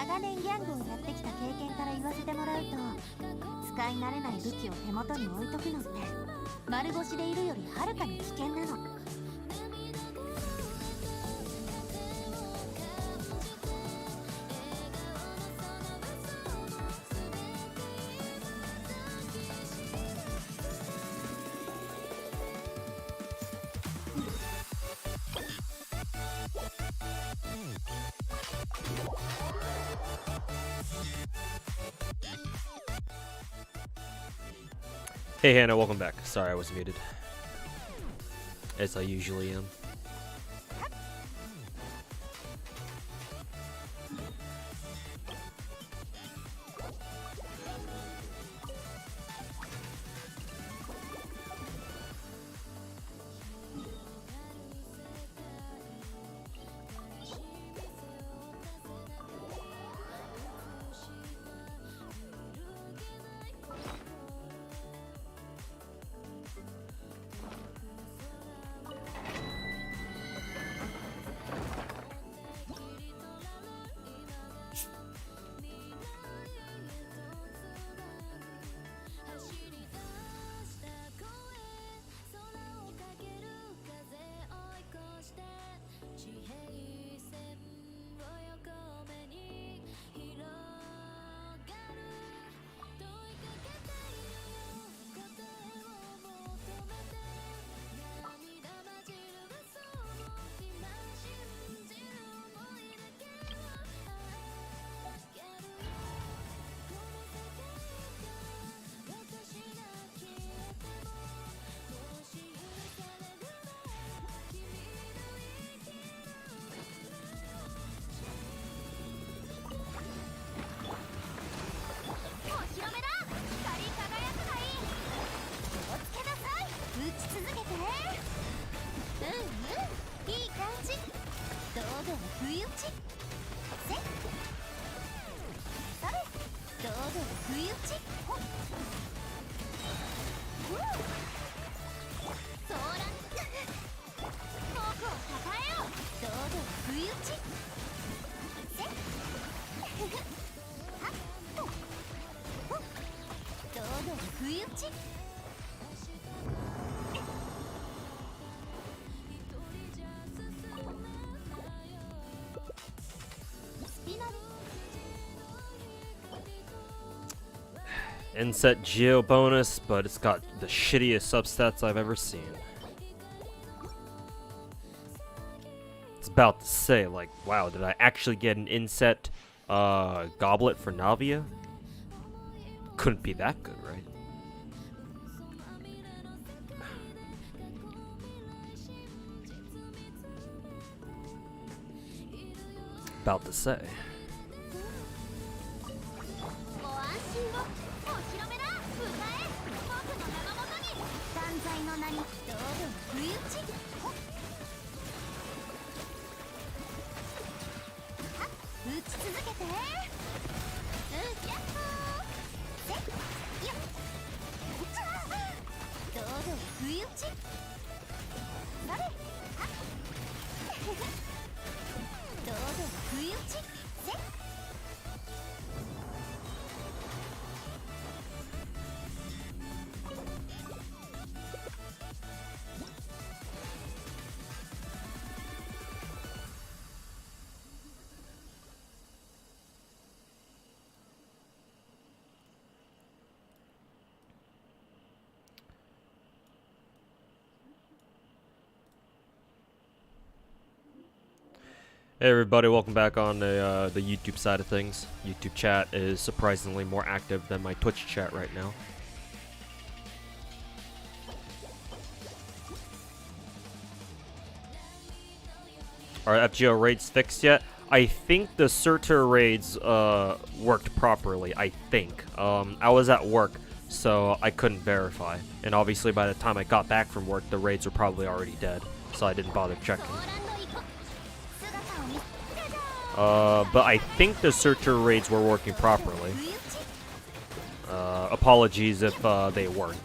長年ギャングをやってきた経験から言わせてもらうと、使い慣れない武器を手元に置いとくのって丸腰でいるよりはるかに危険なの。Hey Hannah, welcome back. Sorry I was muted. As I usually am. Inset Geo bonus, but it's got the shittiest substats I've ever seen. It's about to say, like, wow, did I actually get an inset goblet for Navia? Couldn't be that good, right? About to say. Hey everybody, welcome back on the YouTube side of things. YouTube chat is surprisingly more active than my Twitch chat right now. Are FGO raids fixed yet? I think the Surtur raids worked properly, I think. I was at work, so I couldn't verify. And obviously by the time I got back from work, the raids were probably already dead, so I didn't bother checking. But I think the Surtur raids were working properly. Apologies if they weren't.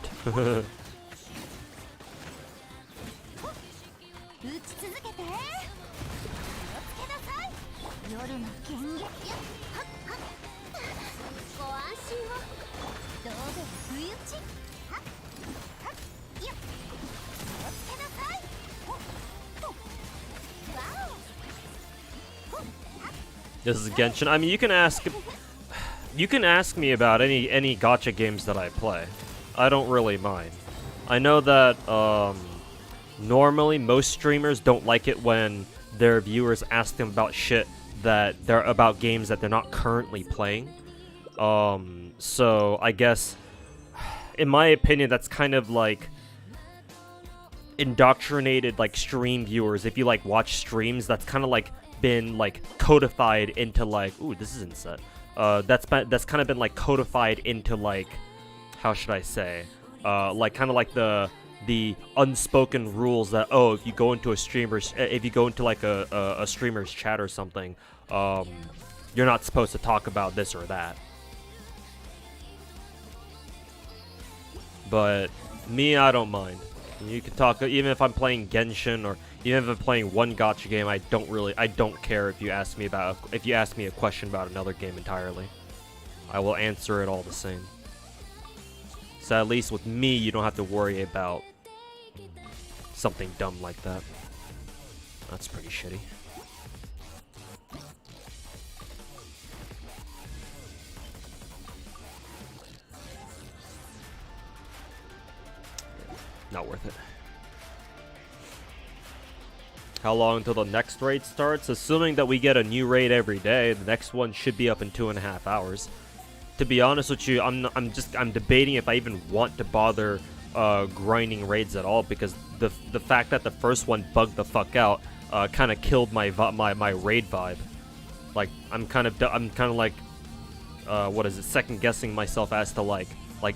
This is Genshin. I mean, you can ask me about any gacha games that I play. I don't really mind. I know that normally most streamers don't like it when their viewers ask them about shit that they're about games that they're not currently playing. So I guess, in my opinion, that's kind of like indoctrinated like stream viewers. If you like watch streams, that's kind of like been like codified into like, ooh, this is inset. That's kind of been like codified into like, how should I say, like kind of like the unspoken rules that, oh, if you go into like a streamer's chat or something, you're not supposed to talk about this or that. But me, I don't mind. You can talk even if I'm playing Genshin or even if I'm playing one gacha game. I don't care if you ask me a question about another game entirely. I will answer it all the same. So at least with me, you don't have to worry about something dumb like that. That's pretty shitty. Not worth it. How long until the next raid starts? Assuming that we get a new raid every day, the next one should be up in 2.5 hours. To be honest with you, I'm debating if I even want to bother grinding raids at all, because the fact that the first one bugged the fuck out kind of killed my raid vibe. Like I'm kind of like what is it, second guessing myself as to like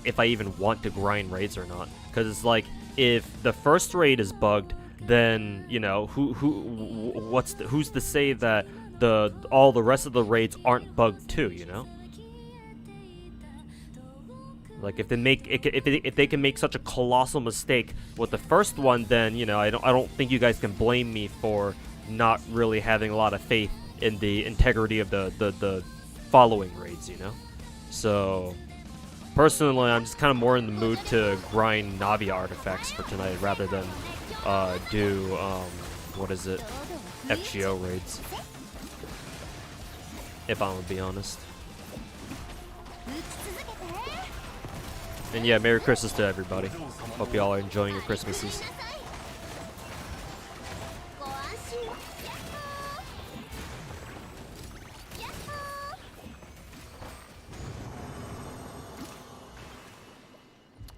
if I even want to grind raids or not, because it's like, if the first raid is bugged, then, you know, who's to say that all the rest of the raids aren't bugged too, you know? Like if they can make such a colossal mistake with the first one, then, you know, I don't think you guys can blame me for not really having a lot of faith in the integrity of the following raids, you know? So personally, I'm just kind of more in the mood to grind Navia artifacts for tonight rather than do, what is it, FGO raids, if I'm gonna be honest. And yeah, Merry Christmas to everybody. Hope y'all are enjoying your Christmases.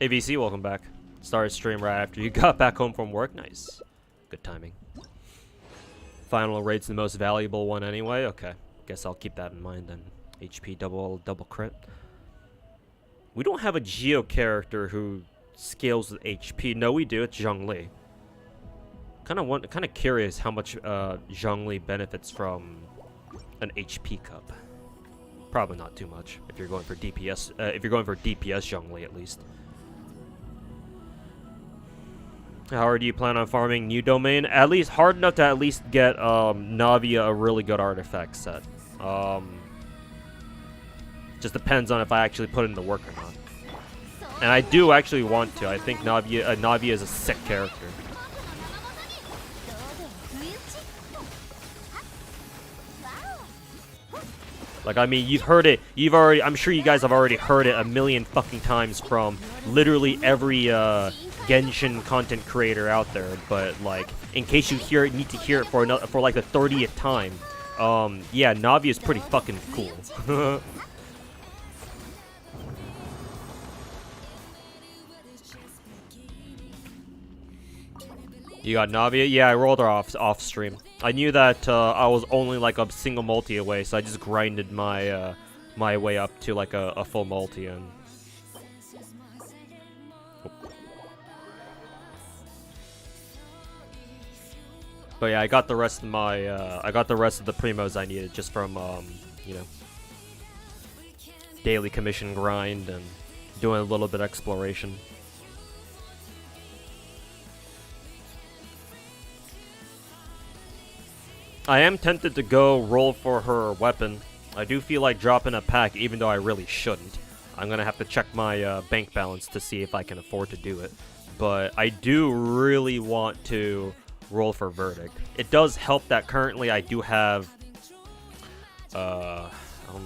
ABC, welcome back. Started stream right after you got back home from work. Nice. Good timing. Final raid's the most valuable one anyway. Okay. Guess I'll keep that in mind then. HP double crit. We don't have a Geo character who scales with HP. No, we do. It's Zhongli. Kind of curious how much Zhongli benefits from an HP cup. Probably not too much if you're going for DPS. If you're going for DPS Zhongli, at least. How hard do you plan on farming new domain? At least hard enough to at least get Navia a really good artifact set. Just depends on if I actually put in the work or not. And I do actually want to. I think Navia is a sick character. Like, I mean, you've heard it. I'm sure you guys have already heard it a million fucking times from literally every Genshin content creator out there. But like, in case you need to hear it for like the 30th time, yeah, Navia is pretty fucking cool. You got Navia? Yeah, I rolled her off stream. I knew that I was only like a single multi away, so I just grinded my my way up to like a full multi and. But yeah, I got the rest of my the primos I needed just from you know, daily commission grind and doing a little bit of exploration. I am tempted to go roll for her weapon. I do feel like dropping a pack, even though I really shouldn't. I'm gonna have to check my bank balance to see if I can afford to do it. But I do really want to roll for Verdict. It does help that currently I do have. I don't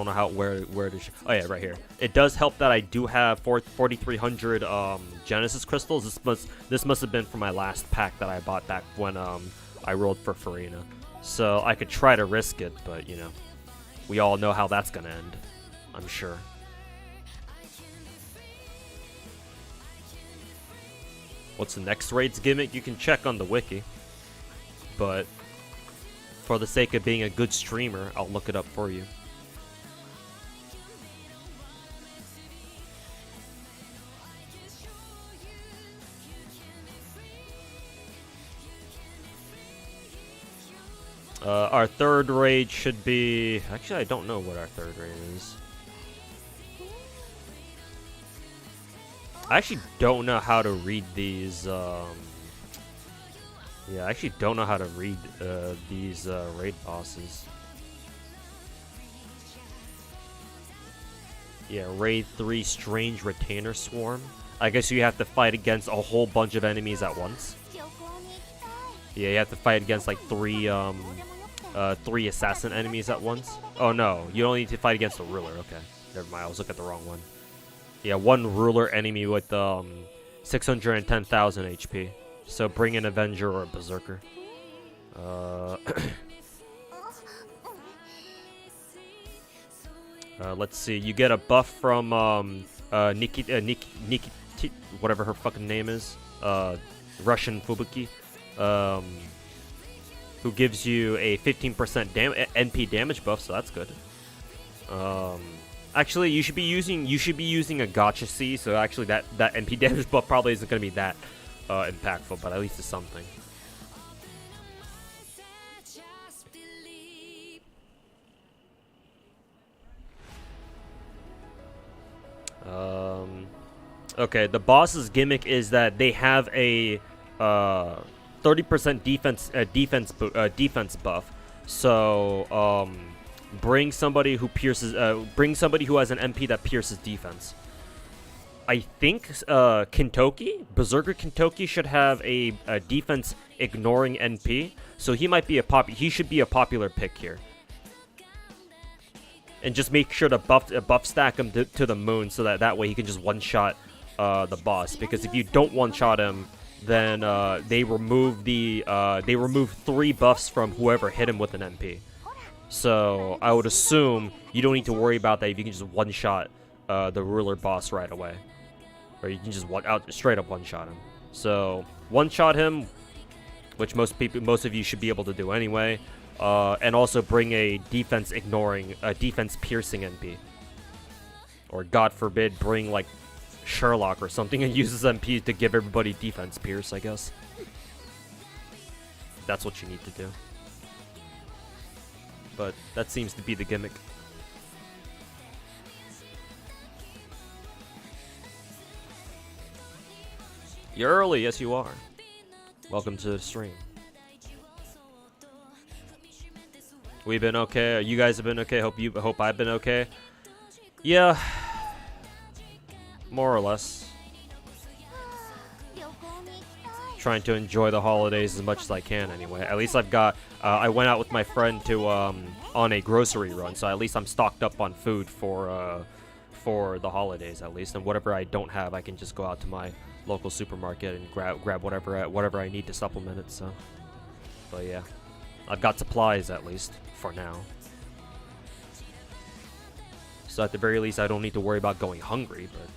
know where to. Oh yeah, right here. It does help that I do have 4,300 Genesis crystals. This must have been from my last pack that I bought back when I rolled for Farina. So I could try to risk it, but you know, we all know how that's gonna end, I'm sure. What's the next raid's gimmick? You can check on the wiki, but for the sake of being a good streamer, I'll look it up for you. Our third raid should be... Actually, I don't know what our third raid is. I actually don't know how to read these, Yeah, I actually don't know how to read these raid bosses. Yeah, raid 3 Strange Retainer Swarm. I guess you have to fight against a whole bunch of enemies at once. Yeah, you have to fight against like three assassin enemies at once. Oh no, you only need to fight against a ruler. Okay, never mind. I was looking at the wrong one. Yeah, one ruler enemy with 610,000 HP. So bring an Avenger or a Berserker. Let's see. You get a buff from Nikki, whatever her fucking name is. Russian Fubuki. Who gives you a 15% NP damage buff, so that's good. Actually, you should be using a Gacha C, so actually that NP damage buff probably isn't gonna be that impactful, but at least it's something. Okay, the boss's gimmick is that they have a 30% defense buff. So bring somebody who pierces. Bring somebody who has an MP that pierces defense. I think Kintoki, Berserker Kintoki, should have a defense ignoring NP. So he might be he should be a popular pick here. And just make sure to buff stack him to the moon, so that way he can just one shot the boss. Because if you don't one shot him, then they remove 3 buffs from whoever hit him with an MP. So I would assume you don't need to worry about that if you can just one shot the ruler boss right away, or you can just straight up one shot him. So one shot him, which most of you should be able to do anyway, and also bring a defense piercing NP, or God forbid bring like Sherlock or something and uses MP to give everybody defense pierce, I guess. That's what you need to do. But that seems to be the gimmick. You're early, yes you are. Welcome to the stream. We've been okay. You guys have been okay. Hope I've been okay. Yeah. More or less. Trying to enjoy the holidays as much as I can anyway. At least I've got... I went out with my friend to on a grocery run, so at least I'm stocked up on food for the holidays at least. And whatever I don't have, I can just go out to my local supermarket and grab whatever I need to supplement it. So, but yeah, I've got supplies at least for now. So at the very least, I don't need to worry about going hungry. But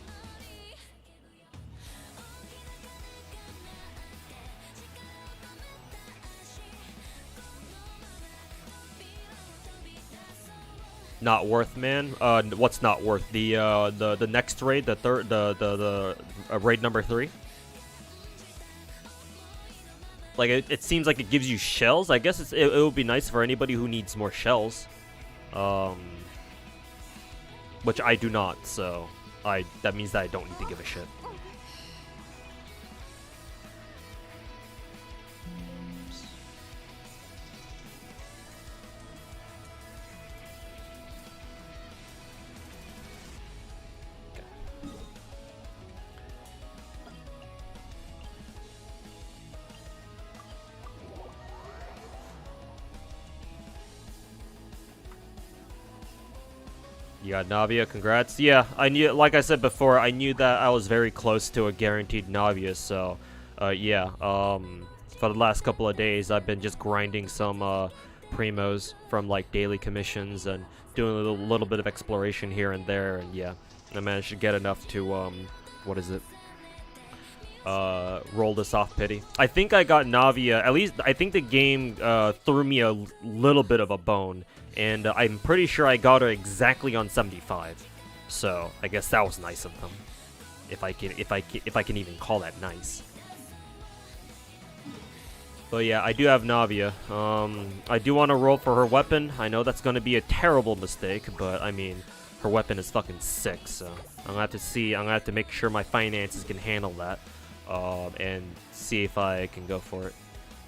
not worth, man. What's not worth? The next raid, the raid number 3. Like it seems like it gives you shells. I guess it would be nice for anybody who needs more shells, which I do not. So that means that I don't need to give a shit. You got Navia, congrats. Yeah, I knew, like I said before, I knew that I was very close to a guaranteed Navia, so, yeah, for the last couple of days, I've been just grinding some, primos from, like, daily commissions and doing a little bit of exploration here and there, and yeah, I managed to get enough to, what is it? Roll this off pity. I think I got Navia, at least, I think the game, threw me a little bit of a bone. And I'm pretty sure I got her exactly on 75, so I guess that was nice of them, if I can even call that nice. But yeah, I do have Navia. I do want to roll for her weapon. I know that's going to be a terrible mistake, but I mean, her weapon is fucking sick. So I'm gonna have to see. I'm gonna have to make sure my finances can handle that, and see if I can go for it.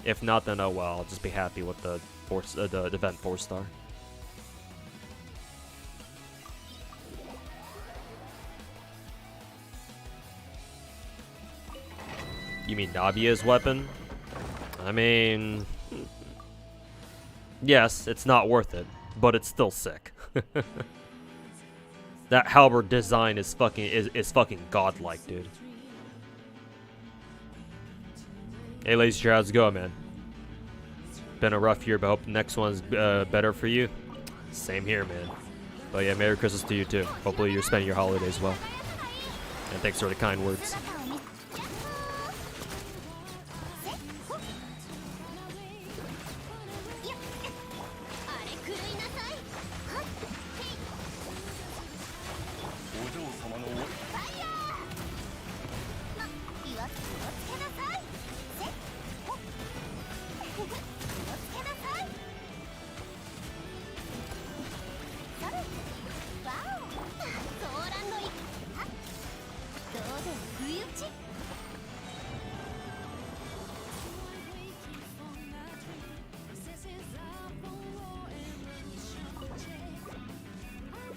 If not, then oh well. I'll just be happy with the event 4-star. You mean Navia's weapon? I mean, yes, it's not worth it, but it's still sick. That halberd design is fucking godlike, dude. Hey, ladies, how's it going, man? Been a rough year, but I hope the next one's better for you. Same here, man. But yeah, Merry Christmas to you too. Hopefully you're spending your holidays well. And thanks for the kind words.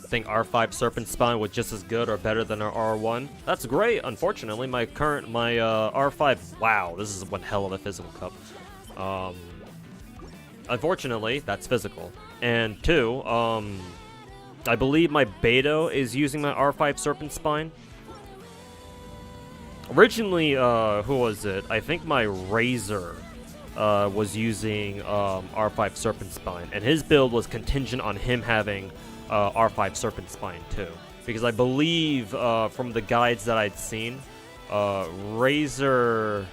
Think R5 Serpent Spine was just as good or better than our R1. That's great. Unfortunately, my R5. Wow, this is one hell of a physical cup. Unfortunately, that's physical. And two, I believe my Beto is using my R5 Serpent Spine. Originally, who was it? I think my Razor was using R5 Serpent Spine, and his build was contingent on him having R5 Serpent Spine too, because I believe from the guides that I'd seen, Razor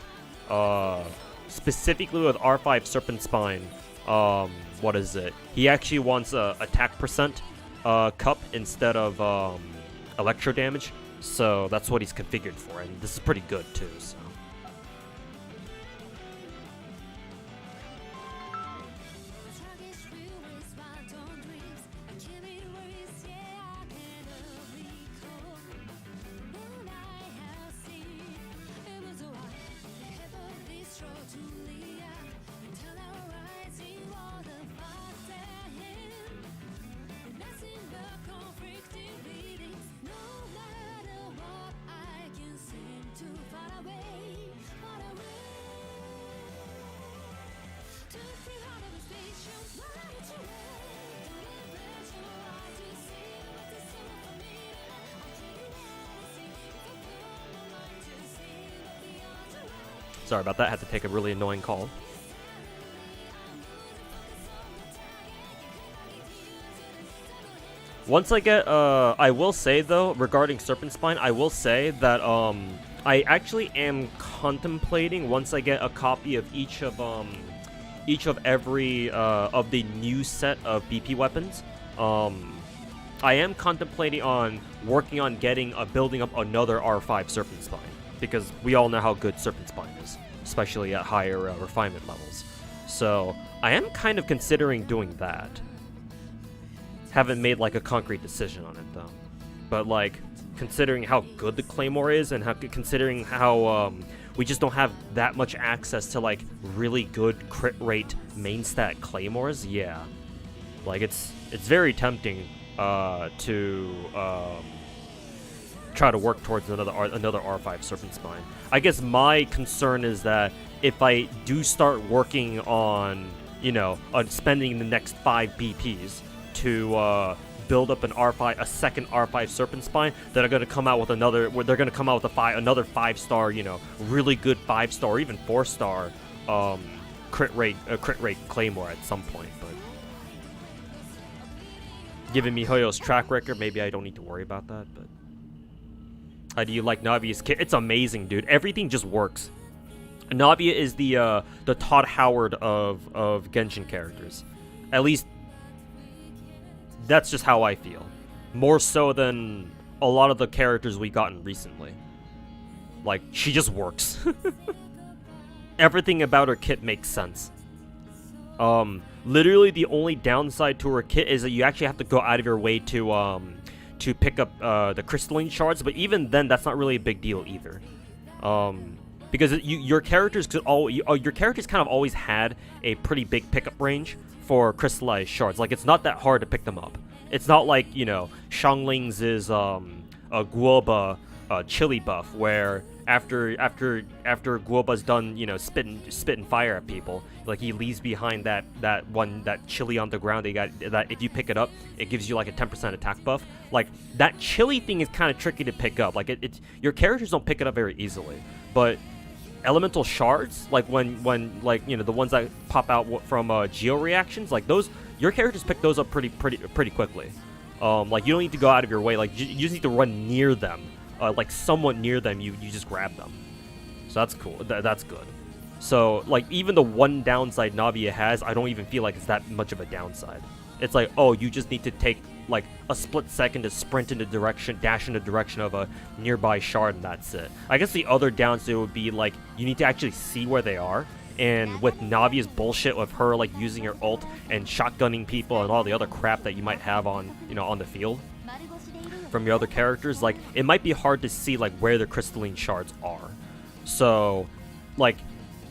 specifically with R5 Serpent Spine, what is it? He actually wants a attack percent cup instead of electro damage, so that's what he's configured for, and this is pretty good too. So. Sorry about that, I had to take a really annoying call. Once I get, I will say though, regarding Serpent Spine, I will say that, I actually am contemplating, once I get a copy of each of every, of the new set of BP weapons, I am contemplating on working on building up another R5 Serpent Spine. Because we all know how good Serpent Spine is, especially at higher refinement levels. So I am kind of considering doing that. Haven't made like a concrete decision on it though. But like, considering how good the Claymore is, and considering how we just don't have that much access to like really good crit rate main stat Claymores, yeah. Like it's very tempting to try to work towards another R5 Serpent Spine. I guess my concern is that if I do start working on, you know, on spending the next 5 BPs to build up an R5, a second R5 Serpent Spine, that are going to come out with another, where they're going to come out with another 5-star, you know, really good 5-star, even 4-star crit rate Claymore at some point. But given MiHoYo's track record, maybe I don't need to worry about that. But how do you like Navia's kit? It's amazing, dude. Everything just works. Navia is the Todd Howard of Genshin characters. At least that's just how I feel. More so than a lot of the characters we've gotten recently. Like, she just works. Everything about her kit makes sense. Literally the only downside to her kit is that you actually have to go out of your way to pick up the crystalline shards, but even then that's not really a big deal either. Because your characters kind of always had a pretty big pickup range for crystallized shards. Like, it's not that hard to pick them up. It's not like, you know, Xiangling's is a Guoba chili buff, where after Guoba's done, you know, spitting fire at people, like, he leaves behind that chili on the ground. That if you pick it up, it gives you like a 10% attack buff. Like, that chili thing is kind of tricky to pick up. Like, your characters don't pick it up very easily, but elemental shards, like when like, you know, the ones that pop out from geo reactions, like those, your characters pick those up pretty quickly. Like, you don't need to go out of your way. Like, you just need to run near them, like somewhat near them. You just grab them. So that's cool. That's good. So, like, even the one downside Navia has, I don't even feel like it's that much of a downside. It's like, oh, you just need to take like a split second to sprint in the direction, dash in the direction of a nearby shard, and that's it. I guess the other downside would be, like, you need to actually see where they are. And with Navia's bullshit, with her like using her ult and shotgunning people and all the other crap that you might have on, you know, on the field from your other characters, like, it might be hard to see like where the crystalline shards are. So, like,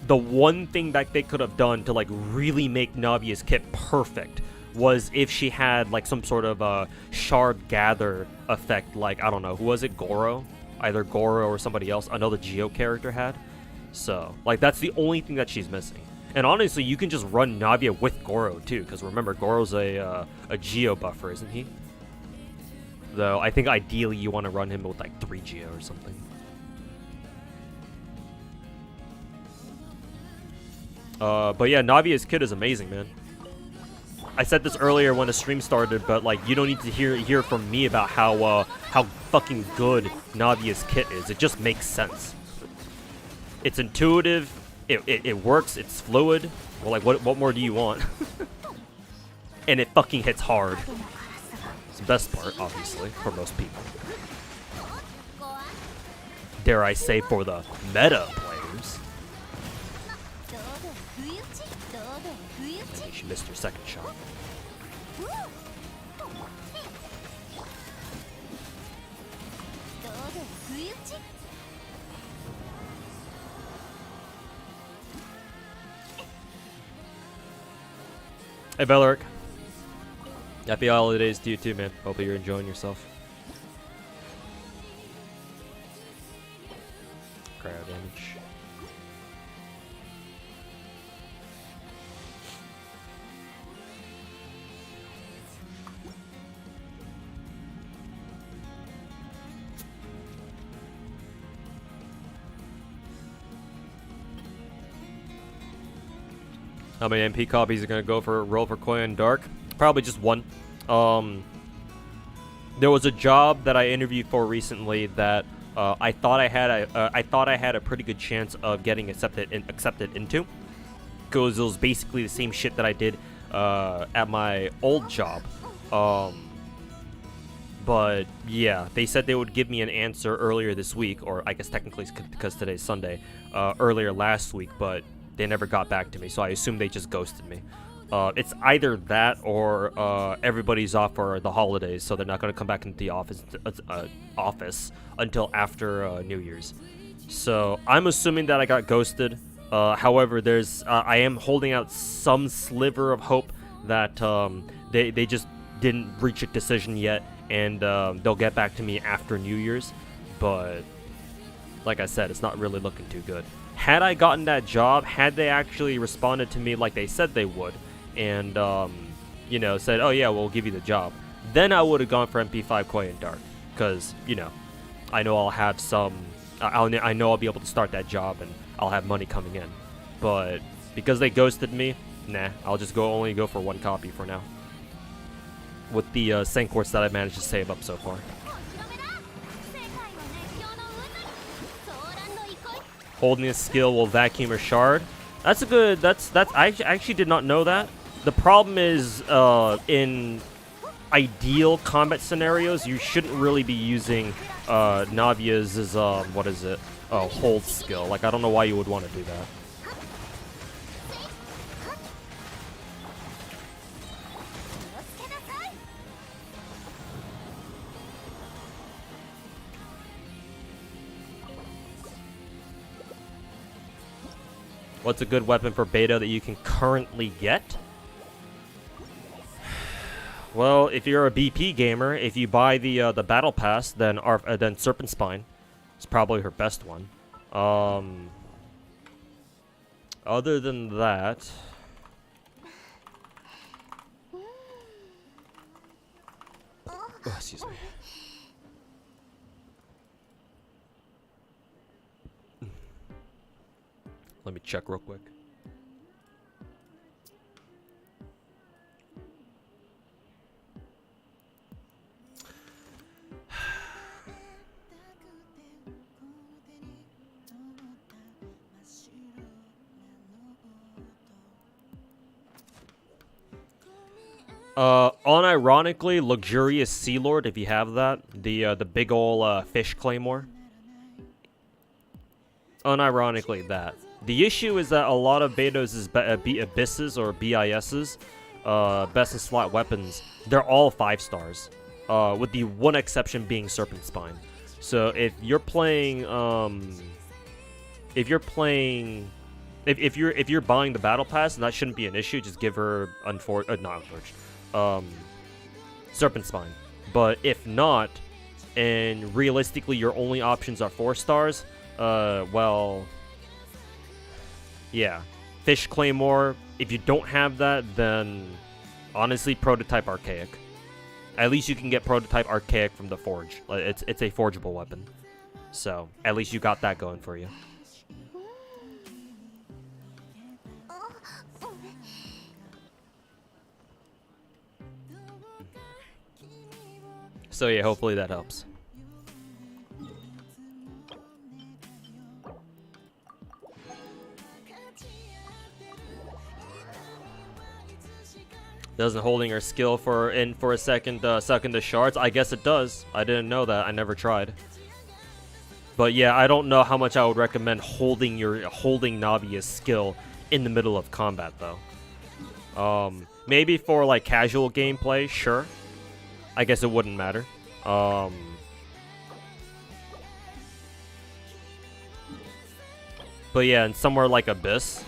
the one thing that they could have done to like really make Navia's kit perfect was if she had like some sort of shard gather effect, like, I don't know, who was it, Goro? Either Goro or somebody else, another Geo character had. So, like, that's the only thing that she's missing. And honestly, you can just run Navia with Goro too, because remember, Goro's a Geo buffer, isn't he? Though I think ideally you want to run him with like 3 Geo or something. But yeah, Navia's kit is amazing, man. I said this earlier when the stream started, but like, you don't need to hear from me about how fucking good Navia's kit is. It just makes sense. It's intuitive. It works. It's fluid. Well, like, what more do you want? And it fucking hits hard. It's the best part, obviously, for most people. Dare I say, for the meta players. Maybe she missed her second shot. Hey, Beleric. Happy holidays to you too, man. Hope you're enjoying yourself. Cryo damage. How many MP copies are gonna go for roll for Koi and Dark? Probably just one. There was a job that I interviewed for recently that I thought I had a pretty good chance of getting accepted into, because it was basically the same shit that I did at my old job. But yeah, they said they would give me an answer earlier this week, or I guess technically because today's Sunday, earlier last week, but they never got back to me, so I assume they just ghosted me. It's either that or everybody's off for the holidays, so they're not going to come back into the office until after New Year's. So I'm assuming that I got ghosted. However, I am holding out some sliver of hope that they just didn't reach a decision yet, and they'll get back to me after New Year's. But like I said, it's not really looking too good. Had I gotten that job, had they actually responded to me like they said they would, and you know, said, oh yeah, we'll give you the job, then I would have gone for MP5 Koi and Dark, because you know, I know I'll have some. I know I'll be able to start that job and I'll have money coming in. But because they ghosted me, nah, I'll just only go for one copy for now. With the Senkorts that I managed to save up so far. Holding a skill will vacuum or shard. That's a good. I actually did not know that. The problem is in ideal combat scenarios, you shouldn't really be using Navia's hold skill. Like, I don't know why you would want to do that. What's a good weapon for beta that you can currently get? Well, if you're a BP gamer, if you buy the battle pass, then Serpent Spine is probably her best one. Other than that, oh, excuse me. Let me check real quick. Unironically, Luxurious Sea Lord, if you have that, the big ol' fish claymore. Unironically, that. The issue is that a lot of betas is abysses or BISs, best in slot weapons. They're all 5 stars, with the one exception being Serpent Spine. So if you're playing, if you're buying the battle pass, and that shouldn't be an issue. Just give her Serpent Spine. But if not, and realistically your only options are 4 stars, well, yeah, Fish Claymore. If you don't have that, then honestly, Prototype Archaic. At least you can get Prototype Archaic from the Forge. It's a forgeable weapon, so at least you got that going for you. So yeah, hopefully that helps. Doesn't holding her skill for a second suck into shards? I guess it does. I didn't know that. I never tried. But yeah, I don't know how much I would recommend holding Navia's skill in the middle of combat though. Maybe for like casual gameplay, sure. I guess it wouldn't matter. But yeah, in somewhere like Abyss,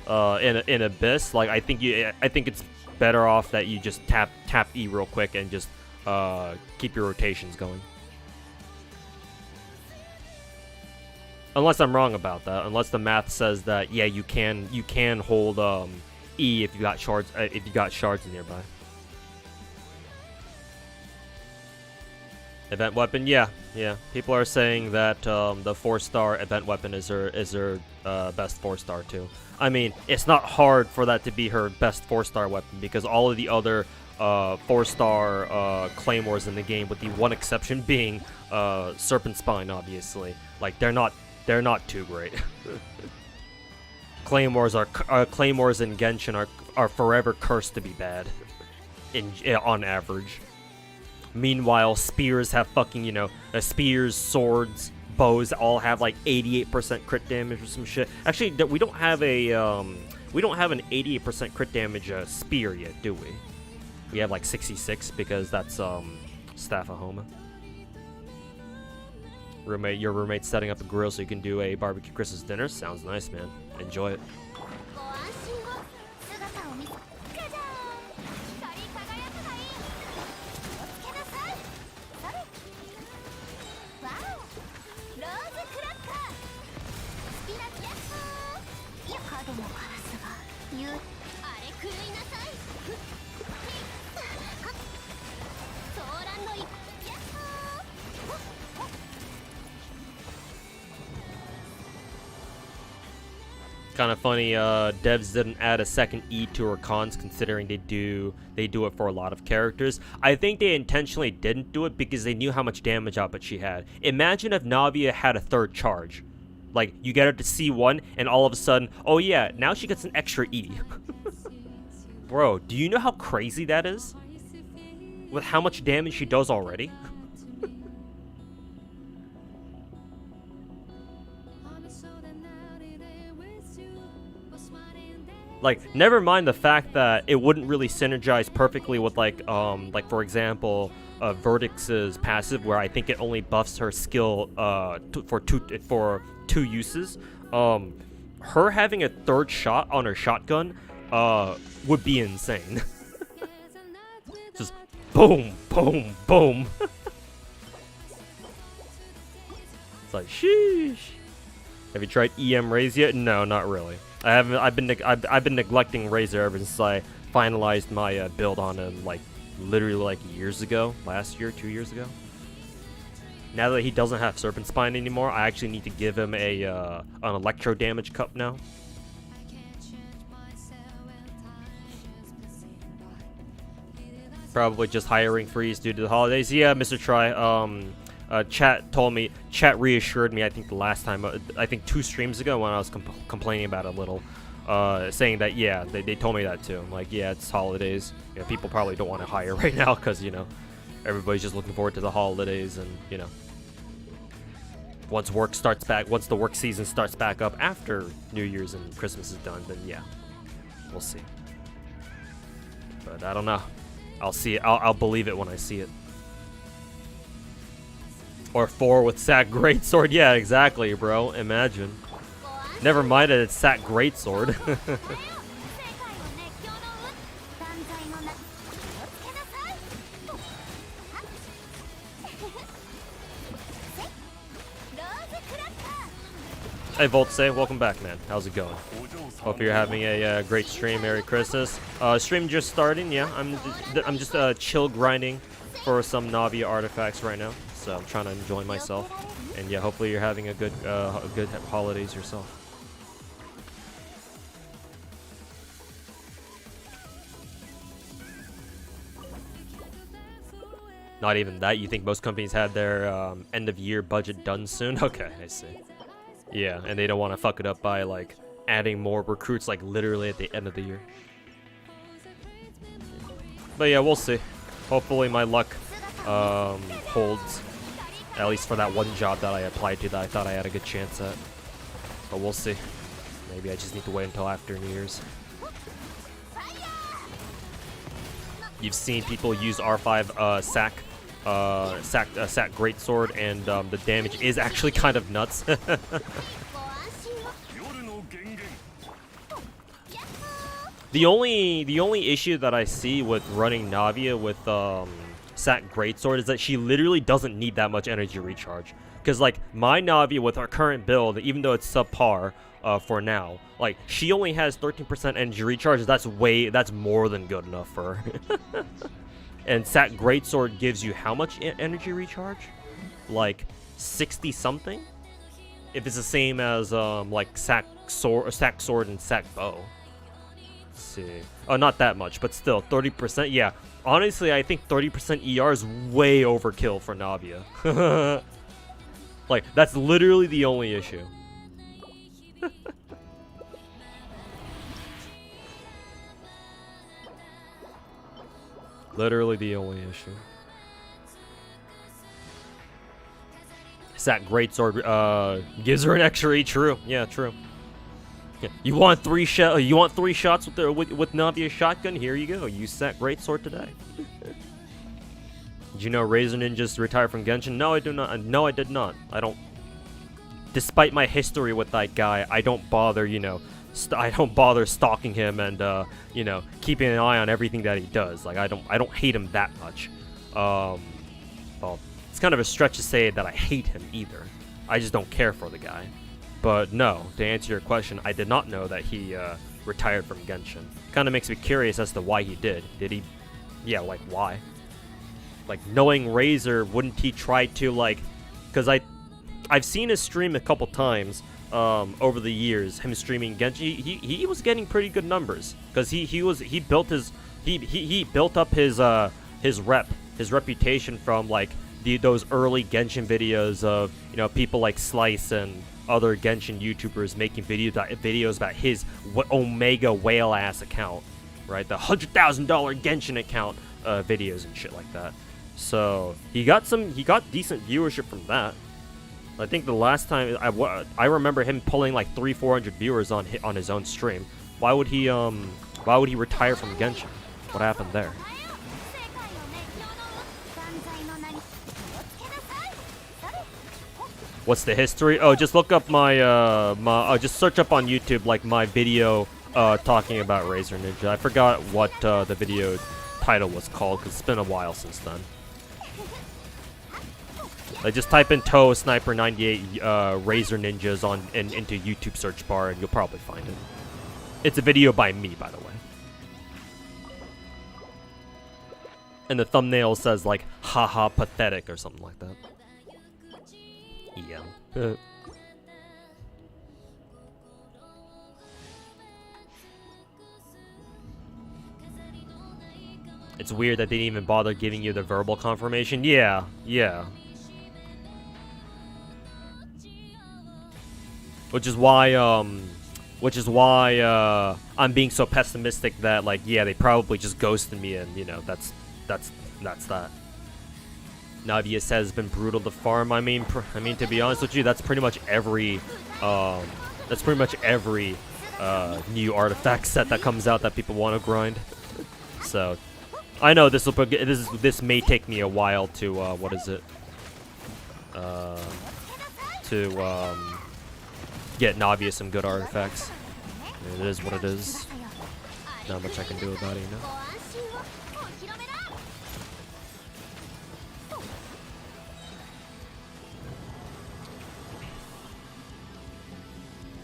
in Abyss, like I think it's better off that you just tap E real quick and just keep your rotations going. Unless I'm wrong about that. Unless the math says that yeah, you can hold E if you got shards nearby. Event weapon, yeah. People are saying that the 4-star event weapon is her best 4-star too. I mean, it's not hard for that to be her best 4-star weapon because all of the other 4-star claymores in the game, with the one exception being Serpent Spine, obviously, like they're not too great. Claymores in Genshin are forever cursed to be bad, on average. Meanwhile, spears have fucking, spears, swords, bows all have like 88% crit damage or some shit. Actually, we don't have an 88% crit damage spear yet, do we? We have like 66 because that's Staff of Homa. Your roommate's setting up a grill so you can do a barbecue Christmas dinner. Sounds nice, man. Enjoy it. kind of funny, devs didn't add a second E to her cons, considering they do it for a lot of characters. I think they intentionally didn't do it because they knew how much damage output she had. Imagine if Navia had a third charge. Like, you get her to C1, and all of a sudden, oh yeah, now she gets an extra E. Bro, do you know how crazy that is? With how much damage she does already? Like, never mind the fact that it wouldn't really synergize perfectly with, like for example, Verdix's passive, where I think it only buffs her skill for two uses. Her having a third shot on her shotgun would be insane. Just boom, boom, boom. It's like, sheesh. Have you tried EM Raise yet? No, not really. I haven't. I've been neglecting Razor ever since I finalized my build on him, like literally like years ago, last year, 2 years ago. Now that he doesn't have Serpent Spine anymore, I actually need to give him a an electro damage cup now. Probably just hiring freeze due to the holidays. Yeah, Mr. Try. Chat reassured me, I think the last time, I think 2 streams ago when I was complaining about it a little, saying that, yeah, they told me that too. I'm like, yeah, it's holidays. You know, people probably don't want to hire right now because, you know, everybody's just looking forward to the holidays, and, you know, once the work season starts back up after New Year's and Christmas is done, then yeah, we'll see. But I don't know. I'll see it. I'll believe it when I see it. Or 4 with Sack Greatsword. Yeah, exactly, bro. Imagine. Never mind that it's Sack Greatsword. Hey, Voltse, welcome back, man. How's it going? Hope you're having a great stream. Merry Christmas. Stream just starting. Yeah, I'm just chill grinding for some Navia artifacts right now. So I'm trying to enjoy myself, and yeah, hopefully you're having a good holidays yourself. Not even that. You think most companies had their end of year budget done soon? Okay, I see. Yeah, and they don't want to fuck it up by like adding more recruits like literally at the end of the year. But yeah, we'll see. Hopefully my luck holds. At least for that one job that I applied to that I thought I had a good chance at. But we'll see. Maybe I just need to wait until after New Year's. You've seen people use R5 Sack Greatsword, and the damage is actually kind of nuts. The only issue that I see with running Navia with Sack Greatsword is that she literally doesn't need that much energy recharge. Because like my Navia with our current build, even though it's subpar for now, like she only has 13% energy recharge. That's more than good enough for her. And Sack Greatsword gives you how much energy recharge? Like 60 something? If it's the same as like Sack Sword and Sack Bow. Let's see. Oh, not that much, but still 30%. Yeah. Honestly, I think 30% ER is way overkill for Navia. Like, that's literally the only issue. Literally the only issue. Sack Greatsword gives her an extra E. True. Yeah, true. Yeah. You want 3 shots with Navia's shotgun? Here you go. Use Sack Greatsword today. Did you know Razor Ninja's retired from Genshin? No, I do not. No, I did not. I don't. Despite my history with that guy, I don't bother, you know, I don't bother stalking him and you know, keeping an eye on everything that he does. Like I don't hate him that much. Well, it's kind of a stretch to say that I hate him either. I just don't care for the guy. But no, to answer your question, I did not know that he retired from Genshin. Kind of makes me curious as to why he did. Did he? Yeah, like why? Like knowing Razor, wouldn't he try to like? Because I've seen his stream a couple times over the years, him streaming Genshin, he was getting pretty good numbers because he built up his reputation from like those early Genshin videos of, you know, people like Slice and other Genshin YouTubers making videos about his Omega whale ass account, right? The $100,000 Genshin account videos and shit like that. So he got decent viewership from that. I think the last time I remember him pulling like 300-400 viewers on his own stream. Why would he retire from Genshin? What happened there? What's the history? Oh, just look up my just search up on YouTube like my video talking about Razor Ninja. I forgot what the video title was called because it's been a while since then. Like, just type in Toe Sniper 98 Razor Ninjas into YouTube search bar and you'll probably find it. It's a video by me, by the way. And the thumbnail says like, haha, pathetic or something like that. Yeah. It's weird that they didn't even bother giving you the verbal confirmation. Yeah, yeah. Which is why I'm being so pessimistic that, like, yeah, they probably just ghosted me, and, you know, that's that. Navia says it's been brutal to farm. I mean, to be honest with you, that's pretty much every new artifact set that comes out that people want to grind. So, I know this may take me a while to get Navia some good artifacts. It is what it is. Not much I can do about it, you know.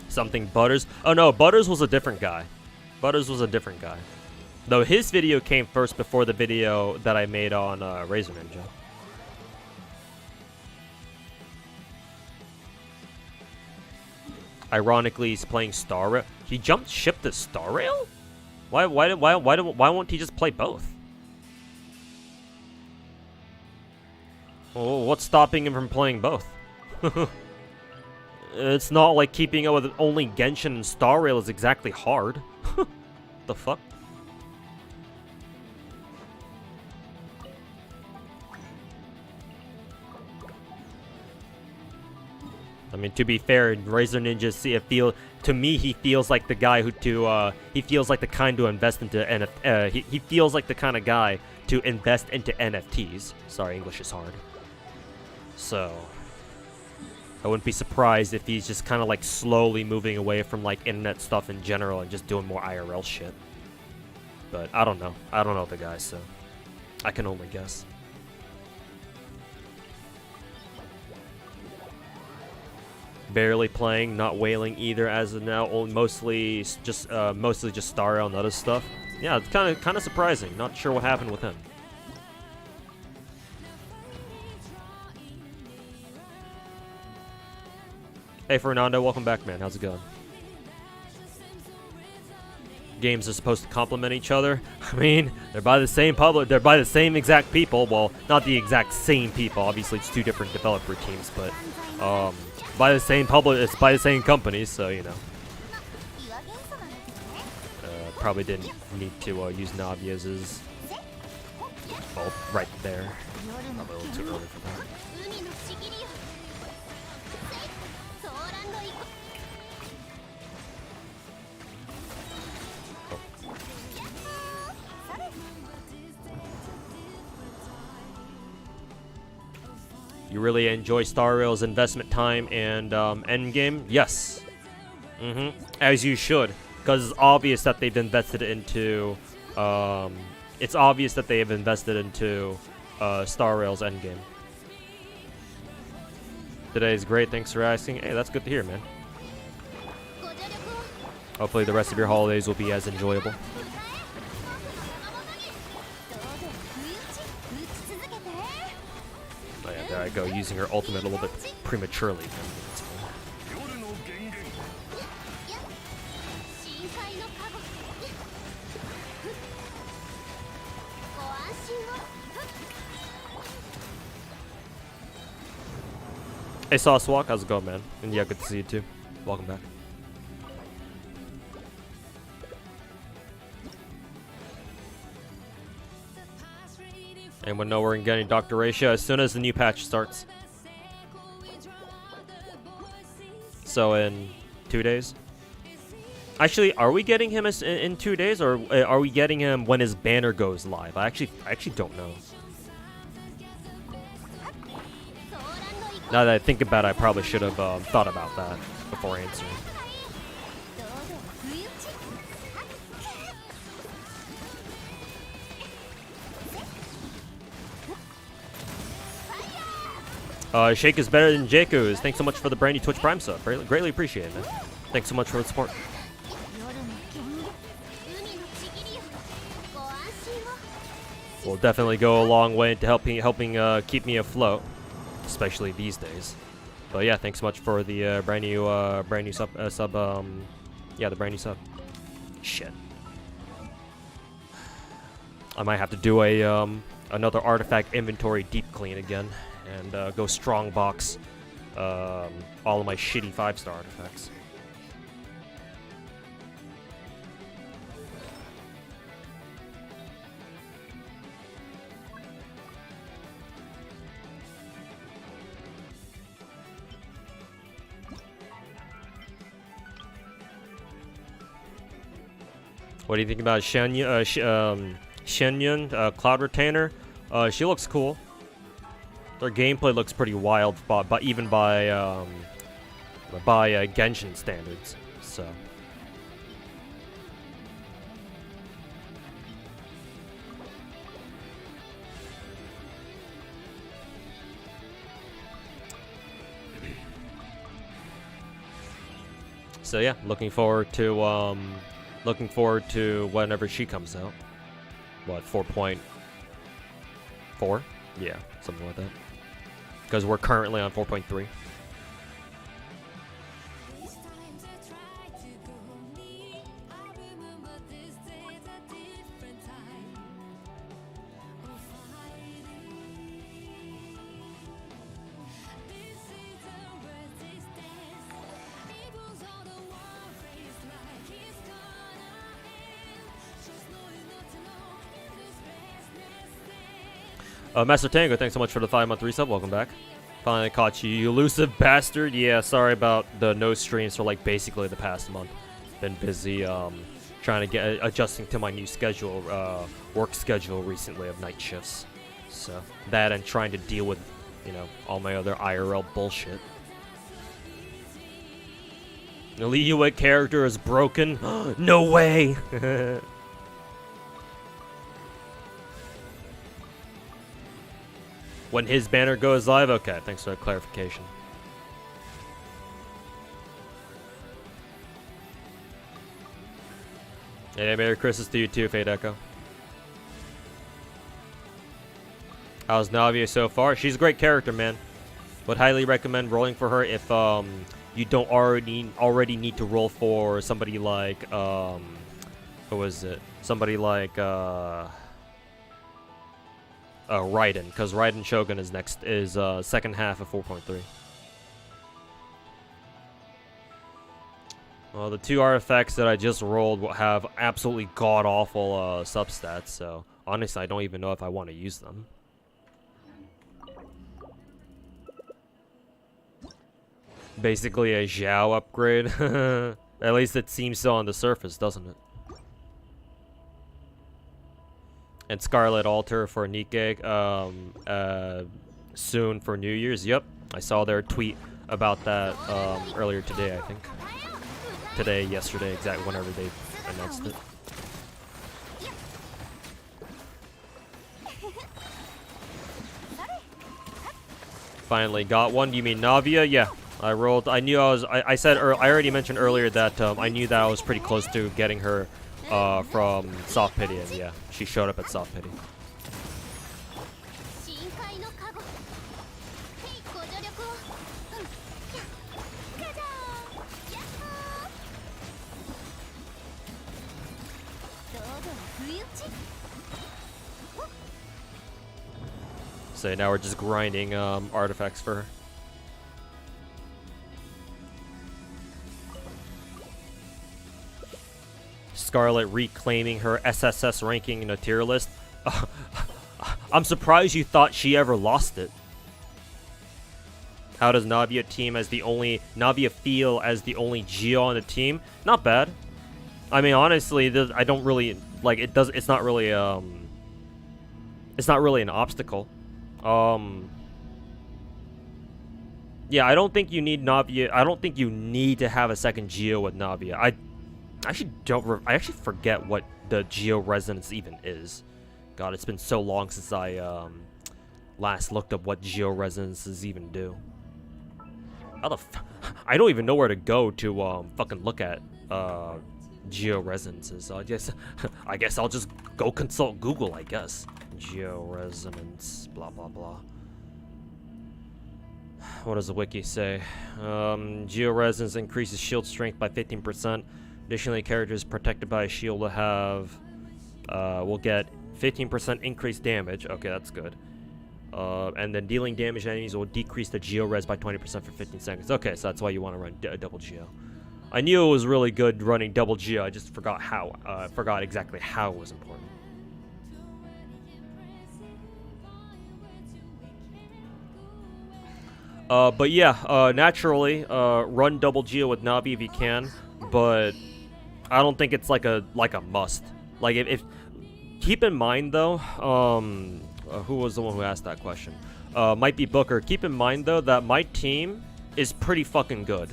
Something Butters. Oh no, Butters was a different guy. Butters was a different guy. Though his video came first before the video that I made on Razor Ninja. Ironically, he's playing Star Rail. He jumped ship to Star Rail? Why won't he just play both? Well, what's stopping him from playing both? It's not like keeping up with only Genshin and Star Rail is exactly hard. The fuck? I mean, to be fair, Razor Ninja, to me, he feels like the guy he feels like the kind to invest into he feels like the kind of guy to invest into NFTs. Sorry, English is hard. So, I wouldn't be surprised if he's just kind of like slowly moving away from like internet stuff in general and just doing more IRL shit. But I don't know. I don't know the guy, so I can only guess. Barely playing, not whaling either as of now. Mostly just Star Rail and other stuff. Yeah, it's kind of surprising. Not sure what happened with him. Hey Fernando, welcome back, man. How's it going? Games are supposed to complement each other. I mean, they're by the same they're by the same exact people. Well, not the exact same people. Obviously, it's two different developer teams, but by the same it's by the same companies, so you know. Probably didn't need to use Navia's ult right there. Probably a little too early for that. You really enjoy Star Rail's investment time and endgame? Yes. As you should, because it's obvious that they've invested into. It's obvious that they have invested into Star Rail's endgame. Today's great. Thanks for asking. Hey, that's good to hear, man. Hopefully, the rest of your holidays will be as enjoyable. Oh yeah, there I go, using her ultimate a little bit prematurely. Hey Saucewalk, how's it going, man? And yeah, good to see you too. Welcome back. Anyone know we're getting Dr. Ratio as soon as the new patch starts? So in 2 days? Actually, are we getting him in 2 days, or are we getting him when his banner goes live? I actually don't know. Now that I think about it, I probably should have thought about that before answering. Shake is better than Jakuz. Thanks so much for the brand new Twitch Prime sub. Greatly appreciate it, man. Thanks so much for the support. Will definitely go a long way into helping keep me afloat, especially these days. But yeah, thanks so much for the brand new sub. Yeah, the brand new sub. Shit. I might have to do a another artifact inventory deep clean again, and go strongbox all of my shitty 5-star artifacts. What do you think about Shenyun, Cloud Retainer? She looks cool. Their gameplay looks pretty wild, but even by Genshin standards. So yeah, looking forward to whenever she comes out. What, 4.4? Yeah, something like that. Because we're currently on 4.3. Master Tango, thanks so much for the 5-month resub. Welcome back. Finally caught you, you elusive bastard. Yeah, sorry about the no streams for like basically the past month. Been busy trying to adjusting to my new schedule, work schedule recently of night shifts. So that and trying to deal with, you know, all my other IRL bullshit. The Liyue character is broken. No way. When his banner goes live? Okay, thanks for the clarification. Hey, Merry Christmas to you too, Fade Echo. How's Navia so far? She's a great character, man. Would highly recommend rolling for her if you don't already need to roll for somebody like who was it? Somebody like Raiden, because Raiden Shogun is second half of 4.3. Well, the 2 artifacts that I just rolled will have absolutely god-awful substats, so honestly, I don't even know if I want to use them. Basically a Zhao upgrade. At least it seems so on the surface, doesn't it? And Scarlet Altar for Nikkei soon for New Year's. Yep, I saw their tweet about that earlier today, I think. Today, yesterday, exactly whenever they announced it. Finally got one. Do you mean Navia? Yeah, I rolled. I knew I was. I said. I already mentioned earlier that I knew that I was pretty close to getting her from Soft Pity, and yeah, she showed up at Soft Pity. So now we're just grinding artifacts for her. Scarlet reclaiming her SSS ranking in a tier list. I'm surprised you thought she ever lost it. How does Navia feel as the only Geo on the team? Not bad. I mean, honestly, I don't really like it. It's not really an obstacle. Yeah, I don't think you need Navia. I don't think you need to have a second Geo with Navia. I actually forget what the Geo resonance even is. God, it's been so long since I last looked up what Geo resonances even do. I don't even know where to go to fucking look at Geo resonances. So I guess I'll just go consult Google, I guess. Geo resonance, blah blah blah. What does the wiki say? Geo resonance increases shield strength by 15%. Additionally, characters protected by a shield will get 15% increased damage. Okay, that's good. And then dealing damage to enemies will decrease the Geo res by 20% for 15 seconds. Okay, so that's why you want to run double Geo. I knew it was really good running double Geo. I just forgot how. Forgot exactly how it was important. But yeah, naturally, run double Geo with Navi if you can. But I don't think it's like a must. Like if keep in mind though, who was the one who asked that question? Might be Booker. Keep in mind though that my team is pretty fucking good.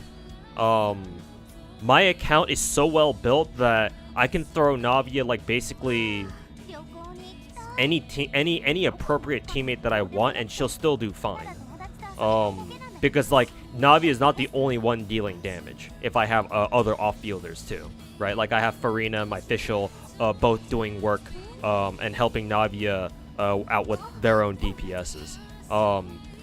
My account is so well built that I can throw Navia like basically any appropriate teammate that I want, and she'll still do fine. Because like Navia is not the only one dealing damage. If I have other off-fielders too, right? Like I have Farina and my Fischl both doing work and helping Navia out with their own DPSs.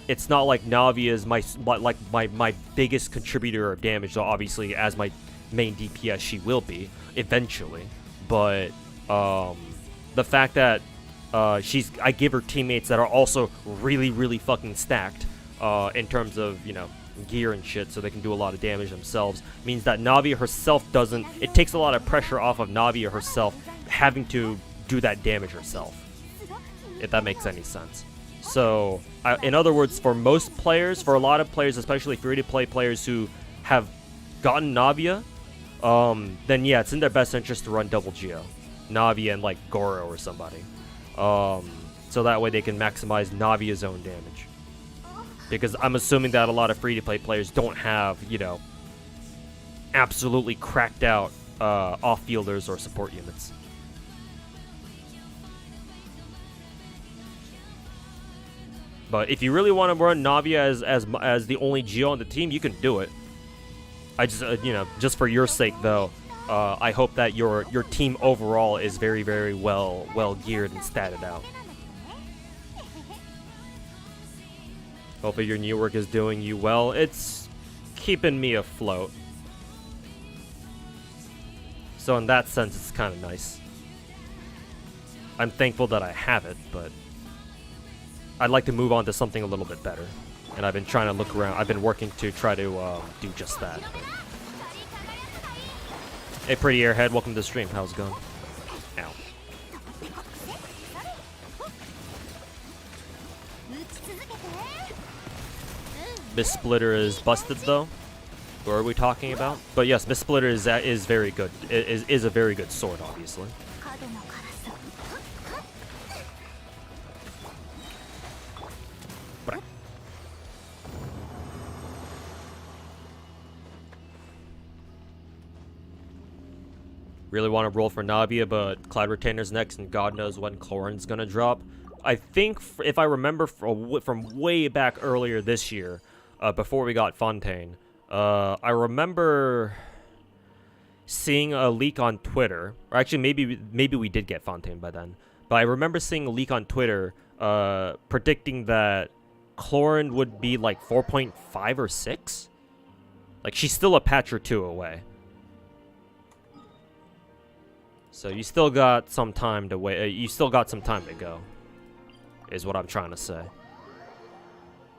It's not like Navia is my biggest contributor of damage. So obviously, as my main DPS, she will be eventually. But the fact that I give her teammates that are also really, really fucking stacked in terms of, you know, gear and shit, so they can do a lot of damage themselves, means that Navia herself doesn't. It takes a lot of pressure off of Navia herself having to do that damage herself, if that makes any sense. So, in other words, for most players, for a lot of players, especially free-to-play players who have gotten Navia, then yeah, it's in their best interest to run double Geo, Navia and like Goro or somebody, so that way they can maximize Navia's own damage. Because I'm assuming that a lot of free-to-play players don't have, you know, absolutely cracked out off-fielders or support units. But if you really want to run Navia as the only Geo on the team, you can do it. I just, you know, just for your sake though, I hope that your team overall is very, very well geared and statted out. Hopefully your new work is doing you well. It's keeping me afloat. So in that sense, it's kind of nice. I'm thankful that I have it, but I'd like to move on to something a little bit better. And I've been trying to look around. I've been working to try to do just that. But. Hey, pretty airhead, welcome to the stream. How's it going? Ow. Miss Splitter is busted though. What are we talking about? But yes, Miss Splitter is very good. Is a very good sword, obviously. Really want to roll for Navia, but Cloud Retainer's next, and God knows when Clorin's gonna drop. I think, if I remember from way back earlier this year, before we got Fontaine, I remember seeing a leak on Twitter, or actually maybe we did get Fontaine by then, but I remember seeing a leak on Twitter predicting that Clorin would be like 4.5 or 6. Like, she's still a patch or two away. So you still got some time to wait. You still got some time to go, is what I'm trying to say.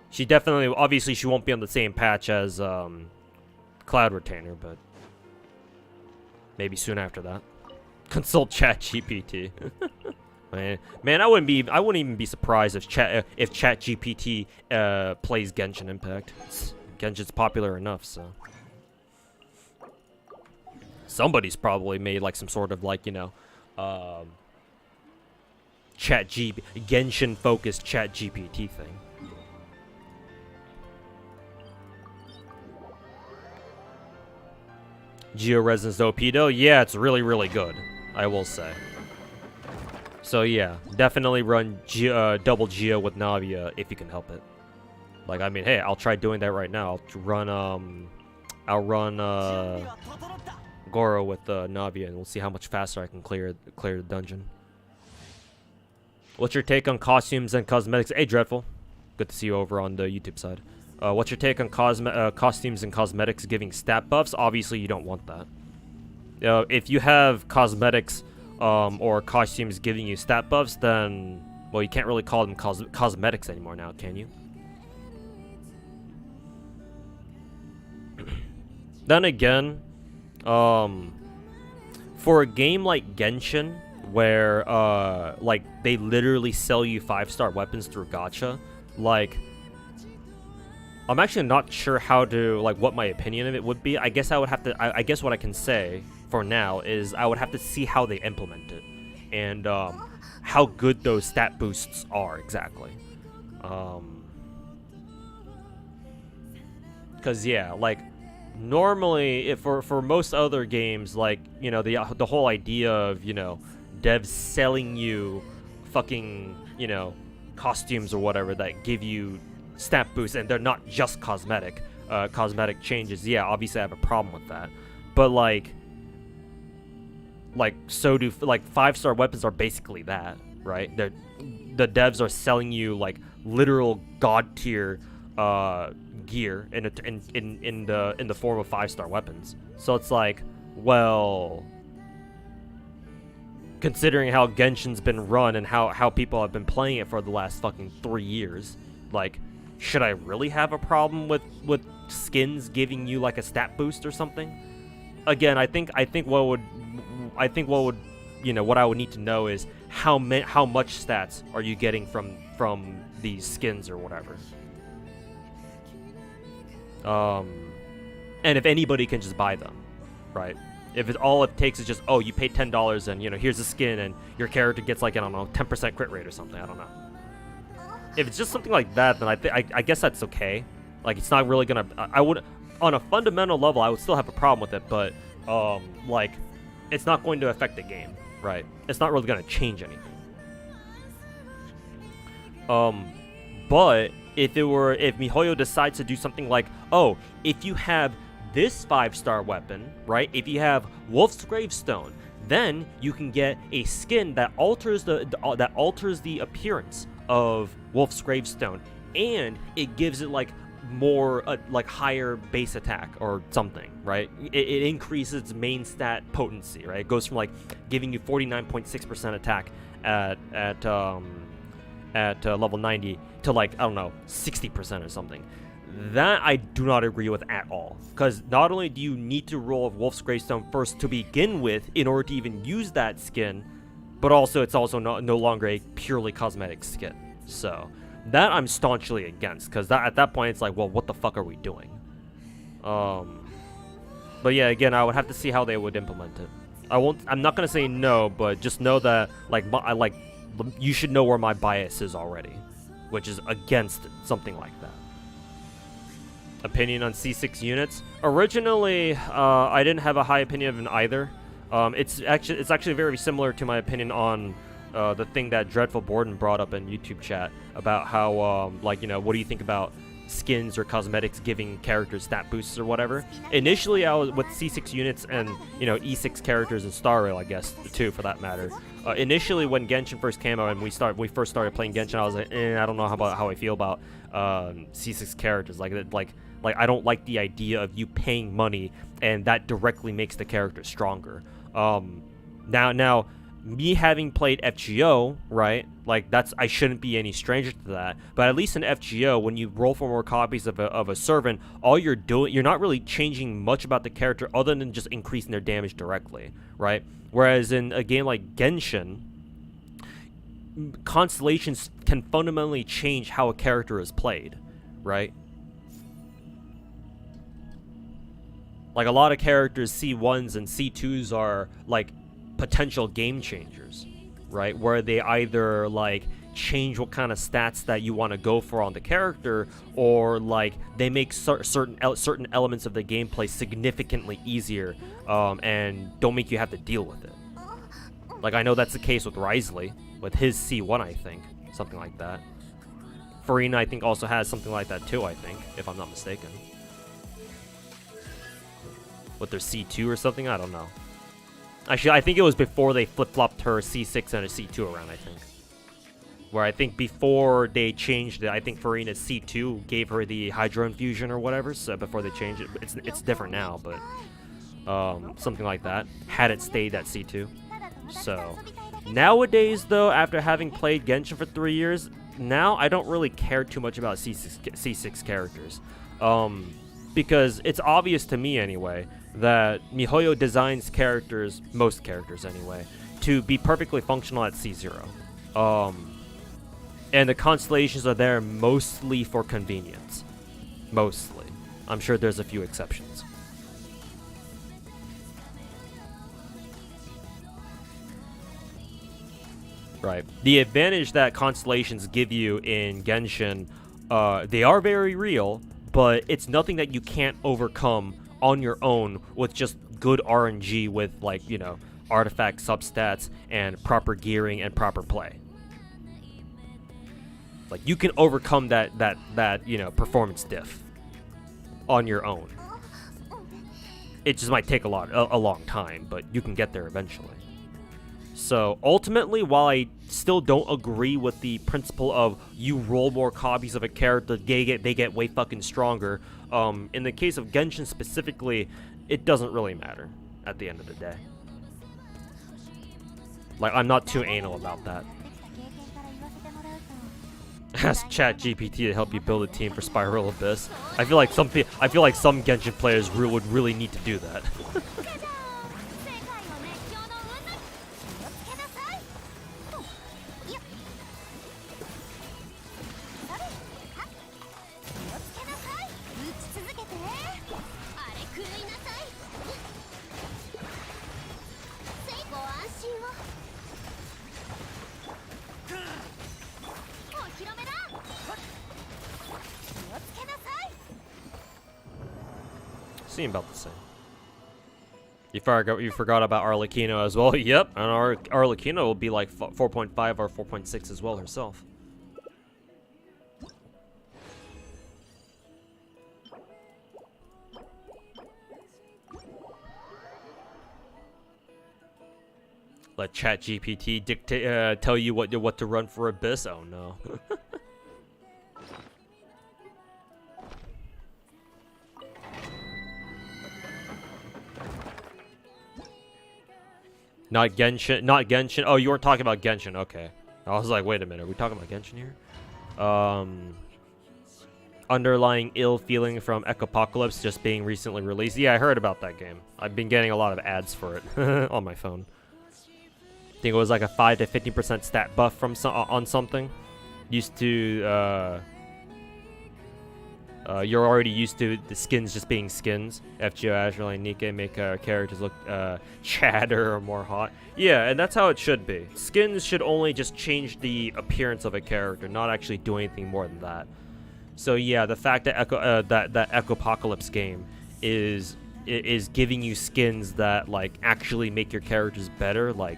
She definitely, obviously, she won't be on the same patch as Cloud Retainer, but maybe soon after that. Consult ChatGPT. man, I wouldn't even be surprised if ChatGPT plays Genshin Impact. Genshin's popular enough, so somebody's probably made like some sort of like, you know, Genshin focused ChatGPT thing. Georesonance Opedo, yeah, it's really, really good, I will say. So yeah, definitely run double Geo with Navia if you can help it. Like, I mean, hey, I'll try doing that right now. I'll run Goro with Navia, and we'll see how much faster I can clear the dungeon. What's your take on costumes and cosmetics? Hey, Dreadful, good to see you over on the YouTube side. What's your take on costumes and cosmetics giving stat buffs? Obviously, you don't want that. If you have cosmetics or costumes giving you stat buffs, then, well, you can't really call them cosmetics anymore now, can you? Then again, for a game like Genshin, where, like, they literally sell you 5-star weapons through Gacha, like, I'm actually not sure how to, like, what my opinion of it would be. I guess I would have to, I guess what I can say for now is I would have to see how they implement it and how good those stat boosts are exactly. Because yeah, like normally if for most other games, like, you know, the whole idea of, you know, devs selling you fucking, you know, costumes or whatever that give you stat boosts, and they're not just cosmetic changes. Yeah, obviously I have a problem with that, but like so do, like, 5-star weapons are basically that, right? The devs are selling you like literal god tier gear in the form of 5-star weapons. So it's like, well, considering how Genshin's been run and how people have been playing it for the last fucking 3 years, like, should I really have a problem with skins giving you like a stat boost or something? Again, I think what would, you know, what I would need to know is how much stats are you getting from these skins or whatever. And if anybody can just buy them, right? If all it takes is just, oh, you paid $10 and, you know, here's a skin and your character gets like, I don't know, 10% crit rate or something. I don't know. If it's just something like that, then I guess that's okay. Like, it's not really gonna, I would, on a fundamental level, I would still have a problem with it, but like, it's not going to affect the game, right? It's not really gonna change anything. But if MiHoYo decides to do something like, oh, if you have this 5-star weapon, right? If you have Wolf's Gravestone, then you can get a skin that alters the appearance of Wolf's Gravestone, and it gives it like more like higher base attack or something, right? It increases its main stat potency, right? It goes from like giving you 49.6% attack at level 90 to like, I don't know, 60% or something. That I do not agree with at all, because not only do you need to roll Wolf's Gravestone first to begin with in order to even use that skin, but also it's also no longer a purely cosmetic skin. So that I'm staunchly against, because at that point it's like, well, what the fuck are we doing? But yeah, again, I would have to see how they would implement it. I'm not gonna say no, but just know that like you should know where my bias is already, which is against something like that. Opinion on C6 units. Originally, I didn't have a high opinion of either. It's actually very similar to my opinion on the thing that Dreadful Borden brought up in YouTube chat about how, like, you know, what do you think about skins or cosmetics giving characters stat boosts or whatever. Initially, I was with C6 units and, you know, E6 characters and Star Rail, I guess, too, for that matter. Initially, when Genshin first came out and we first started playing Genshin, I was like, I don't know how I feel about C6 characters. Like I don't like the idea of you paying money and that directly makes the character stronger. Now, me having played FGO, right? Like I shouldn't be any stranger to that. But at least in FGO, when you roll for more copies of a servant, all you're not really changing much about the character other than just increasing their damage directly, right? Whereas in a game like Genshin, Constellations can fundamentally change how a character is played, right? Like a lot of characters, C1s and C2s are like potential game changers, right? Where they either like change what kind of stats that you want to go for on the character, or like they make certain elements of the gameplay significantly easier, and don't make you have to deal with it. Like I know that's the case with Risley, with his C1, I think, something like that. Farina, I think, also has something like that too, I think, if I'm not mistaken. With their C2 or something, I don't know. Actually, I think it was before they flip-flopped her C6 and a C2 around, I think. Where I think before they changed it, I think Farina's C2 gave her the Hydro Infusion or whatever, so before they changed it. It's different now, but something like that, had it stayed at C2. So, nowadays, though, after having played Genshin for 3 years, now I don't really care too much about C6 characters. Because it's obvious to me, anyway, that MiHoYo designs characters, most characters anyway, to be perfectly functional at C0. And the Constellations are there mostly for convenience. Mostly. I'm sure there's a few exceptions. Right. The advantage that Constellations give you in Genshin, they are very real, but it's nothing that you can't overcome on your own with just good RNG with, like, you know, artifact substats and proper gearing and proper play. Like, you can overcome that you know, performance diff on your own. It just might take a long time, but you can get there eventually. So ultimately, while I still don't agree with the principle of you roll more copies of a character, they get way fucking stronger, in the case of Genshin specifically, it doesn't really matter at the end of the day. Like, I'm not too anal about that. Ask ChatGPT to help you build a team for Spiral Abyss. I feel like some Genshin players would really need to do that. Seem about the same. You forgot about Arlecchino as well. Yep, and Arlecchino will be like 4.5 or 4.6 as well herself. Let ChatGPT dictate, tell you what to run for Abyss. Oh no. Not Genshin. Oh, you weren't talking about Genshin. Okay. I was like, wait a minute. Are we talking about Genshin here? Underlying ill feeling from Echopocalypse just being recently released. Yeah, I heard about that game. I've been getting a lot of ads for it on my phone. I think it was like a 5 to 50% stat buff from on something. Used to you're already used to the skins just being skins. FGO, Azure, Nike make characters look chatter or more hot. Yeah, and that's how it should be. Skins should only just change the appearance of a character, not actually do anything more than that. So yeah, the fact that that Echopocalypse game is giving you skins that like actually make your characters better, like.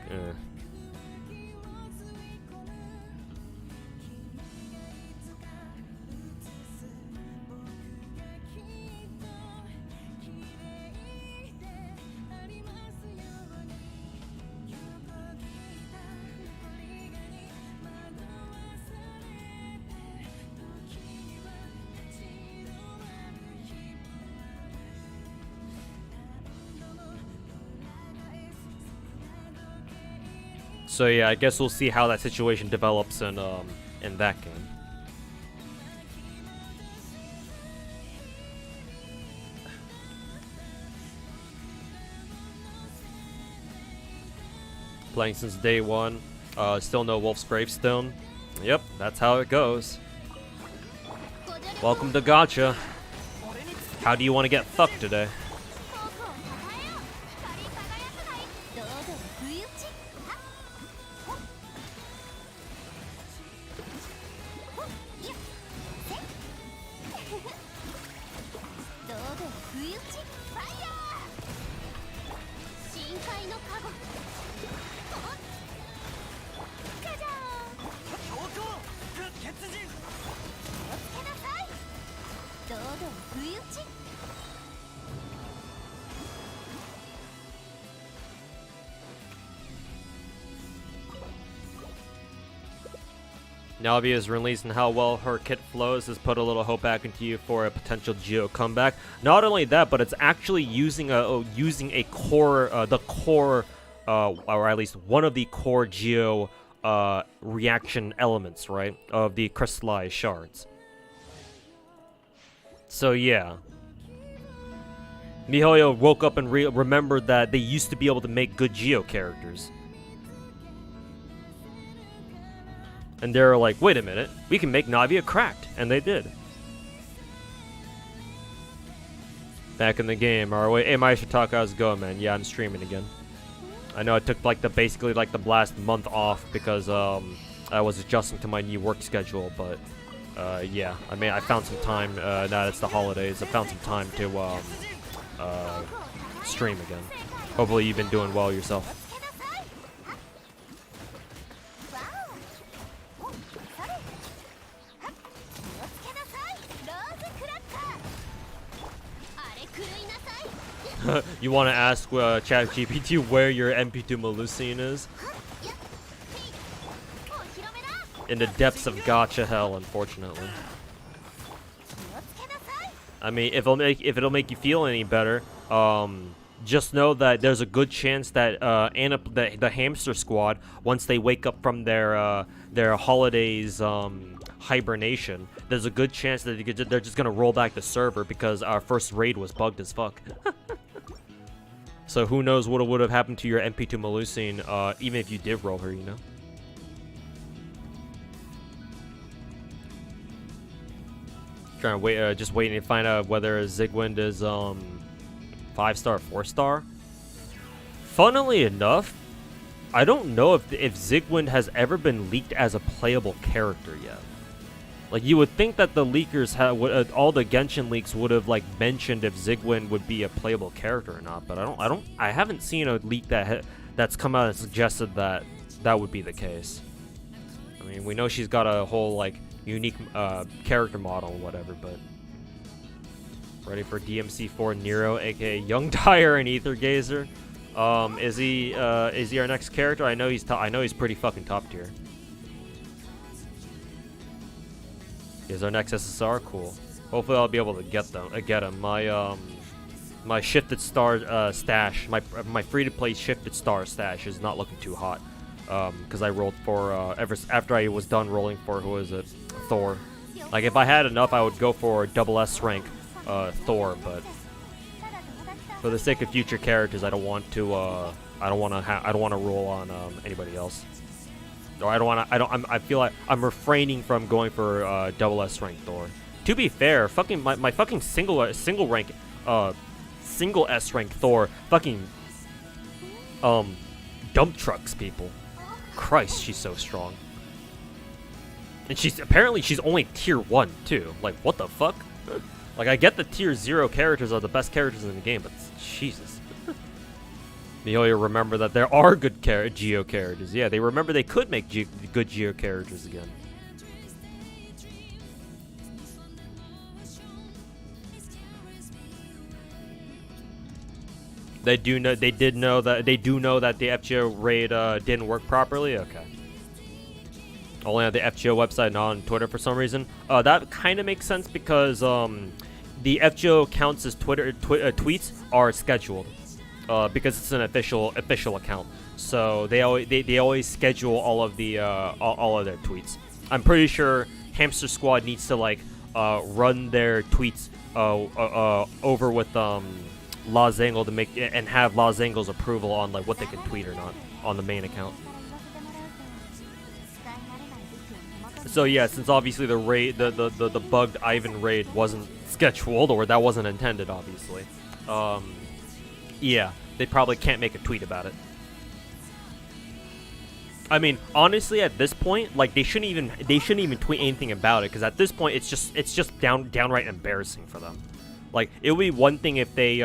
So yeah, I guess we'll see how that situation develops in that game. Playing since day one. Still no Wolf's Gravestone. Yep, that's how it goes. Welcome to Gacha. How do you want to get fucked today? Navia is released, and how well her kit flows has put a little hope back into you for a potential Geo comeback. Not only that, but it's actually using a core, the core, or at least one of the core Geo reaction elements, right, of the crystallized shards. So yeah, MiHoYo woke up and remembered that they used to be able to make good Geo characters. And they're like, wait a minute, we can make Navia cracked. And they did. Back in the game. Alright, hey, Maestro, how's it going, man? Yeah, I'm streaming again. I know I took like basically the last month off because I was adjusting to my new work schedule, but yeah, I mean, I found some time, now that it's the holidays, I found some time to stream again. Hopefully you've been doing well yourself. You want to ask ChatGPT where your MP2 Melusine is? In the depths of Gacha hell, unfortunately. I mean, if it'll make you feel any better, just know that there's a good chance that the Hamster Squad, once they wake up from their holidays hibernation, there's a good chance that they're just gonna roll back the server because our first raid was bugged as fuck. So who knows what would have happened to your MP2 Melusine, even if you did roll her, you know? Trying to wait, just waiting to find out whether Zigwind is 5-star, 4-star. Funnily enough, I don't know if Zigwind has ever been leaked as a playable character yet. Like, you would think that the leakers all the Genshin leaks would have like mentioned if Zigwind would be a playable character or not, but I haven't seen a leak that's come out and suggested that would be the case. I mean, we know she's got a whole like unique character model or whatever, but ready for DMC4 Nero, aka Young Dyer and Ether Gazer. Is he our next character? I know he's pretty fucking top tier. He's our next SSR. Cool. Hopefully I'll be able to get him. My shifted star stash, my free to play shifted star stash is not looking too hot. Because I rolled for after I was done rolling for, who is it, Thor. Like, if I had enough, I would go for double S rank Thor, but for the sake of future characters, I don't want to roll on anybody else. Or I feel like I'm refraining from going for double S rank Thor. To be fair, fucking my fucking single S rank Thor fucking dump trucks people. Christ, she's so strong. And she's only tier 1 too. Like, what the fuck? Like, I get the tier 0 characters are the best characters in the game, but Jesus. MiHoYo remember that there are good Geo characters. Yeah, they remember they could make good Geo characters again. They do know that the FGO raid didn't work properly. Okay. Only on the FGO website, not on Twitter for some reason. That kind of makes sense because the FGO accounts' Twitter tweets are scheduled. because it's an official account. So they always schedule all of the all of their tweets. I'm pretty sure Hamster Squad needs to like run their tweets over with Lazangle to make and have Lazangle's approval on like what they can tweet or not on the main account. So yeah, since obviously the raid, the bugged Ivan raid wasn't scheduled, or that wasn't intended, obviously. Yeah, they probably can't make a tweet about it. I mean, honestly, at this point, like they shouldn't even tweet anything about it, because at this point, it's just downright embarrassing for them. Like it would be one thing if they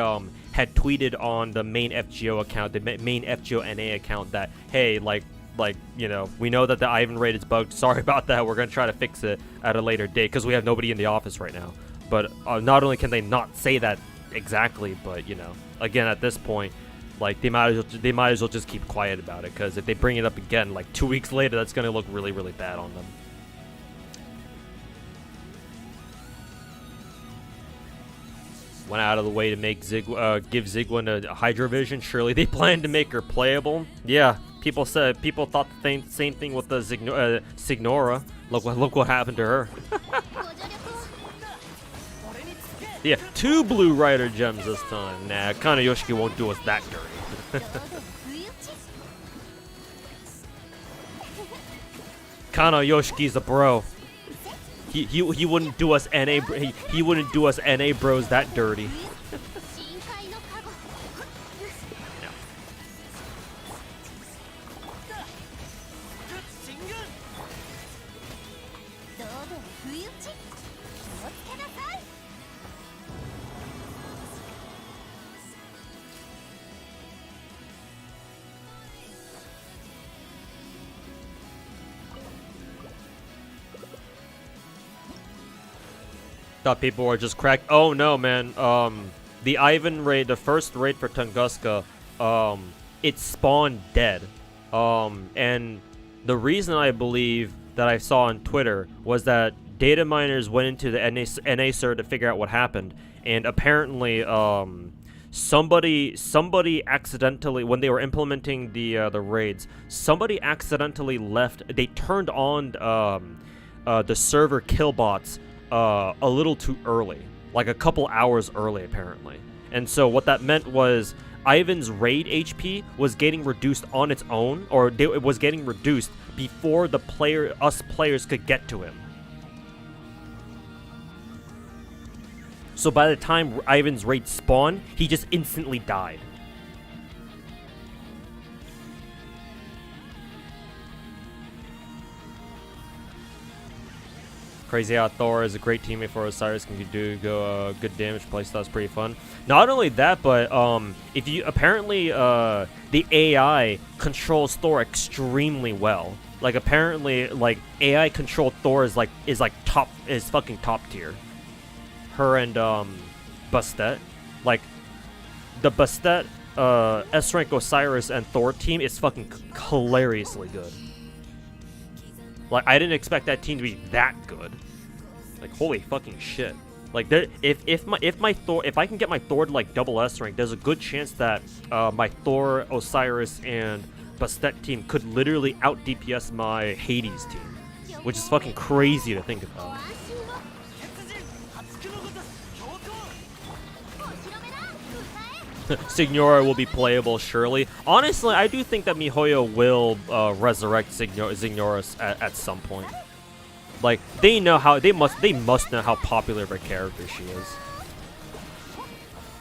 had tweeted on the main FGO account, the main FGO NA account, that hey, like you know, we know that the Ivan raid is bugged. Sorry about that. We're gonna try to fix it at a later date because we have nobody in the office right now. But not only can they not say that exactly, but you know, again at this point, like they might as well just keep quiet about it, because if they bring it up again like 2 weeks later, that's gonna look really bad on them. Went out of the way to make give Zigwin a Hydra Vision. Surely they planned to make her playable. Yeah, people thought the same thing with the Signora. Look what happened to her. Yeah, 2 blue Rider gems this time. Nah, Kana Yoshiki won't do us that dirty. Kana Yoshiki's a bro. He wouldn't do us NA. He wouldn't do us NA bros that dirty. Thought people were just cracked. Oh no, man. The Ivan raid, the first raid for Tunguska, it spawned dead. And the reason I believe that I saw on Twitter was that data miners went into the NA server to figure out what happened, and apparently somebody accidentally, when they were implementing the raids, somebody accidentally left. They turned on the server kill bots a little too early, like a couple hours early apparently. And so what that meant was Ivan's raid HP was getting reduced on its own, or it was getting reduced before us players could get to him. So by the time Ivan's raid spawned, he just instantly died. Crazy how Thor is a great teammate for Osiris, can do good damage playstyle is pretty fun. Not only that, but if you apparently the AI controls Thor extremely well. Like apparently, like AI controlled Thor is fucking top tier. Her and Bastet, like the Bastet S rank Osiris and Thor team is fucking hilariously good. Like, I didn't expect that team to be that good. Like, holy fucking shit. Like, if I can get my Thor to like double S rank, there's a good chance that my Thor, Osiris, and Bastet team could literally out DPS my Hades team, which is fucking crazy to think about. Signora will be playable, surely. Honestly, I do think that MiHoYo will resurrect Signora at some point. Like, they must know how popular of a character she is.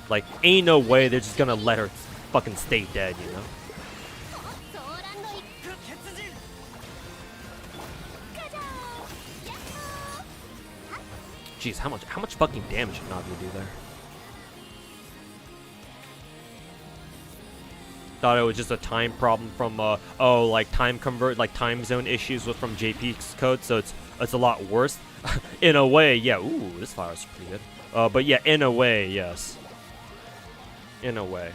Like, ain't no way they're just gonna let her fucking stay dead, you know? Jeez, how much fucking damage did Navia do there? Thought it was just a time problem from like time zone issues from JP's code, so it's a lot worse. In a way, yeah. Ooh, this fire's pretty good. But yeah, in a way, yes. In a way.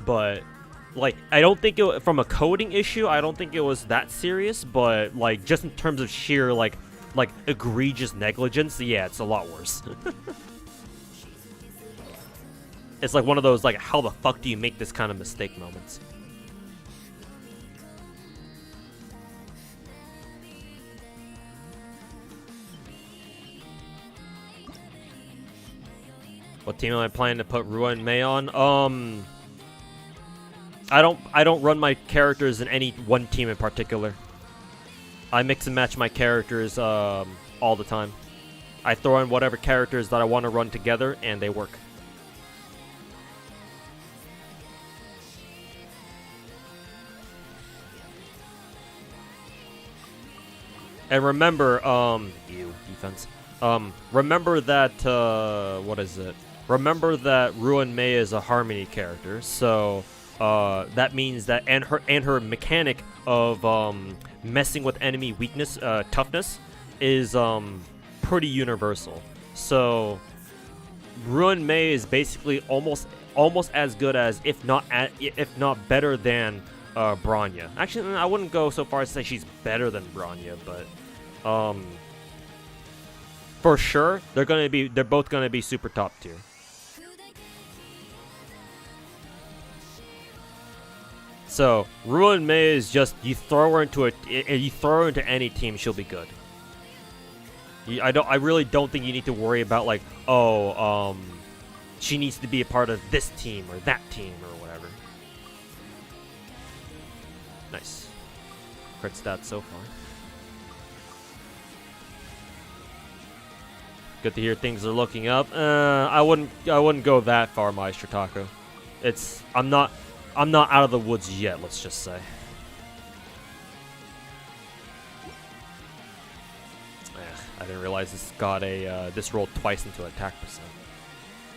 But like, I don't think it, from a coding issue, I don't think it was that serious. But like, just in terms of sheer like egregious negligence, yeah, it's a lot worse. It's like one of those, like, how the fuck do you make this kind of mistake moments. What team am I planning to put Rua and Mei on? I don't run my characters in any one team in particular. I mix and match my characters all the time. I throw in whatever characters that I want to run together, and they work. And remember, defense. Remember that, what is it? Remember that Ruin Mei is a Harmony character, so that means that and her mechanic of messing with enemy weakness, toughness, is pretty universal. So Ruin Mei is basically almost as good as, if not better than Bronya. Actually, I wouldn't go so far as to say she's better than Bronya, but for sure they're both gonna be super top tier. So Ruin Mei is just, you throw her into any team, she'll be good. I really don't think you need to worry about, like, she needs to be a part of this team or that team or whatever. Nice. Crit stats so far. Good to hear things are looking up. I wouldn't go that far, Maestro Taco. I'm not out of the woods yet, let's just say. I didn't realize this got this rolled twice into attack percent.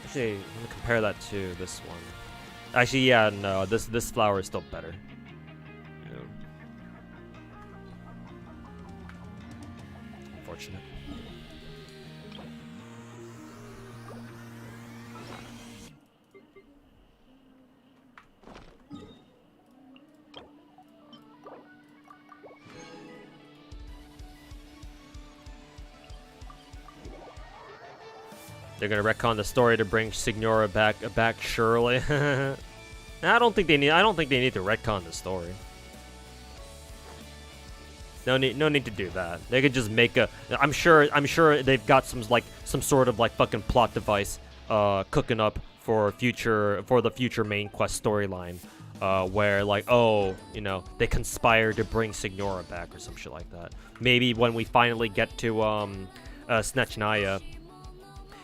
Actually, I'm gonna compare that to this one. Actually, yeah, no, this flower is still better. Yeah. Unfortunate. They're gonna retcon the story to bring Signora back surely. I don't think they need to retcon the story. No need to do that. They could just make a. I'm sure they've got some sort of like fucking plot device cooking up for the future main quest storyline, where like, oh, you know, they conspire to bring Signora back or some shit like that. Maybe when we finally get to Snechnaya.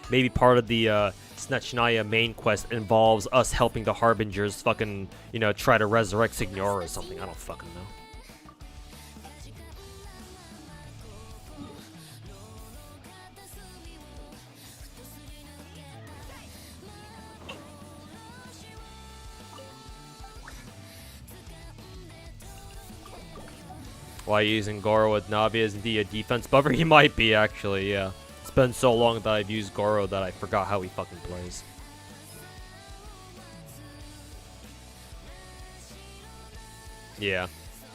Maybe part of the Snechnaya main quest involves us helping the Harbingers fucking, you know, try to resurrect Signora or something. I don't fucking know. Why using Goro with Navia? Isn't he a defense buffer? He might be, actually, yeah. It's been so long that I've used Goro that I forgot how he fucking plays. Yeah.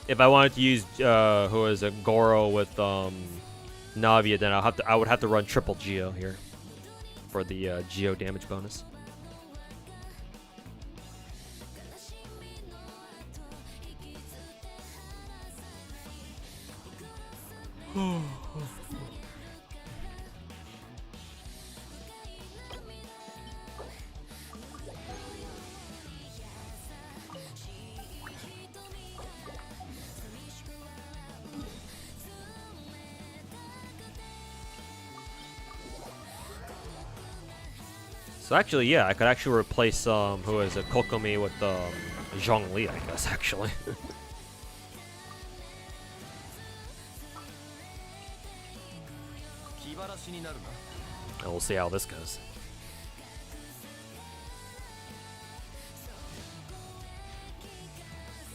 If I wanted to use Goro with Navia, then I would have to run triple Geo here for the Geo damage bonus. So actually, yeah, I could actually replace Kokomi with Zhongli, I guess, actually. And we'll see how this goes.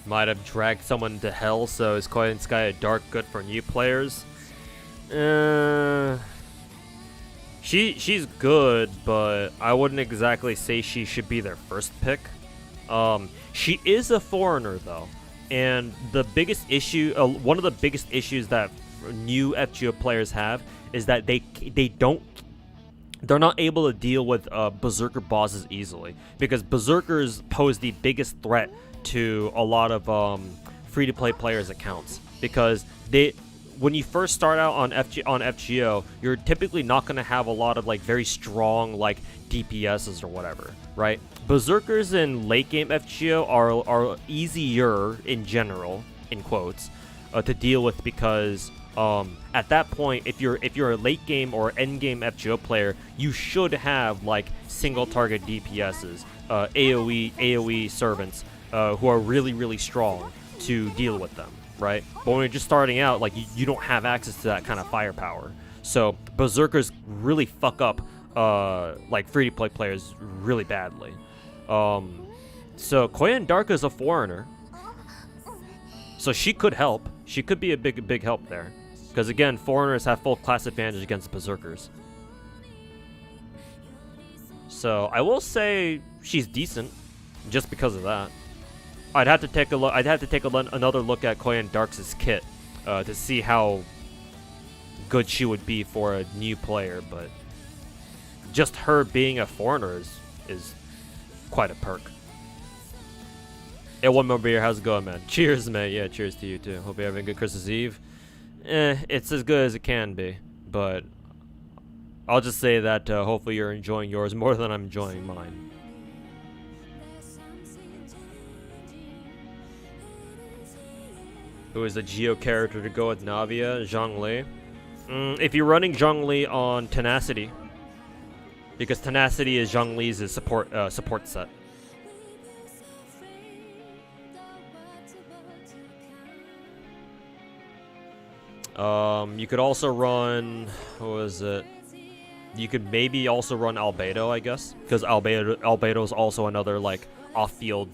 Might have dragged someone to hell, so is Koi and Sky a dark good for new players? She's good, but I wouldn't exactly say she should be their first pick. She is a foreigner though, and the biggest issue, one of the biggest issues that new FGO players have is that they don't they're not able to deal with berserker bosses easily, because berserkers pose the biggest threat to a lot of free-to-play players' accounts, because when you first start out on FGO, you're typically not going to have a lot of like very strong like DPSs or whatever, right? Berserkers in late game FGO are easier in general, in quotes, to deal with, because at that point, if you're a late game or end game FGO player, you should have like single target DPSs, AOE servants who are really strong to deal with them, right? But when you're just starting out, like you don't have access to that kind of firepower. So berserkers really fuck up like free-to-play players really badly. So Koyan Dark is a foreigner, so she could help. She could be a big help there, because again, foreigners have full class advantage against berserkers. So I will say she's decent, just because of that. I'd have to take a look. Another look at Koyan Dark's kit to see how good she would be for a new player, but just her being a foreigner is quite a perk. Hey, one more beer. How's it going, man? Cheers, man. Yeah, cheers to you too. Hope you're having a good Christmas Eve. It's as good as it can be, but I'll just say that hopefully you're enjoying yours more than I'm enjoying mine. Who is the Geo character to go with Navia? Zhongli. If you're running Zhongli on Tenacity, because Tenacity is Zhongli's support set. You could also run, what was it? You could maybe also run Albedo, I guess, because Albedo is also another like off-field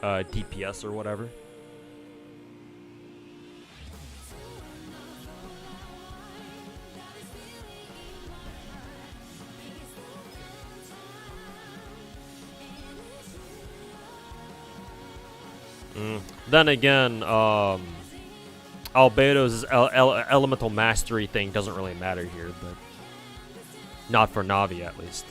DPS or whatever. Then again, Albedo's elemental mastery thing doesn't really matter here, but not for Navia at least.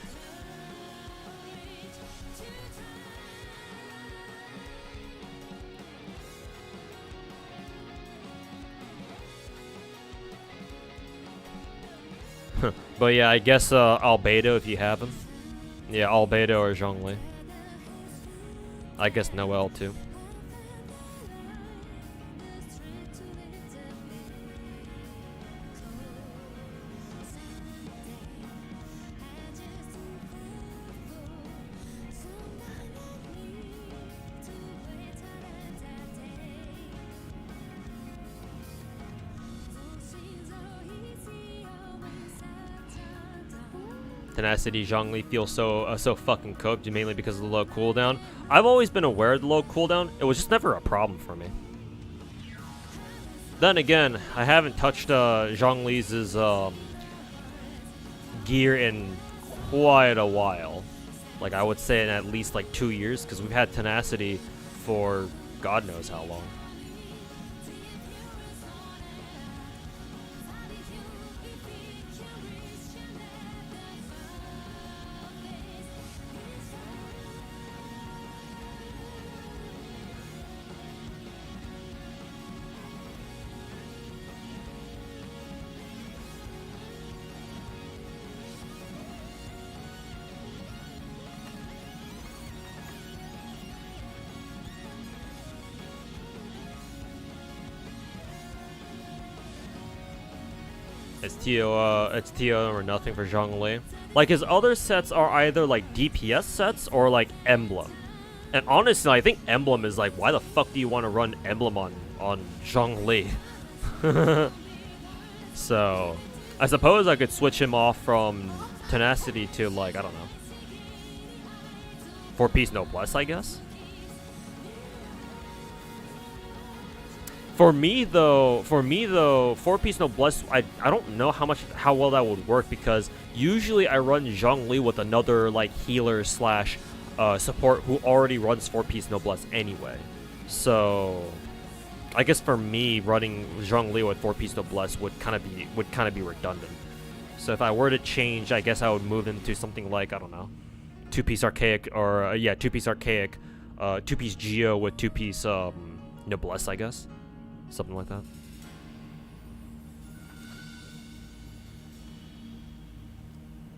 But yeah, I guess Albedo if you have him. Yeah, Albedo or Zhongli. I guess Noel too. Tenacity Zhongli feels so fucking cooked, mainly because of the low cooldown. I've always been aware of the low cooldown. It was just never a problem for me. Then again, I haven't touched Zhongli's gear in quite a while. Like I would say in at least like 2 years, because we've had Tenacity for God knows how long. It's TO or nothing for Zhongli. Like his other sets are either like DPS sets or like Emblem. And honestly, I think Emblem is like, why the fuck do you want to run Emblem on Zhongli? So, I suppose I could switch him off from Tenacity to like, I don't know, 4-piece Noblesse, I guess. For me though, 4-piece Noblesse, I don't know how well that would work, because usually I run Zhongli with another like healer slash support who already runs 4-piece Noblesse anyway. So I guess for me, running Zhongli with 4-piece Noblesse would kind of be redundant. So if I were to change, I guess I would move into something like, I don't know, 2-piece archaic, or yeah, 2-piece archaic, 2-piece Geo with 2-piece noblesse, I guess, something like that.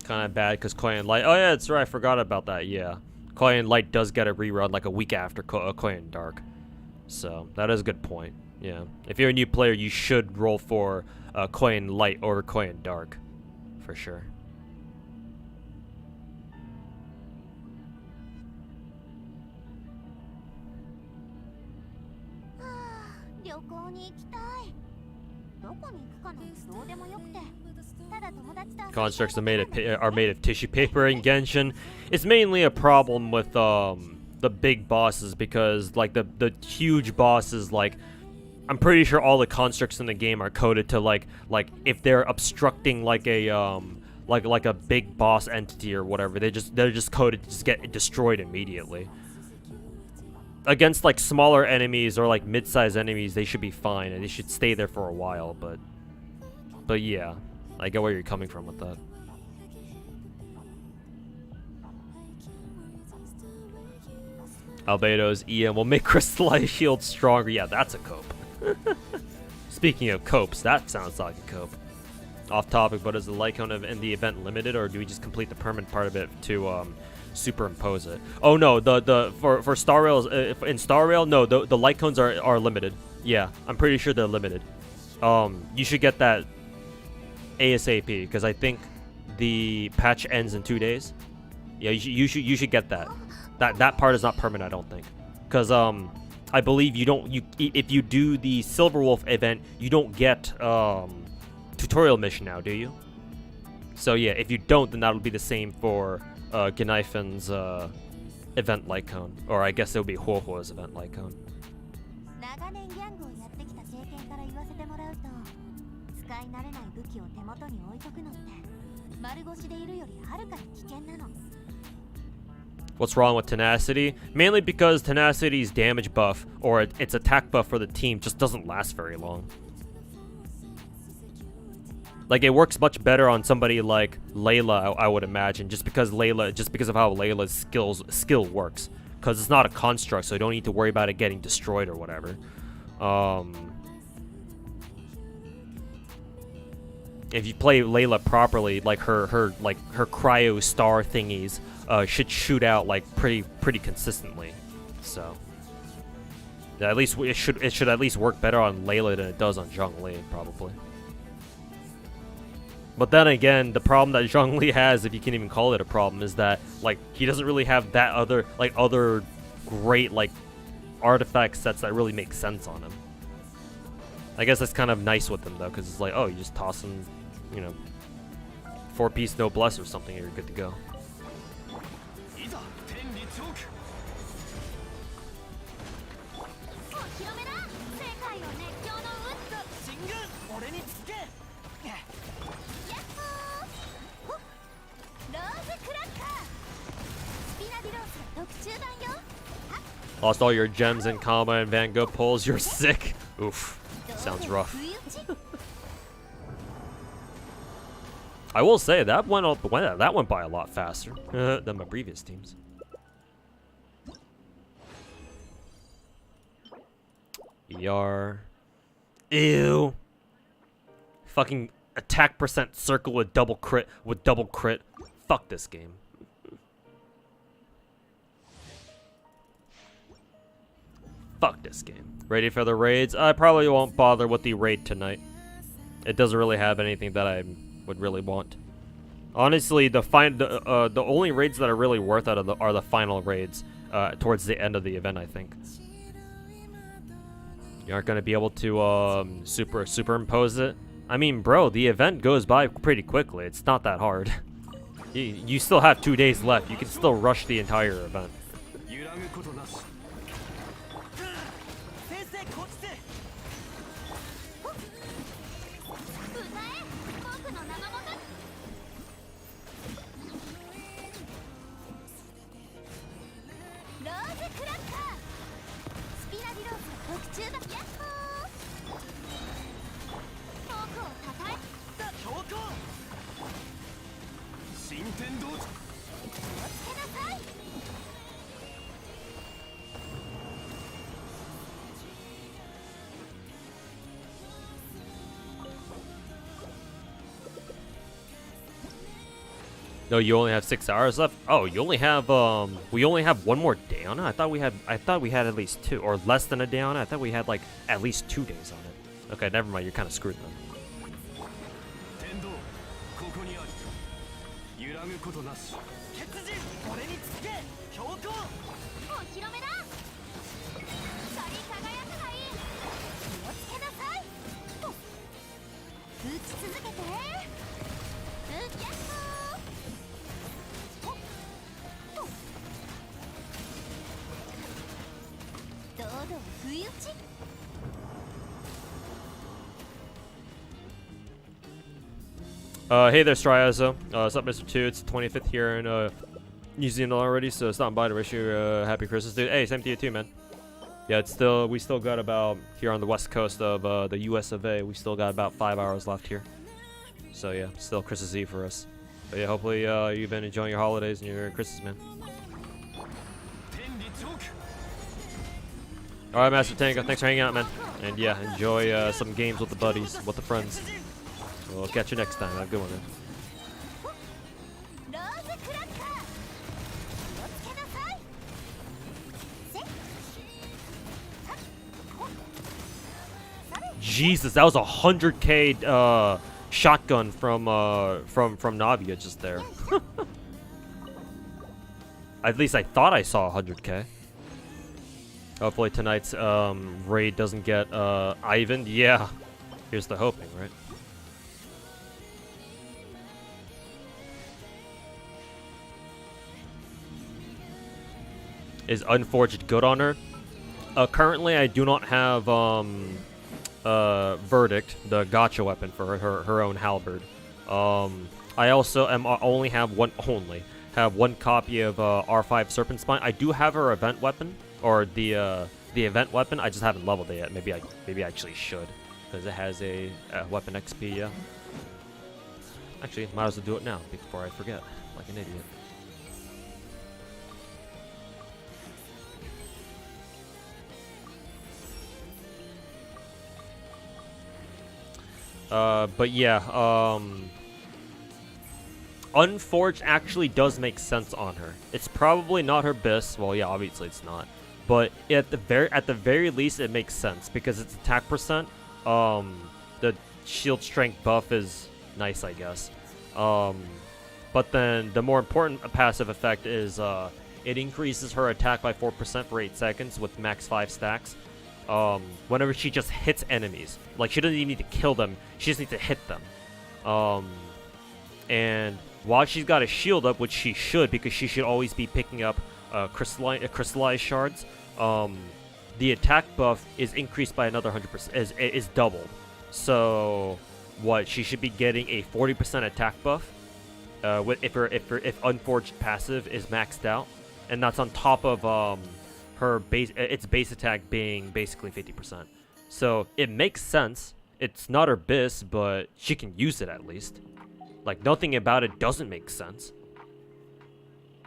Kind of bad because Koyan Light. Oh yeah, that's right. I forgot about that. Yeah, Koyan Light does get a rerun like a week after Koyan Dark, so that is a good point. Yeah, if you're a new player, you should roll for Koyan Light over Koyan Dark, for sure. Constructs are made of tissue paper in Genshin. It's mainly a problem with the big bosses, because like the huge bosses, like I'm pretty sure all the constructs in the game are coded to like if they're obstructing like a like a big boss entity or whatever, they're just coded to just get destroyed immediately. Against like smaller enemies or like mid-sized enemies, they should be fine and they should stay there for a while, but yeah, I get where you're coming from with that. Albedo's EM will make crystallized shield stronger. Yeah, that's a cope. Speaking of copes, that sounds like a cope. Off topic, but is the light cone in the event limited, or do we just complete the permanent part of it to superimpose it? Oh no, for Star Rails, in Star Rail, no, the light cones are limited. Yeah, I'm pretty sure they're limited. You should get that ASAP, because I think the patch ends in 2 days. Yeah, you should get that. That part is not permanent, I don't think, because I believe if you do the Silver Wolf event, you don't get tutorial mission now, do you? So yeah, if you don't, then that'll be the same for Gneifen's event light cone, or I guess it would be Huohuo's event light cone. What's wrong with Tenacity? Mainly because Tenacity's damage buff, or its attack buff for the team, just doesn't last very long. Like, it works much better on somebody like Layla, I would imagine, just because of how Layla's skill works. Because it's not a construct, so you don't need to worry about it getting destroyed or whatever. If you play Layla properly, like her cryo star thingies should shoot out like pretty consistently. So yeah, at least it should at least work better on Layla than it does on Zhongli, probably. But then again, the problem that Zhongli has, if you can even call it a problem, is that like he doesn't really have that other great like artifact sets that really make sense on him. I guess that's kind of nice with him though, because it's like, oh, you just toss him, you know, 4-piece noblesse or something, and you're good to go. Lost all your gems in combat and Van Gogh pulls. You're sick. Oof. Sounds rough. I will say that went by a lot faster than my previous teams. ER. Ew. Fucking attack percent circle with double crit. Fuck this game. Fuck this game. Ready for the raids? I probably won't bother with the raid tonight. It doesn't really have anything that I would really want. Honestly, the only raids that are really worth it are the final raids towards the end of the event, I think. You aren't gonna be able to superimpose it. I mean, bro, the event goes by pretty quickly. It's not that hard. You still have 2 days left. You can still rush the entire event. No, you only have 6 hours left. Oh, you only have we only have one more day on it. I thought we had at least 2 or less than a day on it. I thought we had like at least 2 days on it. Okay, never mind. You're kind of screwed then. Hey there, Stryazo. What's up, Mr. 2? It's the 25th here in New Zealand already, so stopping by to wish you a happy Christmas, dude. Hey, same to you too, man. Yeah, we still got about, here on the west coast of the US of A, we still got about 5 hours left here. So yeah, still Christmas Eve for us. But yeah, hopefully you've been enjoying your holidays and your Christmas, man. Alright, Master Tango, thanks for hanging out, man. And yeah, enjoy some games with the buddies, with the friends. We'll catch you next time. Have a good one, man. Jesus, that was a 100k shotgun from Navia just there. At least I thought I saw 100k. Hopefully tonight's raid doesn't get Ivan. Yeah, here's the hoping, right? Is Unforged good on her? Currently, I do not have Verdict, the Gacha weapon for her own halberd. I also only have one copy of R5 Serpent Spine. I do have her event weapon, or the event weapon. I just haven't leveled it yet. Maybe I actually should, because it has a weapon XP. Yeah. Actually, might as well do it now before I forget, like an idiot. But yeah, Unforged actually does make sense on her. It's probably not her best. Well, yeah, obviously it's not. But at the very least, it makes sense because its attack percent. The shield strength buff is nice, I guess. But then the more important passive effect is it increases her attack by 4% for 8 seconds with max 5 stacks. Whenever she just hits enemies. Like, she doesn't even need to kill them, she just needs to hit them. And while she's got a shield up, which she should, because she should always be picking up crystallized shards, the attack buff is increased by another 100%, is doubled. So, what, she should be getting a 40% attack buff, if Unforged passive is maxed out, and that's on top of, its base attack being basically 50%. So it makes sense. It's not her bis, but she can use it at least. Like, nothing about it doesn't make sense.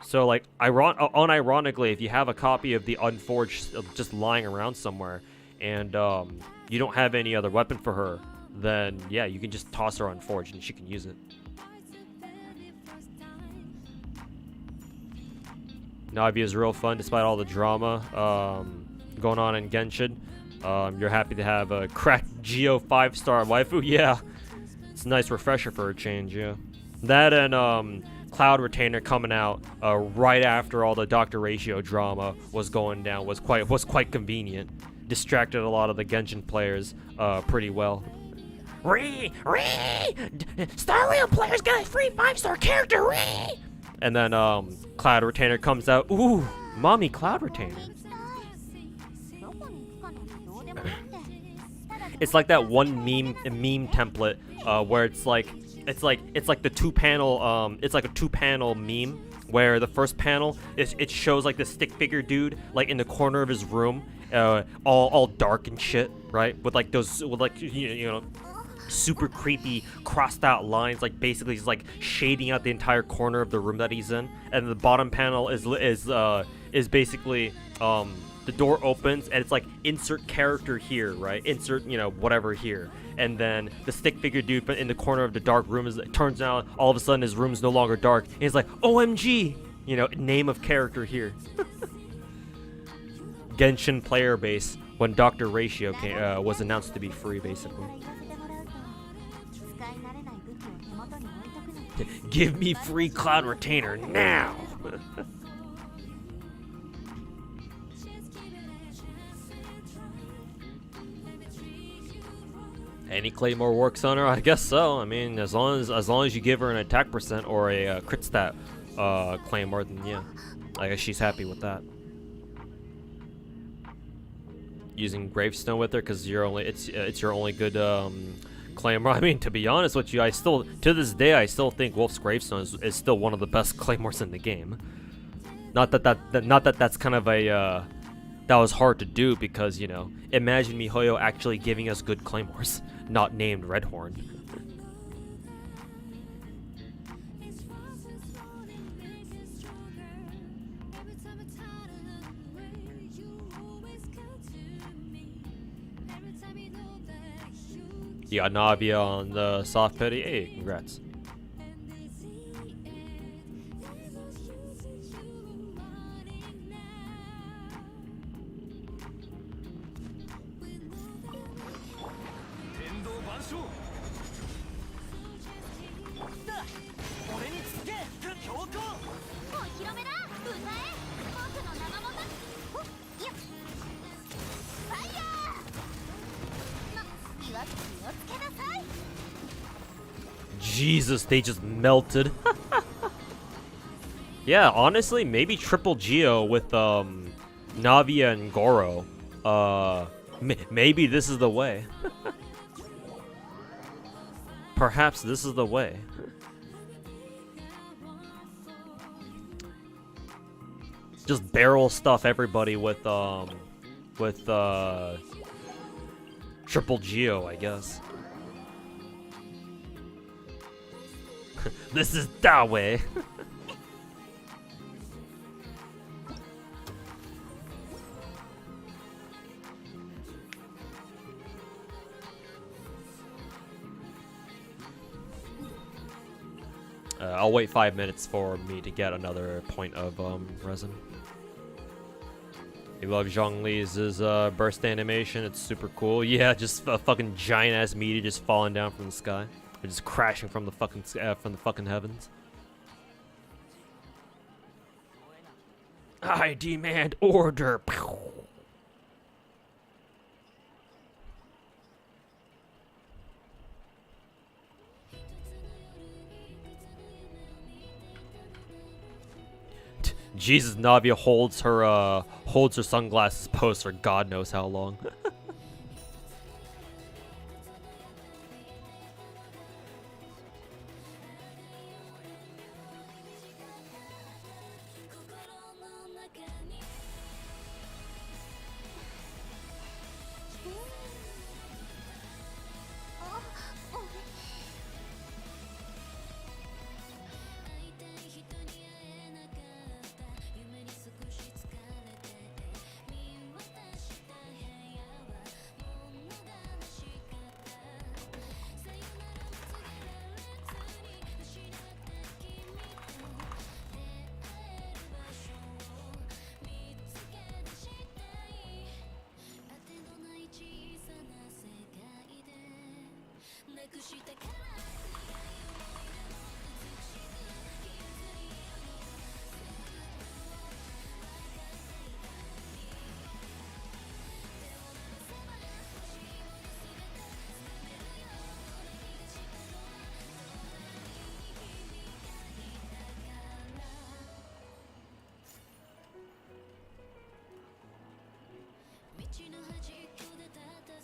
So like, unironically, if you have a copy of the Unforged just lying around somewhere, and you don't have any other weapon for her, then yeah, you can just toss her Unforged and she can use it. Navia is real fun despite all the drama going on in Genshin. You're happy to have a cracked Geo 5-star waifu? Yeah. It's a nice refresher for a change, yeah. That and Cloud Retainer coming out right after all the Dr. Ratio drama was going down was quite convenient. Distracted a lot of the Genshin players pretty well. Star Rail players got a free 5-star character, And then Cloud Retainer comes out. Ooh, mommy Cloud Retainer. It's like that one meme template where it's like the two-panel meme where the first panel it shows like the stick figure dude like in the corner of his room, all dark and shit, right? With like those, with like you know, super creepy crossed out lines, like basically he's like shading out the entire corner of the room that he's in. And the bottom panel is basically the door opens and it's like insert character here, right? Insert, you know, whatever here. And then the stick figure dude in the corner of the dark room it turns out all of a sudden his room's no longer dark. And he's like, OMG, you know, name of character here. Genshin player base when Dr. Ratio was announced to be free, basically. Give me free Cloud Retainer now! Any Claymore works on her? I guess so. I mean, as long as you give her an attack percent or a crit stat Claymore, then yeah, I guess she's happy with that. Using Gravestone with her because it's your only good Claymore. I mean, to be honest with you, to this day I still think Wolf's Gravestone is still one of the best Claymores in the game. Not that that's kind of a that was hard to do because, you know, imagine MiHoYo actually giving us good Claymores, not named Redhorn. You got Navia on the soft pity. Hey, congrats. Jesus, they just melted. Yeah, honestly, maybe triple Geo with Navia and Goro. Maybe this is the way. Perhaps this is the way. Just barrel stuff everybody with triple Geo, I guess. This is that way. I'll wait 5 minutes for me to get another point of resin. You love Zhongli's burst animation. It's super cool. Yeah, just a fucking giant ass meteor just falling down from the sky. Or just crashing from the fucking heavens. I demand order. Jesus, Navia holds her sunglasses posed for God knows how long.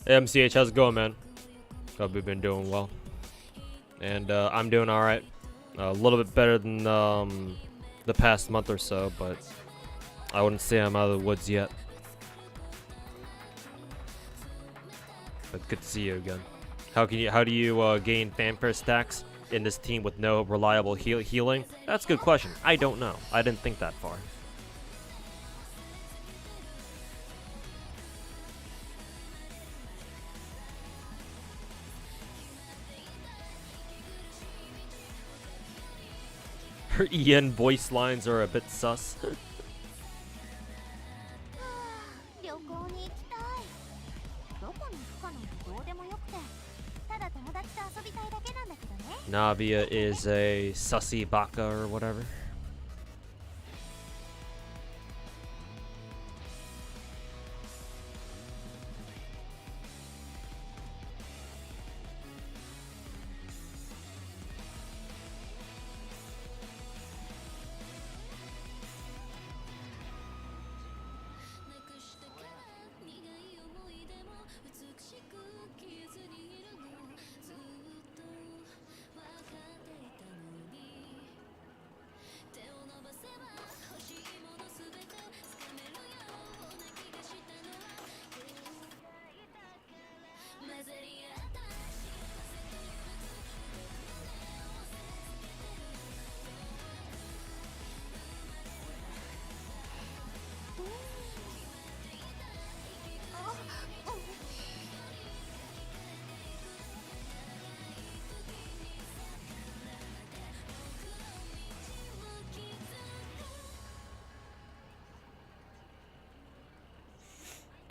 Hey, MCH, how's it going, man? Hope you've been doing well. And I'm doing alright. A little bit better than the past month or so, but I wouldn't say I'm out of the woods yet. But good to see you again. How do you gain fanfare stacks in this team with no reliable healing? That's a good question. I don't know. I didn't think that far. Her EN voice lines are a bit sus. 旅行に行きたい。どこに行くかなんてどうでもよくて、ただ友達と遊びたいだけなんだけどね。Navia is a sussy baka or whatever.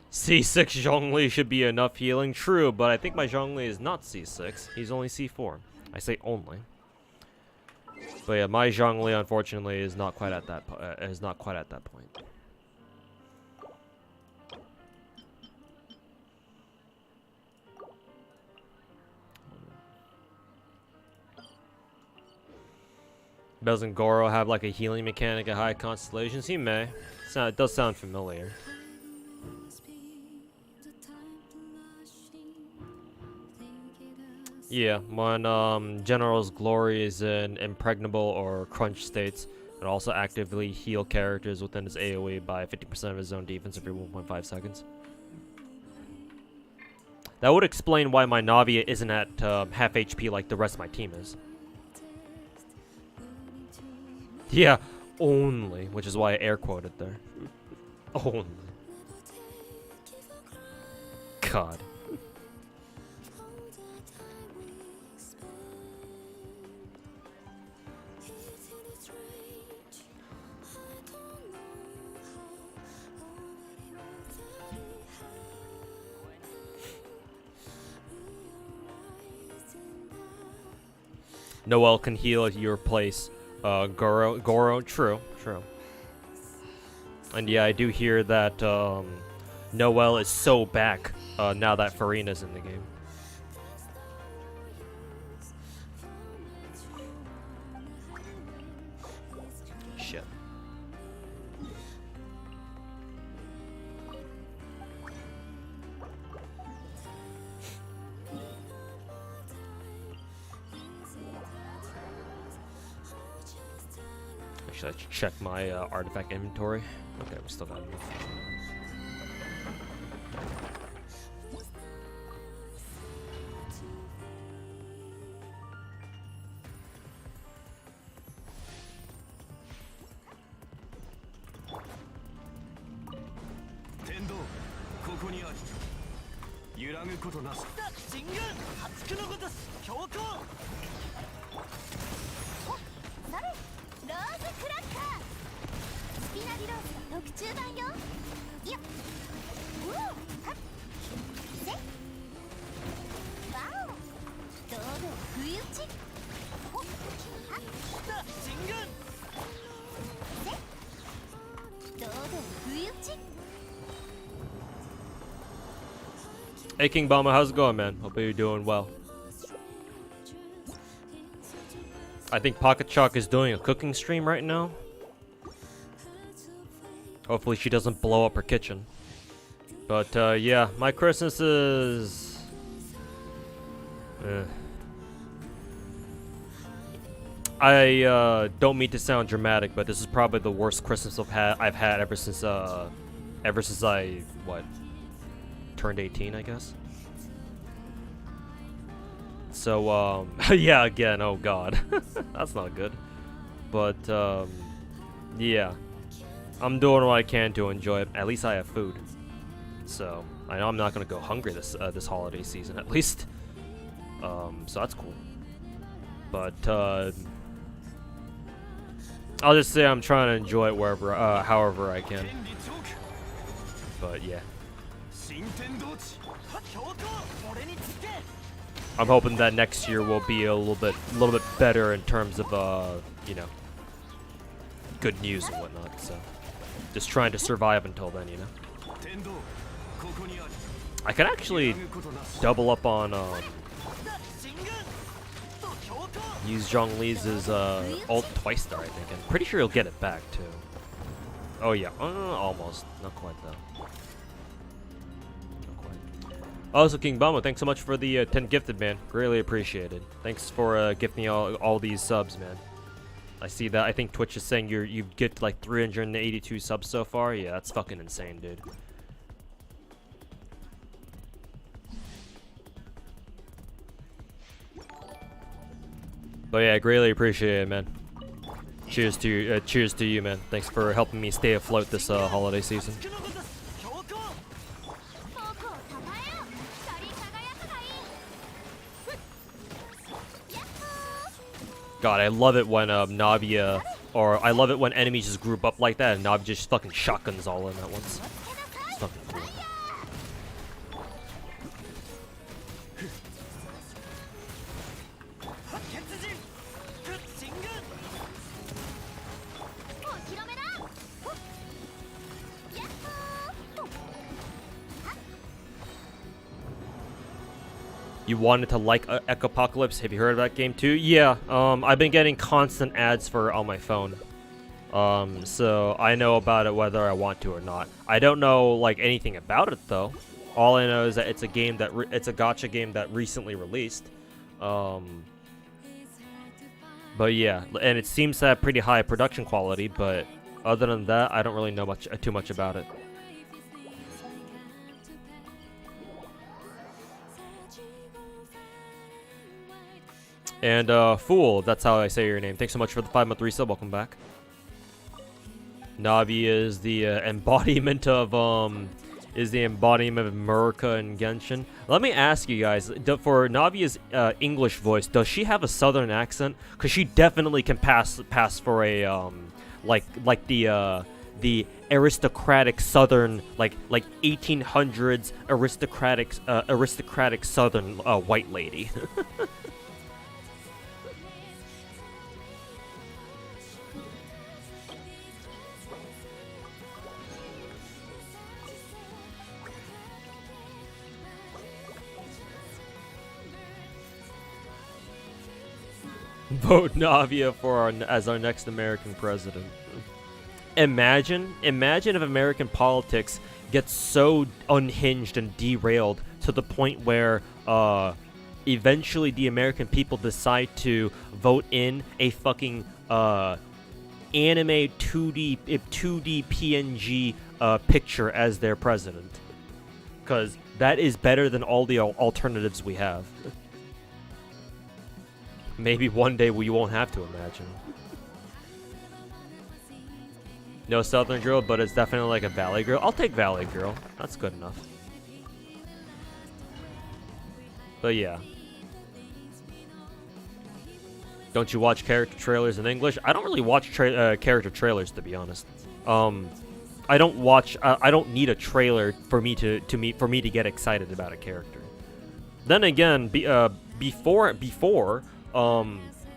C6 Zhongli should be enough healing, true, but I think my Zhongli is not C6. He's only C4. I say only. But yeah, my Zhongli unfortunately is not quite at that point. Doesn't Goro have like a healing mechanic at high constellations? He may. It does sound familiar. Yeah, when General's Glory is in impregnable or crunch states, and also actively heal characters within his AoE by 50% of his own defense every 1.5 seconds. That would explain why my Navia isn't at half HP like the rest of my team is. Yeah, only, which is why I air quoted there. Only. God. Noelle can heal at your place. Goro, true. And yeah, I do hear that Noelle is so back now that Farina's in the game. Shit. Should I check my artifact inventory? Okay, we still got enough. Hey King Bama, how's it going, man? Hope you're doing well. I think Pocket Chalk is doing a cooking stream right now. Hopefully she doesn't blow up her kitchen. But yeah, my Christmas is... I don't mean to sound dramatic, but this is probably the worst Christmas I've had ever since I turned 18, I guess. So yeah, again, oh god, that's not good. But yeah, I'm doing what I can to enjoy it. At least I have food, so I know I'm not gonna go hungry this holiday season, at least. So that's cool. But I'll just say I'm trying to enjoy it wherever, however I can. But yeah, I'm hoping that next year will be a little bit better in terms of you know, good news and whatnot. So just trying to survive until then, you know. I can actually double up on use Zhongli's ult twice there, I think. I'm pretty sure he'll get it back too. Oh yeah, almost. Not quite though. Not quite. Also, King Bama, thanks so much for the 10 gifted, man. Greatly appreciated. Thanks for gifting all these subs, man. I see that. I think Twitch is saying you've gifted like 382 subs so far. Yeah, that's fucking insane, dude. But yeah, I greatly appreciate it, man. Cheers to you, man. Thanks for helping me stay afloat this holiday season. God, I love it when Navia, or I love it when enemies just group up like that and Navia just fucking shotguns all in at once. It's fucking cool. You wanted to like Ecopocalypse? Have you heard of that game too? Yeah, I've been getting constant ads for it on my phone. So I know about it whether I want to or not. I don't know like anything about it though. All I know is that it's a game that it's a gacha game that recently released. But yeah, and it seems to have pretty high production quality. But other than that, I don't really know too much about it. And Fool, that's how I say your name. Thanks so much for the 5-month resub. Welcome back. Navia is the embodiment of America and Genshin. Let me ask you guys, for Navia's English voice, does she have a southern accent? Cause she definitely can pass for a like the aristocratic southern like 1800s aristocratic southern white lady. Vote Navia for as our next American president. Imagine if American politics gets so unhinged and derailed to the point where eventually the American people decide to vote in a fucking anime 2D PNG picture as their president. Because that is better than all the alternatives we have. Maybe one day we won't have to imagine. No Southern girl, but it's definitely like a Valley girl. I'll take Valley girl. That's good enough. But yeah. Don't you watch character trailers in English? I don't really watch character trailers, to be honest. I don't watch. I don't need a trailer for me to get excited about a character. Then again, before.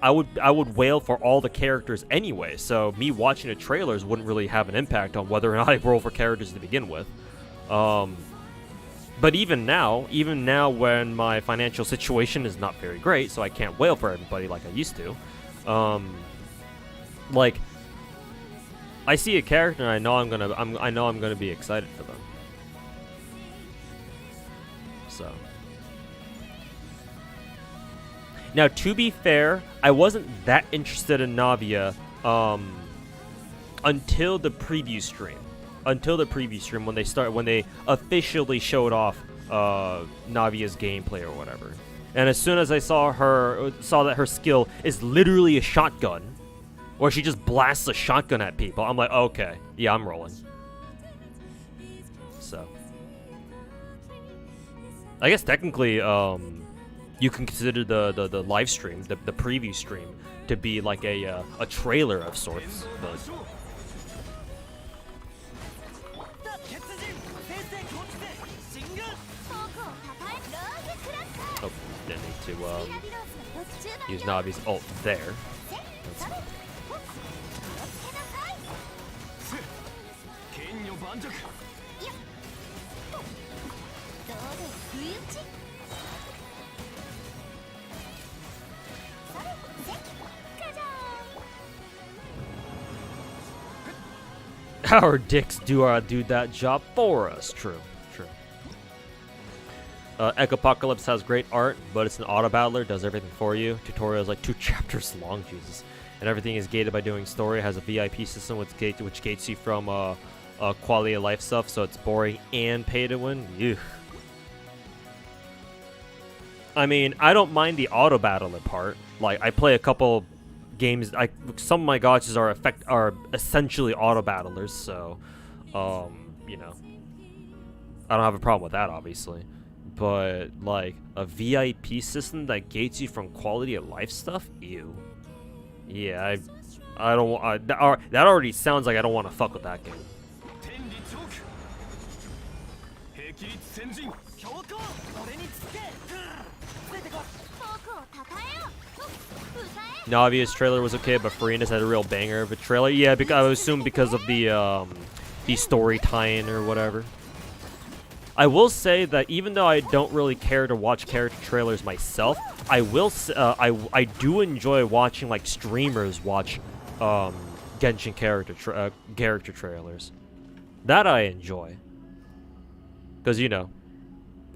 I would wail for all the characters anyway, so me watching the trailers wouldn't really have an impact on whether or not I roll for characters to begin with. But even now when my financial situation is not very great, so I can't wail for everybody like I used to, like I see a character and I know I'm gonna be excited for them. So. Now, to be fair, I wasn't that interested in Navia until the preview stream. When they officially showed off Navia's gameplay or whatever. And as soon as I saw that her skill is literally a shotgun, or she just blasts a shotgun at people, I'm like, okay, yeah, I'm rolling. So, I guess technically, you can consider the live stream, the preview stream, to be like a trailer of sorts. But oh, didn't need to use Navi's ult there. That's fine. Our dicks do that job for us. True. Ecopocalypse has great art, but it's an auto battler, does everything for you. Tutorial is like 2 chapters long, Jesus. And everything is gated by doing story. It has a VIP system which gates you from quality of life stuff, so it's boring and pay to win. Ew. I mean, I don't mind the auto battler part. Like, I play a couple games. Some of my gachas are essentially auto battlers, so you know, I don't have a problem with that, obviously. But like a VIP system that gates you from quality of life stuff, ew. Yeah, I don't. That already sounds like I don't want to fuck with that game. Navia's trailer was okay, but Farina's had a real banger of a trailer. Yeah, because I would assume because of the story tie-in or whatever. I will say that even though I don't really care to watch character trailers myself, I do enjoy watching like streamers watch Genshin character trailers. That I enjoy, because you know,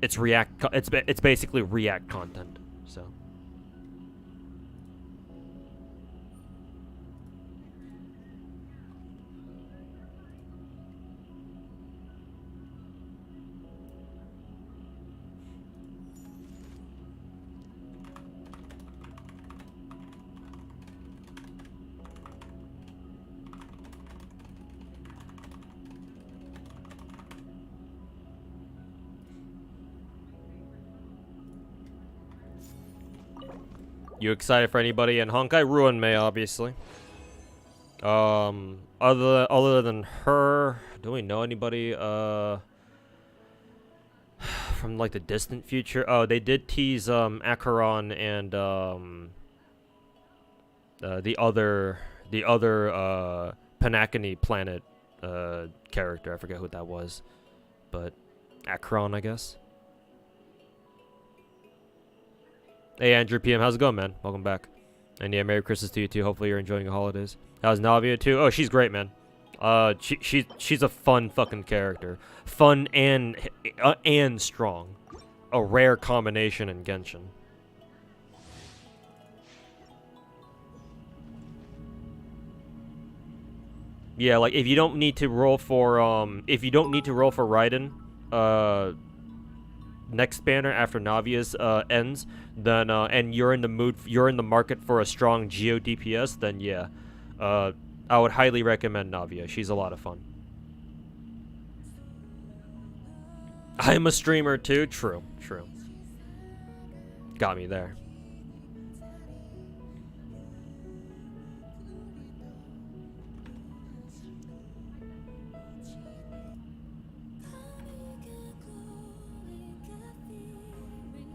it's it's basically React content. So. You excited for anybody in Honkai? Ruin May, obviously. Other than her, do we know anybody from like the distant future? Oh, they did tease Acheron and the other Panacony planet character. I forget who that was, but Acheron, I guess. Hey Andrew PM, how's it going, man? Welcome back. And yeah, Merry Christmas to you too. Hopefully you're enjoying your holidays. How's Navia too? Oh, she's great, man. She's a fun fucking character. Fun and strong. A rare combination in Genshin. Yeah, like if you don't need to roll for Raiden, next banner after Navia's ends, then and you're in the market for a strong Geo DPS, then yeah, I would highly recommend Navia. She's a lot of fun. I'm a streamer too. True. Got me there.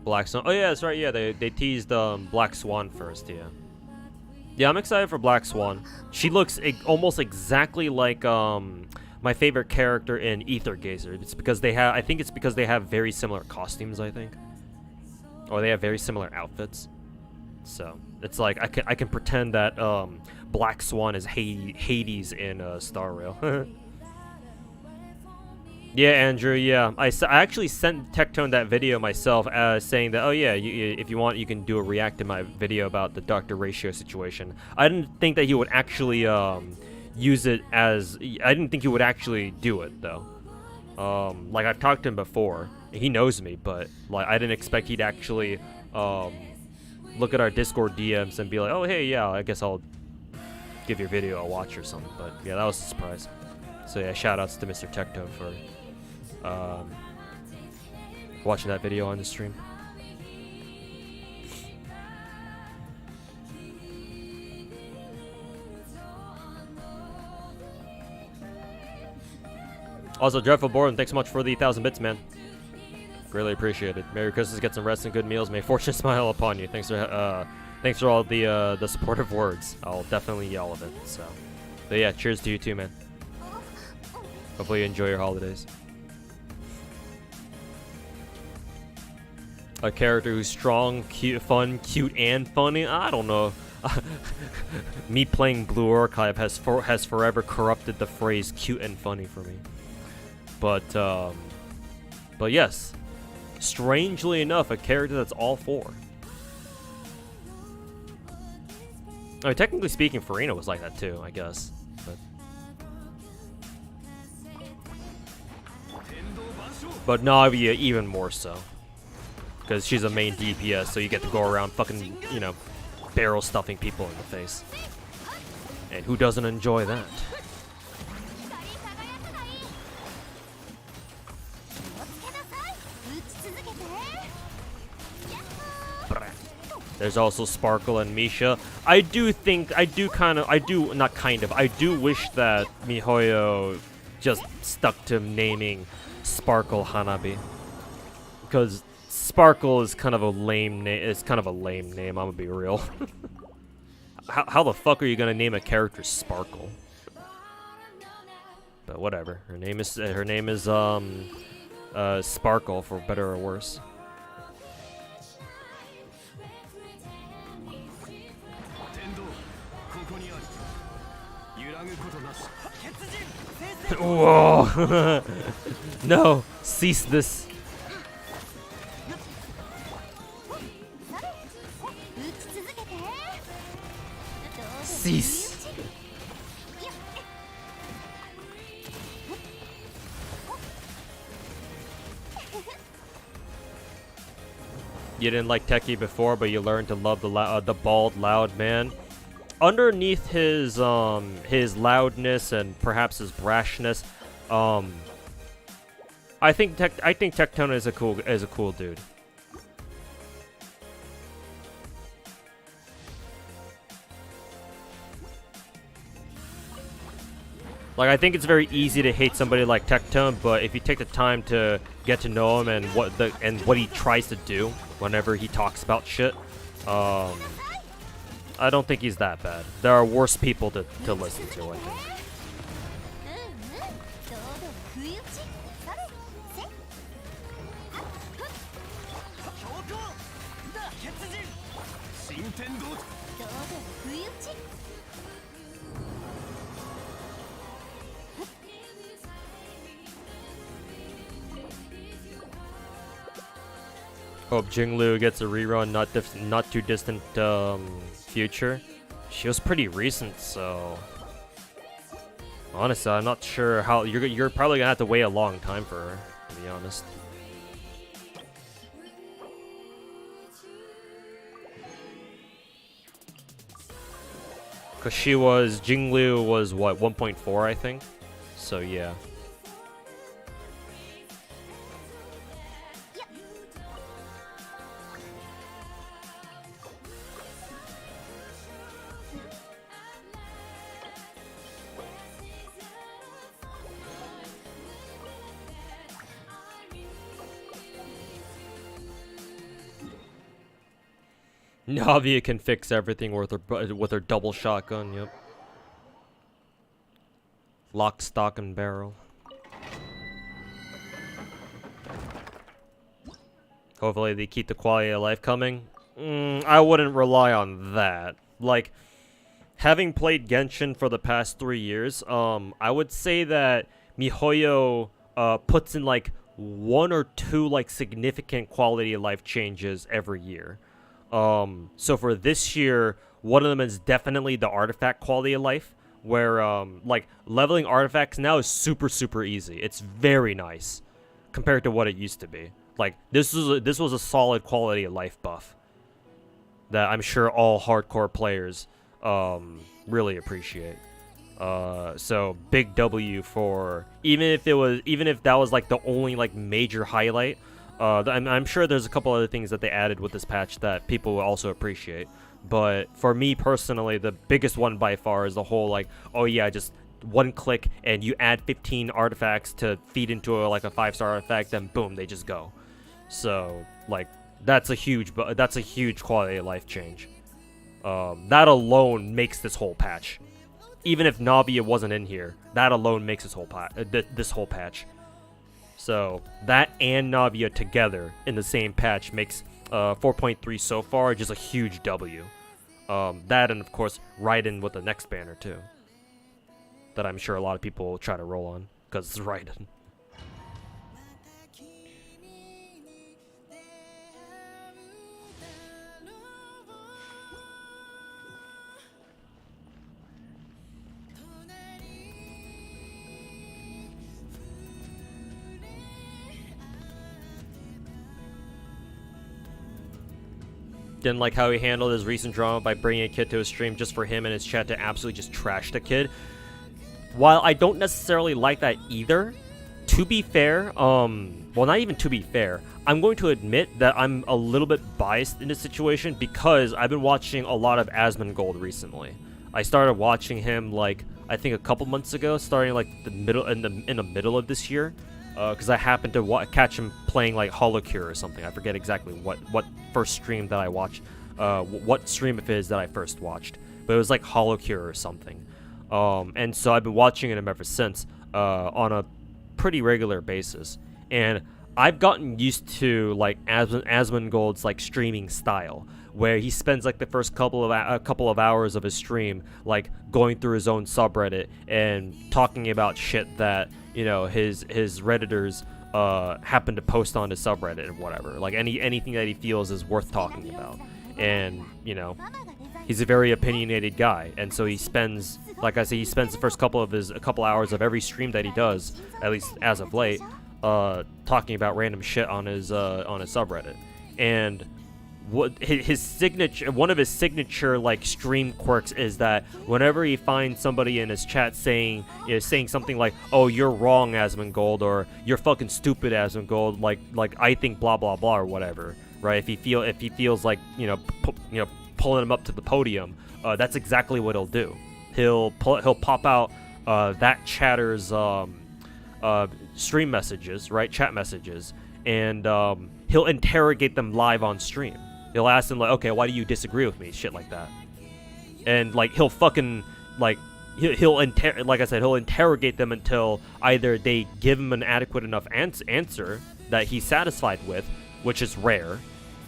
Black Swan. Oh yeah, that's right. Yeah, they teased Black Swan first. Yeah, I'm excited for Black Swan. She looks almost exactly like my favorite character in Ether Gazer. It's because I think it's because they have very similar costumes. I think, or they have very similar outfits. So it's like I can pretend that Black Swan is Hades in Star Rail. Yeah, Andrew, yeah. I actually sent Tectone that video myself, saying that, oh yeah, if you want, you can do a react to my video about the Dr. Ratio situation. I didn't think that he would actually use it as... I didn't think he would actually do it, though. Like, I've talked to him before. He knows me, but like I didn't expect he'd actually look at our Discord DMs and be like, oh hey, yeah, I guess I'll give your video a watch or something. But yeah, that was a surprise. So yeah, shout outs to Mr. Tecto for watching that video on the stream. Also, Dreadful Boredom, thanks so much for the 1,000 bits, man. Greatly appreciated. Merry Christmas, get some rest and good meals. May fortune smile upon you. Thanks for all the supportive words. I'll definitely yell of it. So, but yeah, cheers to you too, man. Hopefully you enjoy your holidays. A character who's strong, cute, and funny. I don't know. Me playing Blue Archive has forever corrupted the phrase "cute and funny" for me. But yes, strangely enough, a character that's all four. I mean, technically speaking, Farina was like that too, I guess. But Navia even more so, because she's a main DPS, so you get to go around fucking, you know, barrel stuffing people in the face. And who doesn't enjoy that? There's also Sparkle and Misha. I do wish that MiHoYo just stuck to naming Sparkle Hanabi. Because Sparkle is kind of a lame name. It's kind of a lame name, I'm gonna be real. How the fuck are you gonna name a character Sparkle? But whatever. Her name is Sparkle, for better or worse. Whoa! No, cease this. Cease. You didn't like Techie before, but you learned to love the bald, loud man. Underneath his loudness and perhaps his brashness, I think Tectona is a cool dude. Like, I think it's very easy to hate somebody like Tectone, but if you take the time to get to know him and what he tries to do whenever he talks about shit, I don't think he's that bad. There are worse people to listen to, I think. Hope Jinglu gets a rerun, not too distant future. She was pretty recent, so honestly, I'm not sure how you're probably gonna have to wait a long time for her, to be honest. Cause Jinglu was what, 1.4, I think. So yeah. Navia can fix everything with her double shotgun, yep. Lock, stock, and barrel. Hopefully they keep the quality of life coming. I wouldn't rely on that. Like, having played Genshin for the past 3 years, I would say that MiHoYo puts in like 1 or 2 like significant quality of life changes every year. So for this year, one of them is definitely the artifact quality of life, where like leveling artifacts now is super easy. It's very nice compared to what it used to be. Like this was a solid quality of life buff. that I'm sure all hardcore players really appreciate. So big W for even if that was like the only like major highlight. I'm sure there's a couple other things that they added with this patch that people will also appreciate. But for me personally, the biggest one by far is the whole like, oh yeah, just one click and you add 15 artifacts to feed into like a 5-star artifact, and boom, they just go. So like that's a huge quality of life change. That alone makes this whole patch. Even if Navia wasn't in here, that alone makes this whole patch. So that and Navia together in the same patch makes 4.3 so far just a huge W. That and of course Raiden with the next banner too. That I'm sure a lot of people will try to roll on because it's Raiden. Didn't like how he handled his recent drama by bringing a kid to his stream just for him and his chat to absolutely just trash the kid. While I don't necessarily like that either, to be fair, well, not even to be fair, I'm going to admit that I'm a little bit biased in this situation because I've been watching a lot of Asmongold recently. I started watching him like I think a couple months ago, starting like in the middle of this year. Because I happened to catch him playing like Holocure or something. I forget exactly what first stream that I watched, what stream of his that I first watched. But it was like Holocure or something. And so I've been watching him ever since on a pretty regular basis. And I've gotten used to like Asmongold's like streaming style, where he spends like the first couple of hours of his stream like going through his own subreddit and talking about shit that, you know, his redditors happen to post on his subreddit and whatever, like anything that he feels is worth talking about. And you know, he's a very opinionated guy, and so he spends, like I say, he spends the first couple hours of every stream that he does, at least as of late, talking about random shit on his subreddit. And one of his signature like stream quirks is that whenever he finds somebody in his chat saying something like, "Oh, you're wrong, Asmongold," or "You're fucking stupid, Asmongold," like I think blah blah blah or whatever, right? If he feels like pulling him up to the podium, that's exactly what he'll do. He'll pop out that chatter's stream messages, right? Chat messages, and he'll interrogate them live on stream. He'll ask them like, "Okay, why do you disagree with me?" Shit like that. And like he'll fucking like he'll interrogate them until either they give him an adequate enough answer that he's satisfied with, which is rare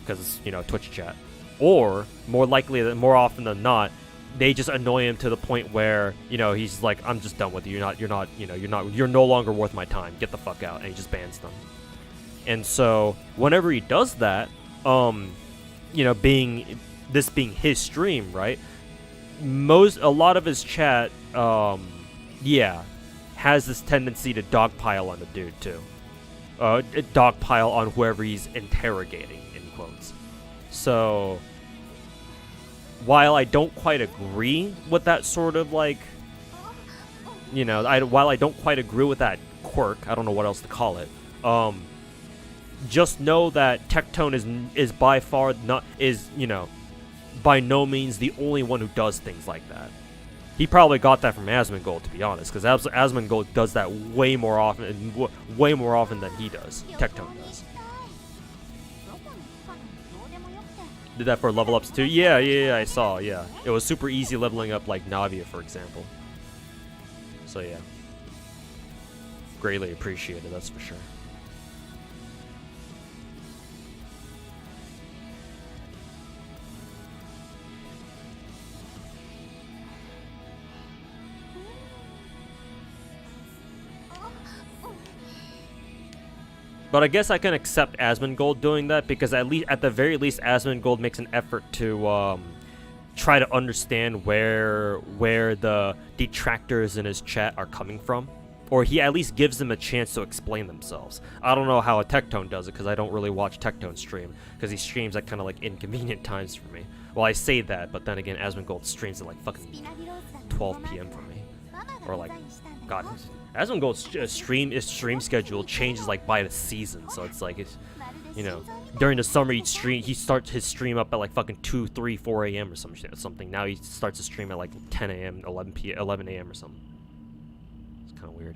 because it's, you know, Twitch chat, or more often than not, they just annoy him to the point where, you know, he's like, "I'm just done with you. You're no longer worth my time. Get the fuck out," and he just bans them. And so whenever he does that, you know, being his stream, right? A lot of his chat, has this tendency to dogpile on the dude too. Dogpile on whoever he's interrogating, in quotes. So while I don't quite agree with that sort of like, you know, while I don't quite agree with that quirk, I don't know what else to call it. Just know that Tectone is by far not, you know, by no means the only one who does things like that. He probably got that from Asmongold, to be honest, because Asmongold does that way more often than he does. Tectone does. Did that for level ups too? Yeah, I saw. Yeah, it was super easy leveling up like Navia, for example. So yeah, greatly appreciated. That's for sure. But I guess I can accept Asmongold doing that because at the very least, Asmongold makes an effort to try to understand where the detractors in his chat are coming from, or he at least gives them a chance to explain themselves. I don't know how a Tectone does it because I don't really watch Tectone stream because he streams at kind of like inconvenient times for me. Well, I say that, but then again, Asmongold streams at like fucking 12 p.m. for me, or like, God, Asmongold's stream schedule changes like by the season, so it's like you know, during the summer he starts his stream up at like fucking 2, 3, 4 a.m. or something. Now he starts to stream at like 10 a.m., 11 a.m. or something. It's kind of weird.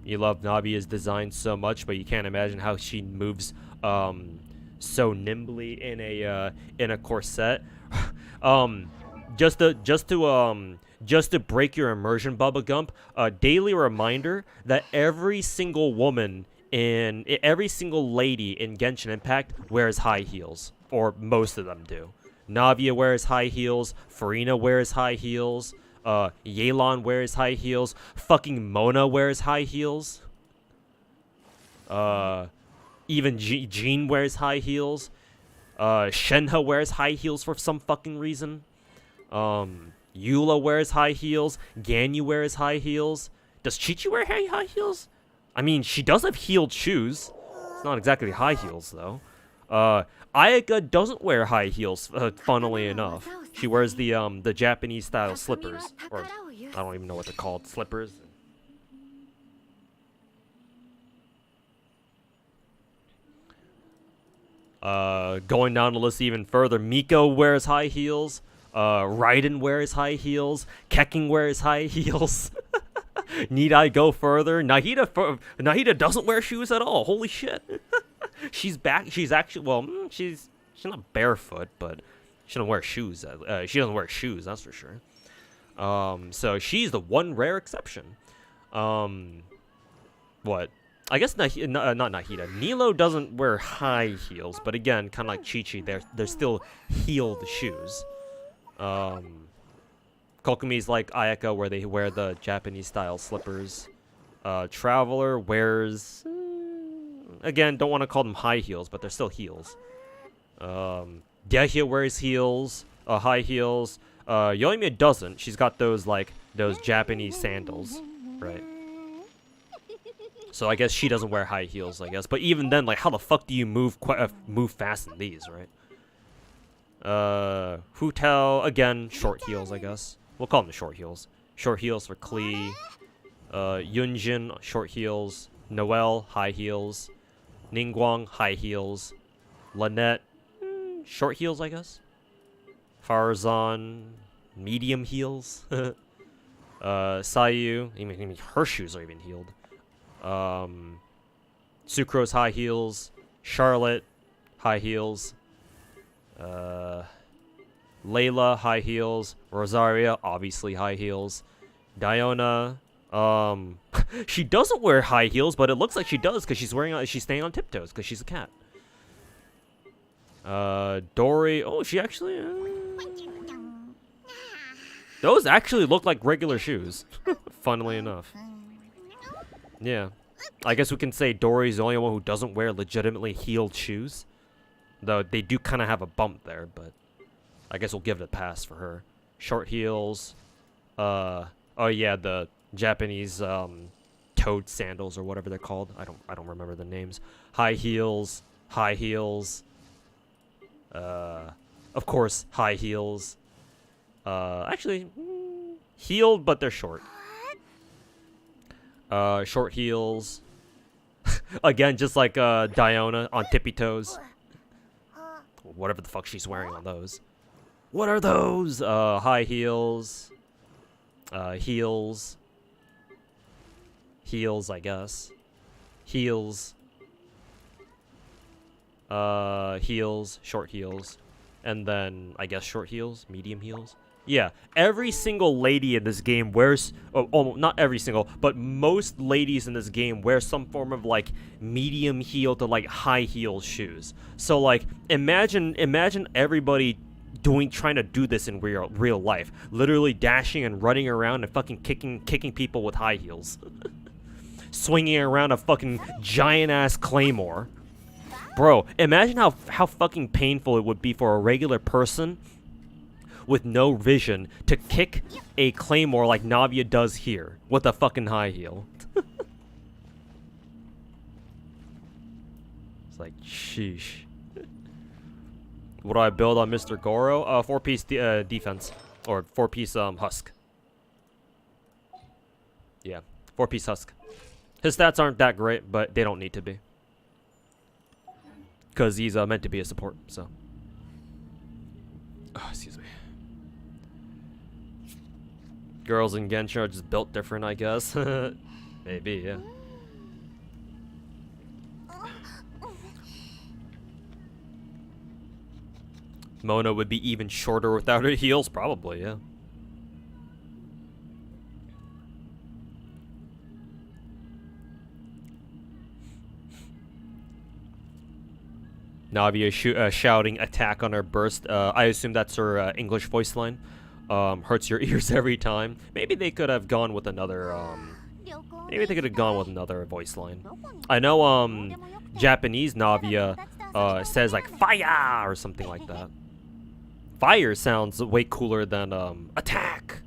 You love Navia's design so much, but you can't imagine how she moves so nimbly in a corset. Just to break your immersion, Bubba Gump, a daily reminder that every single lady in Genshin Impact wears high heels, or most of them do. Navia wears high heels, Farina wears high heels, Yelan wears high heels, fucking Mona wears high heels. Even Jean wears high heels. Shenhe wears high heels for some fucking reason. Eula wears high heels. Ganyu wears high heels. Does Chi-Chi wear high heels? I mean, she does have heeled shoes. It's not exactly high heels, though. Ayaka doesn't wear high heels, funnily enough. She wears the Japanese-style slippers. Or, I don't even know what they're called. Slippers. Going down the list even further, Miko wears high heels. Raiden wears high heels. Keking wears high heels. Need I go further? Nahida doesn't wear shoes at all. Holy shit. She's back. She's actually, well, she's not barefoot, but she doesn't wear shoes. She doesn't wear shoes, that's for sure. So she's the one rare exception. What? I guess not Nahida. Nilo doesn't wear high heels, but again, kind of like Chi-Chi, they're still heeled shoes. Kokumi's like Ayaka, where they wear the Japanese-style slippers. Traveler wears... again, don't want to call them high heels, but they're still heels. Dehya wears heels, high heels. Yoimiya doesn't. She's got those Japanese sandals, right? So I guess she doesn't wear high heels, I guess. But even then, like, how the fuck do you move fast in these, right? Hutel, again, short heels, I guess. We'll call them the short heels. Short heels for Klee. Yunjin, short heels. Noelle, high heels. Ningguang, high heels. Lynette, short heels, I guess. Farazan, medium heels. Sayu, even her shoes are even heeled. Sucrose, high heels. Charlotte, high heels. Layla, high heels. Rosaria, obviously high heels. Diona, she doesn't wear high heels, but it looks like she does because she's staying on tiptoes because she's a cat. Dory, oh, she actually, those actually look like regular shoes, funnily enough. Yeah, I guess we can say Dory's the only one who doesn't wear legitimately heeled shoes. Though they do kind of have a bump there, but I guess we'll give it a pass for her. Short heels. Oh yeah, the Japanese toad sandals or whatever they're called. I don't remember the names. High heels. High heels. Of course, high heels. Actually, heeled, but they're short. Short heels. Again, just like Diona on tippy toes. Whatever the fuck she's wearing on those. What are those? High heels. Heels. Heels, I guess. Heels. Heels. Short heels. And then, I guess, short heels. Medium heels. Yeah, every single lady in this game wears, not every single, but most ladies in this game wear some form of like medium heel to like high heel shoes. So like, imagine everybody trying to do this in real life, literally dashing and running around and fucking kicking people with high heels, swinging around a fucking giant ass claymore. Bro, imagine how fucking painful it would be for a regular person with no vision to kick a claymore like Navia does here with a fucking high heel. It's like, sheesh. What do I build on Mr. Goro? 4-piece defense. Or 4-piece husk. Yeah, 4-piece husk. His stats aren't that great, but they don't need to be. Because he's meant to be a support, so. Oh, excuse me. Girls in Genshin are just built different, I guess. Maybe, yeah. Mona would be even shorter without her heels, probably, yeah. Navia shouting attack on her burst. I assume that's her English voice line. Hurts your ears every time. Maybe they could have gone with another, maybe they could have gone with another voice line. I know, Japanese Navia, says like, fire! Or something like that. Fire sounds way cooler than, attack!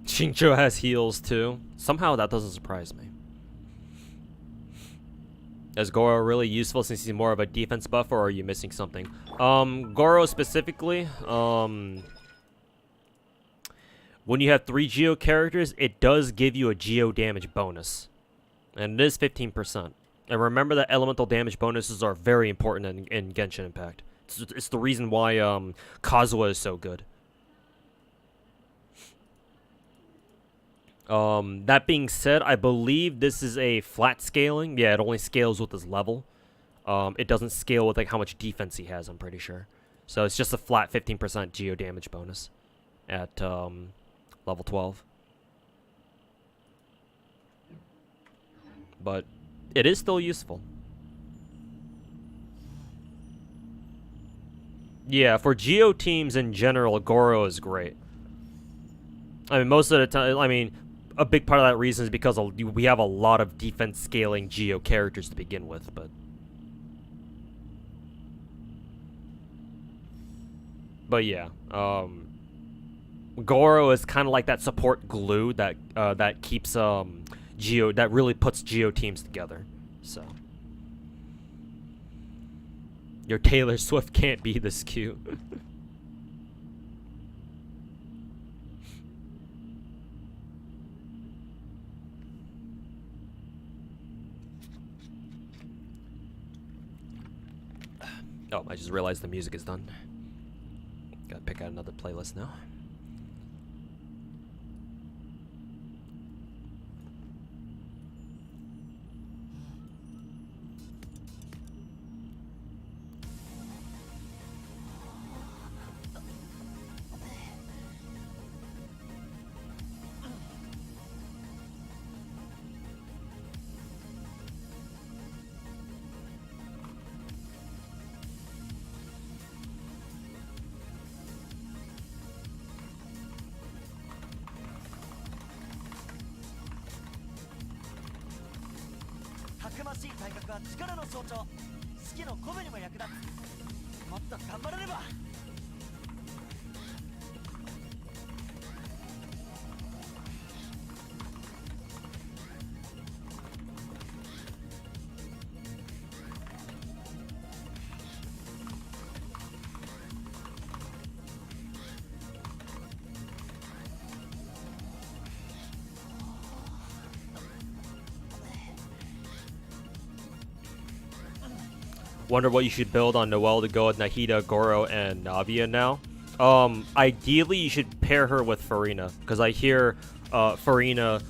Shincho has heals too. Somehow that doesn't surprise me. Is Goro really useful since he's more of a defense buff, or are you missing something? Goro specifically, when you have 3 Geo characters, it does give you a Geo damage bonus. And it is 15%. And remember that elemental damage bonuses are very important in Genshin Impact. It's the reason why Kazuha is so good. That being said, I believe this is a flat scaling. Yeah, it only scales with his level. It doesn't scale with like how much defense he has, I'm pretty sure. So it's just a flat 15% geo damage bonus at level 12. But it is still useful. Yeah, for geo teams in general, Goro is great. I mean, most of the time, I mean, a big part of that reason is because we have a lot of defense scaling Geo characters to begin with, but yeah, Goro is kind of like that support glue that that keeps Geo, that really puts Geo teams together. So your Taylor Swift can't be this cute. Oh, I just realized the music is done. Gotta pick out another playlist now. Wonder what you should build on Noelle to go with Nahida, Goro, and Navia now. Ideally, you should pair her with Farina, because I hear Farina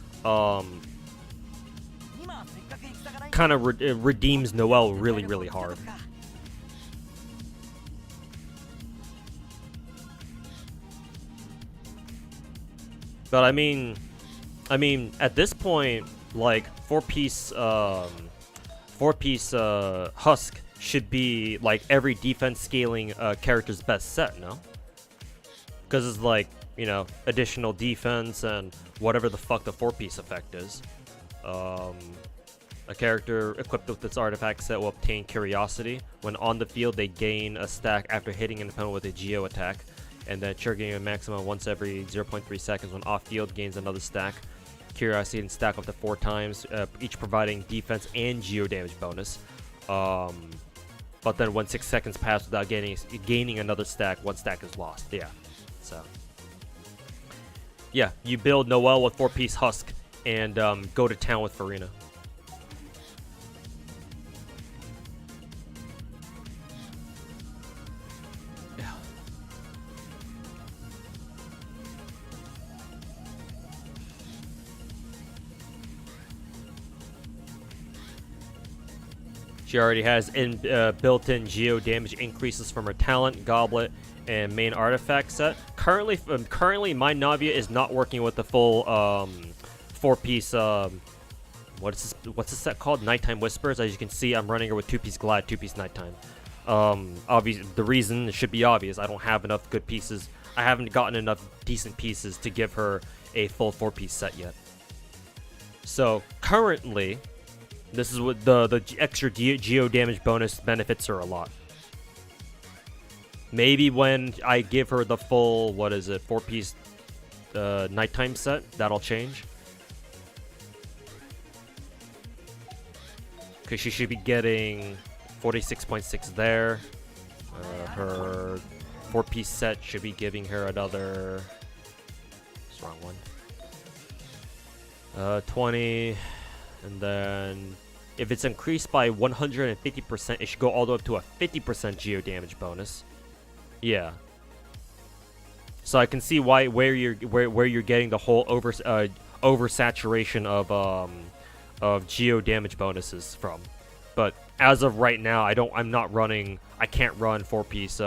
kind of redeems Noelle really, really hard. But I mean, at this point, like four-piece Husk should be like every defense scaling character's best set, no? Because it's like, you know, additional defense and whatever the fuck the 4-piece effect is. A character equipped with this artifact set will obtain Curiosity. When on the field, they gain a stack after hitting an opponent with a Geo attack, and then triggering a maximum once every 0.3 seconds. When off field, gains another stack. Curiosity and stack up to 4 times, each providing defense and Geo damage bonus. But then when 6 seconds pass without gaining another stack, 1 stack is lost. Yeah, so yeah, you build Noelle with 4-piece Husk and go to town with Farina. She already has built-in Geo damage increases from her talent, goblet, and main artifact set. Currently, my Navia is not working with the full 4-piece. What's this set called? Nighttime Whispers. As you can see, I'm running her with 2-piece Glad, 2-piece Nighttime. Obviously, the reason it should be obvious. I don't have enough good pieces. I haven't gotten enough decent pieces to give her a full 4-piece set yet. So currently, this is what the extra Geo damage bonus benefits her a lot. Maybe when I give her the full, 4-piece nighttime set, that'll change. Because she should be getting 46.6 there. Her 4-piece set should be giving her another... That's the wrong one. 20... And then, if it's increased by 150%, it should go all the way up to a 50% Geo damage bonus. Yeah. So I can see where you're getting the whole oversaturation of Geo damage bonuses from. But as of right now, I can't run 4-piece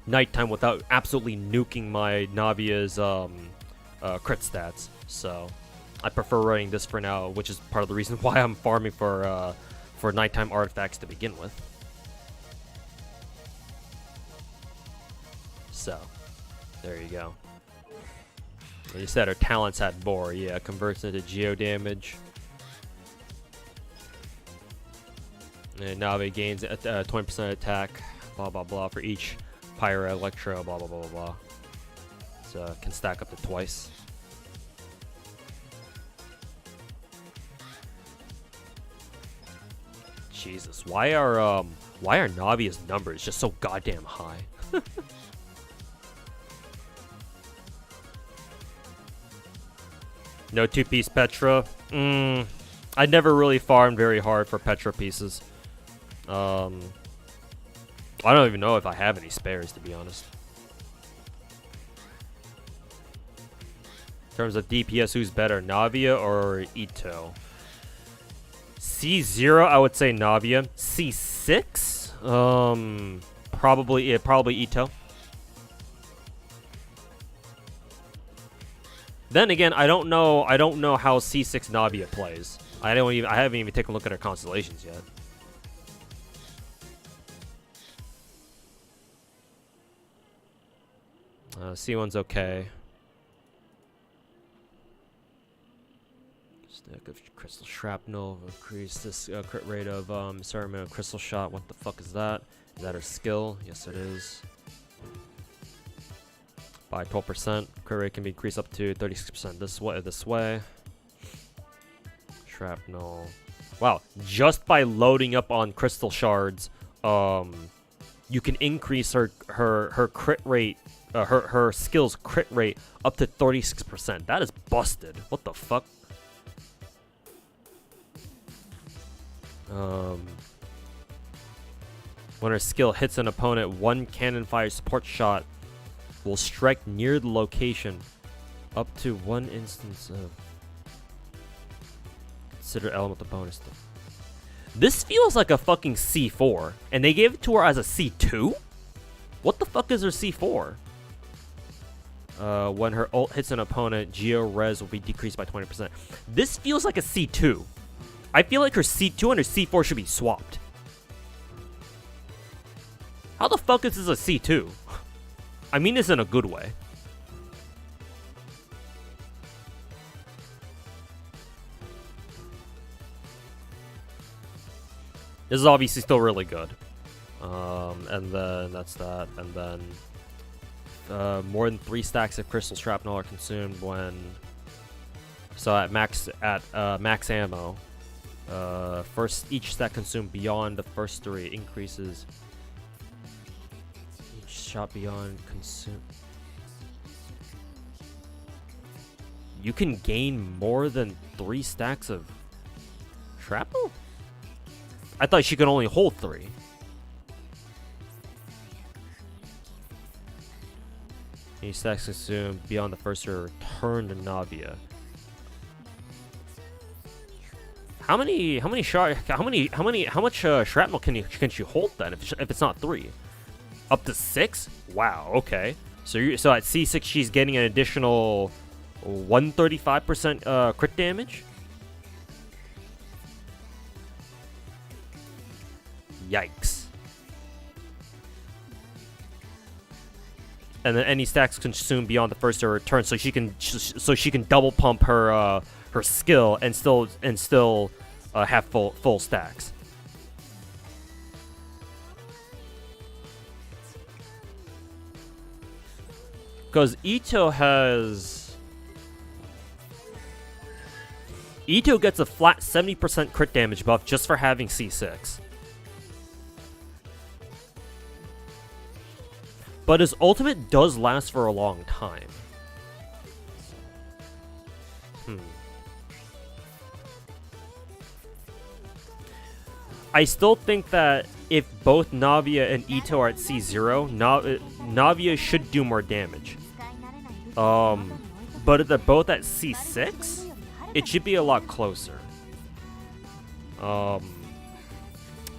nighttime without absolutely nuking my Navia's crit stats. So I prefer running this for now, which is part of the reason why I'm farming for nighttime artifacts to begin with. So, there you go. Like you said, her talents had Boar. Yeah, converts into Geo damage. And Navia gains 20% attack, blah blah blah, for each Pyro, Electro, blah blah blah blah blah. So, can stack up to twice. Jesus, why are Navia's numbers just so goddamn high? No 2-piece Petra. I never really farmed very hard for Petra pieces. I don't even know if I have any spares, to be honest. In terms of DPS, who's better, Navia or Ito? C0, I would say Navia. C6, probably Ito. Then again, I don't know how C6 Navia plays. I haven't even taken a look at her constellations yet. C1's okay. Stack of crystal shrapnel, increase this crit rate of Serpent crystal shot. What the fuck is that? Is that her skill? Yes, it is. By 12%, crit rate can be increased up to 36% this way. Shrapnel. Wow, just by loading up on crystal shards, you can increase her crit rate, her skill's crit rate up to 36%. That is busted. What the fuck? When her skill hits an opponent, one cannon fire support shot will strike near the location up to 1 instance of consider elemental bonus. This feels like a fucking C4, and they gave it to her as a C2? What the fuck is her C4? When her ult hits an opponent, Geo res will be decreased by 20%. This feels like a C2. I feel like her C2 and her C4 should be swapped. How the fuck is this a C2? I mean this in a good way. This is obviously still really good. And then that's that. And then more than 3 stacks of crystal shrapnel are consumed when at max ammo. First, each stack consumed beyond the first 3 increases. Each shot beyond consume. You can gain more than 3 stacks of shrapnel? I thought she could only hold 3. Each stack consumed beyond the first 3 return to Navia. How much shrapnel can she hold then if it's not 3? Up to 6? Wow, okay. So at C6 she's getting an additional 135% crit damage? Yikes. And then any stacks consumed beyond the first return, so she can double pump her skill and still have full stacks. Because Ito gets a flat 70% crit damage buff just for having C6. But his ultimate does last for a long time. I still think that if both Navia and Ito are at C0, Navia should do more damage. But if they're both at C6, it should be a lot closer.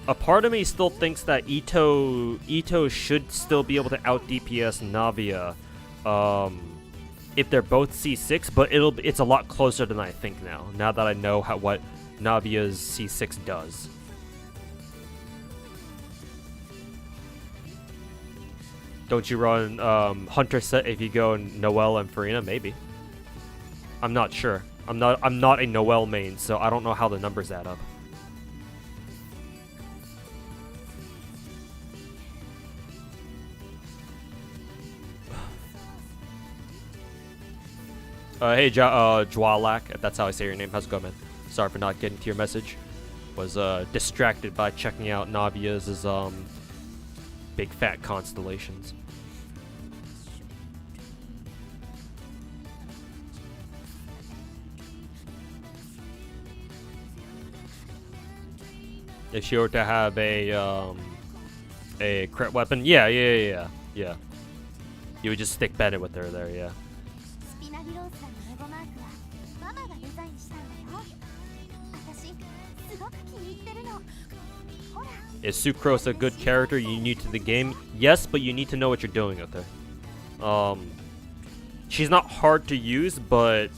A part of me still thinks that Ito should still be able to out DPS Navia if they're both C6, but it's a lot closer than I think now that I know what Navia's C6 does. Don't you run Hunter set if you go Noelle and Farina? Maybe. I'm not sure. I'm not a Noelle main, so I don't know how the numbers add up. Hey, Jwalak, if that's how I say your name. How's it going, man? Sorry for not getting to your message. Was distracted by checking out Navia's big fat constellations. If she were to have a crit weapon, yeah. You would just stick Bennett with her there, yeah. Is Sucrose a good character? You new to the game? Yes, but you need to know what you're doing with her. She's not hard to use, but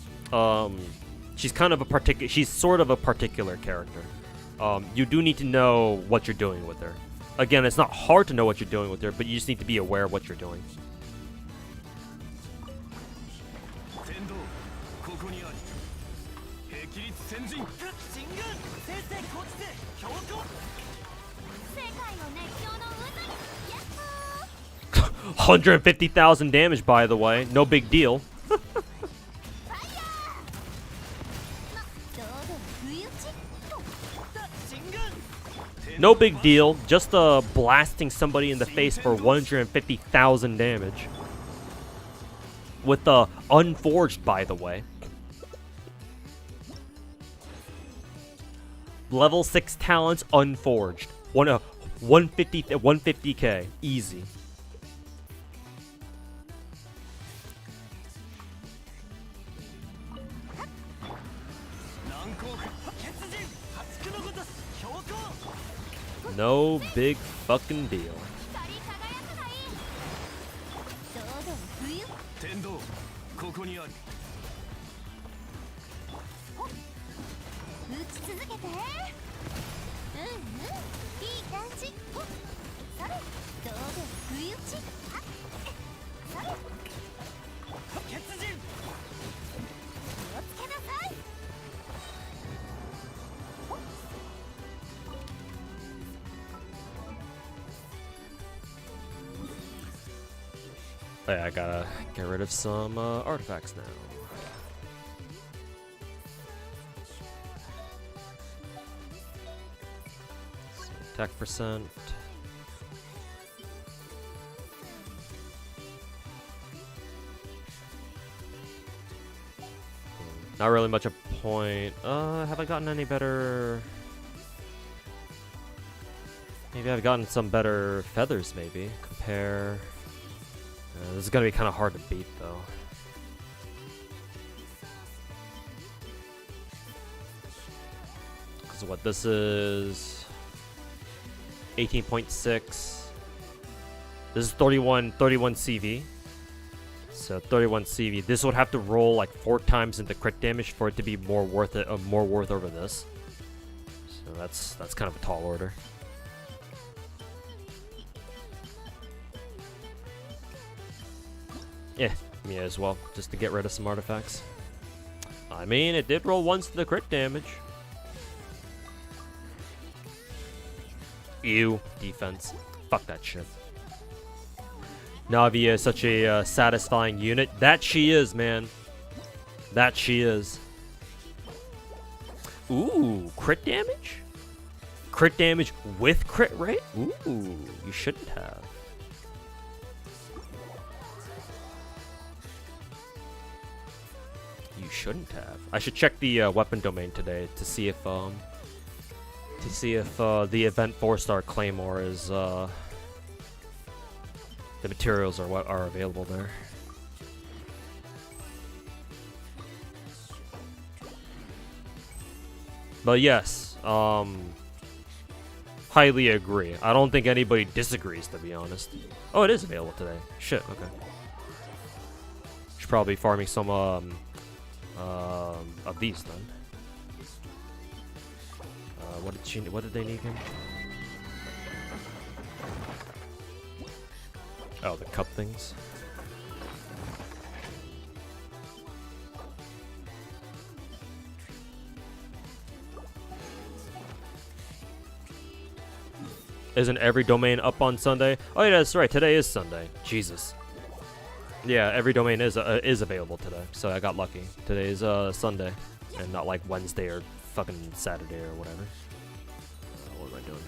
she's kind of she's sort of a particular character. You do need to know what you're doing with her. Again, it's not hard to know what you're doing with her, but you just need to be aware of what you're doing. $150,000 damage, by the way. No big deal. No big deal. Just blasting somebody in the face for 150,000 damage. With the unforged, by the way. Level 6 talents unforged. 150k. Easy. No big fucking deal. Oh, yeah, I gotta get rid of some artifacts now. So attack percent. Not really much a point. Have I gotten any better? Maybe I've gotten some better feathers, maybe. Compare. This is gonna be kind of hard to beat, though. Because what this is... 18.6. This is 31 CV. So 31 CV. This would have to roll like 4 times into crit damage for it to be more worth it, more worth over this. So that's kind of a tall order. Yeah, me as well, just to get rid of some artifacts. I mean, it did roll once to the crit damage. Ew, defense. Fuck that shit. Navia is such a satisfying unit. That she is, man. That she is. Ooh, crit damage? Crit damage with crit rate? Ooh, you shouldn't have. You shouldn't have. I should check the weapon domain today to see if the event 4-star claymore is the materials are what are available there. But yes, highly agree. I don't think anybody disagrees, to be honest. Oh, it is available today. Shit, okay. Should probably be farming some of these then. What did they need again? Oh, the cup things. Isn't every domain up on Sunday? Oh yeah, that's right. Today is Sunday. Jesus. Yeah, every domain is available today. So I got lucky. Today is Sunday, and not like Wednesday or fucking Saturday or whatever. What am I doing?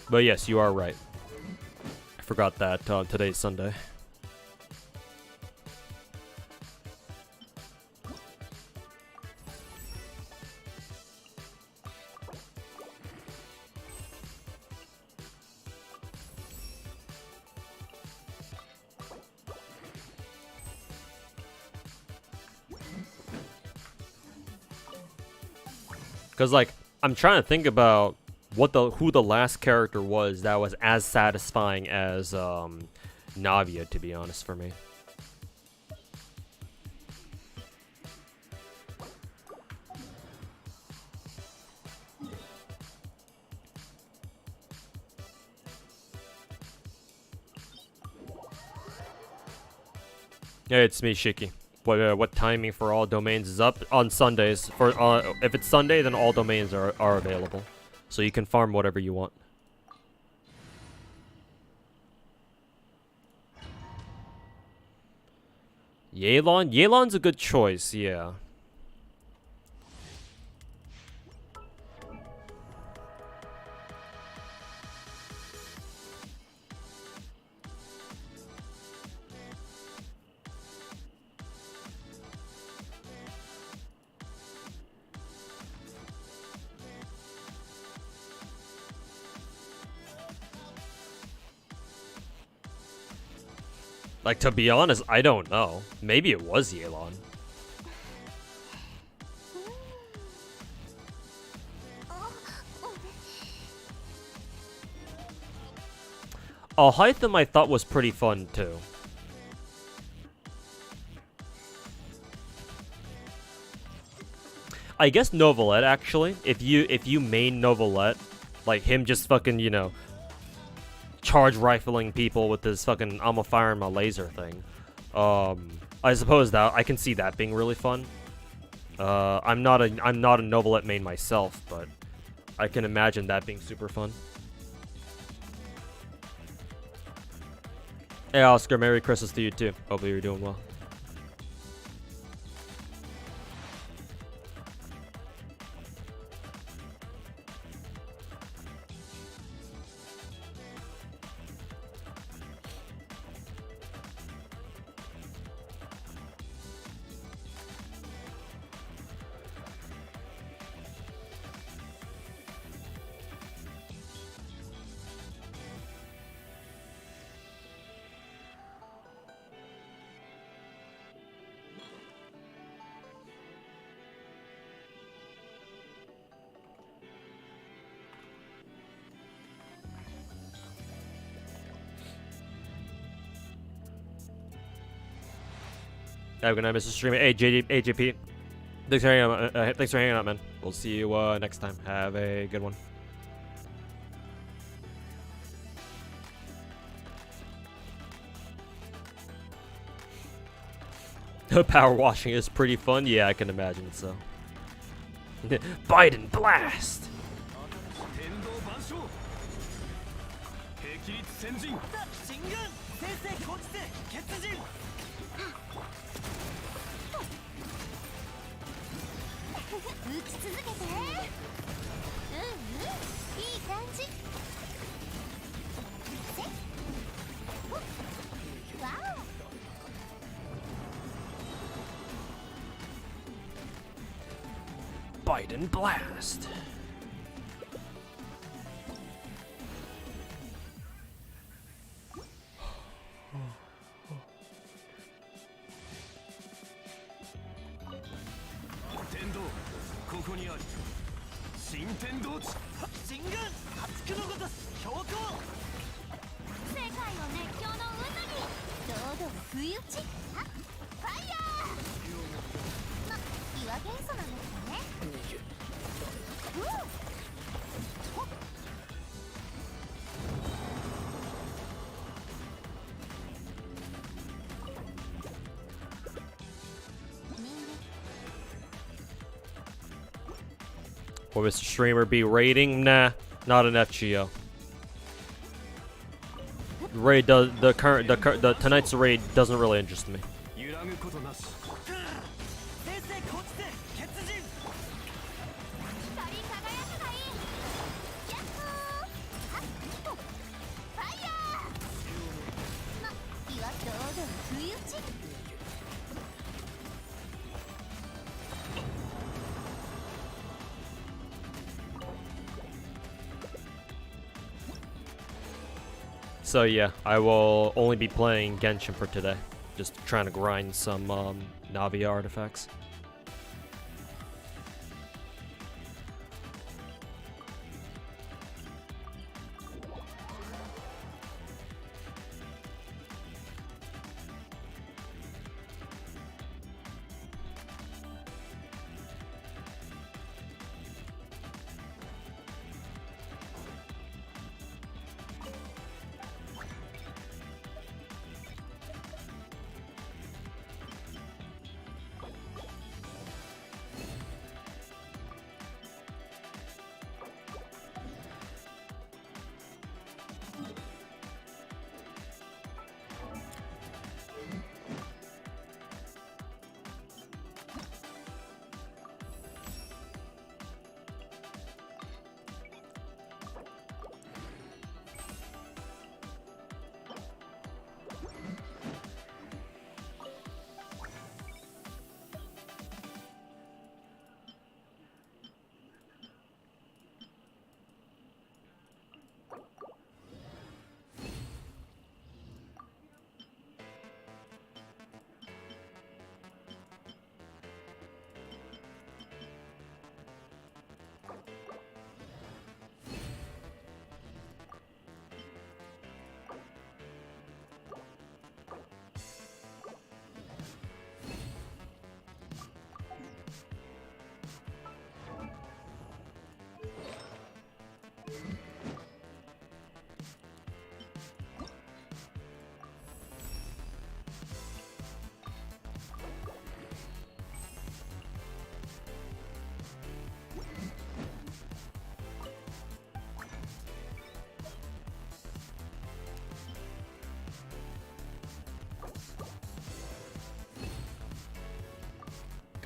But yes, you are right. I forgot that today's Sunday. Cause like I'm trying to think about who the last character was that was as satisfying as Navia, to be honest, for me. Yeah, it's me, Shiki. What timing for all domains is up on Sundays? For if it's Sunday, then all domains are available, so you can farm whatever you want. Yelan's a good choice, yeah. Like, to be honest, I don't know. Maybe it was Yelan. Hytham I thought was pretty fun too. I guess Novelette, actually. If you main Novelette, like him just fucking, you know, charge rifling people with this fucking I'ma fire my laser thing. I suppose that I can see that being really fun. I'm not a Novelette main myself, but I can imagine that being super fun. Hey Oscar, Merry Christmas to you too. Hopefully you're doing well. Have a good night, Mr. Streamer. Hey, AJP. Thanks for hanging out, man. We'll see you next time. Have a good one. Power washing is pretty fun. Yeah, I can imagine so. Biden blast. Biden blast. Will Mr. Streamer be raiding? Nah, not an FGO. Raid does the tonight's raid doesn't really interest me. So yeah, I will only be playing Genshin for today. Just trying to grind some Navia artifacts.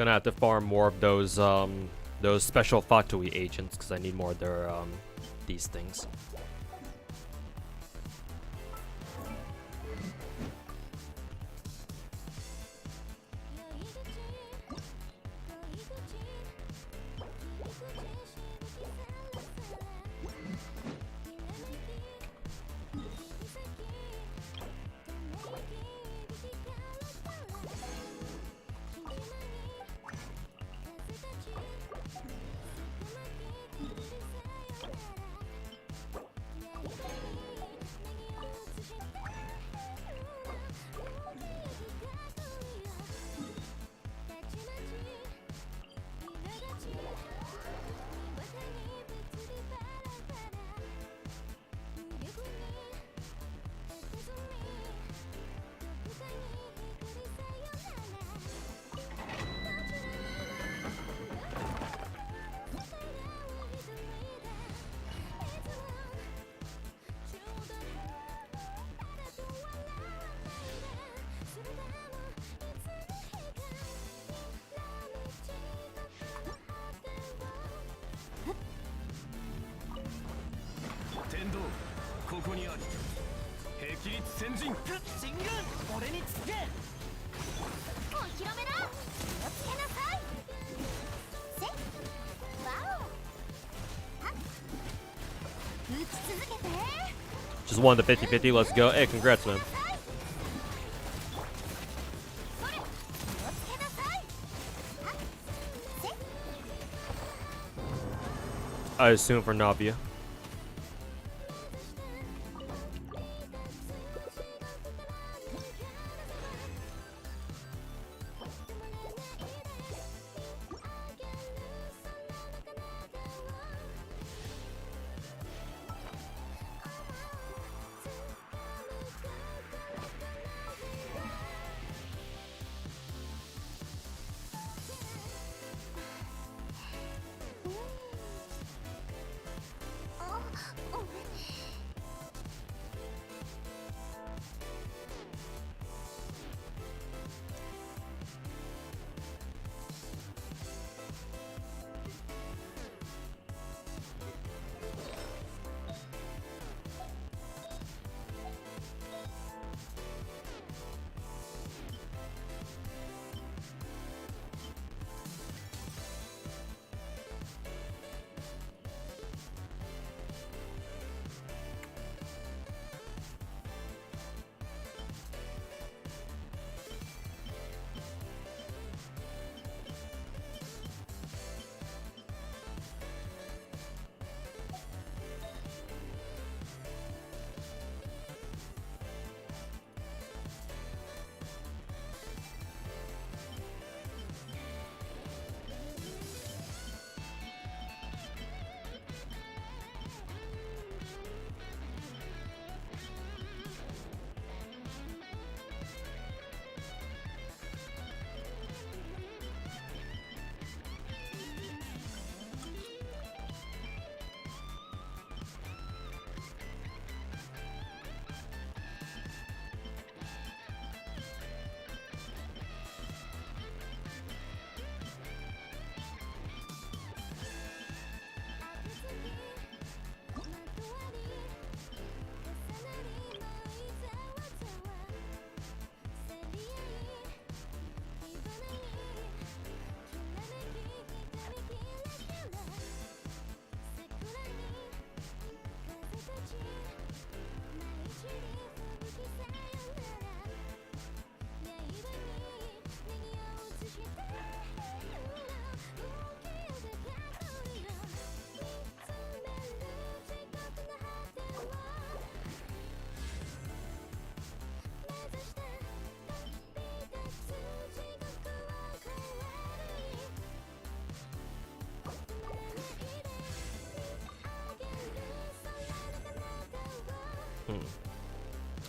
Gonna have to farm more of those special Fatui agents because I need more of their these things. Just won the 50-50. Let's go. Hey, congrats, man. I assume for Navia.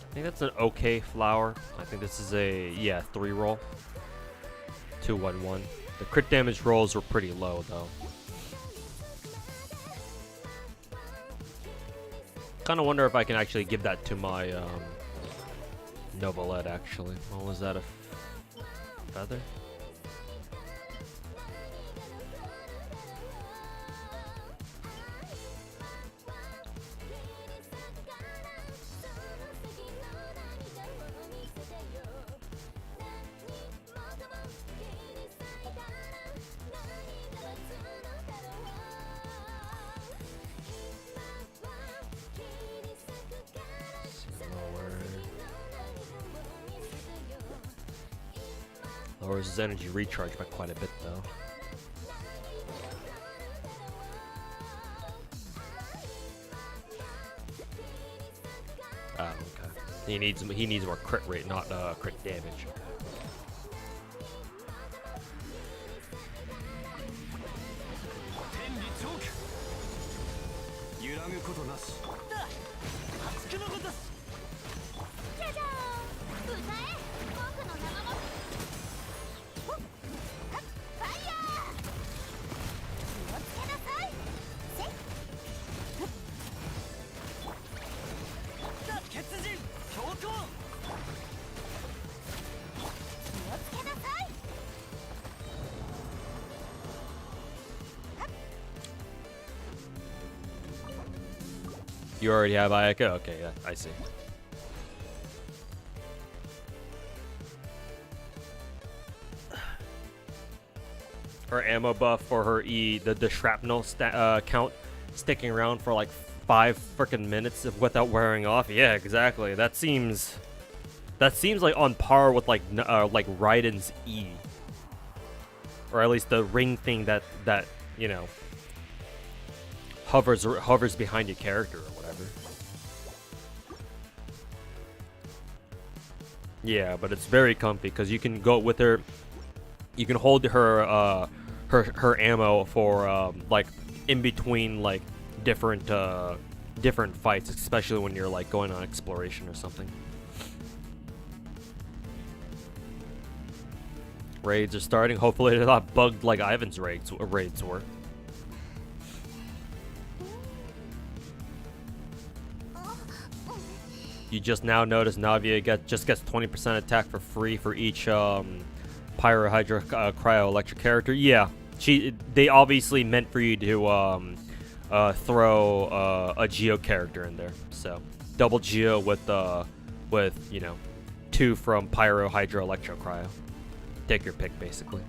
I think that's an okay flower. I think this is a, yeah, 3 roll. 2-1-1. The crit damage rolls were pretty low, though. Kind of wonder if I can actually give that to my Novelette, actually. Well, was that a feather? Lowers his energy recharge by quite a bit though. Okay. He needs more crit rate, not crit damage. You already have Ayaka? Okay, yeah, I see. Her ammo buff for her E, the shrapnel count, sticking around for like 5 freaking minutes without wearing off. Yeah, exactly. That seems like on par with like Raiden's E, or at least the ring thing that you know hovers behind your character or whatever. Yeah, but it's very comfy because you can go with her. You can hold her her ammo for like in between like different fights, especially when you're like going on exploration or something. Raids are starting. Hopefully they're not bugged like Ivan's raids were. You just now notice Navia just gets 20% attack for free for each Pyro, Hydra, Cryo, Electric character. Yeah, they obviously meant for you to throw a Geo character in there. So double Geo with you know 2 from Pyro, Hydra, Electro, Cryo. Take your pick, basically.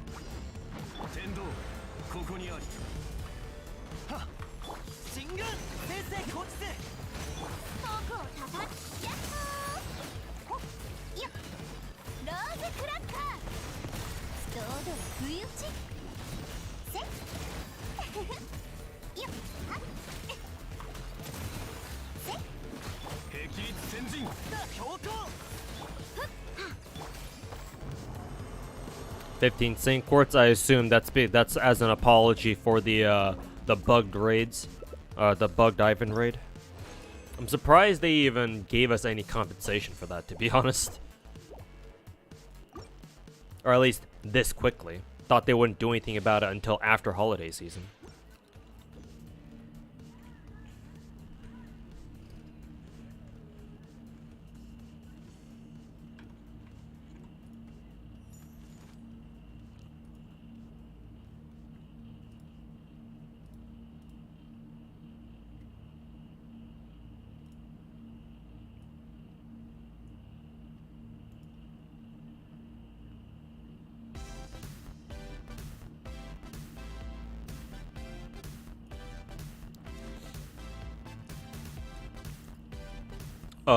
$15 sync quartz. I assume that's as an apology for the bugged raids, the bugged Ivan raid. I'm surprised they even gave us any compensation for that, to be honest. Or at least this quickly. Thought they wouldn't do anything about it until after holiday season.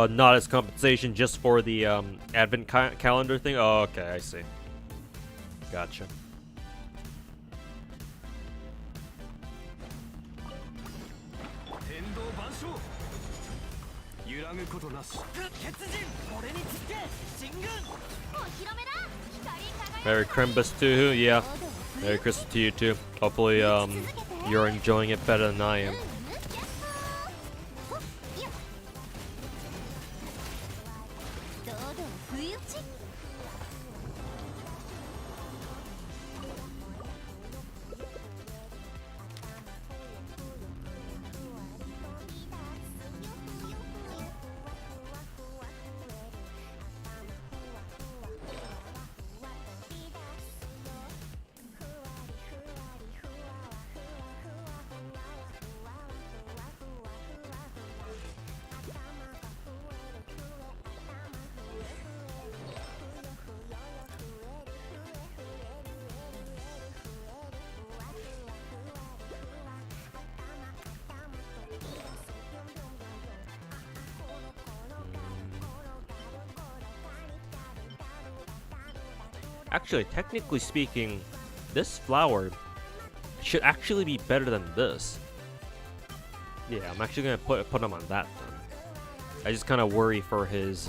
Not as compensation, just for the advent calendar thing. Oh, okay, I see. Gotcha. Merry Christmas to you, yeah. Merry Christmas to you too. Hopefully, you're enjoying it better than I am. Actually, technically speaking, this flower should actually be better than this. Yeah, I'm actually gonna put him on that then. I just kind of worry for his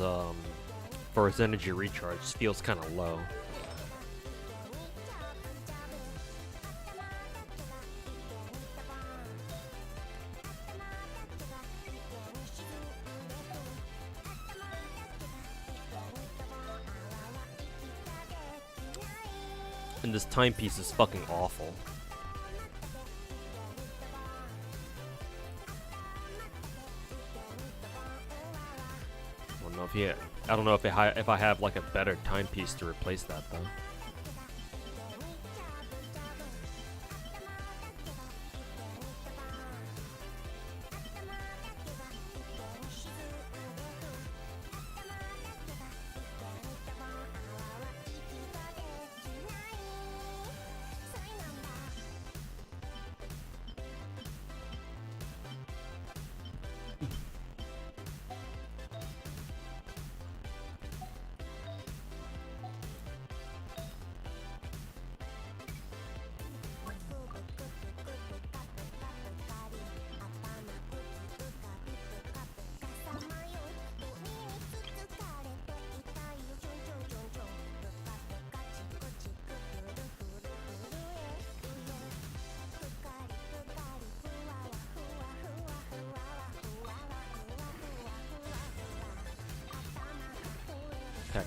energy recharge. Just feels kind of low. And this timepiece is fucking awful. I don't know if I have like a better timepiece to replace that though.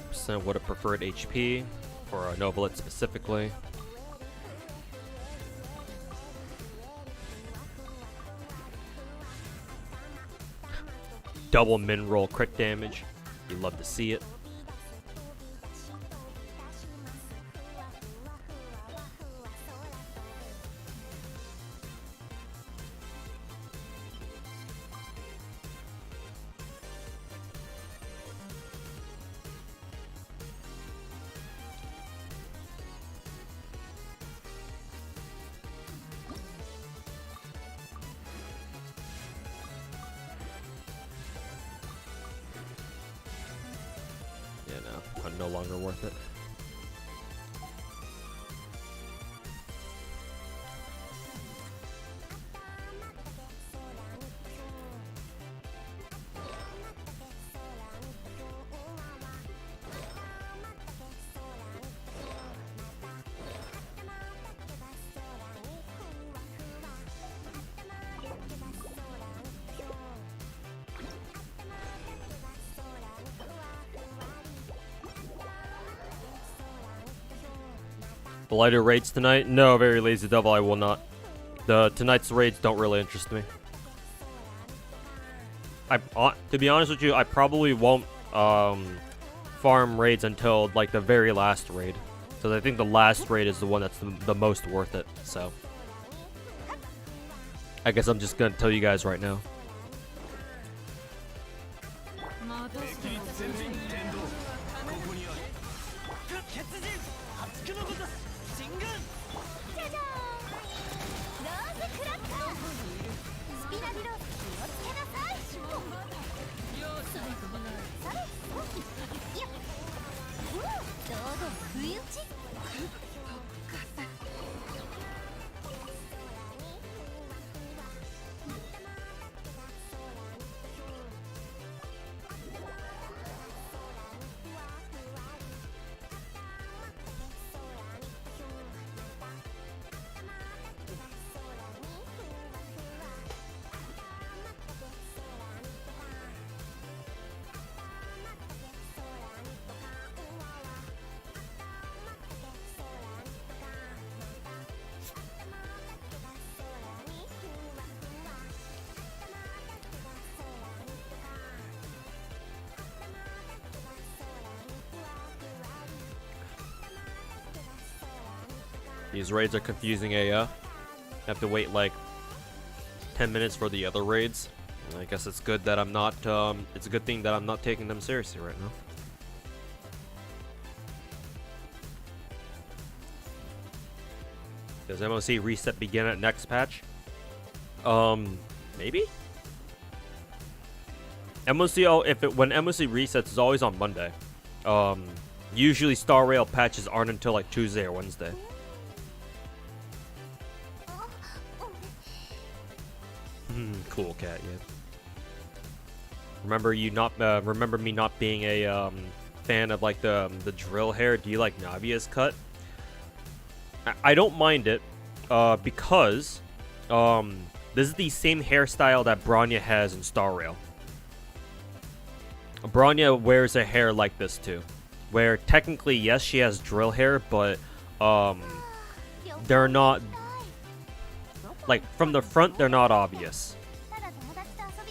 Percent would have preferred HP for a Novalit specifically. Double min roll crit damage. You love to see it. No longer worth it. The lighter raids tonight? No, very lazy devil, I will not. Tonight's raids don't really interest me. To be honest with you, I probably won't farm raids until like the very last raid. Because I think the last raid is the one that's the most worth it, so. I guess I'm just gonna tell you guys right now. These raids are confusing AF. Have to wait like 10 minutes for the other raids. And I guess it's good that I'm not, it's a good thing that I'm not taking them seriously right now. Does MOC reset begin at next patch? Maybe? MOC, when MOC resets, it's always on Monday. Usually Star Rail patches aren't until like Tuesday or Wednesday. Cool cat, yeah. Remember me not being a fan of like the drill hair? Do you like Navia's cut? I don't mind it, because this is the same hairstyle that Bronya has in Star Rail. Bronya wears a hair like this too, where technically yes she has drill hair, but they're not, like from the front they're not obvious.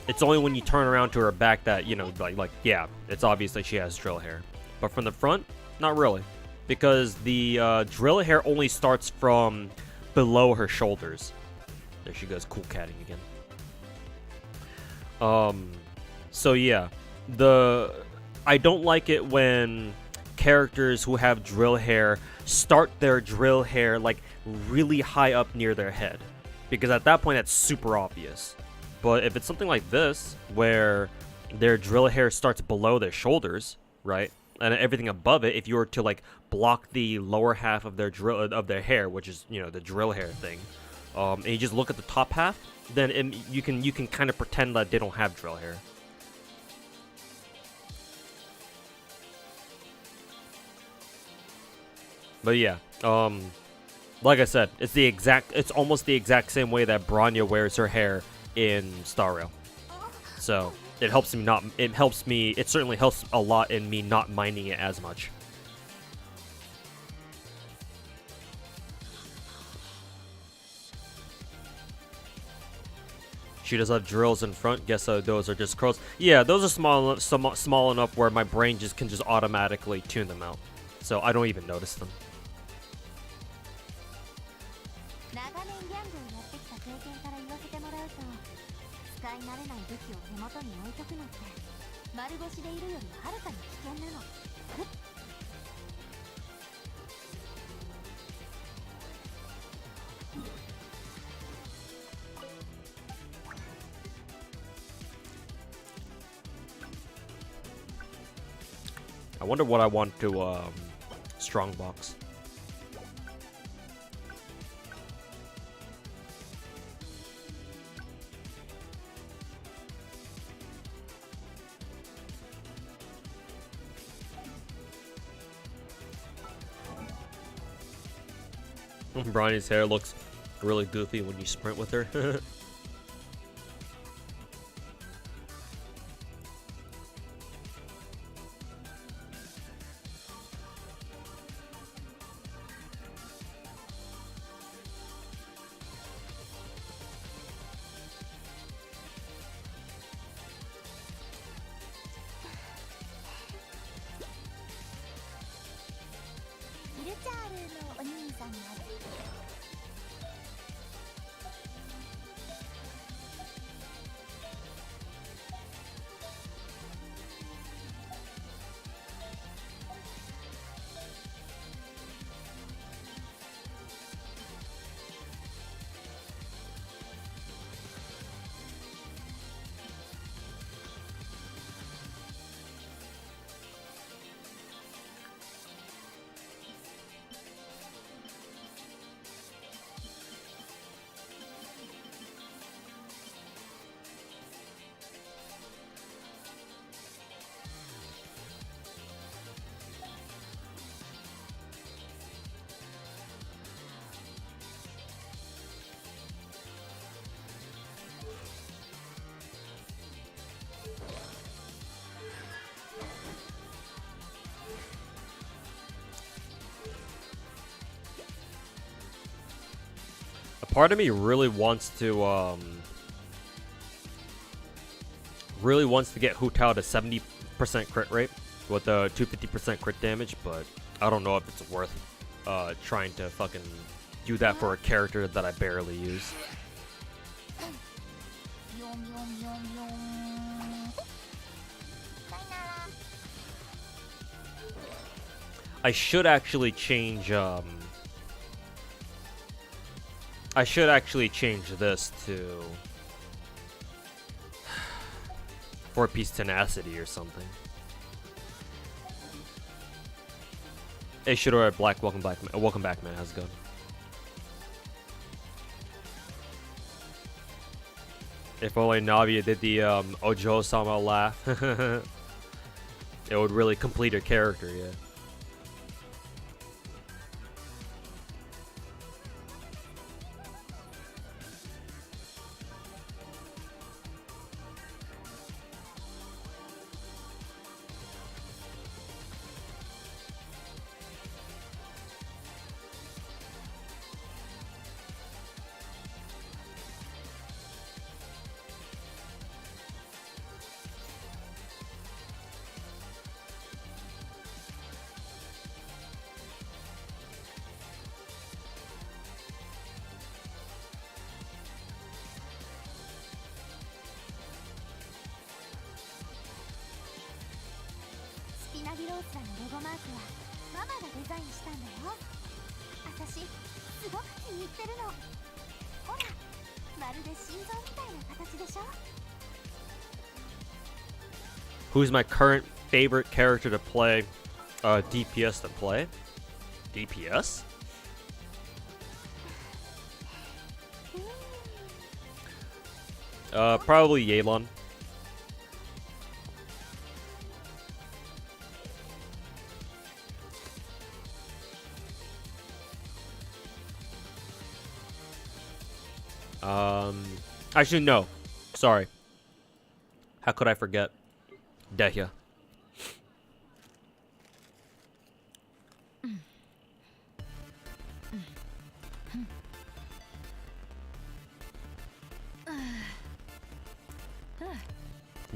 It's only when you turn around to her back that, you know, like yeah, it's obvious that she has drill hair. But from the front, not really. Because the drill hair only starts from below her shoulders. There she goes, cool catting again. So yeah, I don't like it when characters who have drill hair start their drill hair like really high up near their head. Because at that point that's super obvious. But if it's something like this, where their drill hair starts below their shoulders, right, and everything above it, if you were to like block the lower half of their hair, which is, you know, the drill hair thing, and you just look at the top half, then you can kind of pretend that they don't have drill hair. But yeah, like I said, it's almost the exact same way that Bronya wears her hair in Star Rail. So it certainly helps a lot in me not minding it as much. She does have drills in front. Guess those are just curls. Yeah, those are small enough where my brain can just automatically tune them out. So I don't even notice them. I wonder what I want to strongbox. Bronny's hair looks really goofy when you sprint with her. Part of me really wants to get Hu Tao to 70% crit rate with a 250% crit damage, but I don't know if it's worth trying to fucking do that for a character that I barely use. I should actually change this to 4-piece tenacity or something. Hey, Shadora Black, welcome back, man. How's it going? If only Navia did the Ojo-sama laugh, it would really complete her character. Yeah. Who's my current favorite character to play? DPS to play? DPS? Probably Yelan. Actually, no. Sorry. How could I forget? Dehya.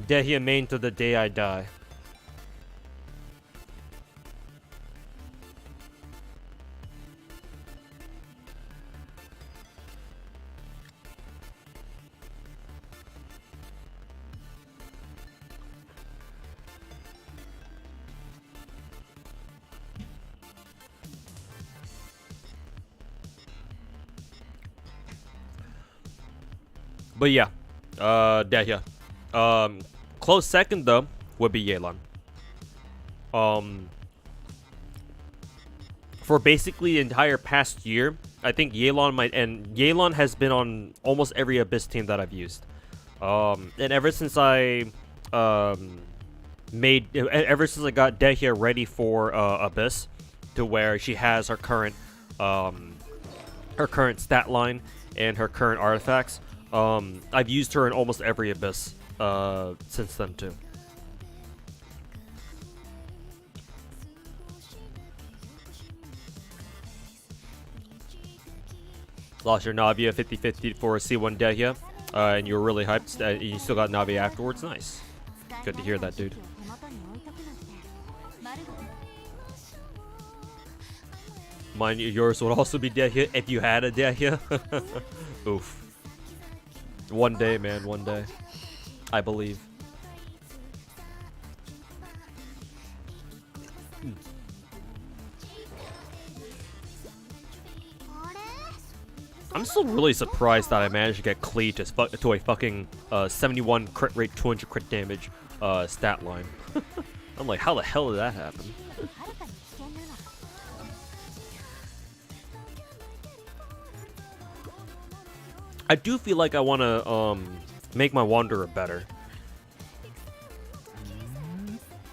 Dehya main to the day I die. But yeah, Dehya. Close second though would be Yelan. For basically the entire past year, I think Yelan has been on almost every Abyss team that I've used. And ever since I got Dehya ready for Abyss, to where she has her current stat line and her current artifacts. I've used her in almost every Abyss since then too. Lost your Navia 50-50 for C1 Dehya, and you were really hyped. You still got Navia afterwards. Nice. Good to hear that, dude. Mine, yours would also be Dehya if you had a Dehya. Oof. One day, man. One day. I believe. I'm still really surprised that I managed to get Klee to a fucking 71 crit rate, 200 crit damage stat line. I'm like, how the hell did that happen? I do feel like I want to make my Wanderer better.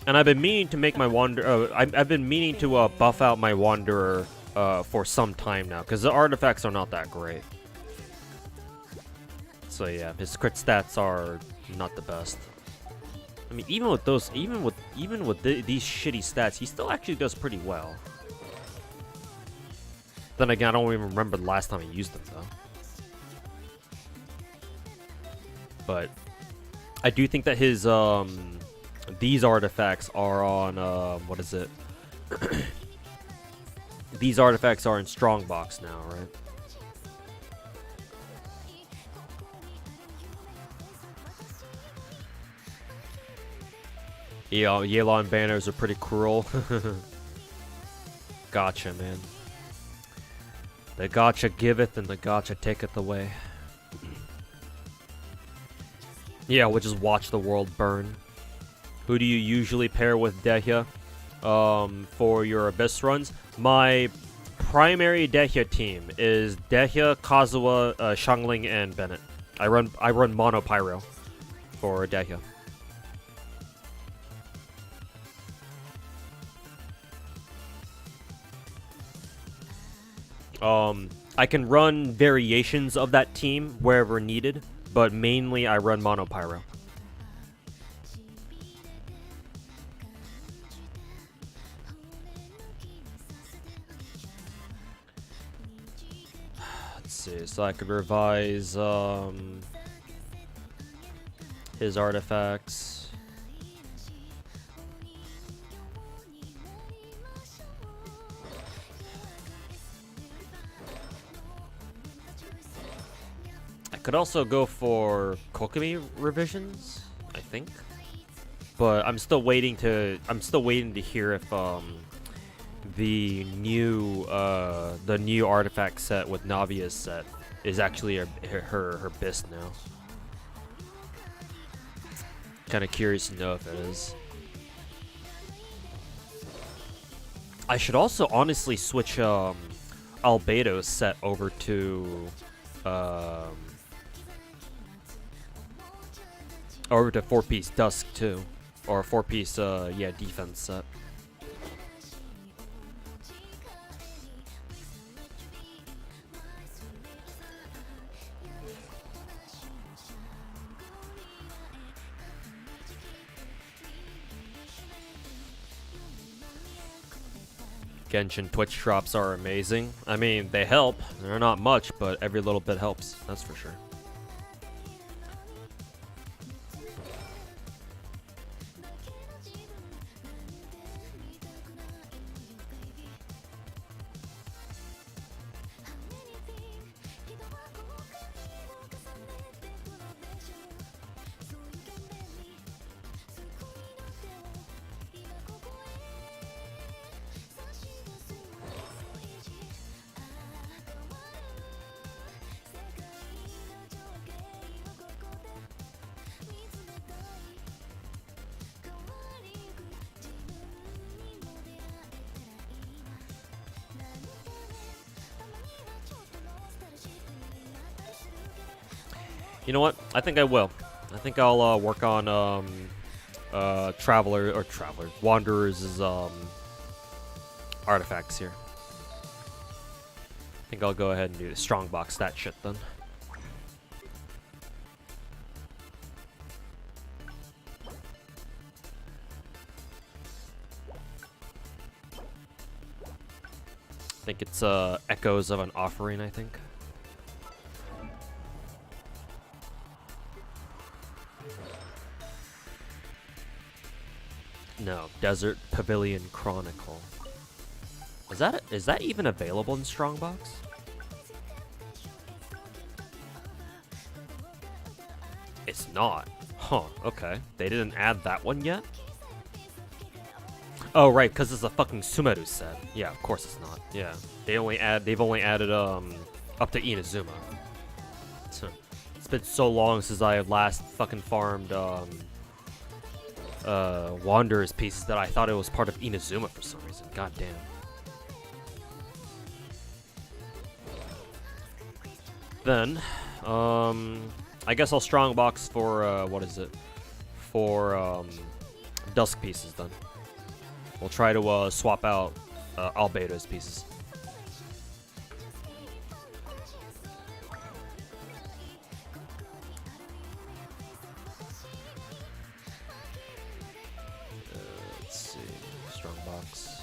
And I've been meaning to make my Wanderer... I've been meaning to buff out my Wanderer for some time now, because the artifacts are not that great. So yeah, his crit stats are not the best. I mean, even with those, even with these shitty stats, he still actually does pretty well. Then again, I don't even remember the last time I used them though. But I do think that his these artifacts are on what is it? These artifacts are in strongbox now, right? Yeah, Yelan banners are pretty cruel. Gotcha, man. The gacha giveth and the gacha taketh away. Yeah, we'll just watch the world burn. Who do you usually pair with Dehya? for your Abyss runs. My primary Dehya team is Dehya, Kazuha, Xiangling, and Bennett. I run Mono Pyro for Dehya. I can run variations of that team wherever needed, but mainly I run Mono Pyro. Let's see, so I could revise his artifacts. Could also go for Kokomi revisions, I think. But I'm still waiting to hear if the new artifact set with Navia's set is actually her Bist now. Kind of curious to know if it is. I should also honestly switch Albedo's set over to over to 4-piece Dusk too, or 4-piece defense set. Genshin Twitch drops are amazing. I mean, they help. They're not much, but every little bit helps. That's for sure. You know what? I think I will. I think I'll work on Wanderer's artifacts here. I think I'll go ahead and do strongbox that shit then. I think it's Echoes of an Offering, I think. No, Desert Pavilion Chronicle. Is that even available in Strongbox? It's not. Huh, okay. They didn't add that one yet? Oh, right, because it's a fucking Sumeru set. Yeah, of course it's not. Yeah. They've only added up to Inazuma. It's been so long since I last fucking farmed Wanderer's pieces that I thought it was part of Inazuma for some reason. God damn. Then, I guess I'll strongbox for what is it? For Dusk pieces then. We'll try to swap out Albedo's pieces. Let's see, strongbox.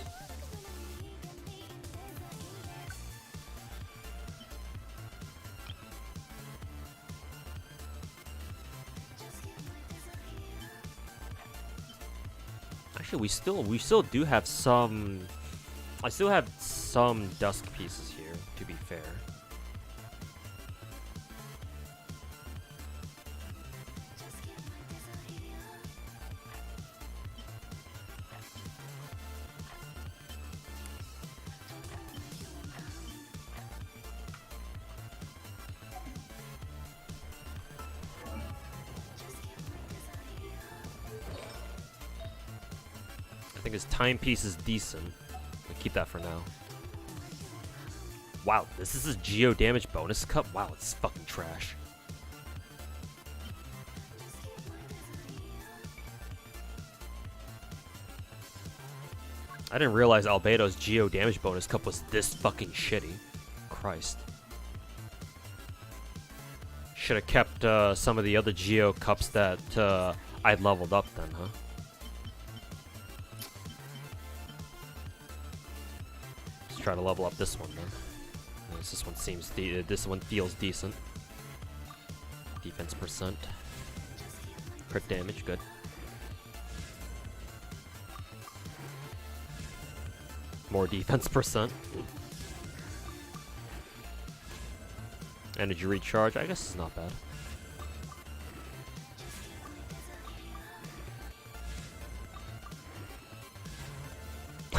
Actually, we still do have some. I still have some Dusk pieces here, to be fair. I think his timepiece is decent. I'll keep that for now. Wow, this is a Geo damage bonus cup? Wow, it's fucking trash. I didn't realize Albedo's Geo damage bonus cup was this fucking shitty. Christ. Should have kept some of the other Geo cups that I'd leveled up then, huh? Let's try to level up this one then. This one seems this one feels decent. Defense percent. Crit damage, good. More defense percent. Energy recharge, I guess it's not bad.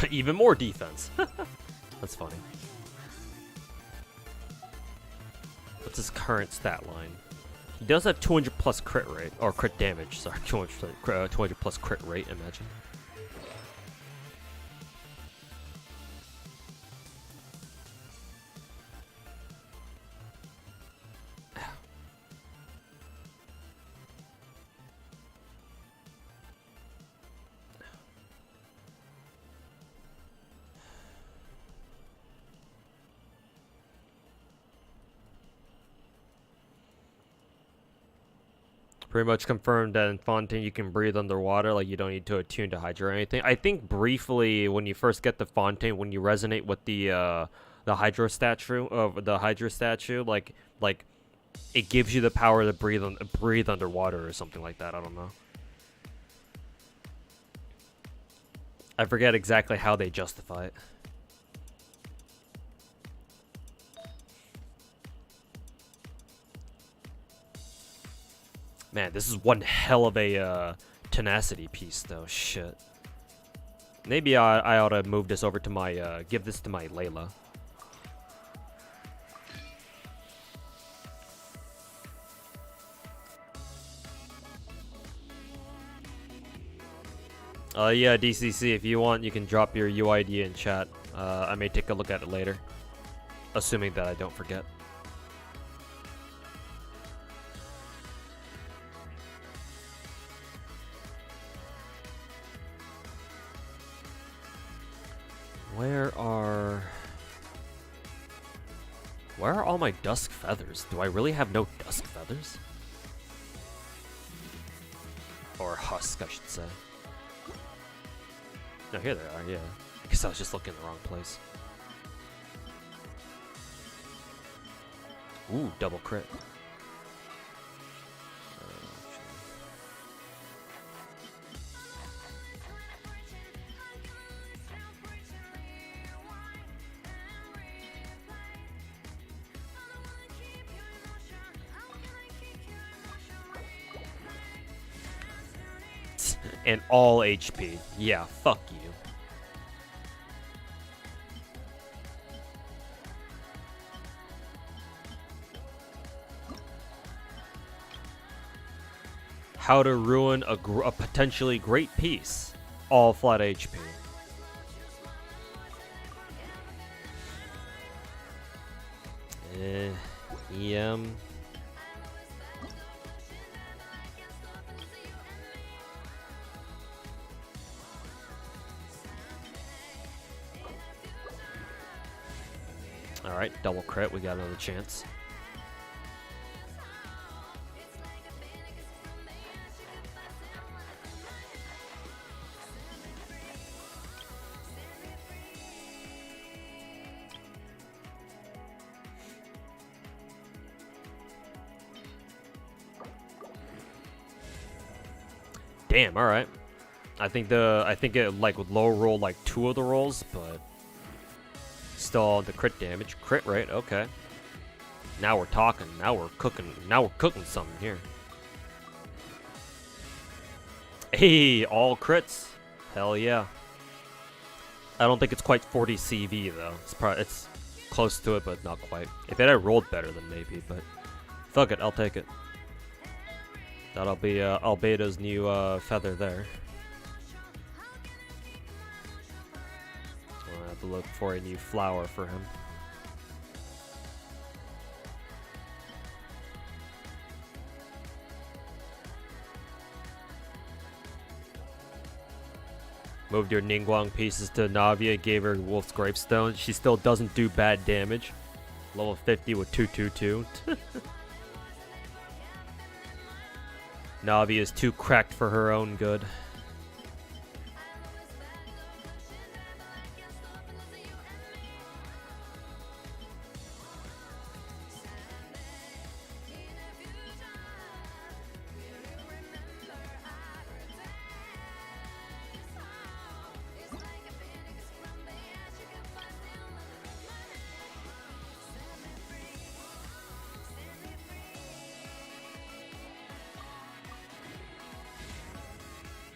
Even more defense. That's funny. What's his current stat line? He does have 200 plus crit rate, or crit damage, sorry, 200 plus crit rate, imagine. Pretty much confirmed that in Fontaine you can breathe underwater, like you don't need to attune to Hydra or anything. I think briefly when you first get the Fontaine, when you resonate with the Hydra statue, like it gives you the power to breathe underwater or something like that. I don't know. I forget exactly how they justify it. Man, this is one hell of a tenacity piece, though. Shit. Maybe I ought to move this over to my, give this to my Layla. Yeah, DCC, if you want, you can drop your UID in chat. I may take a look at it later. Assuming that I don't forget. Where are all my dusk feathers? Do I really have no dusk feathers? Or husk, I should say. No, here they are, yeah. I guess I was just looking in the wrong place. Ooh, double crit. And all HP. Yeah, fuck you. How to ruin a potentially great piece. All flat HP. EM. Alright, double crit, we got another chance. Damn, alright. I think it like would low roll like 2 of the rolls, but still the crit damage. Crit rate, okay. Now we're talking. Now we're cooking something here. Hey, all crits. Hell yeah. I don't think it's quite 40 CV though. It's close to it, but not quite. If it had rolled better, then maybe, but fuck it, I'll take it. That'll be Albedo's new feather there. have to look for a new flower for him. Moved your Ningguang pieces to Navia, gave her Wolf's Gravestone. She still doesn't do bad damage. Level 50 with 222. Navia is too cracked for her own good.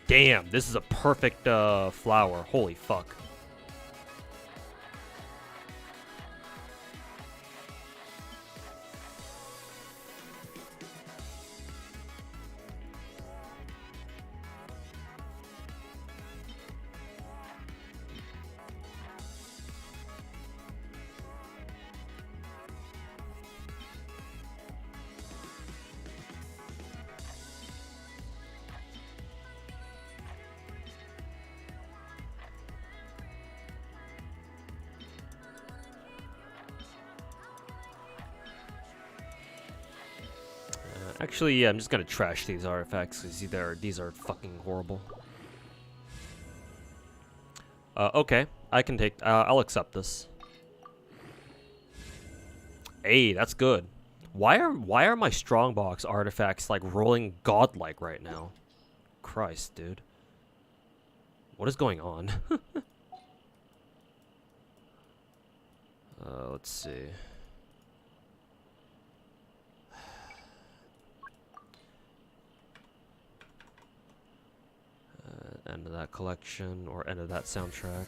Damn, this is a perfect flower. Holy fuck. Actually, yeah, I'm just gonna trash these artifacts because these are fucking horrible. Okay, I can take. I'll accept this. Hey, that's good. Why are my strongbox artifacts like rolling godlike right now? Christ, dude. What is going on? Let's see. End of that collection, or end of that soundtrack.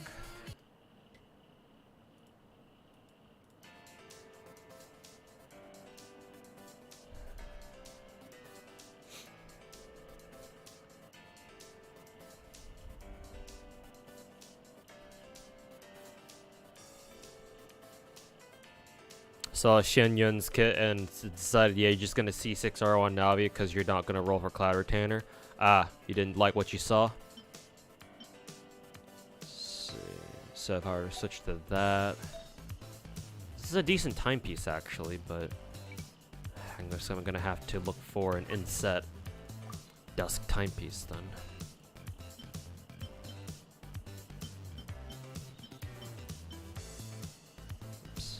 Saw Shen Yun's kit and decided, yeah, you're just gonna C6 R on Navia because you're not gonna roll for Cloud Retainer. Ah, you didn't like what you saw? So if I were to switch to that, this is a decent timepiece actually, but I guess I'm gonna have to look for an inset dusk timepiece then. Oops.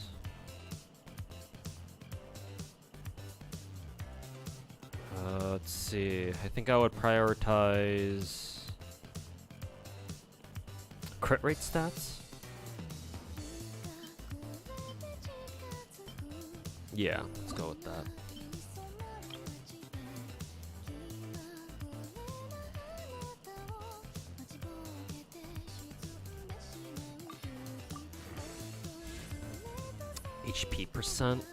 Let's see. I think I would prioritize crit rate stats. Yeah, let's go with that. HP percent.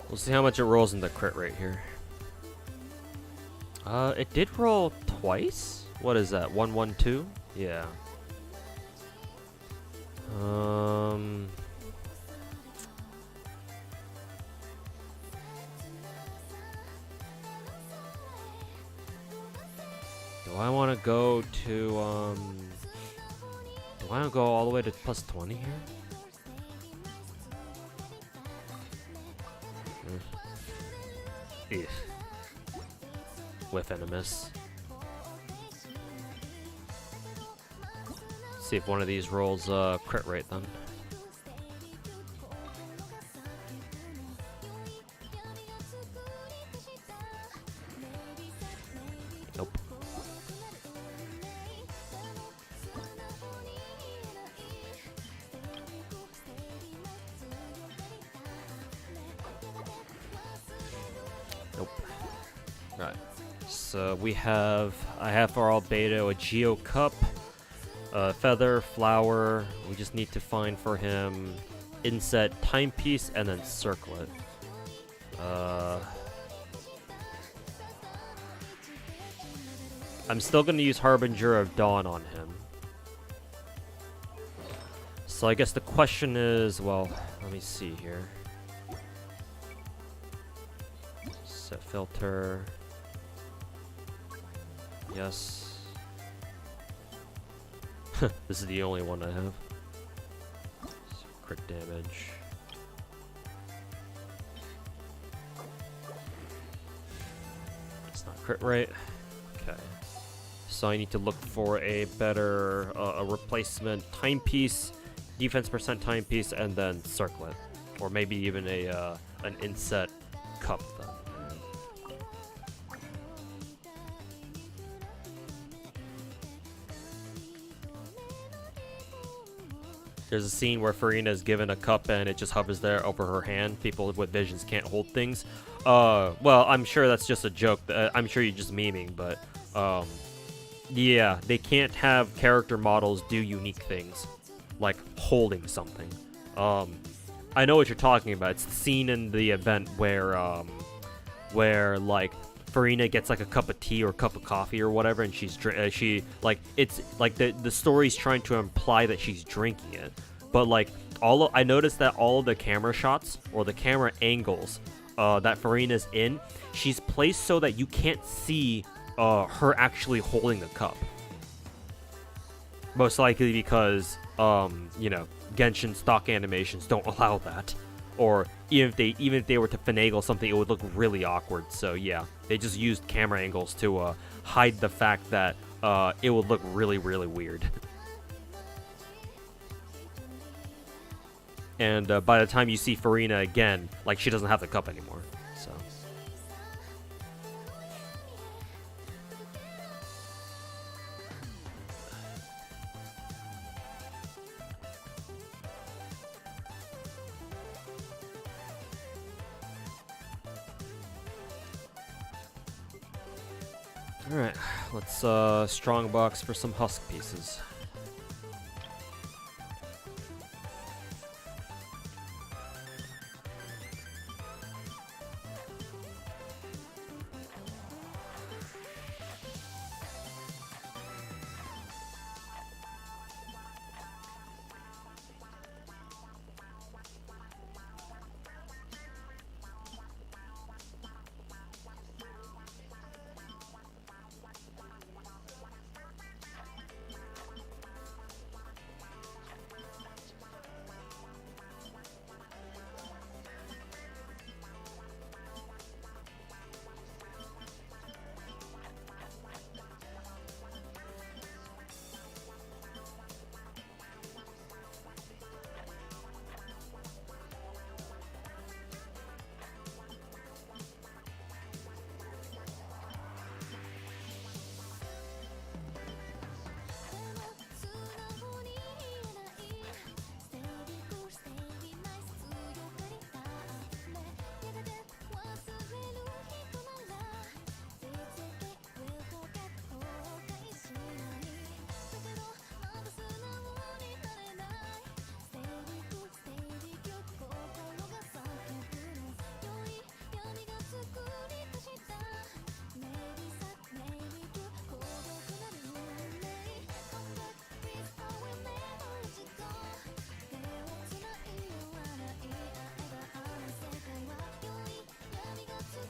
We'll see how much it rolls in the crit rate here. It did roll twice? What is that? 112? Yeah. Do I want to go to, do I want to go all the way to plus 20 here? Eesh. Whiff and a miss. See if one of these rolls crit rate then. Nope. Nope. Right. So I have for Albedo a Geo Cup, Feather, Flower. We just need to find for him Inset, Timepiece, and then Circlet. I'm still gonna use Harbinger of Dawn on him. So I guess the question is, well, let me see here. Set filter. Yes. This is the only one I have. So crit damage. It's not crit rate. Okay. So I need to look for a better a replacement timepiece, defense percent timepiece, and then circlet, or maybe even a an inset cup then. There's a scene where Farina is given a cup and it just hovers there over her hand. People with visions can't hold things. Well, I'm sure that's just a joke. I'm sure you're just memeing, but yeah, they can't have character models do unique things, like holding something. I know what you're talking about. It's the scene in the event where like Farina gets like a cup of tea or a cup of coffee or whatever, and she like, it's like the story's trying to imply that she's drinking it, but like I noticed that all of the camera shots or the camera angles that Farina's in, she's placed so that you can't see her actually holding the cup. Most likely because you know, Genshin stock animations don't allow that. Or even if they were to finagle something, it would look really awkward. So yeah, they just used camera angles to hide the fact that it would look really, really weird. And by the time you see Farina again, like, she doesn't have the cup anymore. So. Alright, let's strongbox for some husk pieces.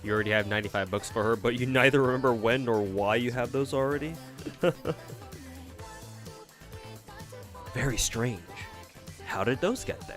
You already have 95 books for her, but you neither remember when nor why you have those already? Very strange. How did those get there?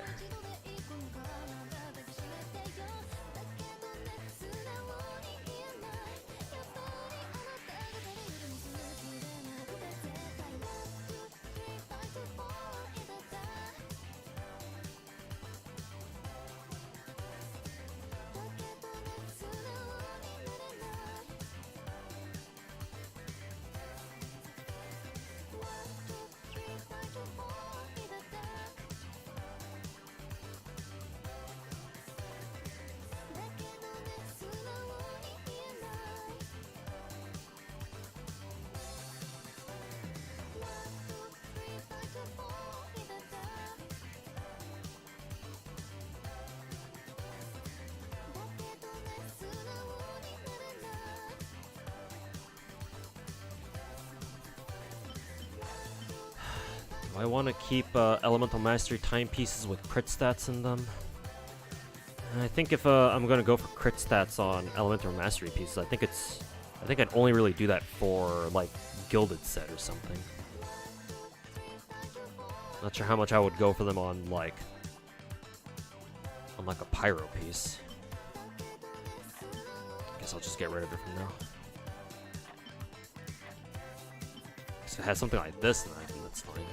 I want to keep Elemental Mastery timepieces with crit stats in them. And I think if I'm gonna go for crit stats on Elemental Mastery pieces, I think I'd only really do that for like Gilded Set or something. Not sure how much I would go for them on like a Pyro piece. Guess I'll just get rid of it from now. If it has something like this, then I think that's fine.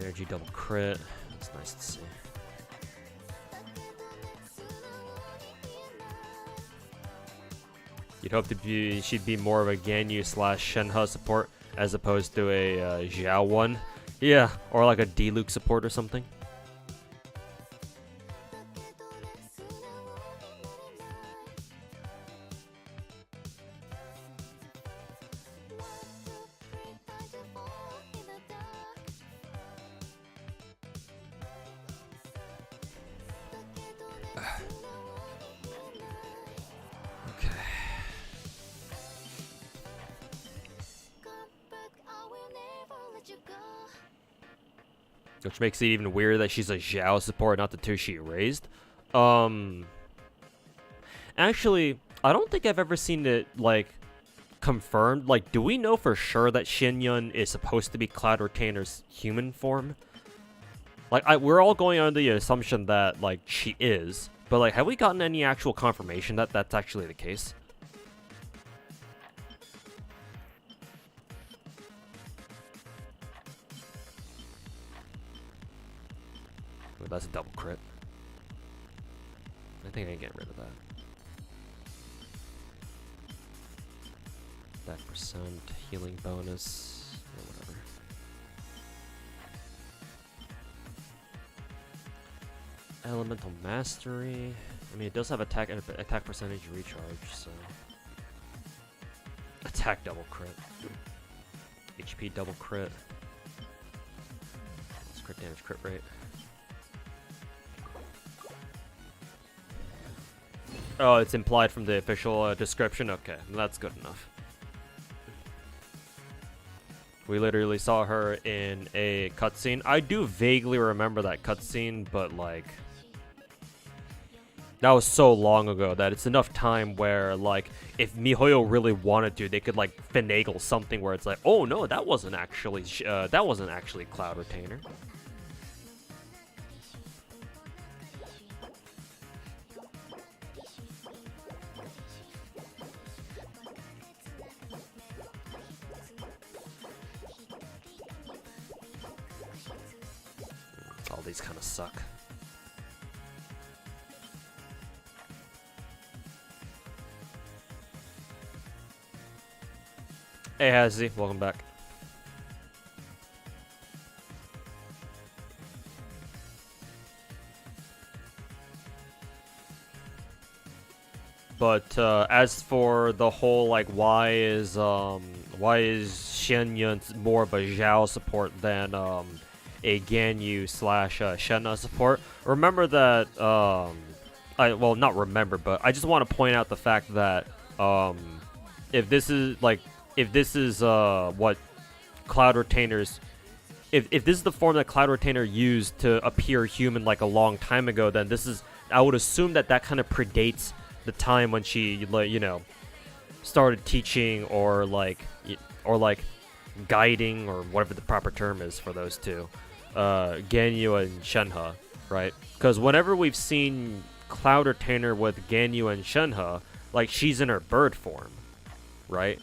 Energy double crit. That's nice to see. You'd hope she'd be more of a Ganyu / Shenhe support as opposed to a Xiao one. Yeah, or like a D-Luke support or something. Which makes it even weirder that she's a Xiao support, not the two she raised. Actually, I don't think I've ever seen it, like, confirmed. Like, do we know for sure that Xinyun is supposed to be Cloud Retainer's human form? Like, we're all going under the assumption that, like, she is. But, like, have we gotten any actual confirmation that that's actually the case? That's a double crit. I think I can get rid of that. That percent healing bonus or whatever. Elemental Mastery. I mean, it does have attack percentage recharge, so attack double crit, HP double crit. That's crit damage, crit rate. Oh, it's implied from the official description? Okay, that's good enough. We literally saw her in a cutscene. I do vaguely remember that cutscene, but like... that was so long ago that it's enough time where, like, if MiHoYo really wanted to, they could, like, finagle something where it's like, oh no, that wasn't actually Cloud Retainer. All these kind of suck. Hey Hazzy, welcome back. But as for the whole like why is Xianyun more of a Xiao support than a Ganyu / Shenhe support? Remember that well, not remember, but I just want to point out the fact that if this is what Cloud Retainers, if this is the form that Cloud Retainer used to appear human like a long time ago, then this is, I would assume that kind of predates the time when she, like, you know, started teaching or guiding, or whatever the proper term is for those two, Ganyu and Shenhe, right? Because whenever we've seen Cloud Retainer with Ganyu and Shenhe, like, she's in her bird form, right?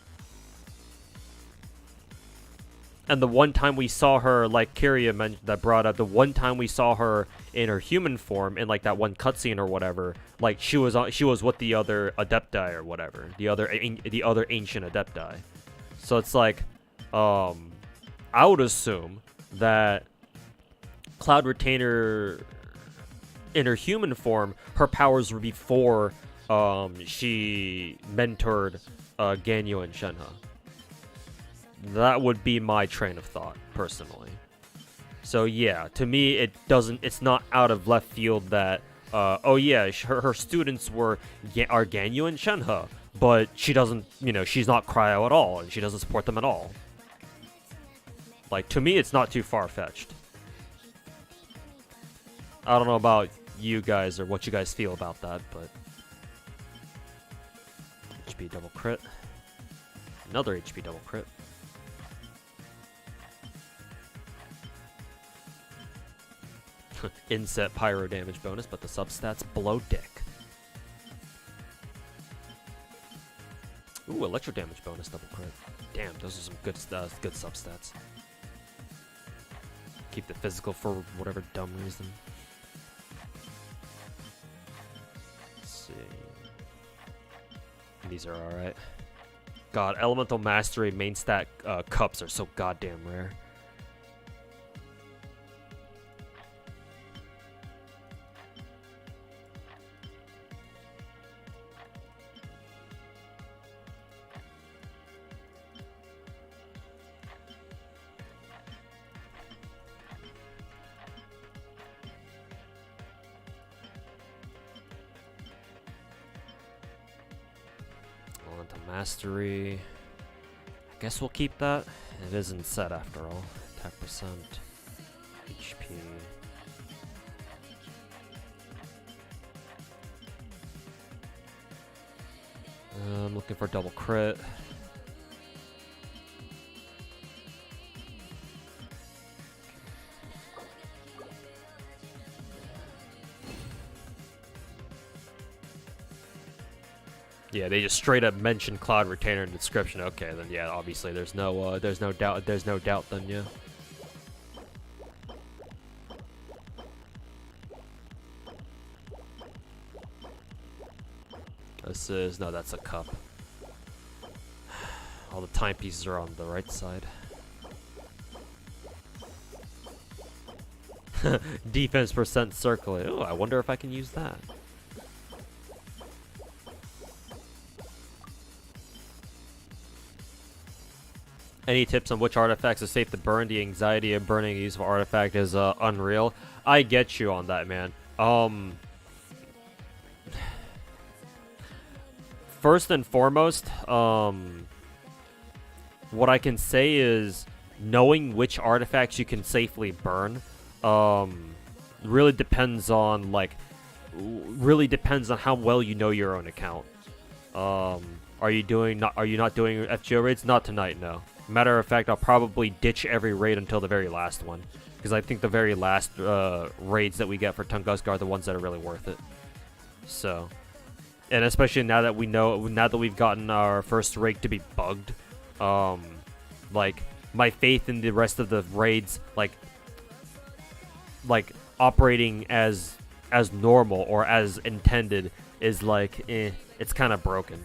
And the one time we saw her, like Kiria mentioned, that brought up, the one time we saw her in her human form in like that one cutscene or whatever, like she was with the other Adepti or whatever, the other ancient Adepti. So it's like, I would assume that Cloud Retainer in her human form, her powers were before she mentored Ganyu and Shenhe. That would be my train of thought, personally. So yeah, to me, it's not out of left field that, oh yeah, her students are Ganyu and Shenhe, but she doesn't, you know, she's not cryo at all, and she doesn't support them at all. Like, to me, it's not too far-fetched. I don't know about you guys or what you guys feel about that, but... HP double crit. Another HP double crit. Inset pyro damage bonus, but the substats below dick. Ooh, electro damage bonus double crit. Damn, those are some good substats. Keep the physical for whatever dumb reason. Let's see. These are alright. God, Elemental Mastery main stat cups are so goddamn rare. Mastery. I guess we'll keep that. It isn't set after all. Attack percent. HP. I'm looking for double crit. Yeah, they just straight up mention Cloud Retainer in the description. Okay, then yeah, obviously there's no doubt then, yeah. This is no, that's a cup. All the timepieces are on the right side. Defense percent circling. Oh, I wonder if I can use that. Any tips on which artifacts are safe to burn? The anxiety of burning a useful artifact is unreal. I get you on that, man. First and foremost, what I can say is knowing which artifacts you can safely burn really depends on how well you know your own account. Are you not doing FGO raids? Not tonight, no. Matter of fact, I'll probably ditch every raid until the very last one, because I think the very last raids that we get for Tunguska are the ones that are really worth it. So, and especially now that we've gotten our first raid to be bugged, like my faith in the rest of the raids, like operating as normal or as intended is it's kind of broken.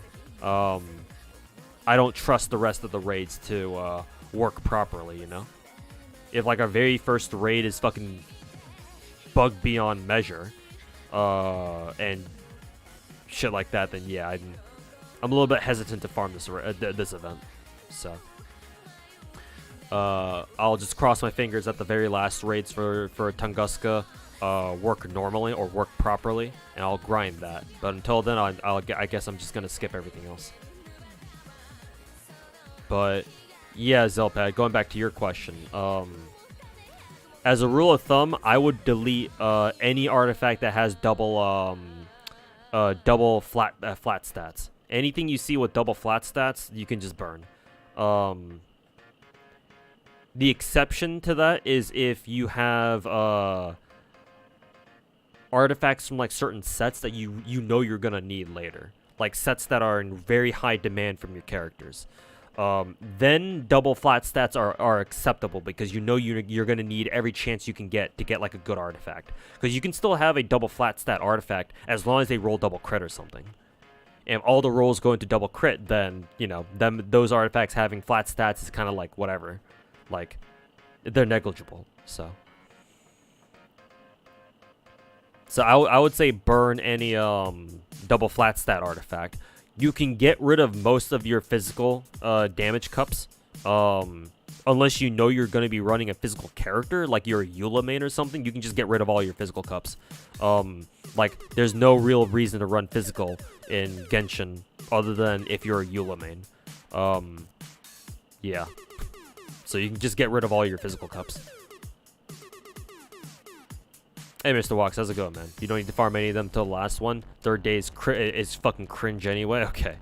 I don't trust the rest of the raids to work properly, you know? If like our very first raid is fucking bugged beyond measure, and shit like that, then yeah, I'm a little bit hesitant to farm this event. So I'll just cross my fingers that the very last raids for Tunguska work normally or work properly, and I'll grind that. But until then, I guess I'm just gonna skip everything else. But yeah, Zelpad, going back to your question, as a rule of thumb, I would delete any artifact that has double flat stats. Anything you see with double flat stats, you can just burn. The exception to that is if you have artifacts from like certain sets that you know you're gonna need later, like sets that are in very high demand from your characters. Then double flat stats are acceptable, because you know you're going to need every chance you can get to get like a good artifact. Because you can still have a double flat stat artifact as long as they roll double crit or something. And if all the rolls go into double crit, then, you know, those artifacts having flat stats is kind of like whatever. Like, they're negligible, so. So I would say burn any double flat stat artifact. You can get rid of most of your physical damage cups, unless you know you're going to be running a physical character, like you're a Eula main or something. You can just get rid of all your physical cups. Like, there's no real reason to run physical in Genshin, other than if you're a Eula main. Yeah. So you can just get rid of all your physical cups. Hey, Mr. Walks, how's it going, man? You don't need to farm any of them till the last one. Third day is fucking cringe anyway. Okay,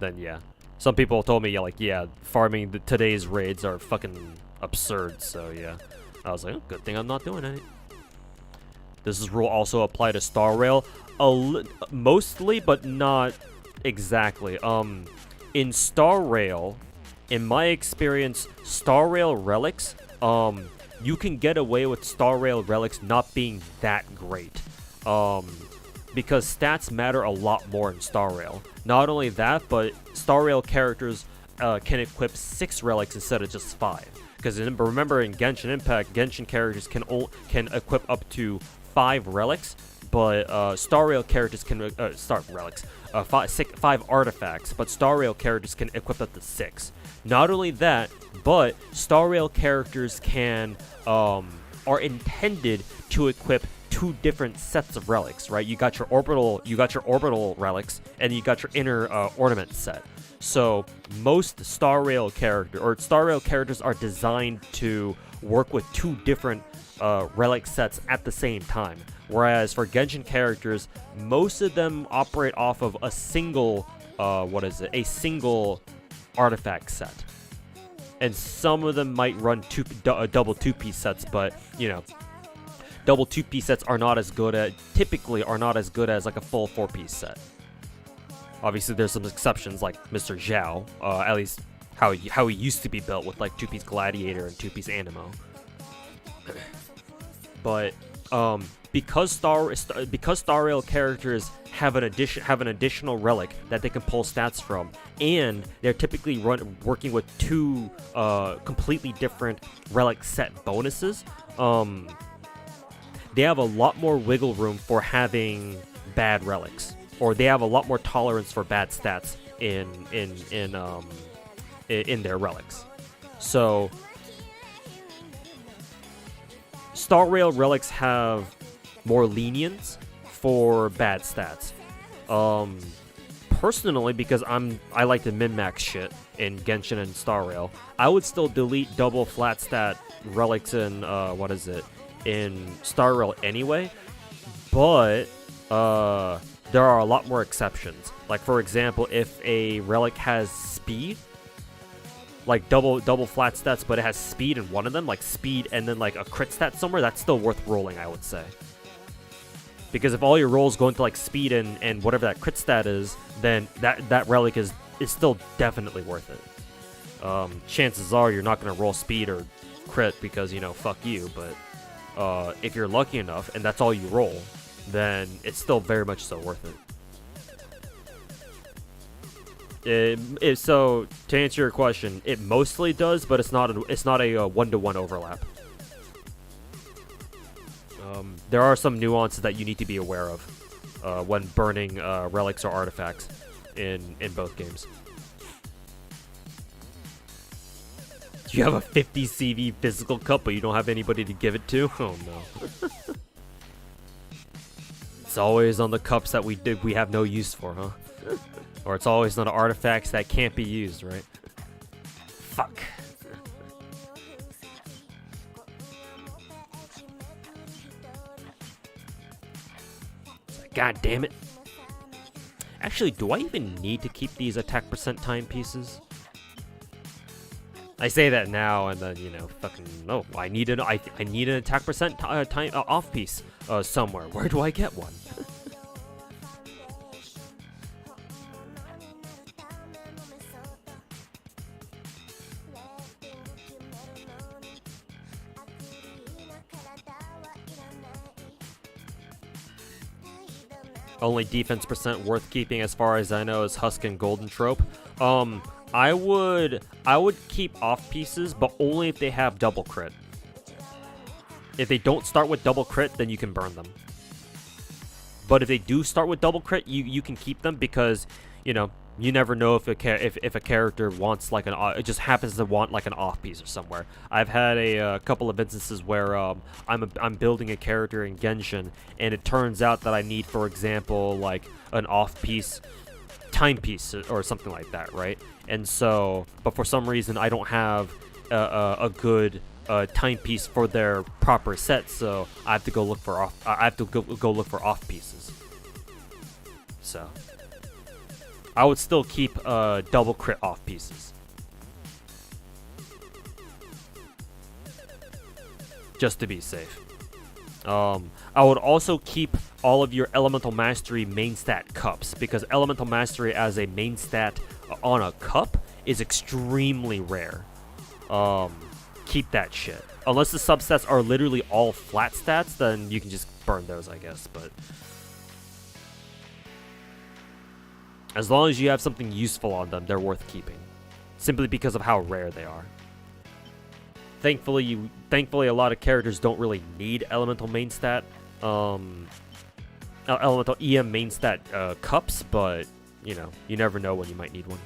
then yeah. Some people told me, yeah, farming today's raids are fucking absurd. So yeah, I was like, oh, good thing I'm not doing any. Does this rule also apply to Star Rail? Mostly, but not exactly. In Star Rail, in my experience, Star Rail relics, you can get away with Star Rail relics not being that great. Because stats matter a lot more in Star Rail. Not only that, but Star Rail characters can equip 6 relics instead of just 5. Because remember in Genshin Impact, Genshin characters can equip up to 5 relics, but Star Rail characters can 5 artifacts, but Star Rail characters can equip up to 6. Not only that, but Star Rail characters can are intended to equip 2 different sets of relics, right? You got your orbital relics, and you got your inner ornament set. So most Star Rail characters are designed to work with 2 different relic sets at the same time. Whereas for Genshin characters, most of them operate off of a single, a single artifact set. And some of them might run double 2-piece sets, but you know, double 2-piece sets typically are not as good as like a full 4-piece set. Obviously, there's some exceptions like Mr. Zhao, at least how he used to be built with like 2-piece Gladiator and 2-piece Animo. But because Star Rail characters have an additional relic that they can pull stats from, and they're typically working with 2 completely different relic set bonuses, they have a lot more wiggle room for having bad relics, or they have a lot more tolerance for bad stats in their relics. So Star Rail relics have more lenience for bad stats. Personally, because I like to min-max shit in Genshin and Star Rail, I would still delete double flat stat relics in in Star Rail anyway. But there are a lot more exceptions. Like for example, if a relic has speed, like double flat stats, but it has speed in one of them, like speed and then like a crit stat somewhere, that's still worth rolling, I would say. Because if all your rolls go into like speed and whatever that crit stat is, then that relic is still definitely worth it. Chances are you're not going to roll speed or crit because, you know, fuck you, but if you're lucky enough and that's all you roll, then it's still very much so worth it. So to answer your question, it mostly does, but it's not a one-to-one overlap. There are some nuances that you need to be aware of when burning relics or artifacts in both games. You have a 50 CV physical cup, but you don't have anybody to give it to? Oh no. It's always on the cups that we have no use for, huh? Or it's always on artifacts that can't be used, right? Fuck. God damn it. Actually, do I even need to keep these attack percent timepieces? I say that now, and then, you know, fucking no. I need an attack percent time off piece somewhere. Where do I get one? Only defense percent worth keeping, as far as I know, is Husk and Golden Trope. I would keep off pieces, but only if they have double crit. If they don't start with double crit, then you can burn them. But if they do start with double crit, you can keep them because, you know, you never know if a character wants like it just happens to want like an off piece or somewhere. I've had a couple of instances where I'm building a character in Genshin, and it turns out that I need, for example, like an off piece timepiece or something like that, right? And so, but for some reason I don't have a good timepiece for their proper set, so I have to go look for off pieces. So I would still keep double crit off pieces, just to be safe. I would also keep all of your Elemental Mastery main stat cups, because Elemental Mastery as a main stat on a cup is extremely rare. Keep that shit. Unless the substats are literally all flat stats, then you can just burn those, I guess. But as long as you have something useful on them, they're worth keeping, simply because of how rare they are. Thankfully, a lot of characters don't really need elemental main stat, elemental EM main stat cups, but you know, you never know when you might need one.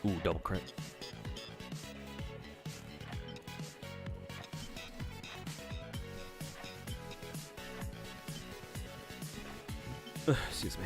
Ooh, double crit. Excuse me.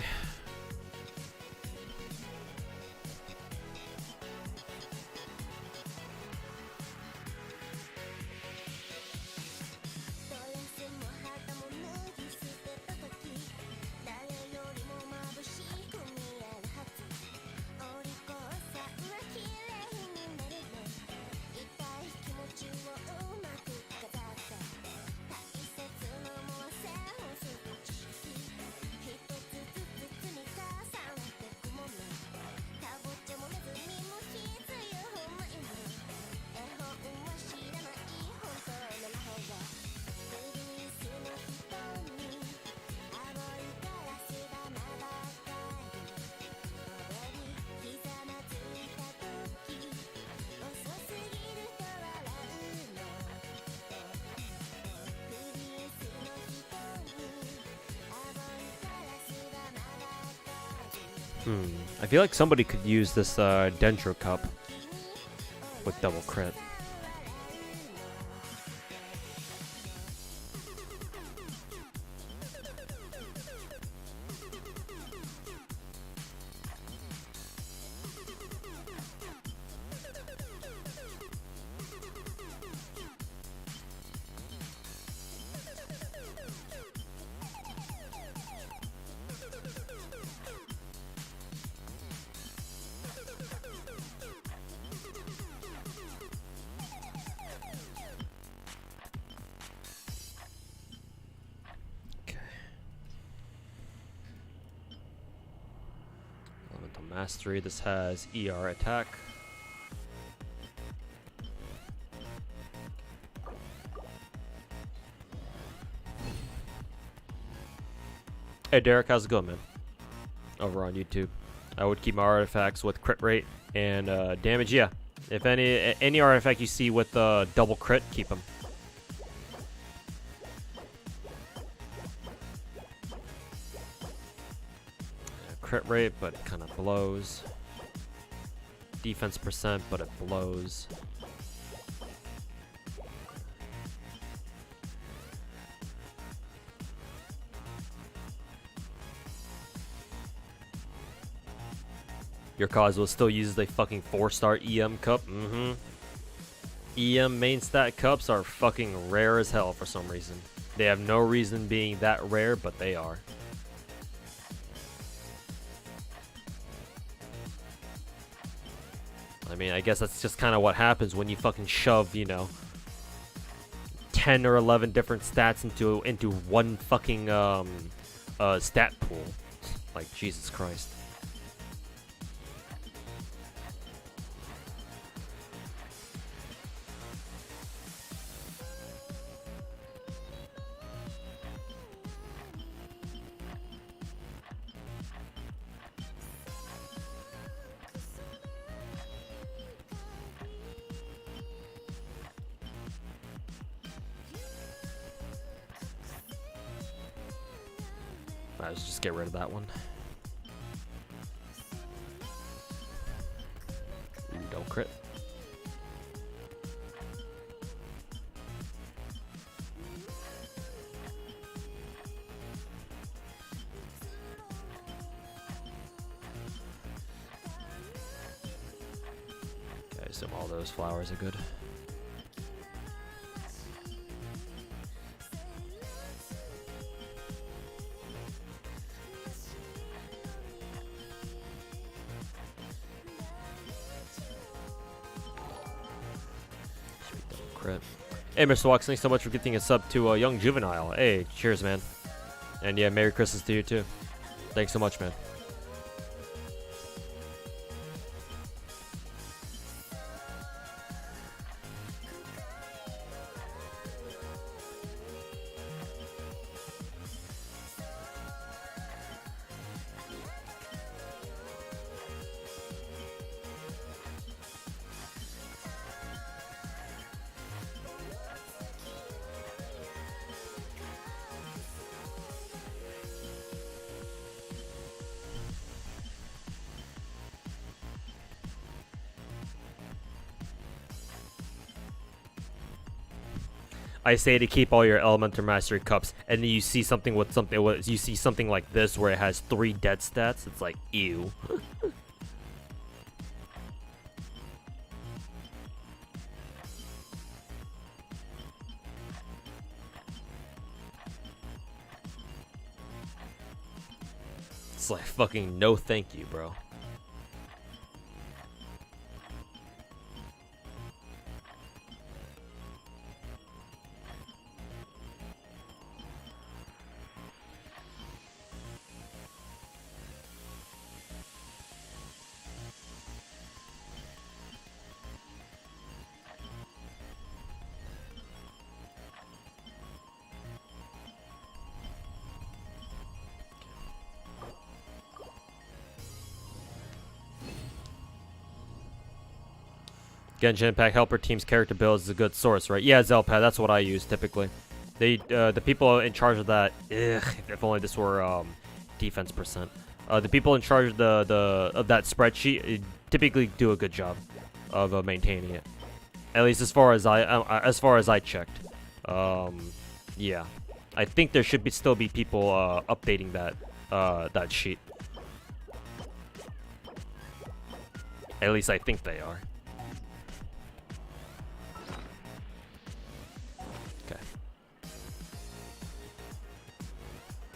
I feel like somebody could use this Dendro Cup with double crit. Mastery. This has ER attack. Hey Derek, how's it going, man? Over on YouTube. I would keep my artifacts with crit rate and damage. Yeah, if any artifact you see with double crit, keep them. Crit rate, but it kind of blows. Defense percent, but it blows. Your cause will still use the fucking 4-star EM cup. EM main stat cups are fucking rare as hell for some reason. They have no reason being that rare, but they are. I mean, I guess that's just kind of what happens when you fucking shove, you know, 10 or 11 different stats into one fucking stat pool. Like, Jesus Christ. Let's just get rid of that one. crit. Okay, I assume all those flowers are good. Crit. Hey, Mr. Walks, thanks so much for getting a sub to Young Juvenile. Hey, cheers, man. And yeah, Merry Christmas to you too. Thanks so much, man. I say to keep all your Elemental Mastery cups, and then you see something with something. You see something like this where it has 3 dead stats. It's like, ew. It's like fucking no, thank you, bro. Genshin Impact Helper Team's character build is a good source, right? Yeah, Zelpad, that's what I use typically. They, the people in charge of that, if only this were defense percent. The people in charge of of that spreadsheet typically do a good job of maintaining it. At least as far as I checked. Yeah, I think there should still be people updating that sheet. At least I think they are.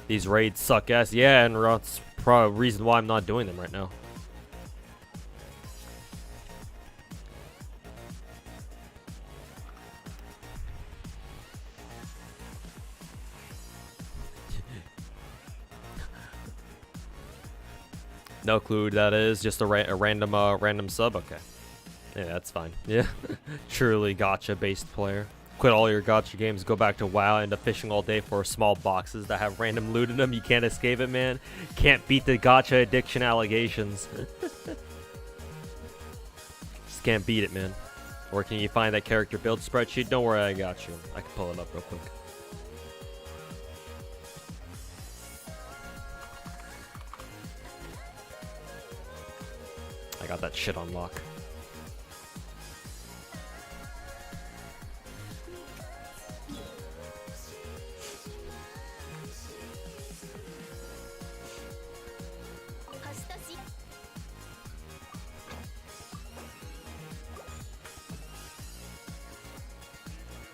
These raids suck ass. Yeah, and that's probably a reason why I'm not doing them right now. No clue who that is. Just a random sub. Okay. Yeah, that's fine. Yeah. Truly gacha based player. Quit all your gacha games, go back to WoW, end up fishing all day for small boxes that have random loot in them. You can't escape it, man. Can't beat the gacha addiction allegations. Just can't beat it, man. Or can you find that character build spreadsheet? Don't worry, I got you. I can pull it up real quick. I got that shit on lock.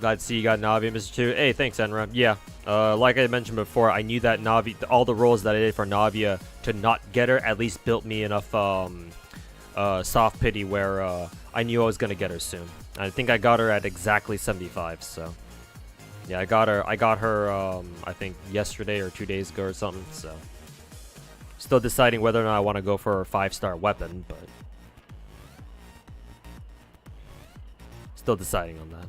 Glad to see you got Navia, Mr. 2. Hey, thanks, Enra. Yeah, like I mentioned before, I knew that Navia, all the rolls that I did for Navia to not get her at least built me enough soft pity where I knew I was gonna get her soon. I think I got her at exactly 75. So yeah, I got her. I think yesterday or 2 days ago or something. So still deciding whether or not I want to go for a 5-star weapon, but still deciding on that.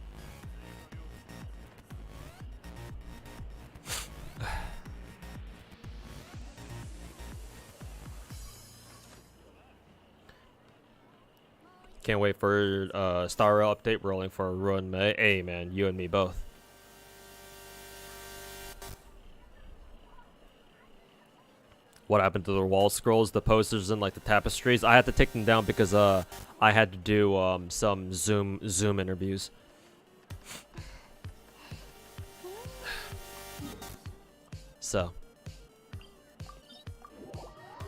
Can't wait for Star Rail update rolling for Ruin May. Hey man, you and me both. What happened to the wall scrolls, the posters, and like the tapestries? I had to take them down because I had to do some Zoom interviews. So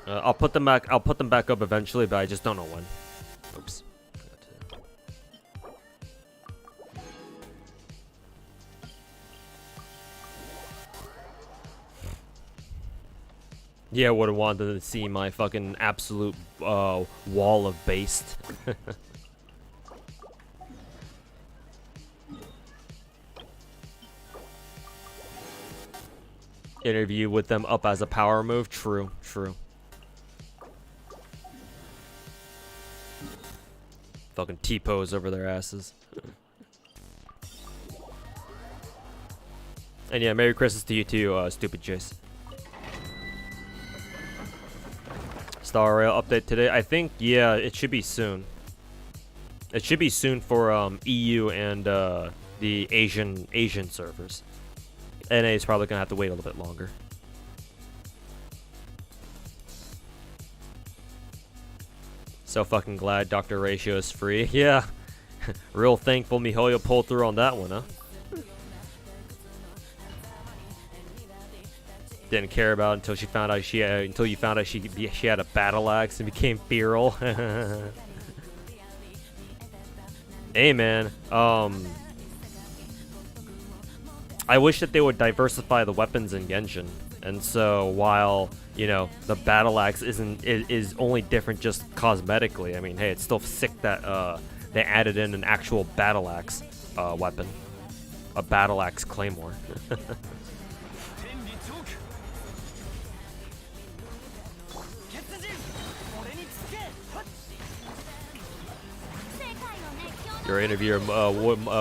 I'll put them back up eventually, but I just don't know when. Oops. Yeah, would have wanted to see my fucking absolute wall of based. Interview with them up as a power move. True, true. Fucking T-pose over their asses. And yeah, Merry Christmas to you too, stupid Jace. Star Rail update today. I think, yeah, it should be soon. It should be soon for EU and the Asian servers. NA is probably gonna have to wait a little bit longer. So fucking glad Dr. Ratio is free. Yeah. Real thankful Mihoyo pulled through on that one, huh? Didn't care about it until she found out she had a battle axe and became feral. Hey man, I wish that they would diversify the weapons in Genshin. And so while, you know, the battle axe is only different just cosmetically, I mean, hey, it's still sick that they added in an actual battle axe weapon. A battle axe claymore. Your interviewer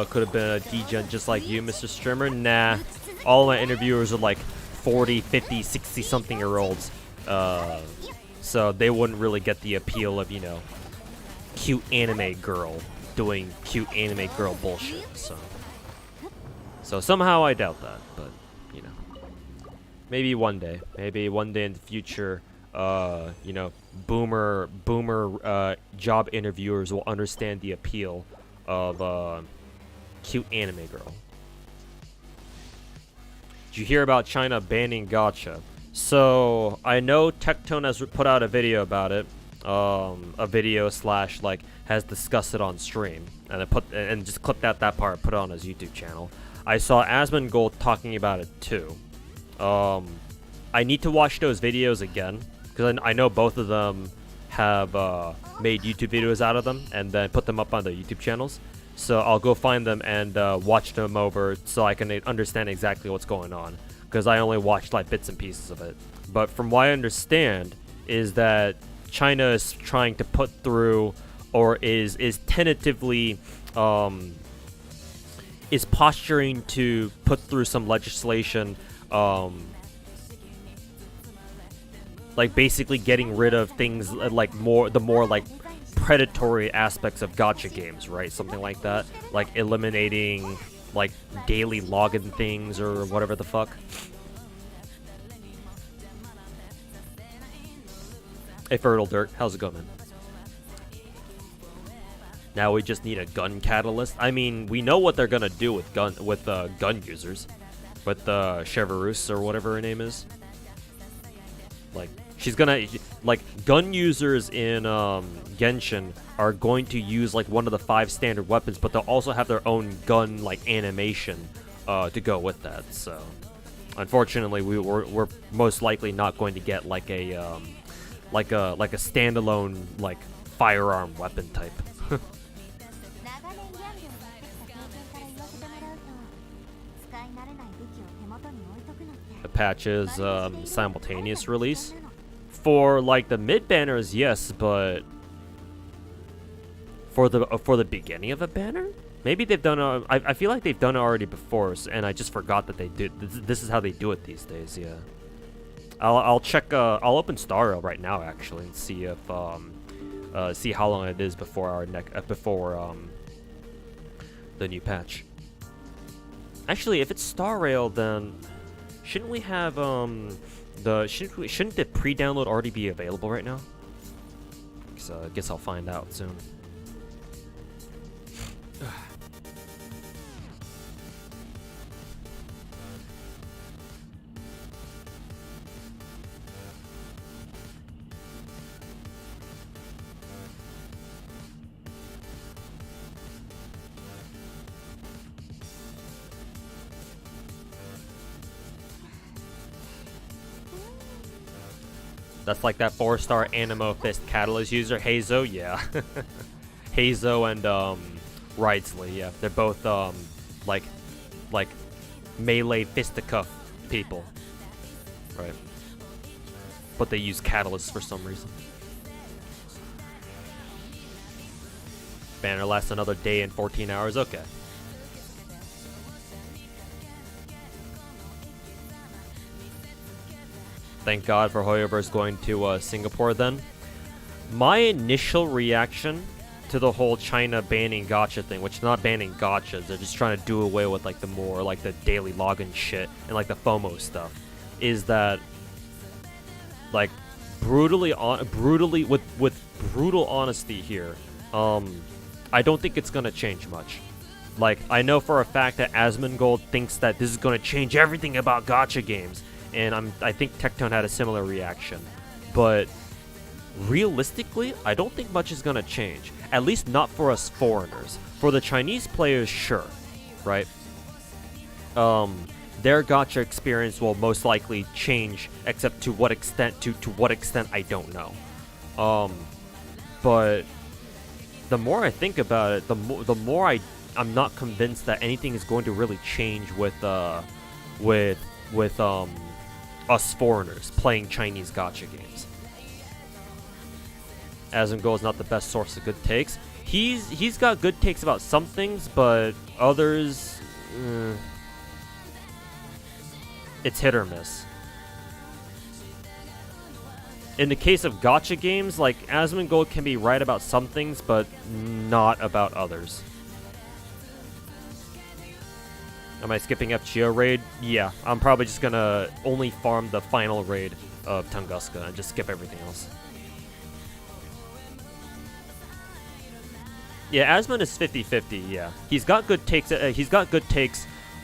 could have been a degen just like you, Mr. Streamer. Nah, all my interviewers are like 40, 50, 60 something year olds. So they wouldn't really get the appeal of, you know, cute anime girl doing cute anime girl bullshit. So somehow I doubt that, but you know, maybe one day in the future, you know, boomer job interviewers will understand the appeal of cute anime girl. Did you hear about China banning Gacha? So I know Tectone has put out a video about it, a video slash like has discussed it on stream, and just clipped out that part, put it on his YouTube channel. I saw Asmongold talking about it too. I need to watch those videos again because I know both of them have made YouTube videos out of them and then put them up on their YouTube channels. So I'll go find them and watch them over so I can understand exactly what's going on, because I only watched like bits and pieces of it. But from what I understand is that China is trying to put through, or is tentatively is posturing to put through some legislation, like basically getting rid of things like the more like predatory aspects of gacha games, right? Something like that, like eliminating like daily login things or whatever the fuck. Hey Fertile Dirt, how's it going, man? Now we just need a gun catalyst. I mean, we know what they're gonna do with gun users, with Cheverus or whatever her name is. Like, she's gonna, like, gun users in Genshin are going to use like one of the 5 standard weapons, but they'll also have their own gun like animation to go with that. So, unfortunately, we're most likely not going to get like a standalone like firearm weapon type. The patch is simultaneous release for like the mid banners, yes, but for the beginning of a banner, maybe they've done. I feel like they've done it already before, and I just forgot that they did. This is how they do it these days. Yeah, I'll check. I'll open Star Rail right now actually and see if see how long it is before our the new patch. Actually, if it's Star Rail, then shouldn't we have shouldn't the pre-download already be available right now? So I guess I'll find out soon. That's like that 4-star Animo Fist Catalyst user, Hazo, yeah. Hazo and Ridesley, yeah. They're both like melee fisticuff people. Right. But they use Catalyst for some reason. Banner lasts another day and 14 hours, okay. Thank God for Hoyoverse going to Singapore then. My initial reaction to the whole China banning gacha thing, which is not banning gachas, they're just trying to do away with like the more like the daily login shit and like the FOMO stuff, is that like brutally with brutal honesty here, I don't think it's gonna change much. Like, I know for a fact that Asmongold thinks that this is gonna change everything about gacha games. And I think Tectone had a similar reaction. But realistically, I don't think much is going to change. At least not for us foreigners. For the Chinese players, sure. Right? Their gacha experience will most likely change, except to what extent, to what extent, I don't know. But the more I think about it, the more I'm not convinced that anything is going to really change with us foreigners playing Chinese gacha games. Asmongold is not the best source of good takes. He's got good takes about some things, but others, it's hit or miss. In the case of gacha games, like, Asmongold can be right about some things, but not about others. Am I skipping FGO raid? Yeah, I'm probably just gonna only farm the final raid of Tunguska and just skip everything else. Yeah, Asmon is 50-50, yeah. He's got good takes,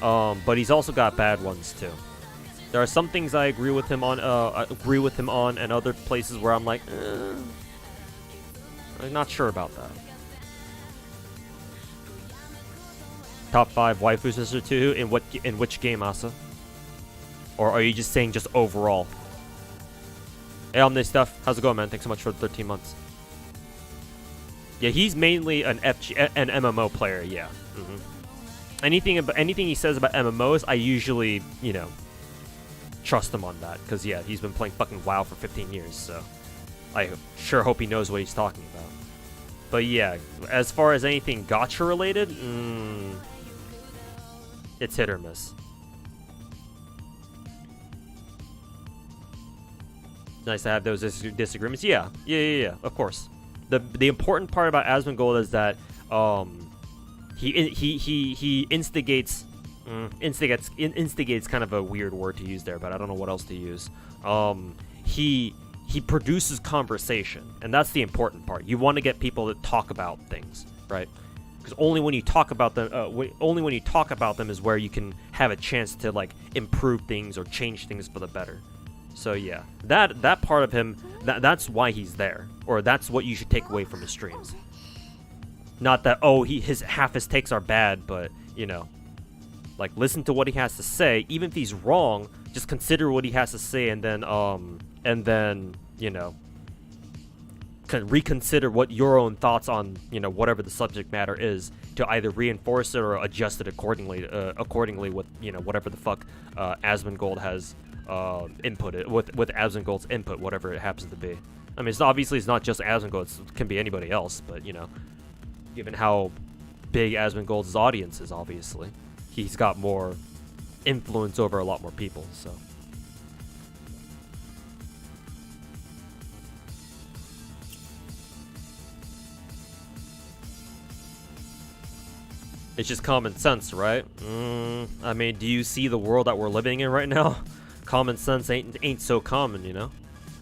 but he's also got bad ones too. There are some things I agree with him on, and other places where I'm like, I'm not sure about that. Top 5 waifu sister 2 in which game, Asa? Or are you just saying just overall? Hey, Omni Stuff, how's it going, man? Thanks so much for the 13 months. Yeah, he's mainly an MMO player, yeah. Anything he says about MMOs, I usually, trust him on that, because yeah, he's been playing fucking WoW for 15 years, so I sure hope he knows what he's talking about. But yeah, as far as anything gacha related, it's hit or miss. Nice to have those disagreements. Yeah, of course. The important part about Asmongold is that he instigates kind of a weird word to use there, but I don't know what else to use. He produces conversation, and that's the important part. You want to get people to talk about things, right? Because only when you talk about them, is where you can have a chance to like improve things or change things for the better. So yeah, that part of him, that's why he's there, or that's what you should take away from his streams. Not that half his takes are bad, but like, listen to what he has to say. Even if he's wrong, just consider what he has to say, and then reconsider what your own thoughts on whatever the subject matter is, to either reinforce it or adjust it accordingly with whatever the fuck Asmongold has inputted with Asmongold's input, whatever it happens to be. I mean, it's not just Asmongold, it can be anybody else, but given how big Asmongold's audience is, obviously he's got more influence over a lot more people, so. It's just common sense, right? I mean, do you see the world that we're living in right now? Common sense ain't so common,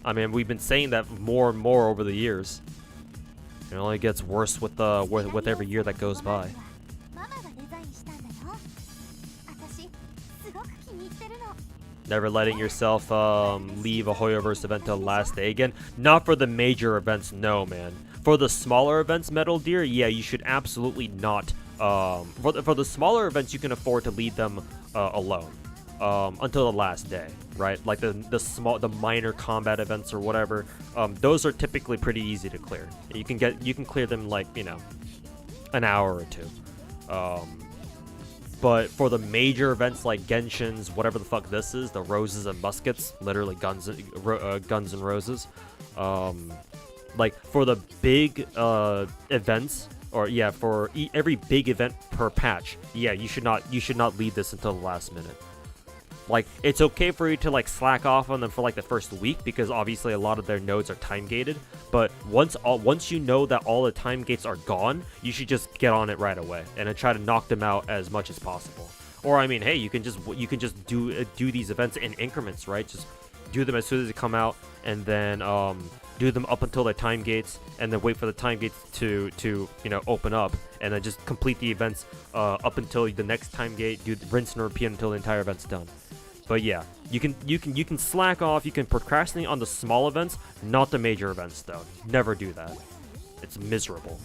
I mean, we've been saying that more and more over the years. It only gets worse with every year that goes by. Never letting yourself leave a Hoyoverse event till the last day again. Not for the major events, no, man. For the smaller events, Metal Deer, yeah, you should absolutely not. For the smaller events, you can afford to leave them alone until the last day, right? Like the minor combat events or whatever. Those are typically pretty easy to clear. You can clear them like, you know, an hour or two. But for the major events like Genshin's, whatever the fuck this is, the roses and muskets, literally guns and roses. Like for the big events, or yeah, for every big event per patch, yeah, you should not leave this until the last minute. Like, it's okay for you to like slack off on them for like the first week, because obviously a lot of their nodes are time gated. But once you know that all the time gates are gone, you should just get on it right away and then try to knock them out as much as possible. Or I mean, hey, you can just do these events in increments, right? Just do them as soon as they come out, and then do them up until the time gates, and then wait for the time gates to you know, open up, and then just complete the events up until the next time gate. Do rinse and repeat until the entire event's done. But yeah, you can slack off, you can procrastinate on the small events, not the major events though. Never do that. It's miserable.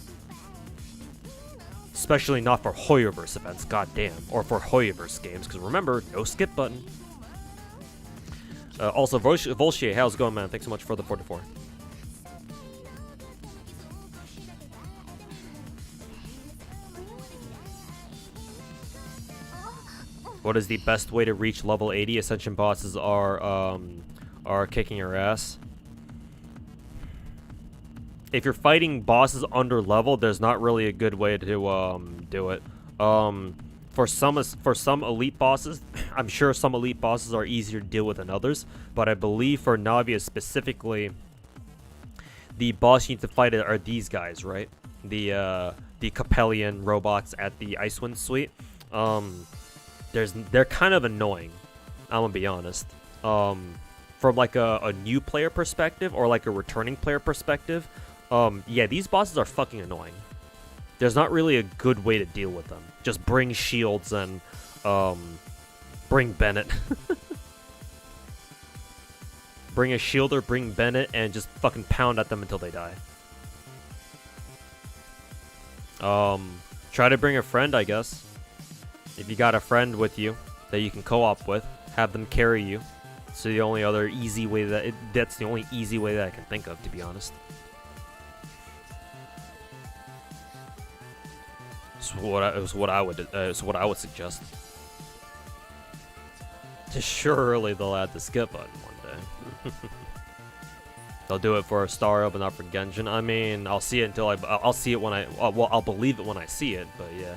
Especially not for Hoyoverse events, goddamn, or for Hoyoverse games, because remember, no skip button. Also, Volshier, how's it going, man? Thanks so much for the 44. What is the best way to reach level 80? Ascension bosses are kicking your ass. If you're fighting bosses under level, there's not really a good way to do it. For some elite bosses, I'm sure some elite bosses are easier to deal with than others, but I believe for Navia specifically, the boss you need to fight are these guys, right? The Capellian robots at the Icewind Suite. They're kind of annoying, I'm gonna be honest. From like a new player perspective or like a returning player perspective, yeah, these bosses are fucking annoying. There's not really a good way to deal with them. Just bring shields and bring Bennett. Bring a shielder, bring Bennett, and just fucking pound at them until they die. Try to bring a friend, I guess. If you got a friend with you that you can co-op with, have them carry you. So the only other easy way that's the only easy way that I can think of, to be honest. It's what I would suggest. Surely they'll add the skip button one day. They'll do it for Stario, but not for Genshin. I mean, I'll see it until I'll see it when I'll believe it when I see it. But yeah.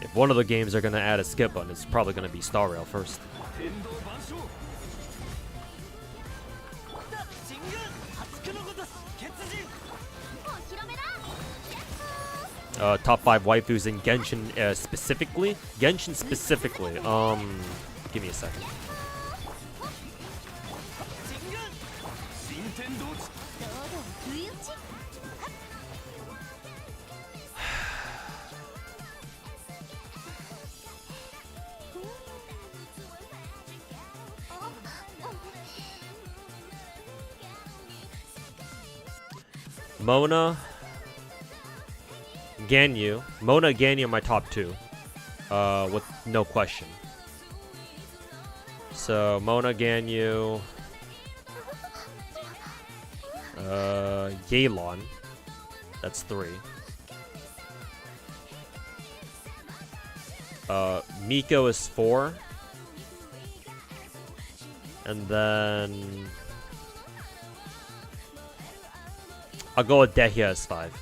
If one of the games are going to add a skip button, it's probably going to be Star Rail first. Top 5 waifus in Genshin specifically? Genshin specifically. Give me a second. Mona, Ganyu. Mona, Ganyu are my top 2. With no question. So, Mona, Ganyu. Yelan. That's 3. Miko is 4. And then I'll go with Dehya as 5.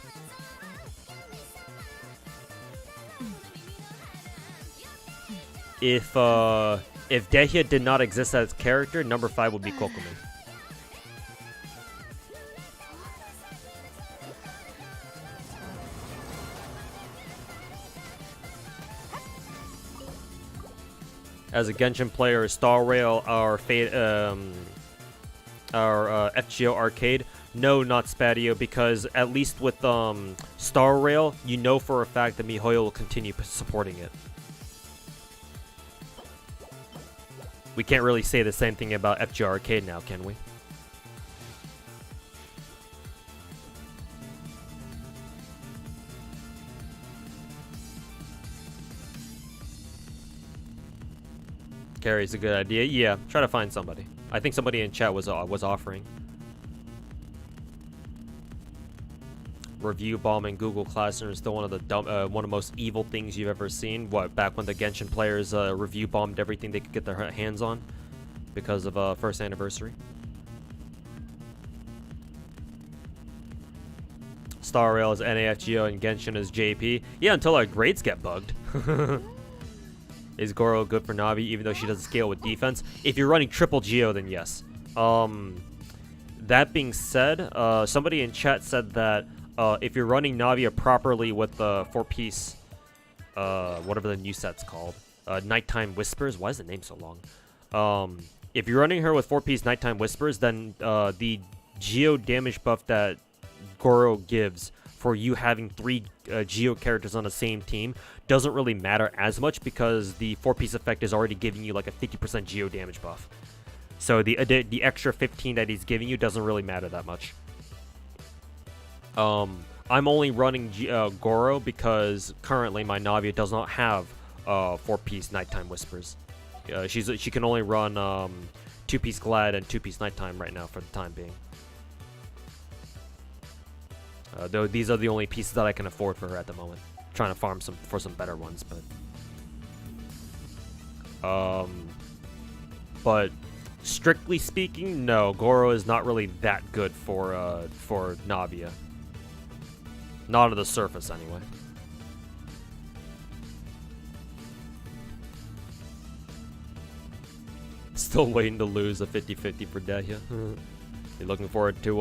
If Dehya did not exist as a character, number 5 would be Kokomi. As a Genshin player, Star Rail, our FGO arcade. No, not Spadio, because at least with Star Rail, you know for a fact that MiHoYo will continue supporting it. We can't really say the same thing about FG Arcade now, can we? Carry's a good idea. Yeah, try to find somebody. I think somebody in chat was offering. Review bombing Google Classroom is still one of the most evil things you've ever seen. What, back when the Genshin players review bombed everything they could get their hands on because of first anniversary. Star Rail is NAFGO and Genshin is JP. Yeah, until our grades get bugged. Is Goro good for Navi even though she doesn't scale with defense? If you're running triple Geo, then yes. That being said, somebody in chat said that if you're running Navia properly with the 4-piece, whatever the new set's called, Nighttime Whispers. Why is the name so long? If you're running her with 4-piece Nighttime Whispers, then the Geo damage buff that Goro gives for you having 3 Geo characters on the same team doesn't really matter as much because the 4-piece effect is already giving you like a 50% Geo damage buff. So the extra 15 that he's giving you doesn't really matter that much. I'm only running Goro because currently my Navia does not have 4-piece Nighttime Whispers. She can only run 2-piece Glad and 2-piece Nighttime right now for the time being. Though these are the only pieces that I can afford for her at the moment. Trying to farm for some better ones, but strictly speaking, no, Goro is not really that good for Navia. Not on the surface, anyway. Still waiting to lose a 50-50 for Dehya. You looking forward to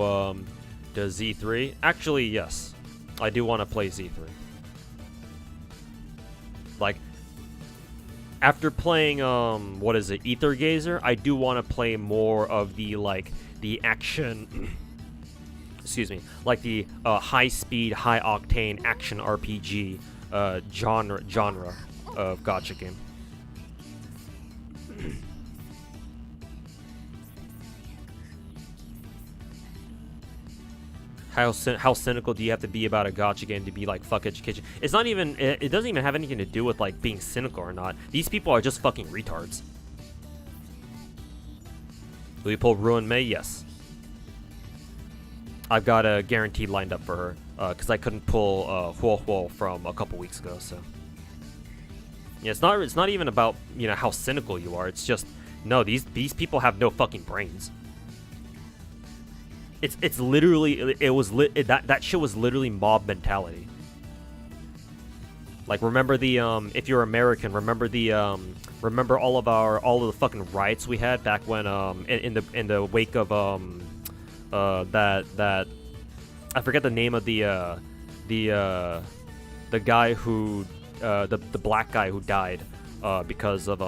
Z3? Actually, yes. I do want to play Z3. Like, after playing, what is it, Ether Gazer, I do want to play more of the, like, the action, excuse me, like the high-speed, high-octane action RPG genre of Gacha game. How cynical do you have to be about a Gacha game to be like, fuck education? It's not even, it doesn't even have anything to do with like being cynical or not. These people are just fucking retards. Will you pull Ruin Mei? Yes. I've got a guarantee lined up for her, because I couldn't pull Huo Huo from a couple weeks ago, so. Yeah, it's not even about, you know, how cynical you are. It's just, no, these people have no fucking brains. It's literally, that shit was literally mob mentality. Like, remember the if you're American, remember all of the fucking riots we had back when in the wake of that I forget the name of the guy who the black guy who died because of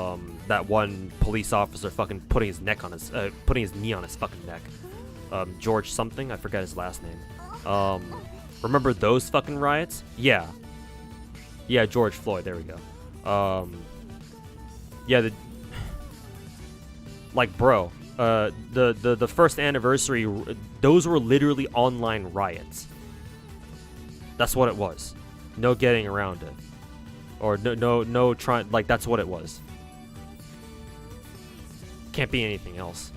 that one police officer fucking putting his knee on his fucking neck. George something, I forget his last name. Remember those fucking riots? Yeah, George Floyd, there we go. Yeah, like, bro, the first anniversary, those were literally online riots. That's what it was. No getting around it. Or no trying, like, that's what it was. Can't be anything else.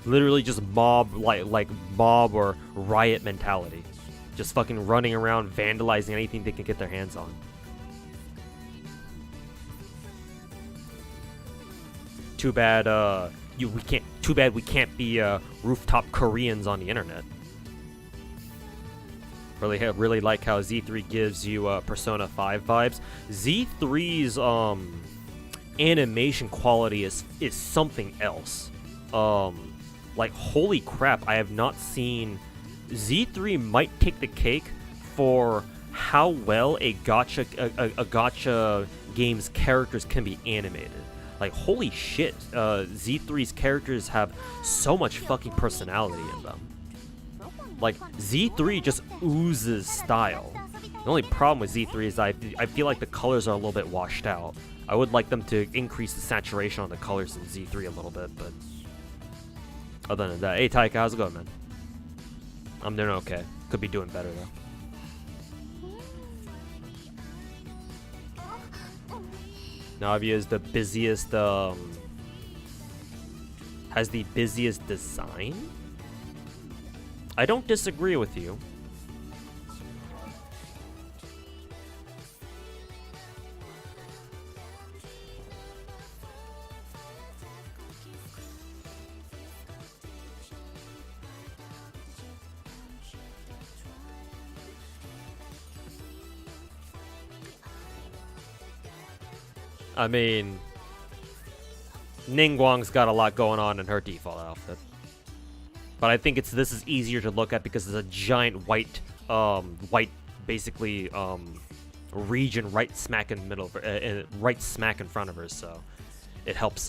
Literally just mob, like mob or riot mentality. Just fucking running around vandalizing anything they can get their hands on. Too bad we can't be rooftop Koreans on the internet. Really like how Z3 gives you Persona 5 vibes. Z3's animation quality is something else. Like, holy crap, I have not seen... Z3 might take the cake for how well a gacha game's characters can be animated. Like, holy shit, Z3's characters have so much fucking personality in them. Like, Z3 just oozes style. The only problem with Z3 is I feel like the colors are a little bit washed out. I would like them to increase the saturation on the colors in Z3 a little bit, but other than that, hey Taika, how's it going, man? I'm doing okay. Could be doing better though. Navia is the busiest, has the busiest design? I don't disagree with you. I mean, Ningguang's got a lot going on in her default outfit. But I think this is easier to look at because it's a giant white, basically, region right smack in the middle, right smack in front of her, so it helps,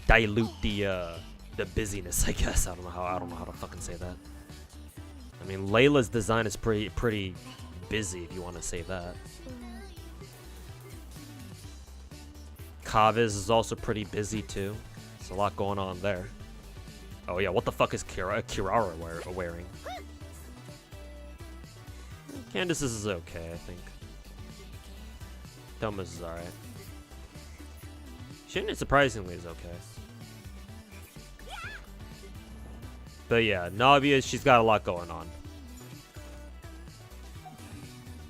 dilute the busyness, I guess. I don't know how to fucking say that. I mean, Layla's design is pretty busy, if you want to say that. Kaviz is also pretty busy too. There's a lot going on there. Oh yeah, what the fuck is Kirara wearing? Candace's is okay, I think. Thomas is alright. Shin, surprisingly, is okay. But yeah, Navia, she's got a lot going on.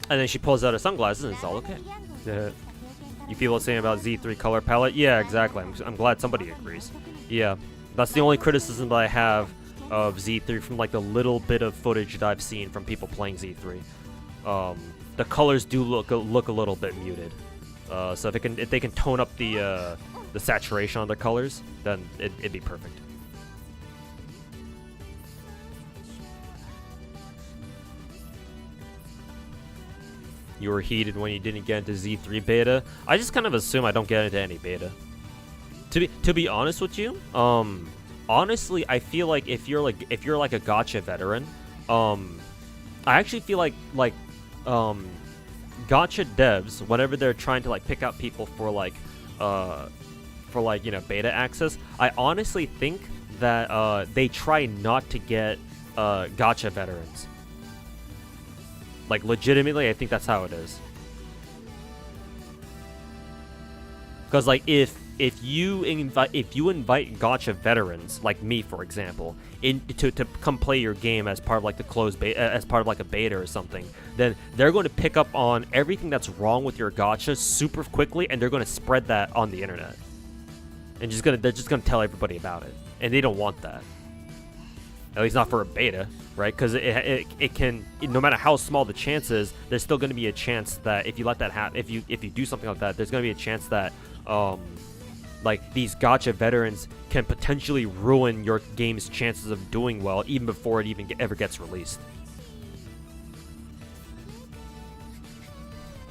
And then she pulls out her sunglasses and it's all okay. You feel the same about Z3 color palette? Yeah, exactly. I'm glad somebody agrees. Yeah, that's the only criticism that I have of Z3 from like the little bit of footage that I've seen from people playing Z3. The colors do look a little bit muted. So if they can tone up the saturation on their colors, then it'd be perfect. You were heated when you didn't get into Z3 beta. I just kind of assume I don't get into any beta. To be honest with you, honestly, I feel like if you're like a Gacha veteran, I actually feel like Gacha devs, whenever they're trying to like pick out people for like you know, beta access, I honestly think that they try not to get Gacha veterans. Like, legitimately, I think that's how it is. Because, like, if you invite Gacha veterans, like me, for example, to come play your game as part of like the closed beta, as part of like a beta or something, then they're going to pick up on everything that's wrong with your Gacha super quickly, and they're going to spread that on the internet, and they're just gonna tell everybody about it, and they don't want that. At least not for a beta, right? Because it can, no matter how small the chance is, there's still going to be a chance that if you let that happen, if you do something like that, there's going to be a chance that like these Gacha veterans can potentially ruin your game's chances of doing well even before it even ever gets released.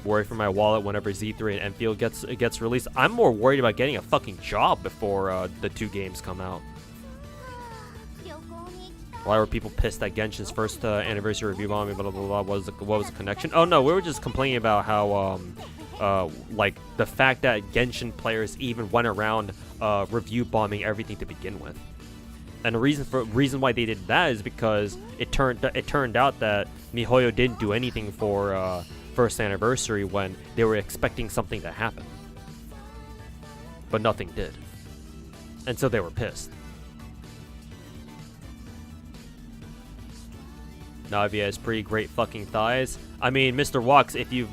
Worry for my wallet whenever Z3 and Enfield gets released. I'm more worried about getting a fucking job before the two games come out. Why were people pissed at Genshin's first anniversary review bombing? Blah, blah, blah, blah. What was the connection? Oh no, we were just complaining about how like the fact that Genshin players even went around review bombing everything to begin with. And the reason why they did that is because it turned out that MiHoYo didn't do anything for first anniversary when they were expecting something to happen, but nothing did, and so they were pissed. Navia has pretty great fucking thighs. I mean, Mr. Walks, if you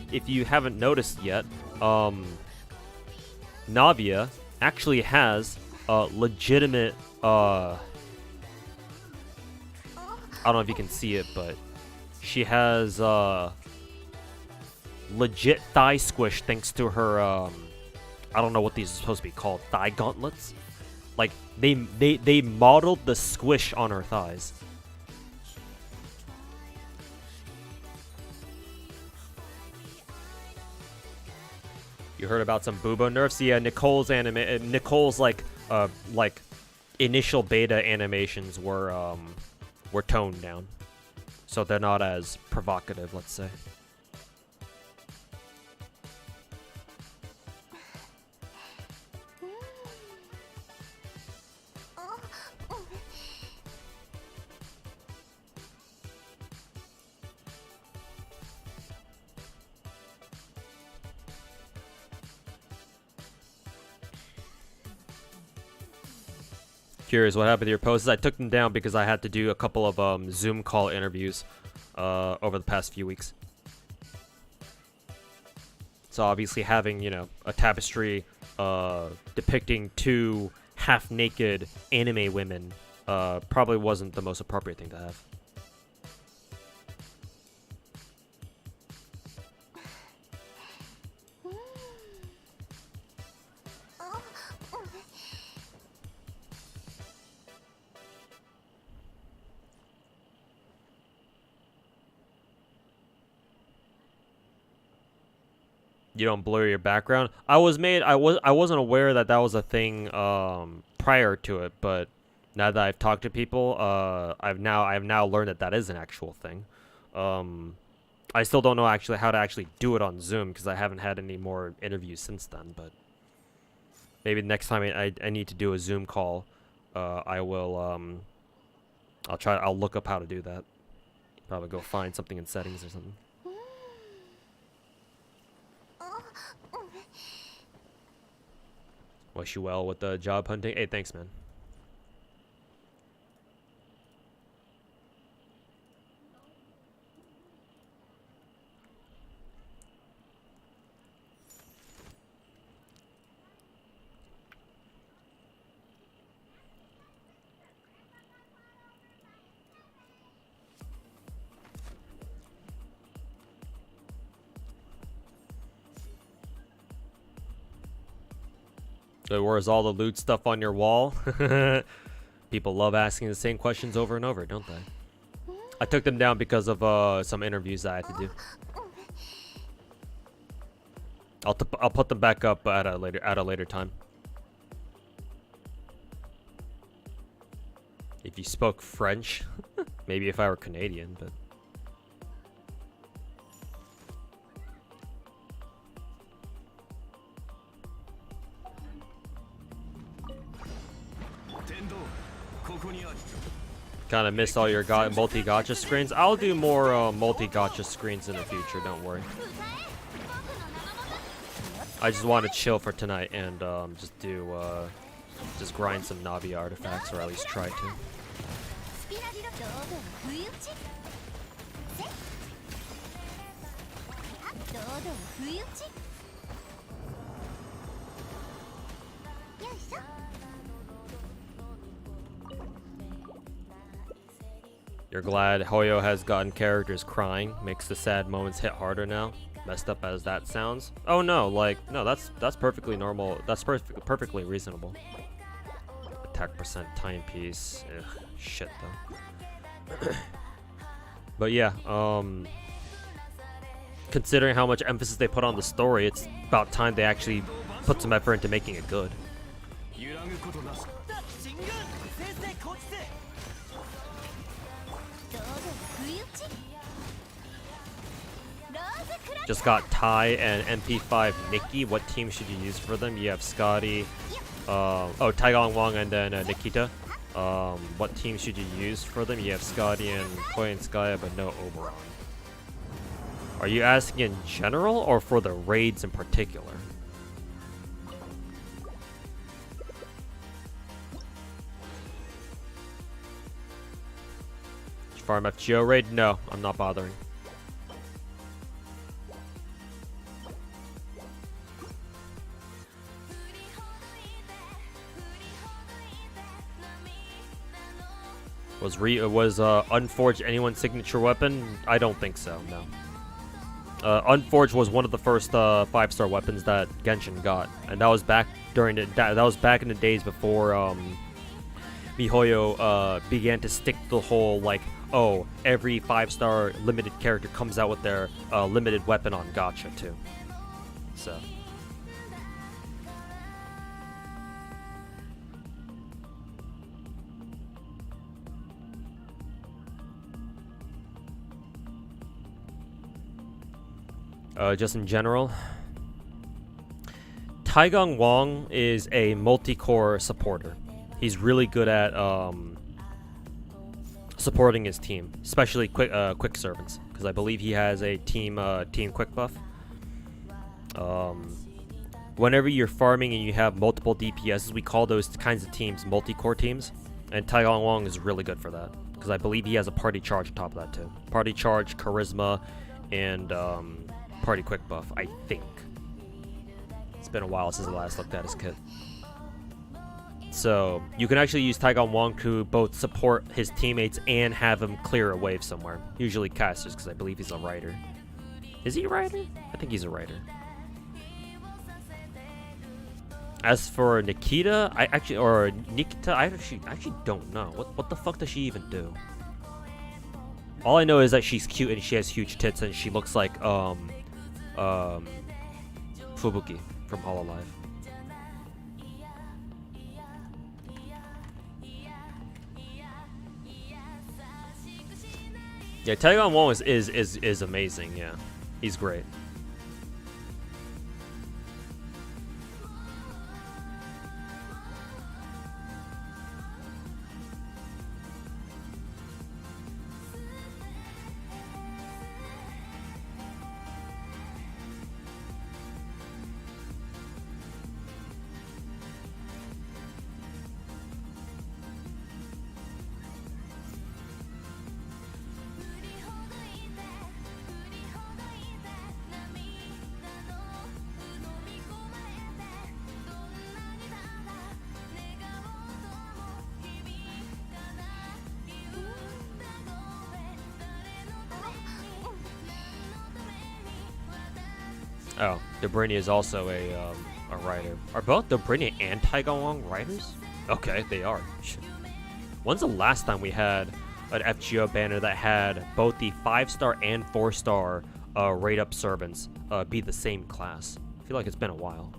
haven't noticed yet, Navia actually has legitimate. I don't know if you can see it, but she has legit thigh squish thanks to her. I don't know what these are supposed to be called. Thigh gauntlets. Like they modeled the squish on her thighs. You heard about some Bubo nerfs? Yeah, Nicole's like initial beta animations were toned down. so they're not as provocative, let's say. Curious what happened to your posts. I took them down because I had to do a couple of Zoom call interviews over the past few weeks. So obviously having, you know, a tapestry depicting two half-naked anime women probably wasn't the most appropriate thing to have. You don't blur your background. I wasn't aware that that was a thing prior to it, but now that I've talked to people, I've now learned that that is an actual thing. I still don't know actually how to actually do it on Zoom because I haven't had any more interviews since then, but maybe next time I need to do a Zoom call, I will I'll look up how to do that. Probably go find something in settings or something. Wish you well with the job hunting. Hey, thanks, man. So where's all the loot stuff on your wall? People love asking the same questions over and over, don't they? I took them down because of some interviews that I had to do. I'll put them back up at a later time. If you spoke French, maybe if I were Canadian, but. Kind of missed all your multi-gacha screens. I'll do more multi-gacha screens in the future, don't worry. I just want to chill for tonight and just grind some Navia artifacts, or at least try to. You're glad Hoyo has gotten characters crying, makes the sad moments hit harder now. Messed up as that sounds. Oh no, like no, that's perfectly normal. That's perfectly reasonable. Attack percent timepiece. Ugh, shit though. But yeah, considering how much emphasis they put on the story, it's about time they actually put some effort into making it good. Just got Tai and MP5 Nikki. What team should you use for them? You have Scotty, Taigong Wang, and then Nikita. What team should you use for them? You have Scotty and Koi and Skya, but no Oberon. Are you asking in general or for the raids in particular? Farm FGO raid? No, I'm not bothering. Was Unforged anyone's signature weapon? I don't think so. No. Unforged was one of the first 5-star weapons that Genshin got, and that was back during that was back in the days before MiHoYo began to stick the whole like, oh, every 5-star limited character comes out with their limited weapon on Gacha too. So. Just in general. Taigong Wong is a multi-core supporter. He's really good at supporting his team, especially quick servants, because I believe he has a team quick buff. Whenever you're farming and you have multiple DPSs, we call those kinds of teams multi-core teams, and Taigong Wong is really good for that, because I believe he has a party charge on top of that too. Party charge, charisma, and party quick buff, I think. It's been a while since I last looked at his kit. So you can actually use Taigong Wong to both support his teammates and have him clear a wave somewhere. Usually casters, because I believe he's a rider. Is he a rider? I think he's a rider. As for Nikita, I actually don't know. What the fuck does she even do? All I know is that she's cute and she has huge tits and she looks like Fubuki from Hololive. Yeah, Taigong Wong is amazing. Yeah, he's great. Oh, Dobrini is also a writer. Are both Dobrini and Taigong Wong writers? Okay, they are. Shit. When's the last time we had an FGO banner that had both the 5-star and 4-star rate up servants be the same class? I feel like it's been a while.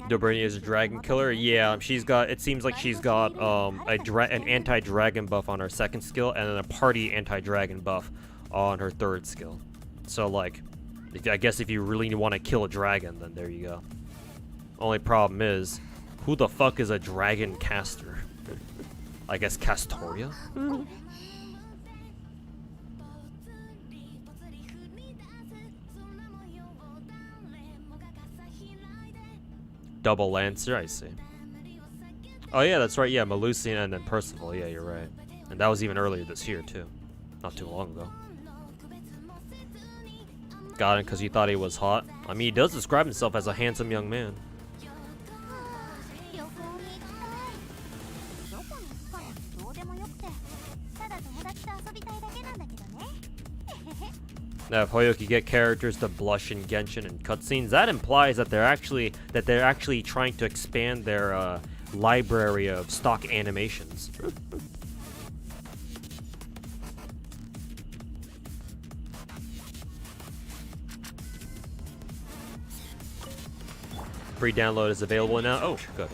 Dobrini is a dragon killer. Yeah, she's got. It seems like she's got an anti-dragon buff on her second skill, and then a party anti-dragon buff on her third skill. So like, I guess if you really want to kill a dragon, then there you go. Only problem is, who the fuck is a dragon caster? I guess Castoria. Double Lancer, I see. Oh yeah, that's right, yeah, Melusian and then Percival, yeah, you're right. And that was even earlier this year, too. Not too long ago. Got him because he thought he was hot. I mean, he does describe himself as a handsome young man. Now, if Hoyoki get characters to blush in Genshin and cutscenes, that implies that they're actually trying to expand their library of stock animations. Free download is available now. Oh, good.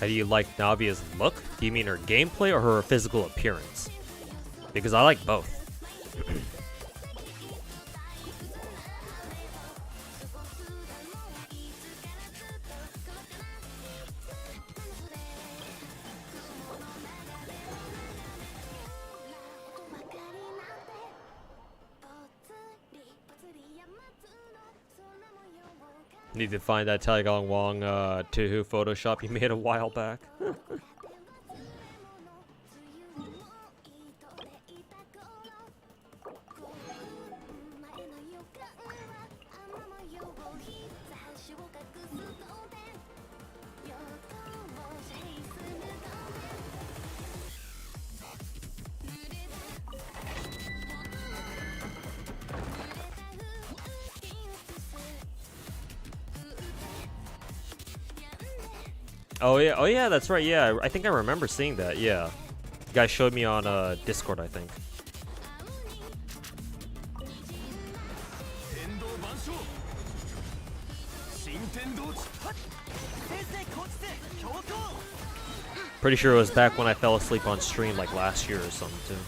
How do you like Navia's look? Do you mean her gameplay or her physical appearance? Because I like both. Need to find that Taegang Wong Tuhu Photoshop you made a while back. Oh yeah, that's right. Yeah, I think I remember seeing that. Yeah, you guys showed me on Discord, I think. Pretty sure it was back when I fell asleep on stream, like last year or something too.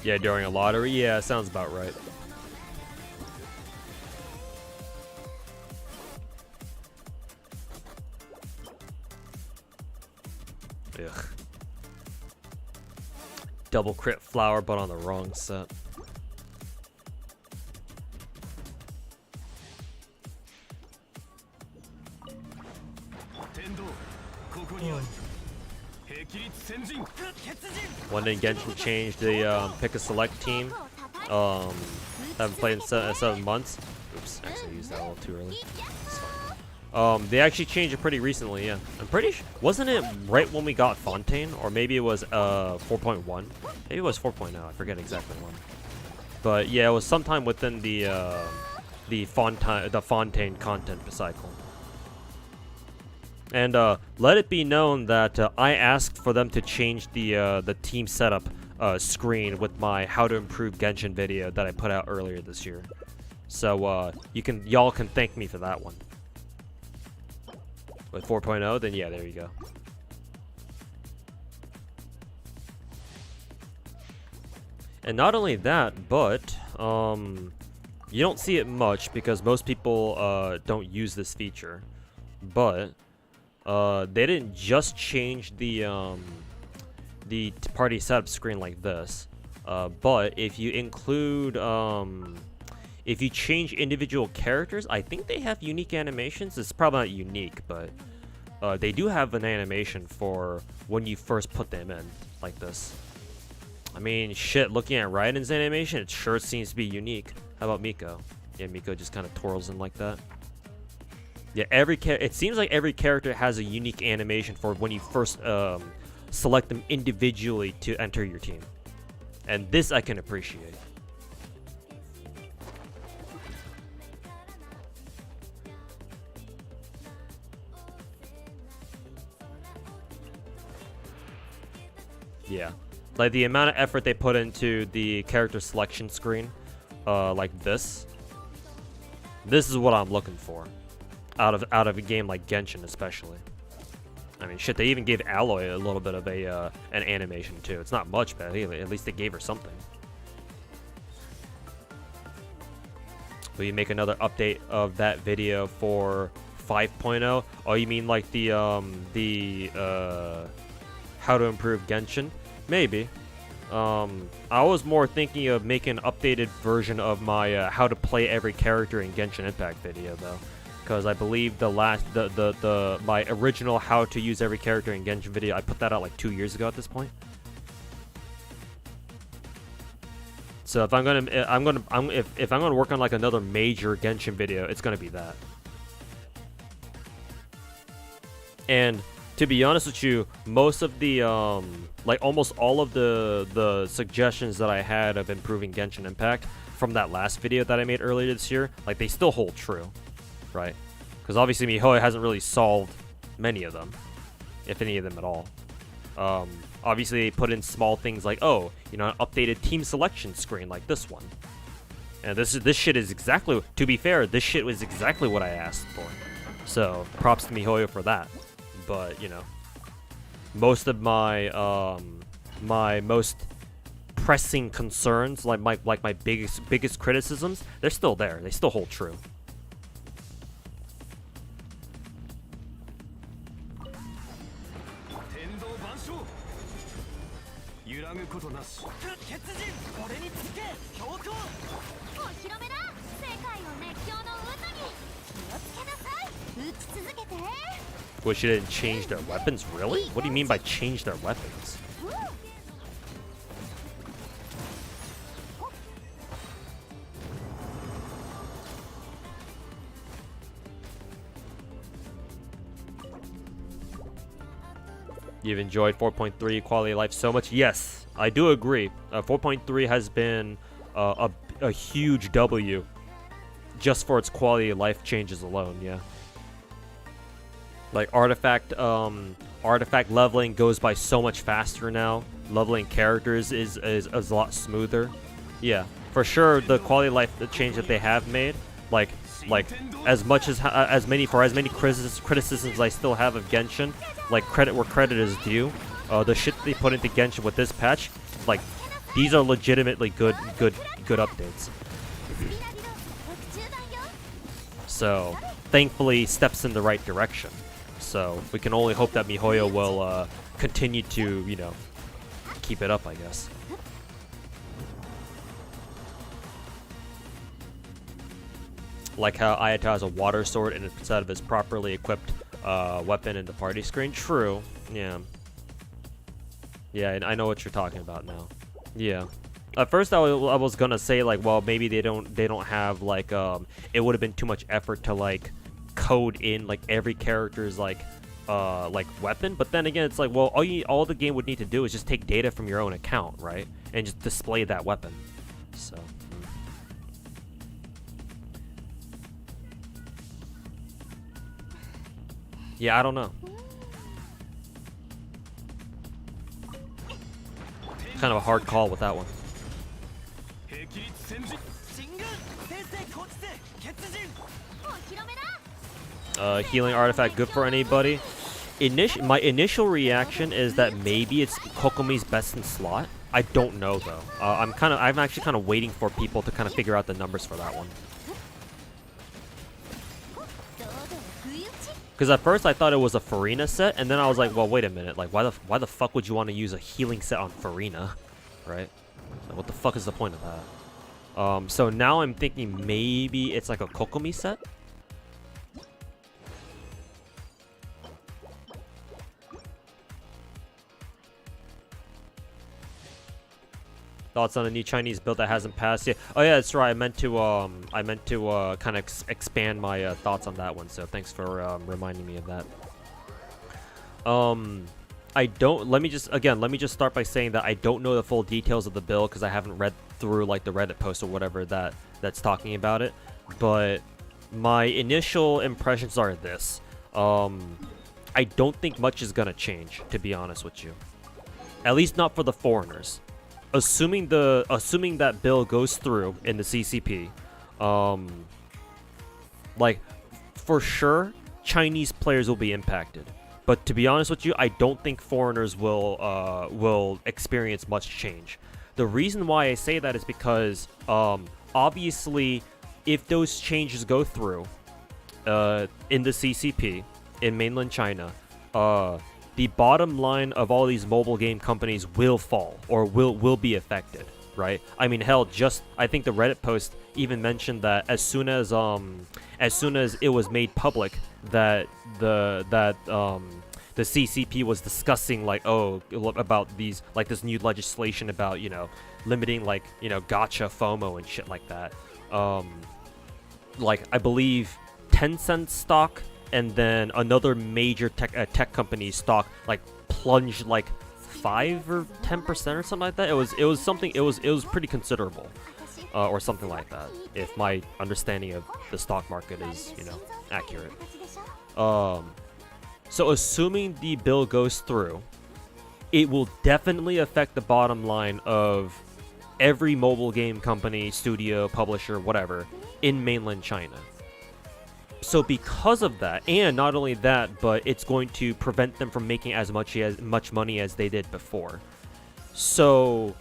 Yeah, during a lottery? Yeah, sounds about right. Ugh. Double crit flower, but on the wrong set. When did Genshin change the pick a select team? Haven't played in 7 months. Oops, actually used that a little too early. It's fine. They actually changed it pretty recently. Yeah, I'm pretty sure. Wasn't it right when we got Fontaine, or maybe it was 4.1? Maybe it was 4.0. I forget exactly when. But yeah, it was sometime within the Fontaine content cycle. And let it be known that I asked for them to change the team setup screen with my how to improve Genshin video that I put out earlier this year. So y'all can thank me for that one. With 4.0, then yeah, there you go. And not only that, but you don't see it much because most people don't use this feature. But they didn't just change the party setup screen like this, but if you include if you change individual characters, I think they have unique animations. It's probably not unique, but they do have an animation for when you first put them in like this. I mean, shit, looking at Raiden's animation, it sure seems to be unique. How about Miko? Yeah, Miko just kind of twirls in like that. Yeah, it seems like every character has a unique animation for when you first select them individually to enter your team. And this I can appreciate. Yeah. Like the amount of effort they put into the character selection screen, like this. This is what I'm looking for. Out of a game like Genshin, especially. I mean, shit, they even gave Aloy a little bit of an animation too. It's not much, but at least they gave her something. Will you make another update of that video for 5.0? Oh, you mean like the how to improve Genshin? Maybe. I was more thinking of making an updated version of my how to play every character in Genshin Impact video though. Because I believe my original how to use every character in Genshin video, I put that out like 2 years ago at this point. So if I'm gonna work on like another major Genshin video, it's gonna be that. And to be honest with you, most of the like almost all of the suggestions that I had of improving Genshin Impact from that last video that I made earlier this year, like they still hold true, right? Because obviously miHoYo hasn't really solved many of them, if any of them at all. Obviously they put in small things like, oh, you know, an updated team selection screen like this one. And this shit is exactly, to be fair, this shit was exactly what I asked for. So props to miHoYo for that. But, you know, most of my my most pressing concerns, like my biggest criticisms, they're still there. They still hold true. Wish it didn't change their weapons? Really? What do you mean by change their weapons? You've enjoyed 4.3 quality of life so much? Yes, I do agree. 4.3 has been a huge W just for its quality of life changes alone, yeah. Like artifact leveling goes by so much faster now. Leveling characters is a lot smoother. Yeah, for sure the quality of life, the change that they have made, like as many criticisms I still have of Genshin, like credit where credit is due. The shit they put into Genshin with this patch, like these are legitimately good updates. So thankfully steps in the right direction. So we can only hope that miHoYo will continue to, you know, keep it up, I guess. Like how Ayata has a water sword instead of his properly equipped weapon in the party screen. True. Yeah. Yeah, and I know what you're talking about now. Yeah. At first, I was gonna say like, well, maybe they don't have like it would have been too much effort to like code in like every character's like weapon, but then again, it's like, well, all the game would need to do is just take data from your own account, right, and just display that weapon. So. Yeah, I don't know. Kind of a hard call with that one. Healing artifact good for anybody? My initial reaction is that maybe it's Kokomi's best in slot. I don't know though. I'm actually kind of waiting for people to kind of figure out the numbers for that one. Because at first I thought it was a Farina set, and then I was like, well, wait a minute, like why the fuck would you want to use a healing set on Farina, right? Like, what the fuck is the point of that? So now I'm thinking maybe it's like a Kokomi set. Thoughts on a new Chinese build that hasn't passed yet? Oh yeah, that's right. I meant to kind of expand my thoughts on that one. So thanks for reminding me of that. Let me just start by saying that I don't know the full details of the build because I haven't read through like the Reddit post or whatever that's talking about it. But my initial impressions are this. I don't think much is gonna change, to be honest with you. At least not for the foreigners. Assuming that bill goes through in the CCP, like for sure Chinese players will be impacted. But to be honest with you, I don't think foreigners will experience much change. The reason why I say that is because obviously if those changes go through in the CCP in mainland China, the bottom line of all these mobile game companies will fall or will be affected, right? I mean, hell, I think the Reddit post even mentioned that as soon as it was made public that the CCP was discussing like, oh, about these like this new legislation about, you know, limiting like, you know, gacha FOMO and shit like that. Like I believe Tencent stock and then another major tech company stock like plunged like 5 or 10% or something like that. It was something. It was pretty considerable. or something like that, if my understanding of the stock market is, accurate. So assuming the bill goes through, it will definitely affect the bottom line of every mobile game company, studio, publisher, whatever, in mainland China. So because of that, and not only that, but it's going to prevent them from making as much money as they did before. So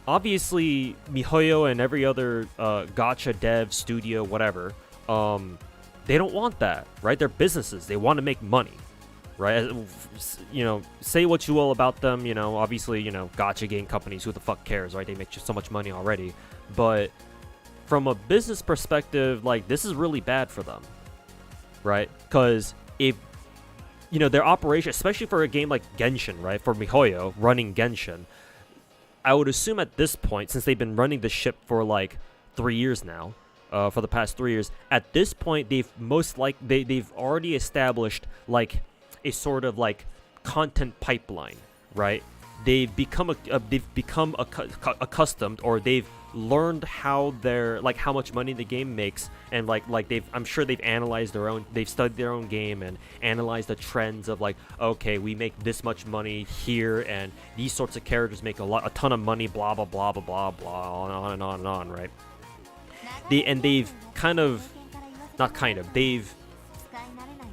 obviously, MiHoYo and every other gacha dev studio, whatever, they don't want that, right? They're businesses. They want to make money, right? Say what you will about them, obviously, gacha game companies, who the fuck cares, right? They make so much money already. But from a business perspective, like, this is really bad for them, right? Because if, their operation, especially for a game like Genshin, right? For MiHoYo, running Genshin, I would assume at this point, since they've been running the ship for like 3 years now, for the past 3 years, at this point they've they've already established like a sort of like content pipeline, right? They've become accustomed, or they've learned how much money the game makes, and I'm sure they've studied their own game and analyzed the trends of like, okay, we make this much money here, and these sorts of characters make a ton of money, blah blah blah blah blah blah, on and on and on, right? They've they've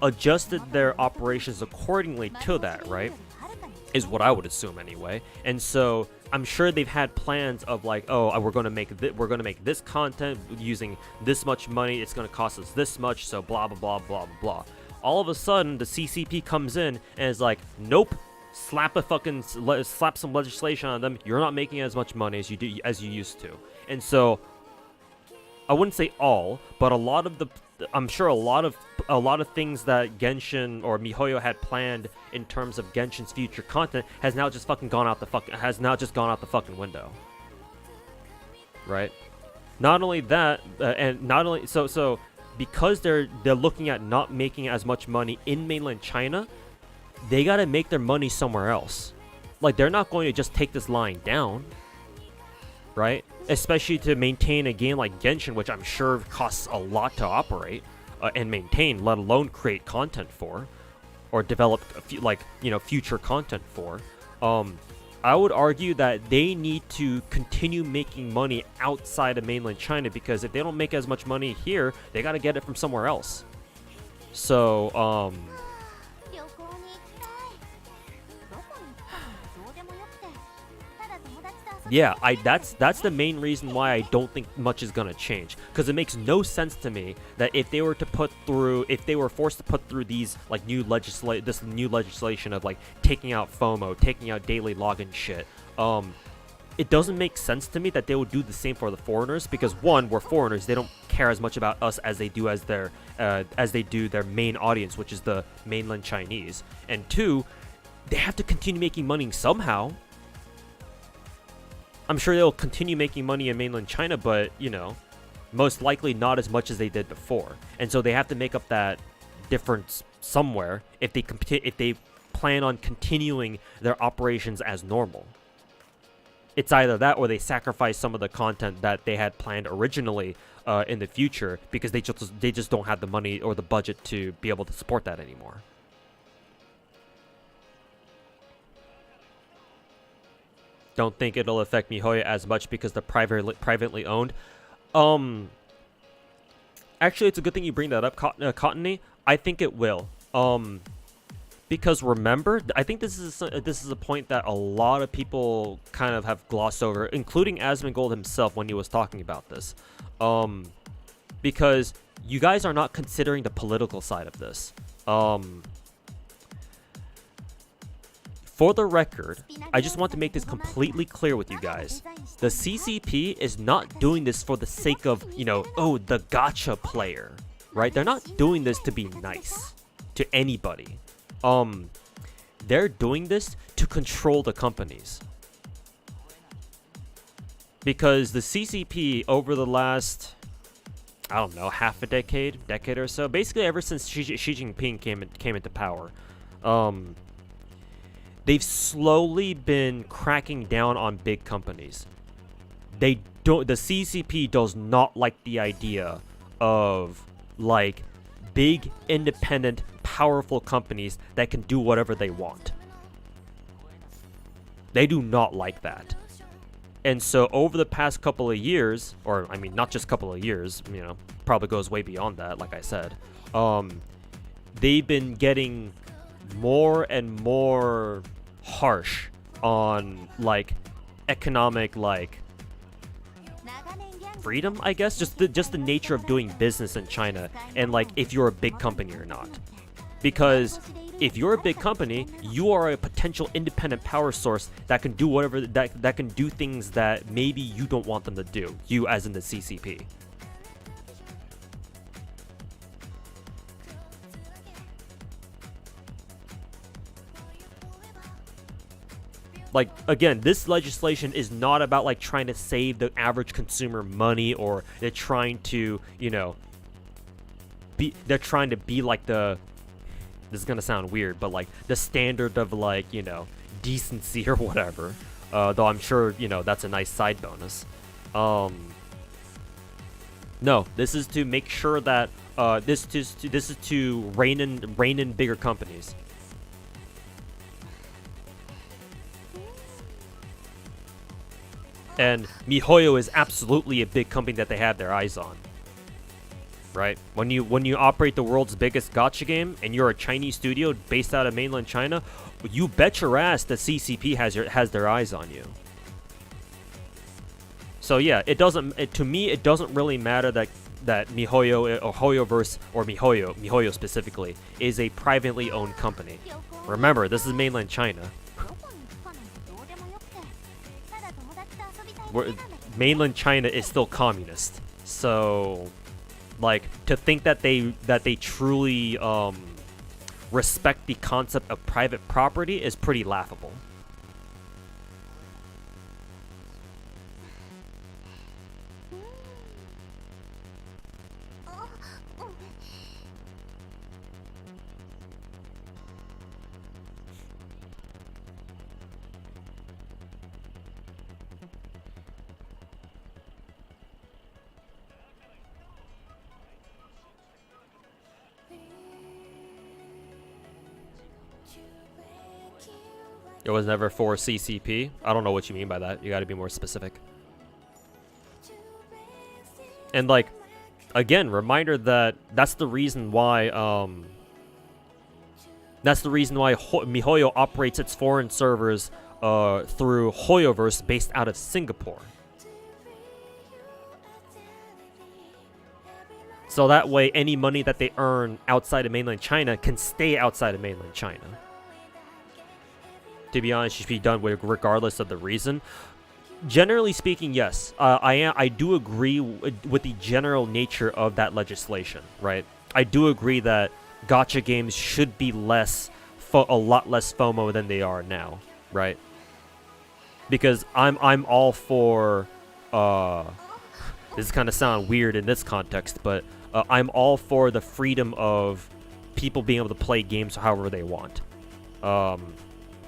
adjusted their operations accordingly to that, right? Is what I would assume anyway. And so I'm sure they've had plans of like, oh, we're going to make this content using this much money. It's going to cost us this much. So blah blah blah blah blah blah. All of a sudden, the CCP comes in and is like, nope. Slap some legislation on them. You're not making as much money as you used to. And so I wouldn't say all, but I'm sure a lot of things that Genshin or MiHoYo had planned in terms of Genshin's future content has now just gone out the fucking window. Right? Not only that, so because they're looking at not making as much money in mainland China, they got to make their money somewhere else. Like, they're not going to just take this line down, right? Especially to maintain a game like Genshin, which I'm sure costs a lot to operate and maintain, let alone create content for, or develop future content for. I would argue that they need to continue making money outside of mainland China, because if they don't make as much money here, they got to get it from somewhere else. So, yeah, that's the main reason why I don't think much is gonna change, because it makes no sense to me that if they were forced to put through these like new legislation of like taking out FOMO, taking out daily login shit, it doesn't make sense to me that they would do the same for the foreigners, because one, we're foreigners, they don't care as much about us as they do their main audience, which is the mainland Chinese, and two, they have to continue making money somehow. I'm sure they'll continue making money in mainland China, but, most likely not as much as they did before. And so they have to make up that difference somewhere if they plan on continuing their operations as normal. It's either that, or they sacrifice some of the content that they had planned originally in the future, because they just don't have the money or the budget to be able to support that anymore. Don't think it'll affect MiHoYo as much because they're privately owned. Actually, it's a good thing you bring that up, Cottony. I think it will. Because remember, I think this is a point that a lot of people kind of have glossed over, including Asmongold himself when he was talking about this. Because you guys are not considering the political side of this. For the record, I just want to make this completely clear with you guys. The CCP is not doing this for the sake of, the gacha player, right? They're not doing this to be nice to anybody. They're doing this to control the companies. Because the CCP over the last, I don't know, half a decade or so, basically ever since Xi Jinping came into power, they've slowly been cracking down on big companies. They the CCP does not like the idea of like big, independent, powerful companies that can do whatever they want. They do not like that. And so over the past couple of years, or I mean, not just couple of years, you know, probably goes way beyond that, like I said, they've been getting more and more harsh on like economic like freedom, I guess, just the nature of doing business in China, and like if you're a big company or not. Because if you're a big company, you are a potential independent power source that can do whatever that can do things that maybe you don't want them to do, you as in the CCP. Like, again, this legislation is not about like trying to save the average consumer money, or they're trying to, you know, they're trying to be like the, this is gonna sound weird, but like the standard of like, you know, decency or whatever. Though I'm sure, you know, that's a nice side bonus. No, this is to make sure that this is to rein in bigger companies. And MiHoYo is absolutely a big company that they have their eyes on. Right? When you operate the world's biggest gacha game and you're a Chinese studio based out of mainland China, you bet your ass the CCP has their eyes on you. So yeah, to me it doesn't really matter that MiHoYo or HoYoverse or MiHoYo specifically is a privately owned company. Remember, this is mainland China. Mainland China is still communist, so like to think that they truly respect the concept of private property is pretty laughable. It was never for CCP. I don't know what you mean by that. You got to be more specific. And like, again, reminder that that's the reason why MiHoYo operates its foreign servers through HoYoverse based out of Singapore. So that way, any money that they earn outside of mainland China can stay outside of mainland China. To be honest, it should be done with regardless of the reason. Generally speaking, yes, I do agree with the general nature of that legislation, right? I do agree that gacha games should be a lot less FOMO than they are now, right? Because I'm all for this is kind of sound weird in this context, but I'm all for the freedom of people being able to play games however they want.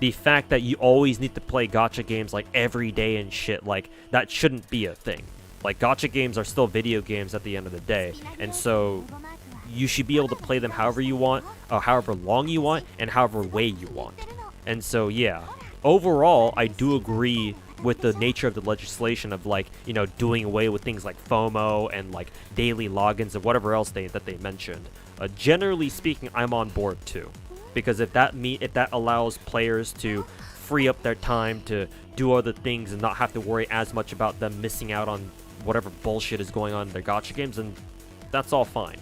The fact that you always need to play gacha games like every day and shit, like that shouldn't be a thing. Like gacha games are still video games at the end of the day, and so you should be able to play them however you want, however long you want, and however way you want. And so yeah, overall I do agree with the nature of the legislation of like, you know, doing away with things like FOMO and like daily logins and whatever else that they mentioned. Generally speaking, I'm on board too. Because if that allows players to free up their time to do other things and not have to worry as much about them missing out on whatever bullshit is going on in their gacha games, then that's all fine.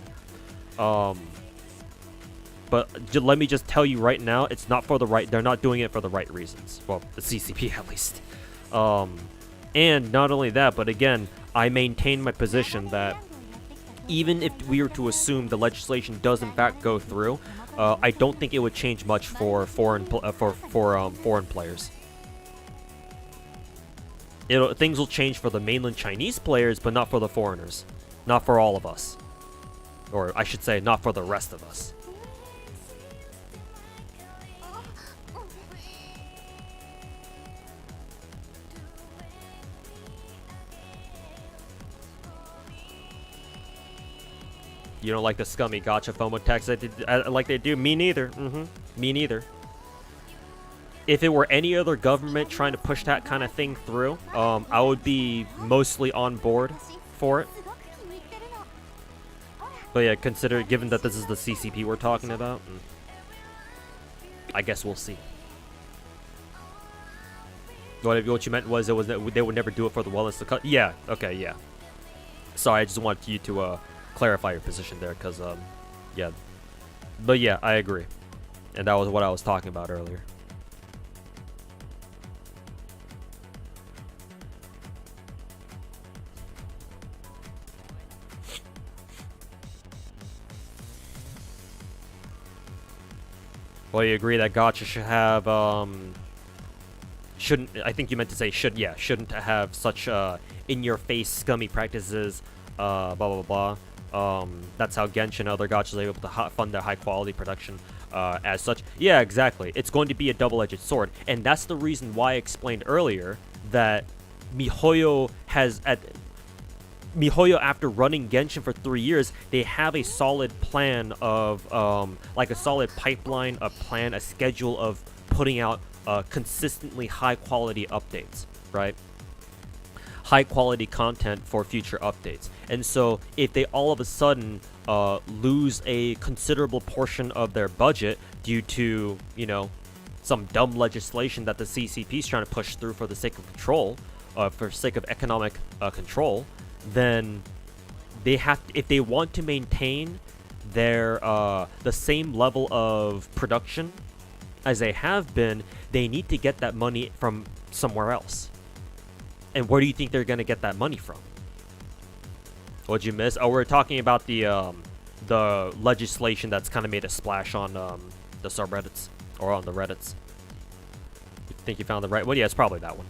But let me just tell you right now, it's not for the right. They're not doing it for the right reasons. Well, the CCP at least. And not only that, but again, I maintain my position that even if we were to assume the legislation does in fact go through, I don't think it would change much for foreign players. Things will change for the mainland Chinese players, but not for the foreigners, not for all of us, or I should say, not for the rest of us. You don't like the scummy gacha FOMO tax like they do? Me neither. Me neither. If it were any other government trying to push that kind of thing through, I would be mostly on board for it. But yeah, given that this is the CCP we're talking about, I guess we'll see. What you meant was they would never do it for the wellness to cut. Yeah. Okay. Yeah. Sorry, I just wanted you to clarify your position there, because yeah. But yeah, I agree, and that was what I was talking about earlier. Well, you agree that Gacha should have shouldn't, I think you meant to say shouldn't have such in-your-face scummy practices, blah blah blah. That's how Genshin and other gachas are able to fund their high-quality production as such. Yeah, exactly. It's going to be a double-edged sword, and that's the reason why I explained earlier that MiHoYo after running Genshin for 3 years, they have a solid plan of like a solid pipeline, a plan, a schedule of putting out consistently high quality updates, right? High quality content for future updates. And so if they all of a sudden lose a considerable portion of their budget due to, you know, some dumb legislation that the CCP is trying to push through for the sake of control, for the sake of economic control, then they have to, if they want to maintain their the same level of production as they have been, they need to get that money from somewhere else. And where do you think they're going to get that money from? What'd you miss? Oh, we're talking about the legislation that's kind of made a splash on the subreddits, or on the Reddits. You think you found the right one? Yeah, it's probably that one.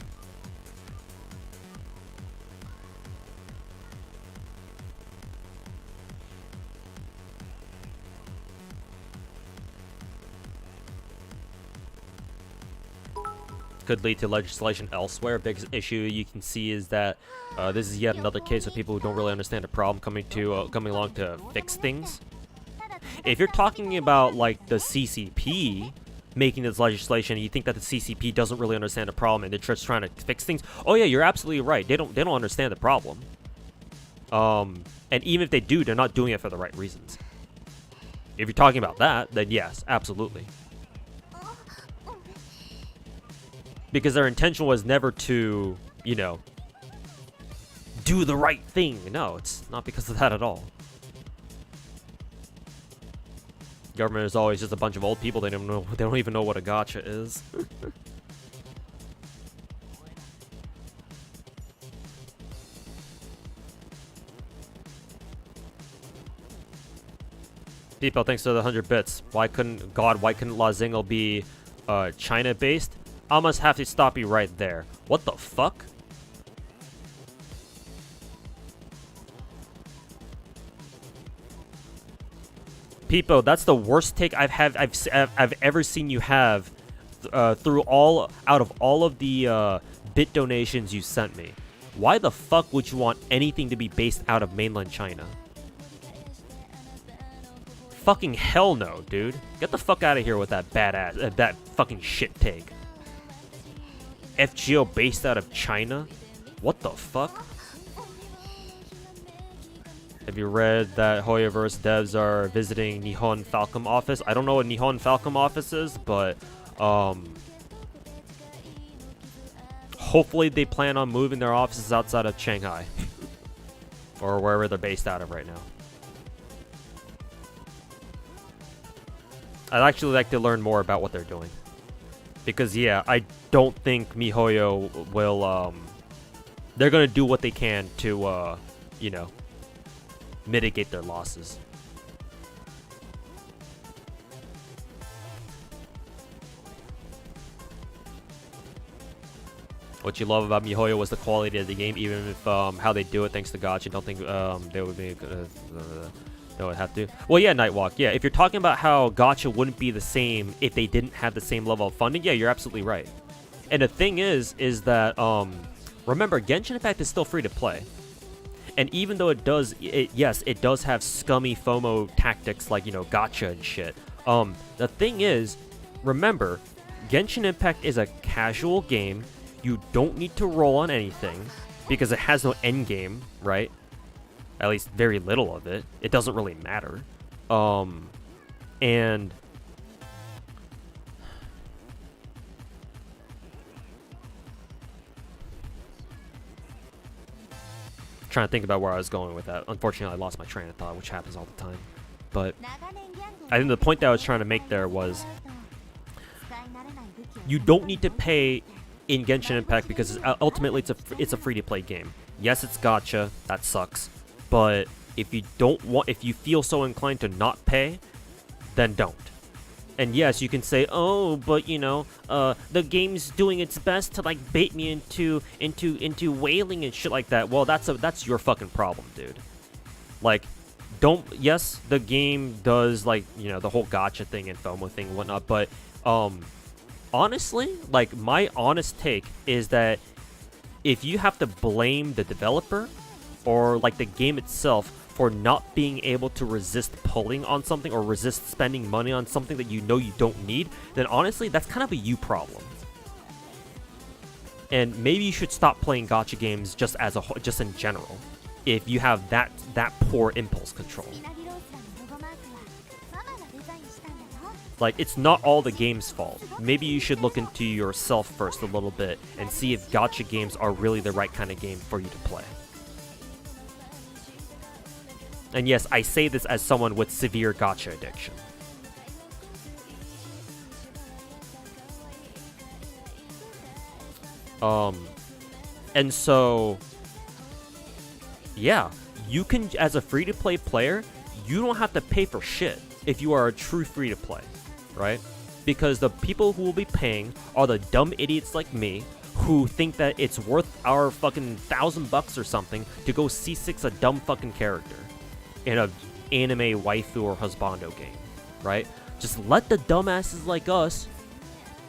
Could lead to legislation elsewhere. Biggest issue you can see is that this is yet another case of people who don't really understand the problem coming along to fix things. If you're talking about like the CCP making this legislation, and you think that the CCP doesn't really understand the problem and they're just trying to fix things, oh yeah, you're absolutely right. They don't understand the problem. And even if they do, they're not doing it for the right reasons. If you're talking about that, then yes, absolutely. Because their intention was never to, you know, do the right thing. No, it's not because of that at all. Government is always just a bunch of old people. They don't even know what a gacha is. People, thanks to the 100 bits. Why couldn't La Zingle be China-based? I must have to stop you right there. What the fuck? Peepo, that's the worst take I've ever seen you have out of all of the bit donations you sent me. Why the fuck would you want anything to be based out of mainland China? Fucking hell no, dude. Get the fuck out of here with that badass, that fucking shit take. FGO based out of China? What the fuck? Have you read that Hoyoverse devs are visiting Nihon Falcom office? I don't know what Nihon Falcom office is, but hopefully they plan on moving their offices outside of Shanghai. Or wherever they're based out of right now. I'd actually like to learn more about what they're doing. Because, yeah, I don't think MiHoYo will, they're going to do what they can to, you know, mitigate their losses. What you love about MiHoYo was the quality of the game, even if, how they do it, thanks to Gacha. Don't think, they would be, they would have to. Well, yeah, Nightwalk. Yeah, if you're talking about how Gacha wouldn't be the same if they didn't have the same level of funding, yeah, you're absolutely right. And the thing is that, remember, Genshin Impact is still free to play. And even though yes, it does have scummy FOMO tactics like, you know, gacha and shit. The thing is, remember, Genshin Impact is a casual game. You don't need to roll on anything because it has no end game, right? At least very little of it. It doesn't really matter. And trying to think about where I was going with that. Unfortunately, I lost my train of thought, which happens all the time. But I think the point that I was trying to make there was you don't need to pay in Genshin Impact because ultimately it's a free-to-play game. Yes, it's gacha. That sucks. But if you feel so inclined to not pay, then don't. And yes, you can say, oh, but you know, the game's doing its best to like bait me into wailing and shit like that. Well, that's your fucking problem, dude. Like, yes, the game does, like, you know, the whole gacha thing and FOMO thing and whatnot, but honestly, like, my honest take is that if you have to blame the developer or like the game itself for not being able to resist pulling on something or resist spending money on something that you know you don't need, then honestly, that's kind of a you problem. And maybe you should stop playing gacha games just in general, if you have that poor impulse control. Like, it's not all the game's fault. Maybe you should look into yourself first a little bit and see if gacha games are really the right kind of game for you to play. And yes, I say this as someone with severe gacha addiction. And so, yeah, you can, as a free-to-play player, you don't have to pay for shit if you are a true free-to-play, right? Because the people who will be paying are the dumb idiots like me who think that it's worth our fucking $1,000 or something to go C6 a dumb fucking character in a anime waifu or husbando game, right? Just let the dumbasses like us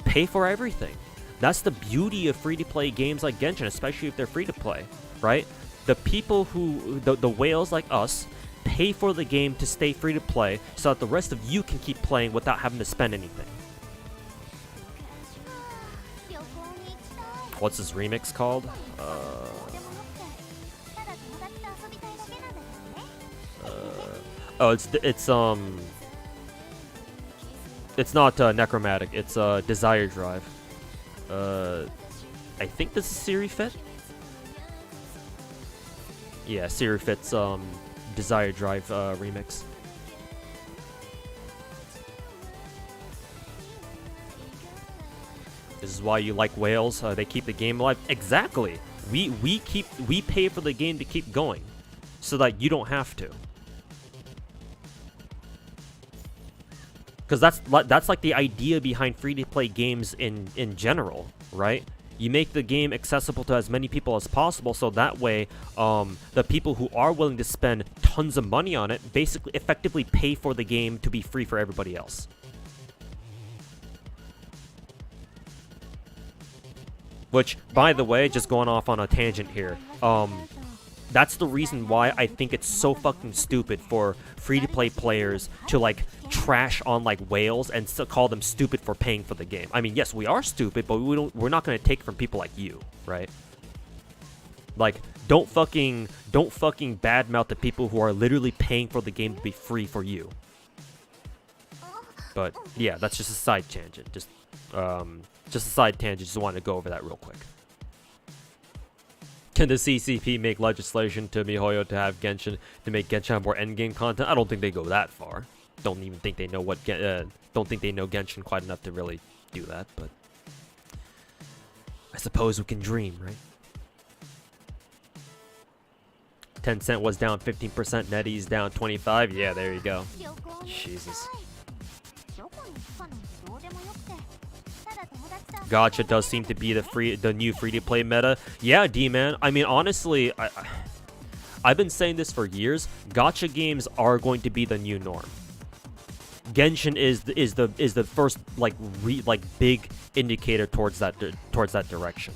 pay for everything. That's the beauty of free-to-play games like Genshin, especially if they're free-to-play, right? The people who, the whales like us, pay for the game to stay free-to-play so that the rest of you can keep playing without having to spend anything. What's this remix called? Oh, it's not Necromantic. It's Desire Drive. I think this is Siri Fit. Yeah, Siri Fit's Desire Drive remix. This is why you like whales. They keep the game alive. Exactly. We pay for the game to keep going, so that you don't have to. Because that's like the idea behind free-to-play games in general, right? You make the game accessible to as many people as possible, so that way, the people who are willing to spend tons of money on it basically effectively pay for the game to be free for everybody else. Which, by the way, just going off on a tangent here, that's the reason why I think it's so fucking stupid for free-to-play players to, like, trash on, like, whales and call them stupid for paying for the game. I mean, yes, we are stupid, but we're not going to take it from people like you, right? Like, don't fucking badmouth the people who are literally paying for the game to be free for you. But, yeah, that's just a side tangent. Just a side tangent, just wanted to go over that real quick. Can the CCP make legislation to MiHoYo to have Genshin, to make Genshin have more endgame content? I don't think they go that far. Don't even think they know don't think they know Genshin quite enough to really do that, but I suppose we can dream, right? Tencent was down 15%, NetEase down 25%. Yeah, there you go. Jesus. Gacha does seem to be the new free-to-play meta. Yeah, D-man. I mean, honestly, I've been saying this for years. Gacha games are going to be the new norm. Genshin is the first like big indicator towards that direction.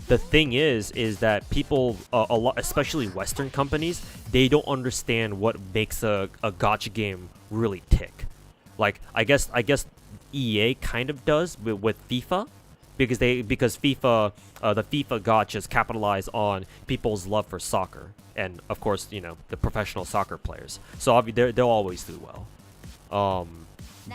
the thing is that people, a lot, especially Western companies, they don't understand what makes a gacha game really tick. Like, I guess EA kind of does with FIFA, because FIFA, the FIFA gachas capitalize on people's love for soccer, and of course, you know, the professional soccer players. So they'll always do well.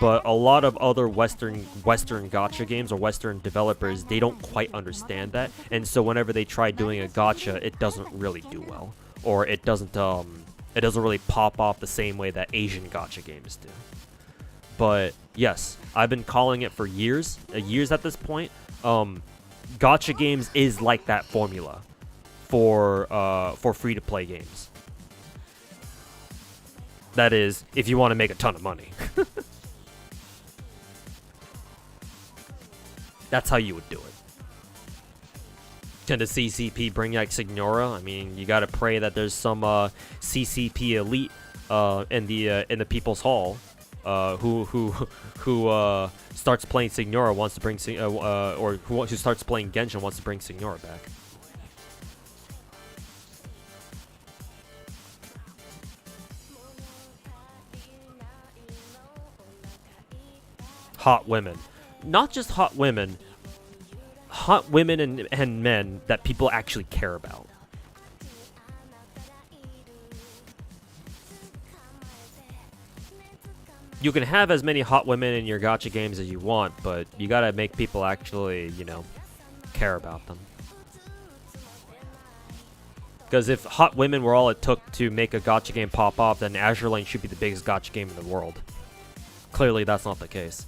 But a lot of other Western gacha games or Western developers, they don't quite understand that, and so whenever they try doing a gacha, it doesn't really do well, or it doesn't really pop off the same way that Asian gacha games do. But yes, I've been calling it for years at this point. Gacha games is like that formula for free-to-play games. That is, if you want to make a ton of money. That's how you would do it. Can the CCP bring like Signora? I mean, you gotta pray that there's some CCP elite in the People's Hall who starts playing Signora, wants to bring or who starts playing Genshin, wants to bring Signora back. Hot women. Not just hot women and men that people actually care about. You can have as many hot women in your gacha games as you want, but you gotta make people actually, you know, care about them. Because if hot women were all it took to make a gacha game pop off, then Azure Lane should be the biggest gacha game in the world. Clearly, that's not the case.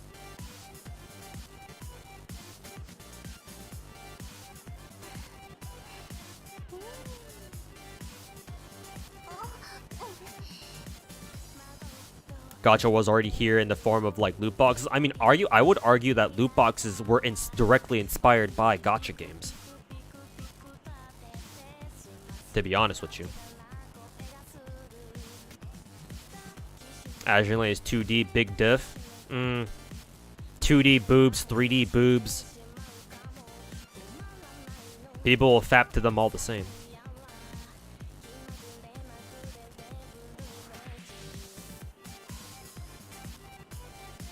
Gacha was already here in the form of like loot boxes. I mean, I would argue that loot boxes were directly inspired by gacha games. To be honest with you. Azure Lane is 2D, big diff. 2D boobs, 3D boobs. People will fap to them all the same.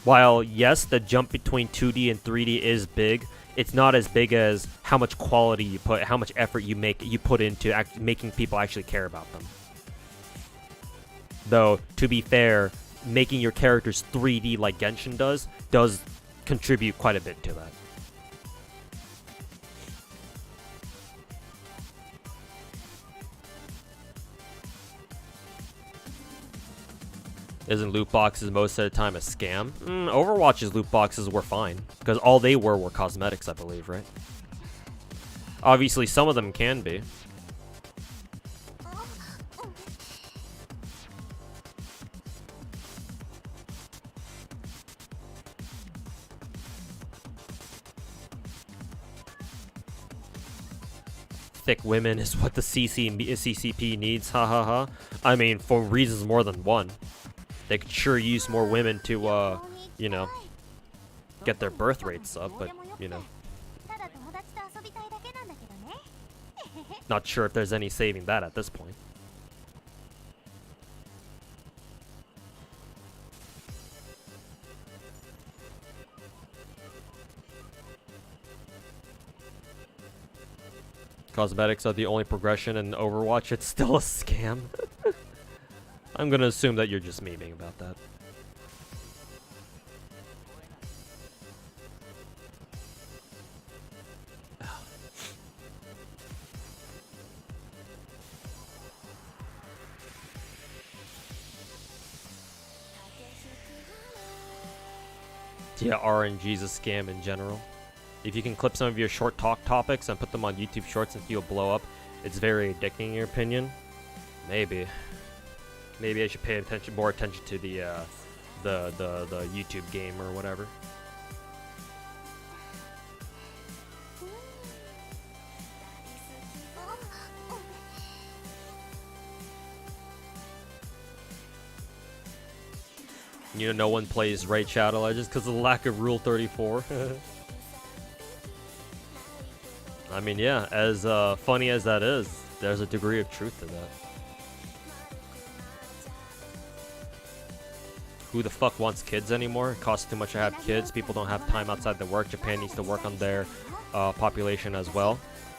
While, yes, the jump between 2D and 3D is big, it's not as big as how much quality you put, how much effort you put into making people actually care about them. Though, to be fair, making your characters 3D like Genshin does contribute quite a bit to that. Isn't loot boxes most of the time a scam? Overwatch's loot boxes were fine, because all they were cosmetics, I believe, right? Obviously, some of them can be. Thick women is what the CCP needs, ha ha ha. I mean, for reasons more than one. They could sure use more women to, you know, get their birth rates up, but, you know. Not sure if there's any saving that at this point. Cosmetics are the only progression in Overwatch. It's still a scam. I'm gonna assume that you're just memeing about that. Yeah, RNG is a scam in general. If you can clip some of your short talk topics and put them on YouTube Shorts and you'll blow up, it's very addicting in your opinion. Maybe. Maybe I should pay more attention to the YouTube game or whatever. You know, no one plays Raid Shadow Legends because of the lack of Rule 34. I mean, yeah, as funny as that is, there's a degree of truth to that. Who the fuck wants kids anymore? It costs too much to have kids. People don't have time outside their work. Japan needs to work on their population as well.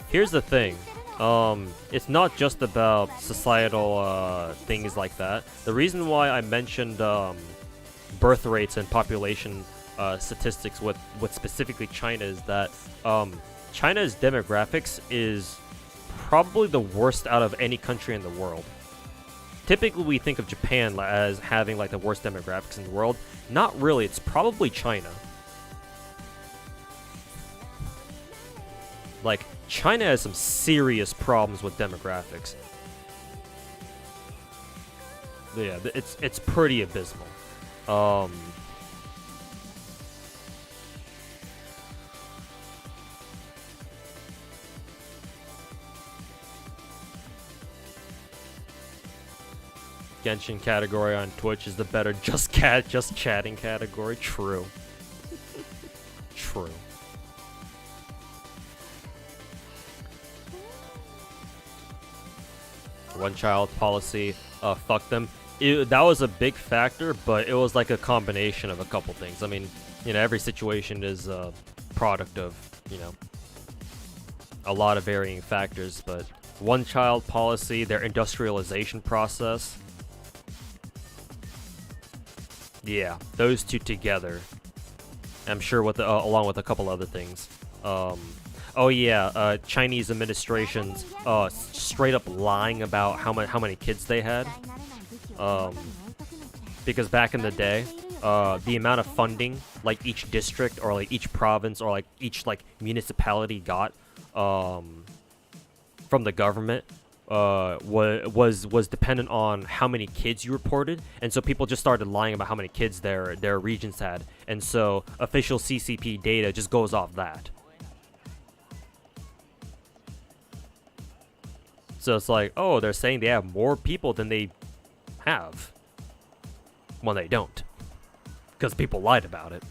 Here's the thing. It's not just about societal things like that. The reason why I mentioned birth rates and population statistics with specifically China is that China's demographics is probably the worst out of any country in the world. Typically, we think of Japan as having like the worst demographics in the world. Not really. It's probably China. Like, China has some serious problems with demographics. Yeah, it's pretty abysmal. Genshin category on Twitch is the better just chatting category. True. True. One child policy, fuck them. That was a big factor, but it was like a combination of a couple things. I mean, you know, every situation is a product of, you know, a lot of varying factors, but one child policy, their industrialization process. Yeah, those two together. I'm sure with along with a couple other things. Oh yeah, Chinese administrations straight up lying about how many kids they had. Because back in the day, the amount of funding like each district or like each province or like each like municipality got from the government was dependent on how many kids you reported, and so people just started lying about how many kids their regions had, and so official CCP data just goes off that. So it's like, oh, they're saying they have more people than they have, when they don't, because people lied about it.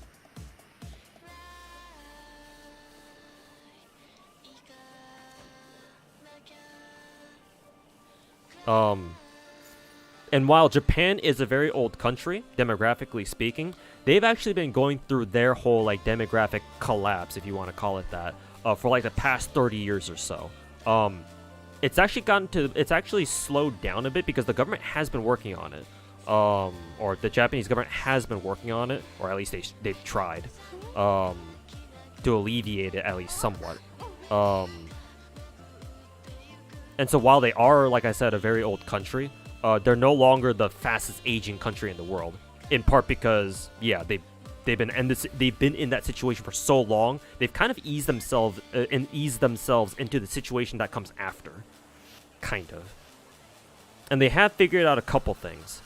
And while Japan is a very old country, demographically speaking, they've actually been going through their whole like demographic collapse, if you want to call it that, for like the past 30 years or so. It's actually slowed down a bit because the government has been working on it. Or the Japanese government has been working on it, or at least they've tried, to alleviate it at least somewhat. And so while they are, like I said, a very old country, they're no longer the fastest aging country in the world. In part because, yeah, they've been in that situation for so long. They've kind of eased themselves into the situation that comes after, kind of. And they have figured out a couple things,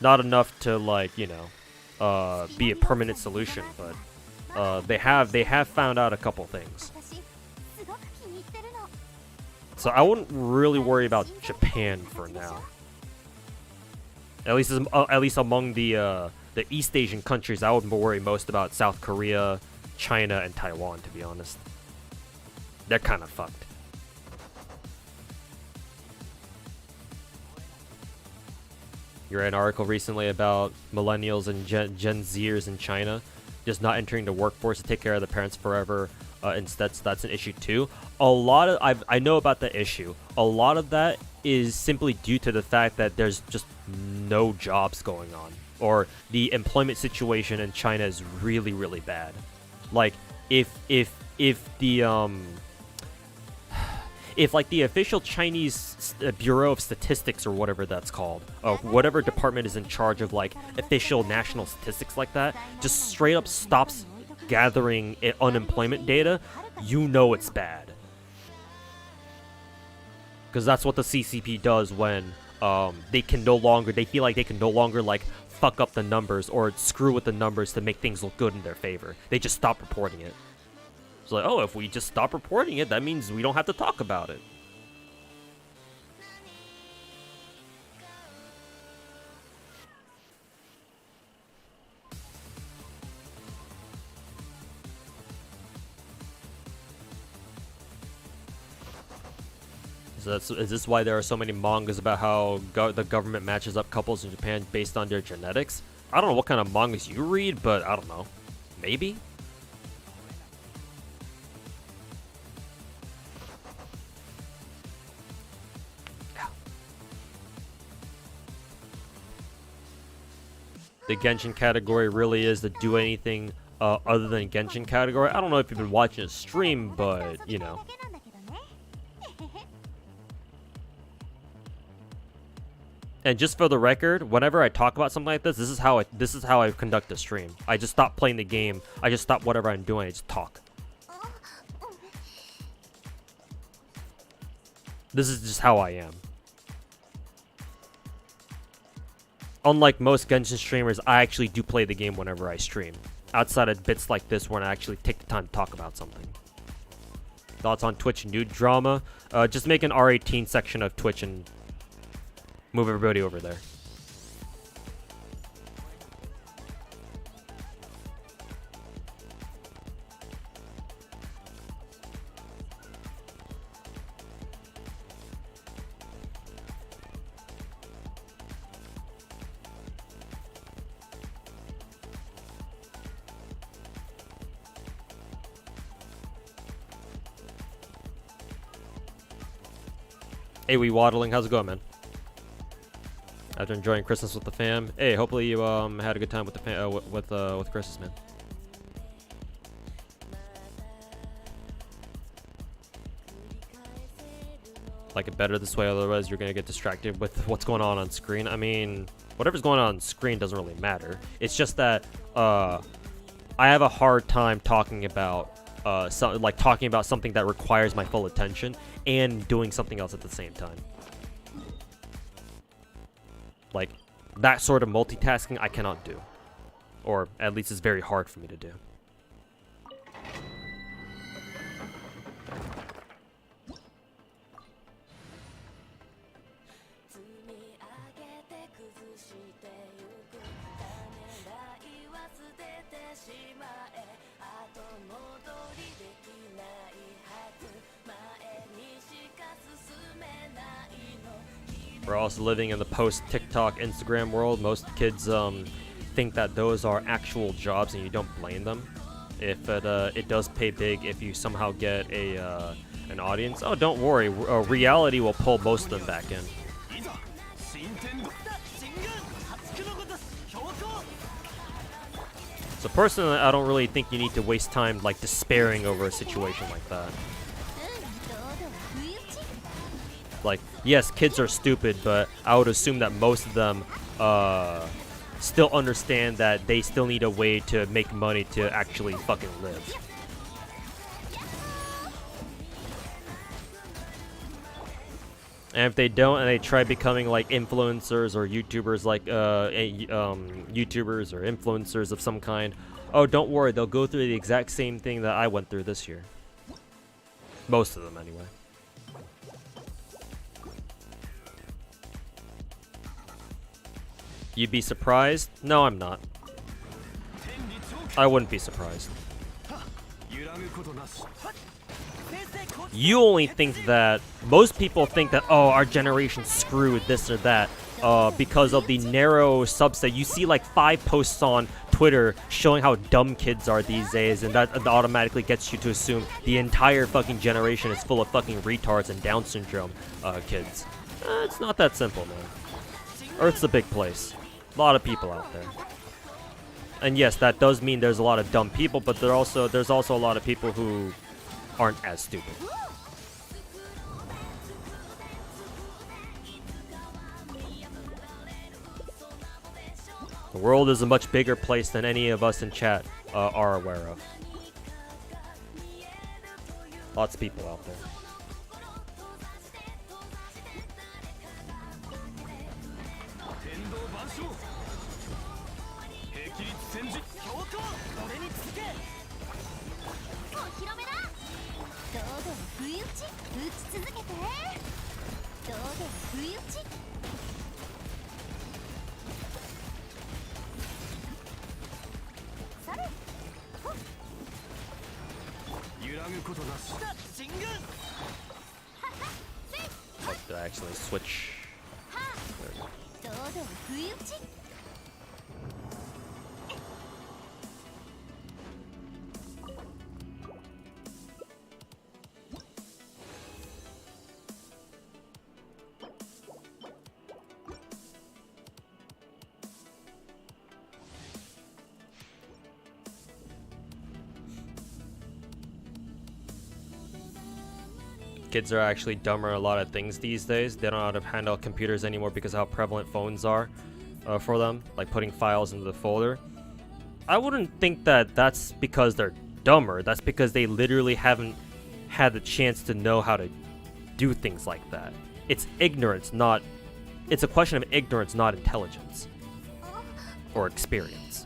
not enough to like be a permanent solution, but they have found out a couple things. So I wouldn't really worry about Japan for now. At least among the East Asian countries, I would worry most about South Korea, China, and Taiwan, to be honest. They're kind of fucked. You read an article recently about millennials and Gen Zers in China just not entering the workforce to take care of their parents forever. Instead, so that's an issue too. I know about the issue. A lot of that is simply due to the fact that there's just no jobs going on, or the employment situation in China is really, really bad. Like if the official Chinese Bureau of Statistics or whatever that's called, whatever department is in charge of like official national statistics like that, just straight up stops gathering unemployment data, you know it's bad. Because that's what the CCP does when they feel like they can no longer like fuck up the numbers or screw with the numbers to make things look good in their favor. They just stop reporting it. It's like, oh, if we just stop reporting it, that means we don't have to talk about it. Is this why there are so many mangas about how the government matches up couples in Japan based on their genetics? I don't know what kind of mangas you read, but I don't know. Maybe? The Genshin category really is to do anything other than Genshin category. I don't know if you've been watching a stream, but you know. And just for the record, whenever I talk about something like this, this is how I conduct a stream. I just stop playing the game. I just stop whatever I'm doing. I just talk. This is just how I am. Unlike most Genshin streamers, I actually do play the game whenever I stream. Outside of bits like this when I actually take the time to talk about something. Thoughts on Twitch nude drama? Just make an R18 section of Twitch and move everybody over there. Hey, we waddling. How's it going, man? After enjoying Christmas with the fam. Hey, hopefully you had a good time with the fam with Christmas, man. Like it better this way, otherwise you're gonna get distracted with what's going on screen. I mean, whatever's going on screen doesn't really matter. It's just that I have a hard time talking about talking about something that requires my full attention and doing something else at the same time. Like, that sort of multitasking I cannot do. Or at least it's very hard for me to do. We're also living in the post-TikTok, Instagram world. Most kids think that those are actual jobs, and you don't blame them. If it does pay big, if you somehow get an audience, oh, don't worry, reality will pull most of them back in. So personally, I don't really think you need to waste time like despairing over a situation like that. Like, yes, kids are stupid, but I would assume that most of them still understand that they still need a way to make money to actually fucking live. And if they don't, and they try becoming like influencers or YouTubers, like YouTubers or influencers of some kind, oh, don't worry, they'll go through the exact same thing that I went through this year. Most of them, anyway. You'd be surprised? No, I'm not. I wouldn't be surprised. You only think that, most people think that, oh, our generation's screwed, this or that, because of the narrow subset. You see like 5 posts on Twitter showing how dumb kids are these days, and that automatically gets you to assume the entire fucking generation is full of fucking retards and Down syndrome kids. It's not that simple, man. Earth's a big place. A lot of people out there. And yes, that does mean there's a lot of dumb people, but there's also a lot of people who aren't as stupid. The world is a much bigger place than any of us in chat are aware of. Lots of people out there. Did I actually switch? There we go. 堂々不意打ち Kids are actually dumber at a lot of things these days. They don't know how to handle computers anymore because of how prevalent phones are for them, like putting files into the folder. I wouldn't think that that's because they're dumber. That's because they literally haven't had the chance to know how to do things like that. It's ignorance, not... It's a question of ignorance, not intelligence. Or experience.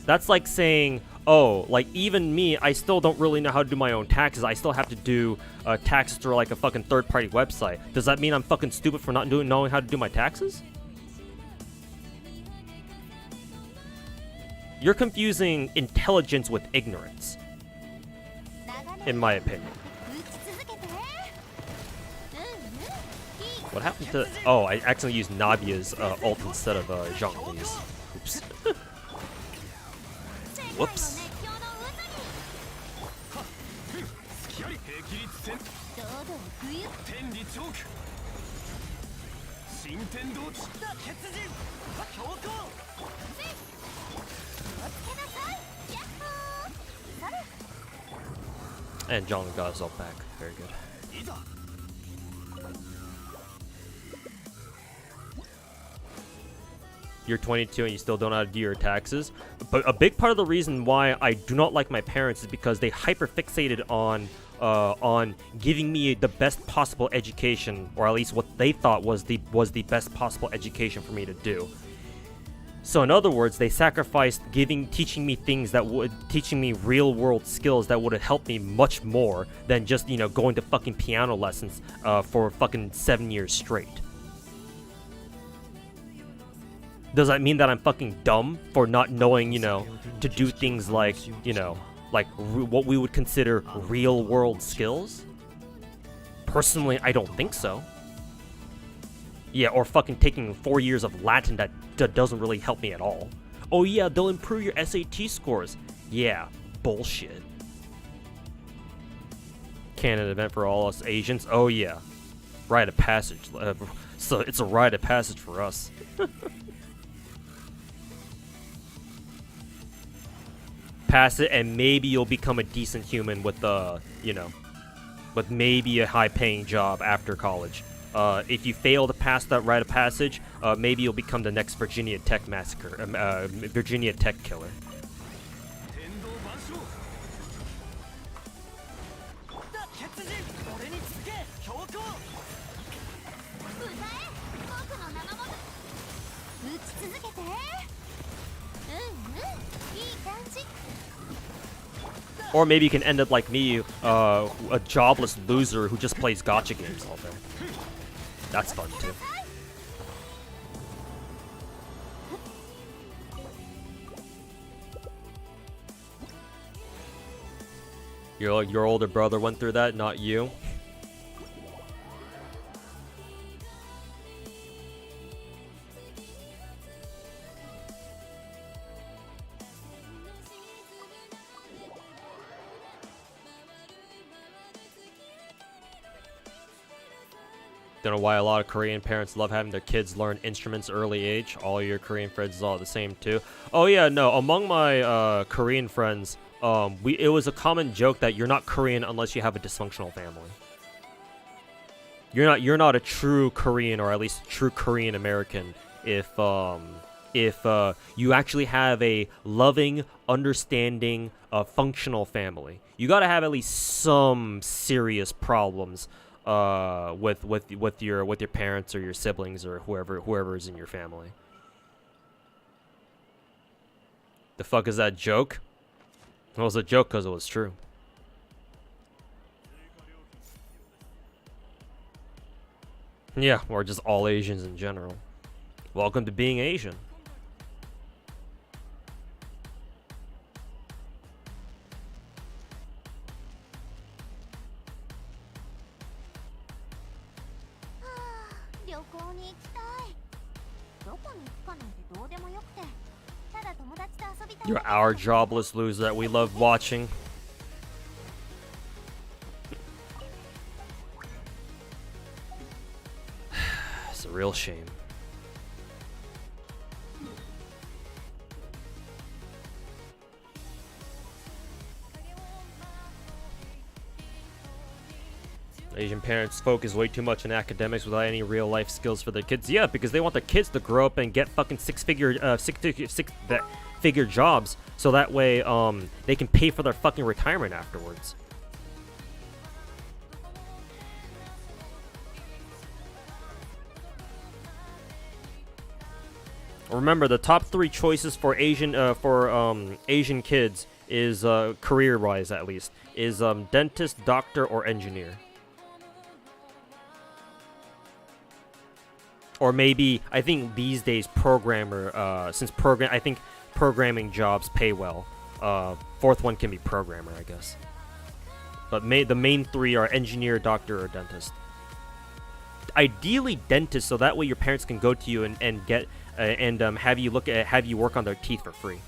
That's like saying, oh, like even me, I still don't really know how to do my own taxes. I still have to do taxes through like a fucking third-party website. Does that mean I'm fucking stupid for not knowing how to do my taxes? You're confusing intelligence with ignorance, in my opinion. What happened to... Oh, I accidentally used Navia's ult instead of Zhongli's. Oops. Whoops. And John got his ult back. Very good. You're 22 and you still don't know how to do your taxes. But a big part of the reason why I do not like my parents is because they hyper-fixated on giving me the best possible education, or at least what they thought was the best possible education for me to do. So in other words, they sacrificed teaching me things that would teaching me real-world skills that would have helped me much more than just, you know, going to fucking piano lessons for fucking 7 years straight. Does that mean that I'm fucking dumb for not knowing, you know, to do things like, you know, like what we would consider real-world skills? Personally, I don't think so. Yeah, or fucking taking 4 years of Latin that doesn't really help me at all. Oh yeah, they'll improve your SAT scores. Yeah, bullshit. Canon event for all us Asians. Oh yeah, rite of passage. So it's a rite of passage for us. Pass it, and maybe you'll become a decent human with you know, with maybe a high-paying job after college. If you fail to pass that rite of passage, maybe you'll become the next Virginia Tech massacre, Virginia Tech killer. Or maybe you can end up like me, a jobless loser who just plays gacha games all day. That's fun too. Your older brother went through that, not you. Don't know why a lot of Korean parents love having their kids learn instruments early age. All your Korean friends is all the same too. Oh yeah, no. Among my Korean friends, it was a common joke that you're not Korean unless you have a dysfunctional family. You're not a true Korean, or at least a true Korean American if you actually have a loving, understanding, functional family. You gotta have at least some serious problems with your parents or your siblings or whoever is in your family. The fuck is that joke? It was a joke because it was true. Yeah, or just all Asians in general. Welcome to being Asian. 旅行に行きたい。どこに行くかなんてどうでもよくて、ただ友達と遊びたい。 You're our jobless loser that we love watching. It's a real shame. Asian parents focus way too much on academics without any real life skills for their kids. Yeah, because they want their kids to grow up and get fucking six-figure jobs, so that way they can pay for their fucking retirement afterwards. Remember, the top 3 choices for Asian kids is career-wise at least is dentist, doctor, or engineer. Or maybe, I think these days programmer, I think programming jobs pay well. 4th one can be programmer, I guess. But the main 3 are engineer, doctor, or dentist. Ideally dentist, so that way your parents can go to you and get have you work on their teeth for free.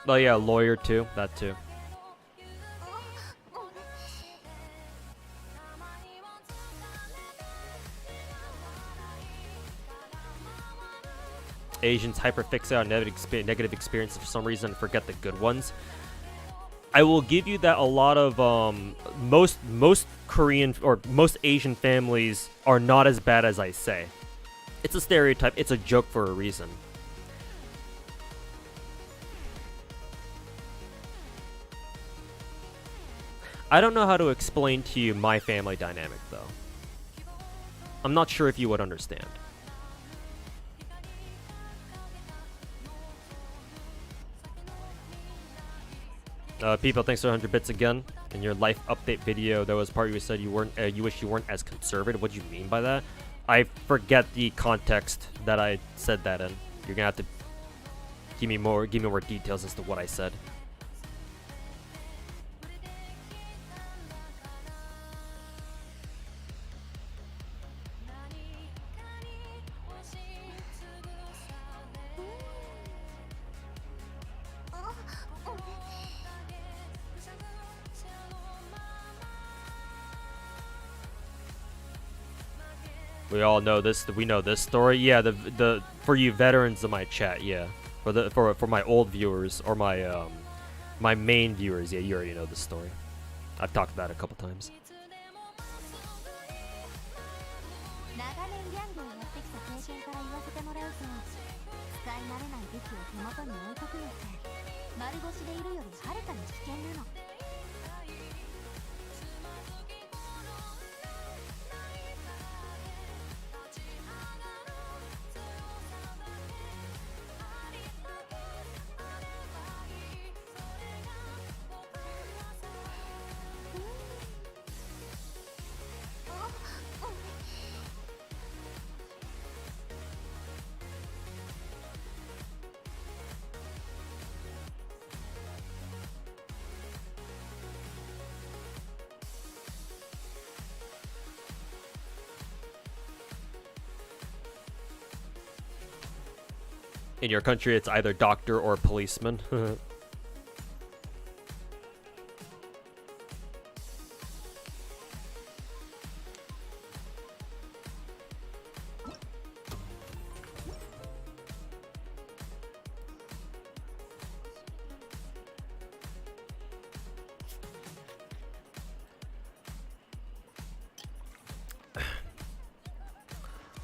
Oh yeah, lawyer too, that too. Asians hyperfixate on negative experiences for some reason and forget the good ones. I will give you that a lot of most Korean or most Asian families are not as bad as I say. It's a stereotype, it's a joke for a reason. I don't know how to explain to you my family dynamic though. I'm not sure if you would understand. People, thanks for 100 bits again. In your life update video, there was part you said you weren't, you wish you weren't as conservative. What do you mean by that? I forget the context that I said that in. You're gonna have to give me more details as to what I said. We all know this. We know this story. Yeah, the for you veterans of my chat. Yeah, for my old viewers or my my main viewers. Yeah, you already know this story. I've talked about it a couple times. In your country, it's either doctor or policeman.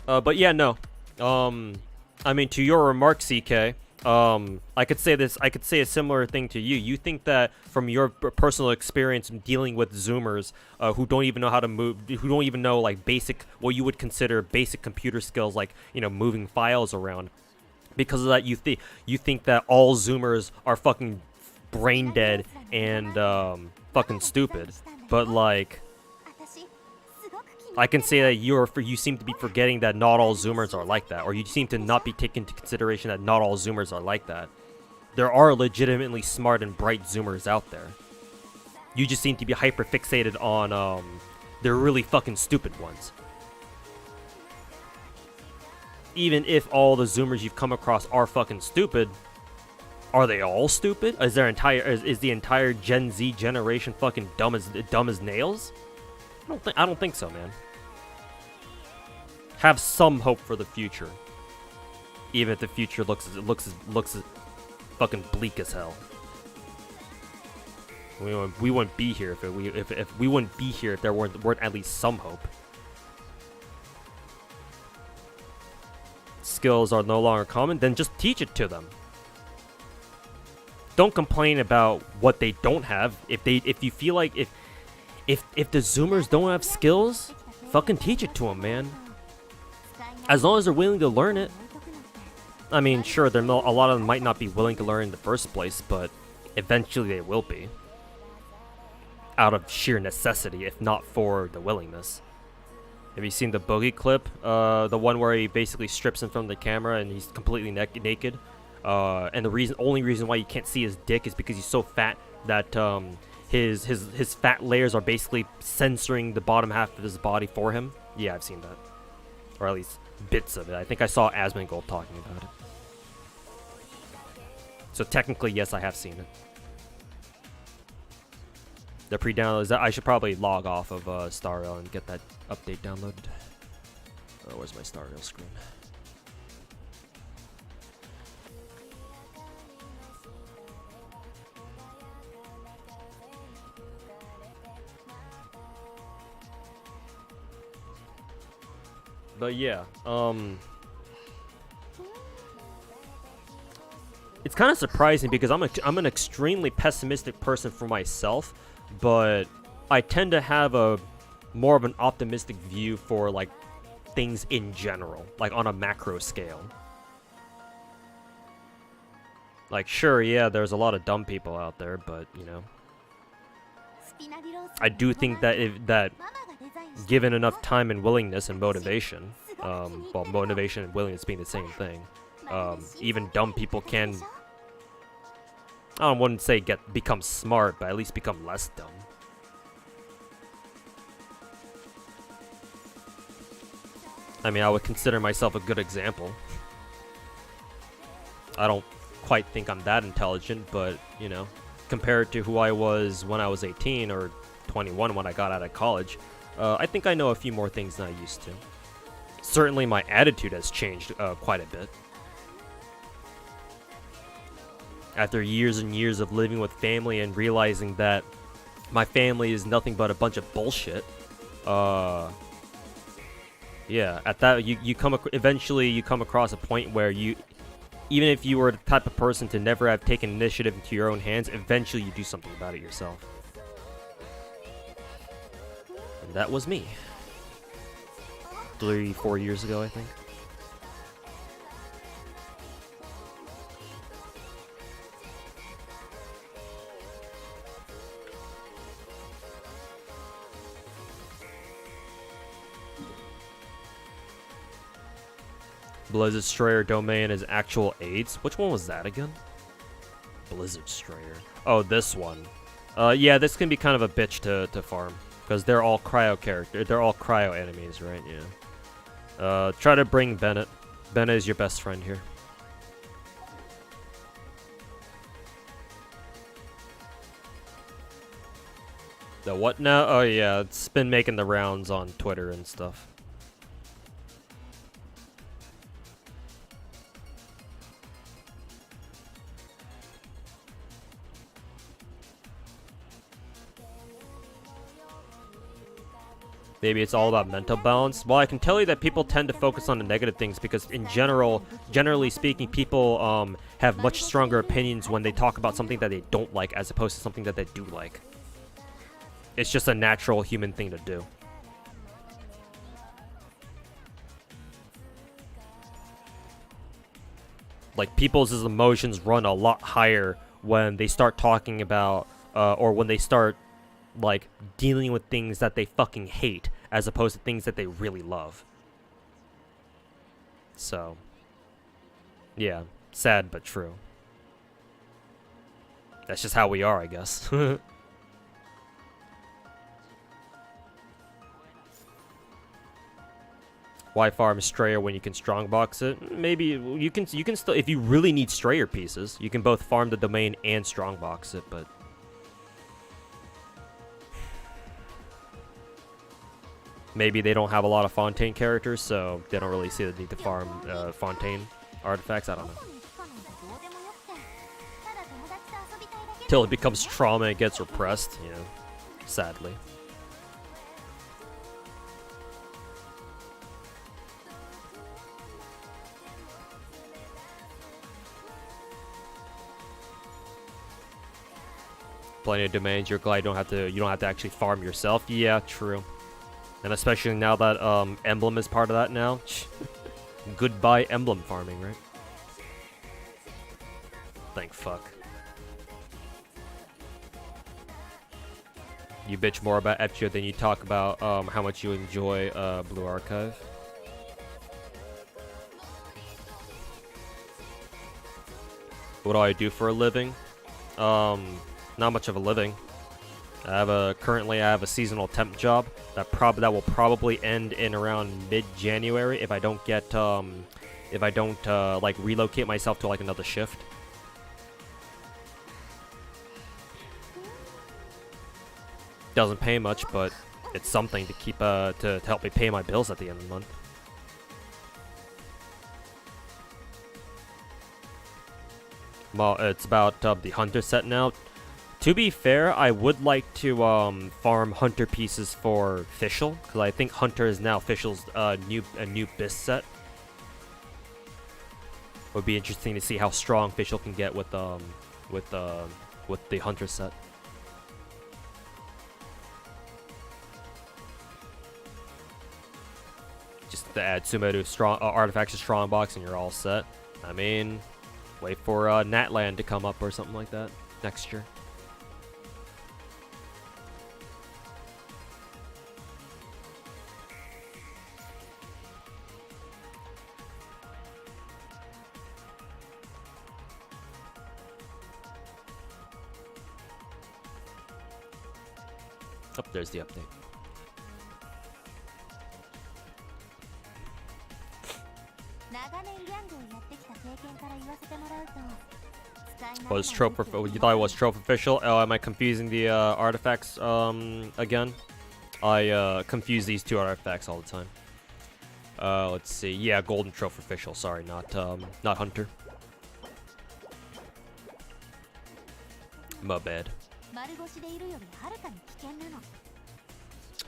But yeah, no. I mean, to your remark, CK, I could say a similar thing to you. You think that from your personal experience dealing with Zoomers who don't even know how to move, who don't even know like basic, what you would consider basic computer skills, like, you know, moving files around. Because of that, you think that all Zoomers are fucking brain dead and fucking stupid. But like, I can say that you seem to be forgetting that not all Zoomers are like that, or you seem to not be taking into consideration that not all Zoomers are like that. There are legitimately smart and bright Zoomers out there. You just seem to be hyper fixated on the really fucking stupid ones. Even if all the Zoomers you've come across are fucking stupid, are they all stupid? Is the entire Gen Z generation fucking dumb as nails? I don't think so, man. Have some hope for the future, even if the future looks as fucking bleak as hell. We wouldn't be here if we wouldn't be here if there weren't at least some hope. Skills are no longer common, then just teach it to them. Don't complain about what they don't have. If you feel like if the Zoomers don't have skills, fucking teach it to them, man. As long as they're willing to learn it. I mean, sure, a lot of them might not be willing to learn in the first place, but eventually they will be. Out of sheer necessity, if not for the willingness. Have you seen the Boogie clip? The one where he basically strips him from the camera and he's completely naked. And the only reason why you can't see his dick is because he's so fat that his fat layers are basically censoring the bottom half of his body for him. Yeah, I've seen that. Or at least bits of it. I think I saw Asmongold talking about it. So technically, yes, I have seen it. The pre-downloads. I should probably log off of StarRail and get that update downloaded. Oh, where's my StarRail screen? But yeah, it's kind of surprising because I'm an extremely pessimistic person for myself, but I tend to have more of an optimistic view for like things in general, like on a macro scale. Like, sure, yeah, there's a lot of dumb people out there, but you know, I do think that given enough time and willingness and motivation, well, motivation and willingness being the same thing, even dumb people can, I wouldn't say become smart, but at least become less dumb. I mean, I would consider myself a good example. I don't quite think I'm that intelligent, but, you know, compared to who I was when I was 18 or 21 when I got out of college, I think I know a few more things than I used to. Certainly my attitude has changed quite a bit. After years and years of living with family and realizing that my family is nothing but a bunch of bullshit, yeah, at that eventually you come across a point where even if you were the type of person to never have taken initiative into your own hands, eventually you do something about it yourself. And that was me. 3-4 years ago, I think. Blizzard Destroyer domain is actual AIDS. Which one was that again? Blizzard Destroyer. Oh, this one. Yeah, this can be kind of a bitch to farm because they're all cryo characters. They're all cryo enemies, right? Yeah. Try to bring Bennett. Bennett is your best friend here. The what now? Oh yeah, it's been making the rounds on Twitter and stuff. Maybe it's all about mental balance. Well, I can tell you that people tend to focus on the negative things because in generally speaking, people have much stronger opinions when they talk about something that they don't like as opposed to something that they do like. It's just a natural human thing to do. Like, people's emotions run a lot higher when they start talking about, or when they start, like, dealing with things that they fucking hate as opposed to things that they really love. So, yeah, sad but true. That's just how we are, I guess. Why farm Strayer when you can strongbox it? Maybe you can still, if you really need Strayer pieces, you can both farm the domain and strongbox it, but maybe they don't have a lot of Fontaine characters, so they don't really see the need to farm Fontaine artifacts. I don't know. Till it becomes trauma and gets repressed, you know, sadly. Plenty of domains. You're glad you don't have to actually farm yourself. Yeah, true. And especially now that emblem is part of that now. Goodbye emblem farming, right? Thank fuck. You bitch more about Epcho than you talk about how much you enjoy Blue Archive. What do I do for a living? Not much of a living. Currently I have a seasonal temp job that will probably end in around mid-January if I don't get like relocate myself to like another shift. Doesn't pay much, but it's something to keep to help me pay my bills at the end of the month. Well, it's about the hunter set now. To be fair, I would like to farm hunter pieces for Fischl, because I think hunter is now Fischl's new bis set. Would be interesting to see how strong Fischl can get with the hunter set. Just to add Sumeru strong artifacts to strongbox and you're all set. I mean, wait for Natland to come up or something like that next year. Oh, there's the update. Was trope you thought it was trope official? Oh, am I confusing the artifacts again? I confuse these two artifacts all the time. Let's see. Yeah, golden trope official. Sorry, not hunter. My bad.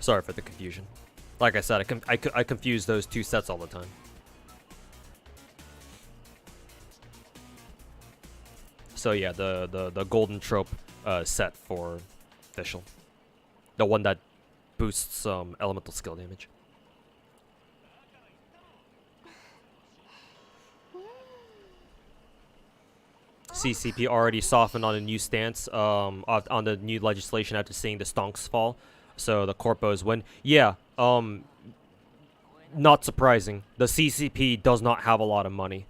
Sorry for the confusion. Like I said, I confuse those two sets all the time. So yeah, the golden trope set for Fischl. The one that boosts elemental skill damage. CCP already softened on a new stance on the new legislation after seeing the stonks fall. So the corpos win. Yeah, not surprising. The CCP does not have a lot of money.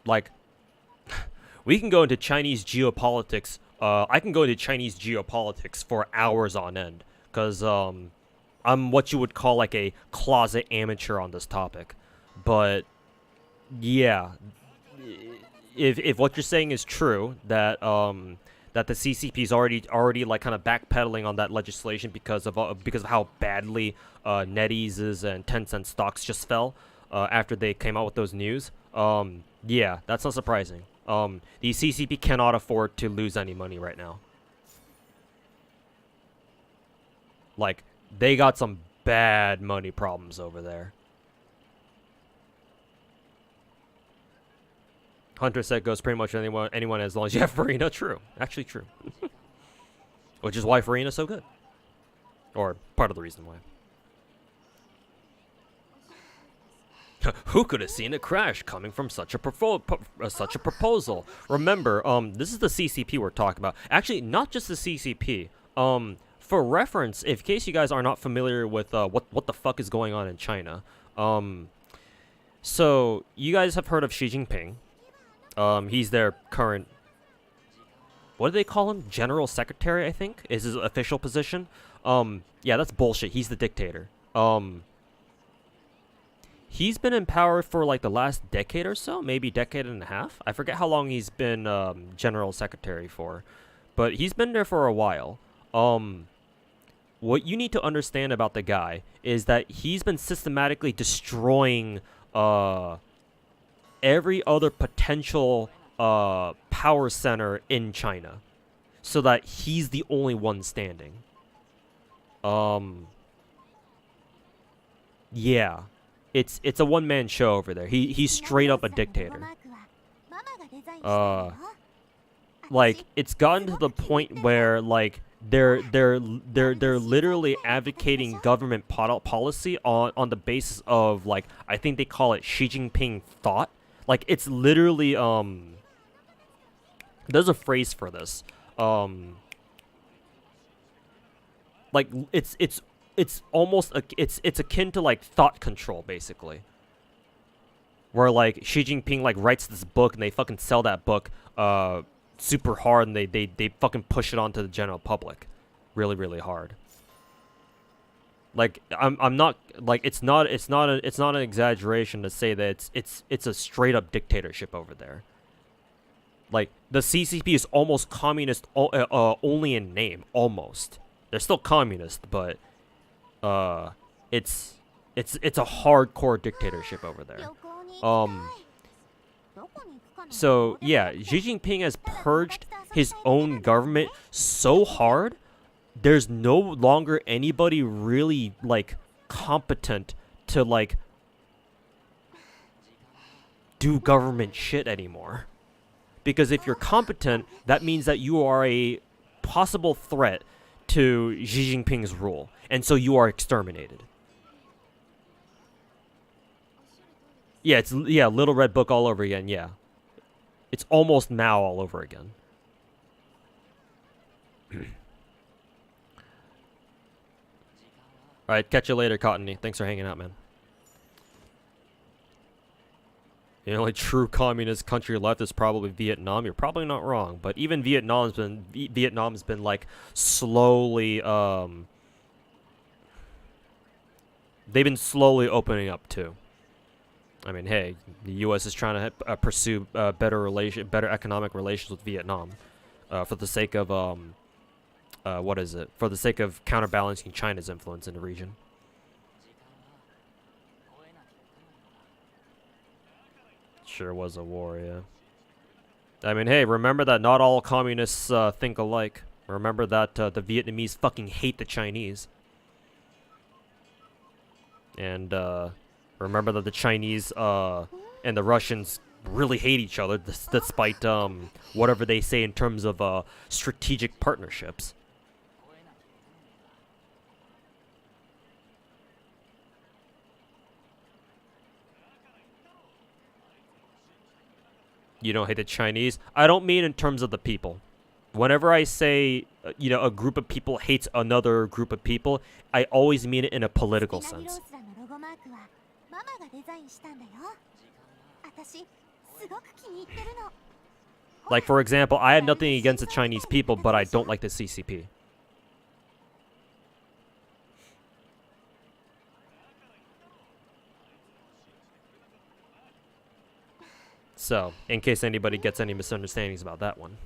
Like, we can go into Chinese geopolitics. I can go into Chinese geopolitics for hours on end. Because I'm what you would call like a closet amateur on this topic. But, yeah. If what you're saying is true, that that the CCP is already like kind of backpedaling on that legislation because of how badly NetEase's and Tencent stocks just fell after they came out with those news. Yeah, that's not surprising. The CCP cannot afford to lose any money right now. Like, they got some bad money problems over there. Hunter set goes pretty much anyone as long as you have Farina. True. Actually true. Which is why Farina's so good. Or part of the reason why. Who could have seen a crash coming from such a proposal? Remember, this is the CCP we're talking about. Actually, not just the CCP. For reference, in case you guys are not familiar with what the fuck is going on in China. So, you guys have heard of Xi Jinping. He's their current, what do they call him? General Secretary, I think, is his official position. Yeah, that's bullshit. He's the dictator. he's been in power for like the last decade or so, maybe decade and a half. I forget how long he's been general secretary for, but he's been there for a while. What you need to understand about the guy is that he's been systematically destroying every other potential power center in China, so that he's the only one standing. Yeah. It's a one-man show over there. He's straight up a dictator. Like, it's gotten to the point where like they're literally advocating government policy on the basis of, like, I think they call it Xi Jinping thought. Like, it's literally there's a phrase for this. Like, it's almost it's akin to like thought control, basically, where like Xi Jinping like writes this book and they fucking sell that book super hard, and they fucking push it onto the general public really hard. Like, I'm not like, it's not an exaggeration to say that it's a straight up dictatorship over there. Like, the CCP is almost communist only in name. Almost. They're still communist, but it's a hardcore dictatorship over there. So yeah, Xi Jinping has purged his own government so hard, there's no longer anybody really like competent to like do government shit anymore. Because if you're competent, that means that you are a possible threat to Xi Jinping's rule, and so you are exterminated. Yeah, it's Little Red Book all over again. Yeah, it's almost Mao all over again. All right, catch you later, Cottony. Thanks for hanging out, man. The only true communist country left is probably Vietnam. You're probably not wrong, but even Vietnam's been like slowly they've been slowly opening up too. I mean, hey, the U.S. is trying to pursue better economic relations with Vietnam, for the sake of what is it? For the sake of counterbalancing China's influence in the region. Sure was a war, yeah. I mean, hey, remember that not all communists think alike. Remember that the Vietnamese fucking hate the Chinese. And remember that the Chinese and the Russians really hate each other, despite whatever they say in terms of strategic partnerships. You don't hate the Chinese? I don't mean in terms of the people. Whenever I say, a group of people hates another group of people, I always mean it in a political sense. Like, for example, I have nothing against the Chinese people, but I don't like the CCP. So, in case anybody gets any misunderstandings about that one.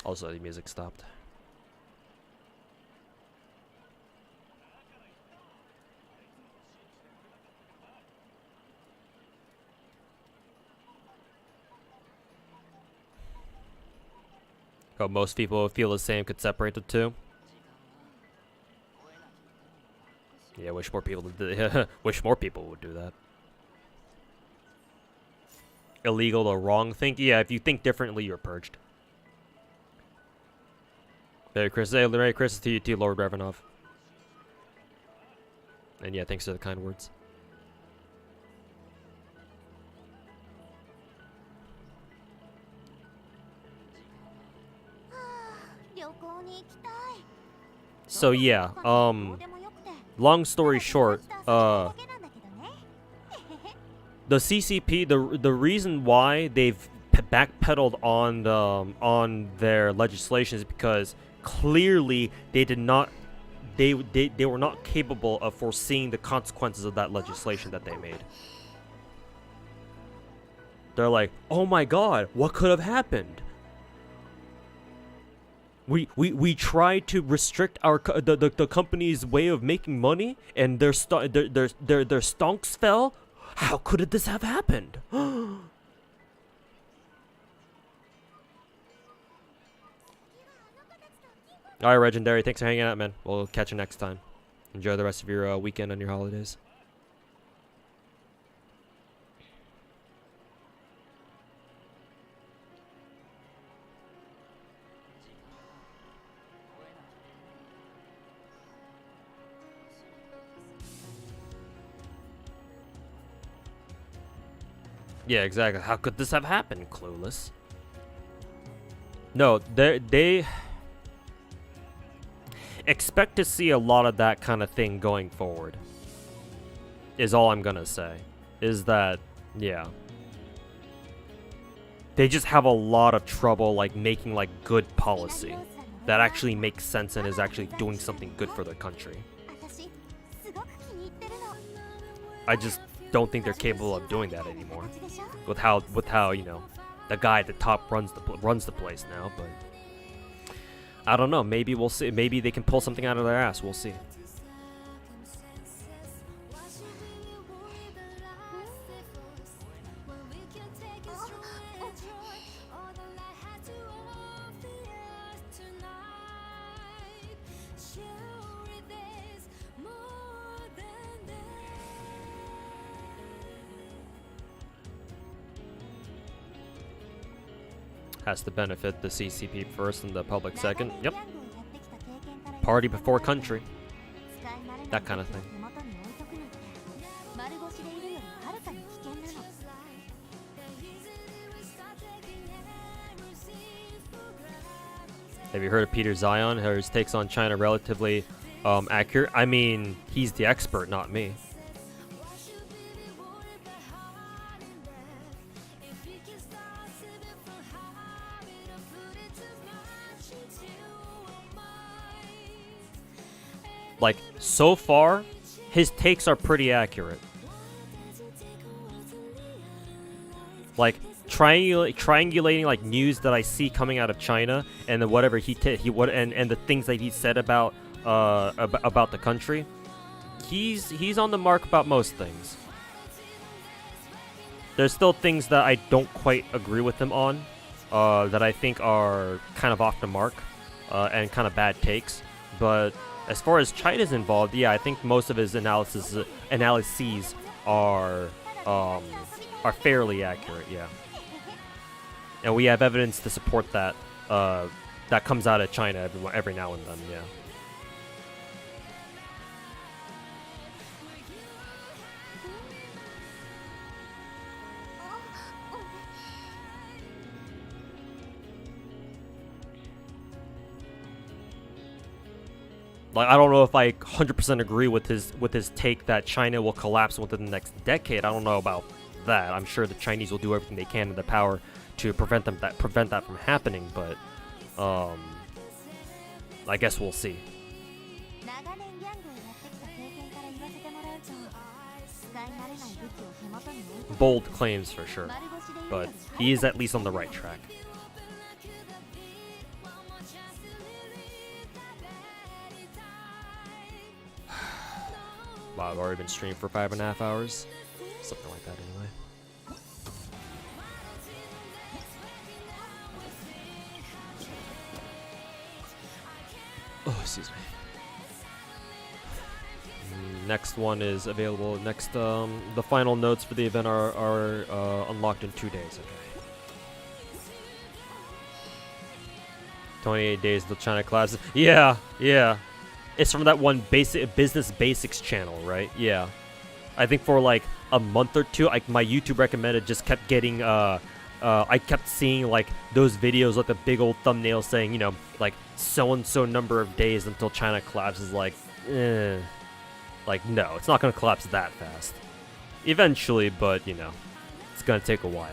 Also, the music stopped. Oh, most people feel the same, could separate the two. Yeah, wish more people would do that. Illegal or wrong think? Yeah, if you think differently, you're purged. Merry Christmas to you too, Lord Revanov. And yeah, thanks for the kind words. So yeah, long story short, the CCP, the reason why they've backpedaled on their legislation is because clearly they were not capable of foreseeing the consequences of that legislation that they made. They're like, oh my god, what could have happened? We tried to restrict the company's way of making money, and their stonks fell. How could this have happened? All right, Legendary, thanks for hanging out, man. We'll catch you next time. Enjoy the rest of your weekend and your holidays. Yeah, exactly. How could this have happened? Clueless. No, they expect to see a lot of that kind of thing going forward. Is all I'm gonna say. Is that, yeah. They just have a lot of trouble like making like good policy that actually makes sense and is actually doing something good for their country. I just don't think they're capable of doing that anymore. With how you know, the guy at the top runs the place now, but I don't know. Maybe we'll see. Maybe they can pull something out of their ass. We'll see. Has to benefit the CCP first and the public second. Yep. Party before country. That kind of thing. Have you heard of Peter Zion? His takes on China relatively accurate. I mean, he's the expert, not me. Like, so far, his takes are pretty accurate. Like, triangulating like news that I see coming out of China, and then whatever and the things that he said about the country, he's on the mark about most things. There's still things that I don't quite agree with him on, that I think are kind of off the mark, and kind of bad takes, but as far as China's involved, yeah, I think most of his analyses are fairly accurate, yeah. And we have evidence to support that that comes out of China every now and then, yeah. Like, I don't know if I 100% agree with his take that China will collapse within the next decade. I don't know about that. I'm sure the Chinese will do everything they can in their power to prevent that from happening, but I guess we'll see. Bold claims for sure, but he is at least on the right track. Wow, I've already been streaming for 5.5 hours. Something like that anyway. Oh, excuse me. Next one is available. Next, the final notes for the event are unlocked in 2 days, okay. 28 days till China collapses. Yeah. It's from that one business basics channel, right? Yeah. I think for like a month or two, my YouTube recommended just kept getting, I kept seeing like those videos with a big old thumbnail saying, you know, like so-and-so number of days until China collapses, like, Like, no, it's not gonna collapse that fast. Eventually, but, you know, it's gonna take a while.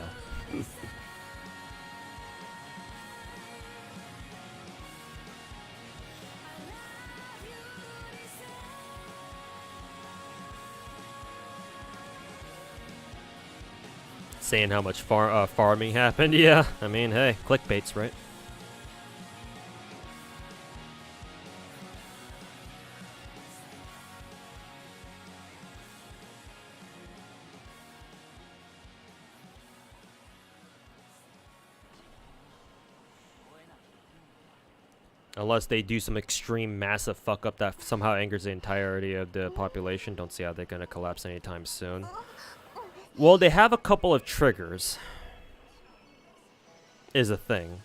Saying how much farming happened, yeah. I mean, hey, clickbait's right. Unless they do some extreme massive fuck up that somehow angers the entirety of the population. Don't see how they're gonna collapse anytime soon. Well, they have a couple of triggers. Is a thing.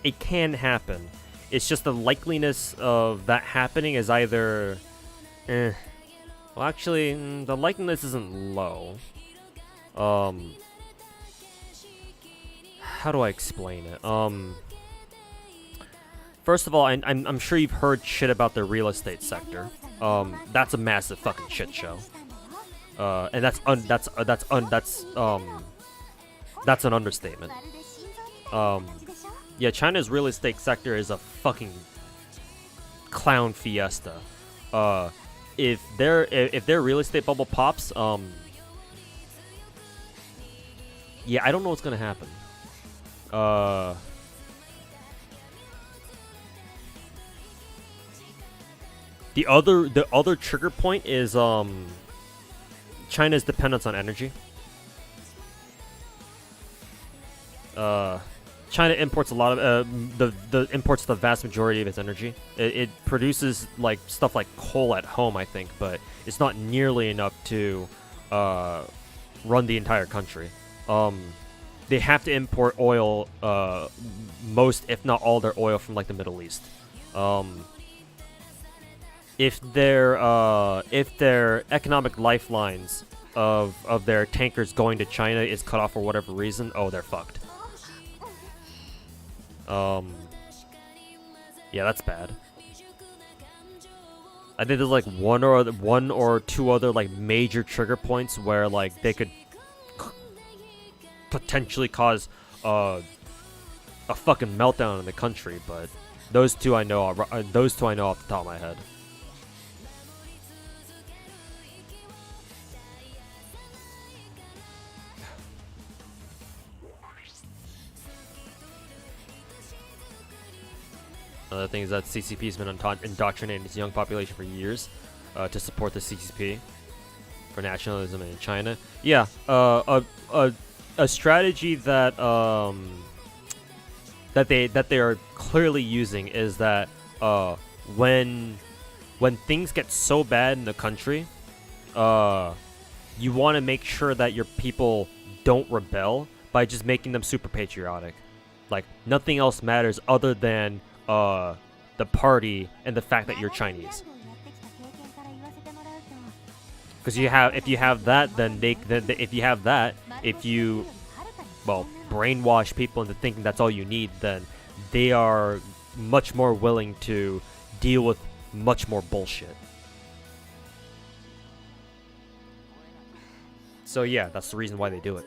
It can happen. It's just the likeliness of that happening is either Well, actually, the likeliness isn't low. How do I explain it? First of all, I'm sure you've heard shit about the real estate sector. That's a massive fucking shit show. And that's an understatement. Yeah, China's real estate sector is a fucking clown fiesta. If their real estate bubble pops, yeah, I don't know what's gonna happen. The other trigger point is China's dependence on energy. China imports a lot of imports the vast majority of its energy. It produces like stuff like coal at home, I think, but it's not nearly enough to run the entire country. They have to import oil, most if not all their oil from like the Middle East. If their economic lifelines of their tankers going to China is cut off for whatever reason, oh, they're fucked. Yeah, that's bad. I think there's like one or two other like major trigger points where like they could potentially cause a fucking meltdown in the country, but those two I know off the top of my head. Another thing is that CCP has been indoctrinating its young population for years to support the CCP for nationalism in China. Yeah, a strategy that they are clearly using is that when things get so bad in the country, you want to make sure that your people don't rebel by just making them super patriotic. Like nothing else matters other than the party and the fact that you're Chinese. Because if you have that, if you brainwash people into thinking that's all you need, then they are much more willing to deal with much more bullshit. So yeah, that's the reason why they do it.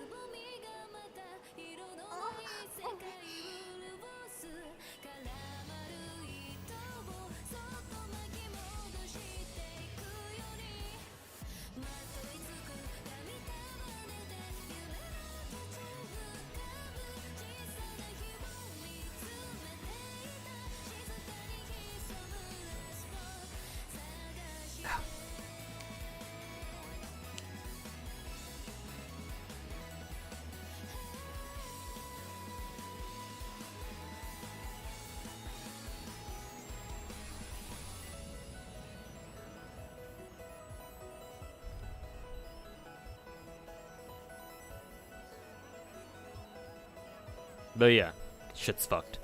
But yeah, shit's fucked.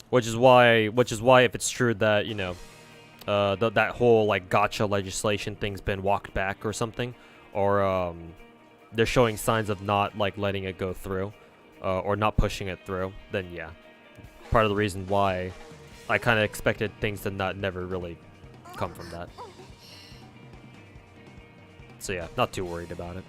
Which is why if it's true that, you know, that whole like Gacha legislation thing's been walked back or something, or they're showing signs of not like letting it go through, or not pushing it through, then yeah, part of the reason why I kind of expected things to never really come from that. So yeah, not too worried about it.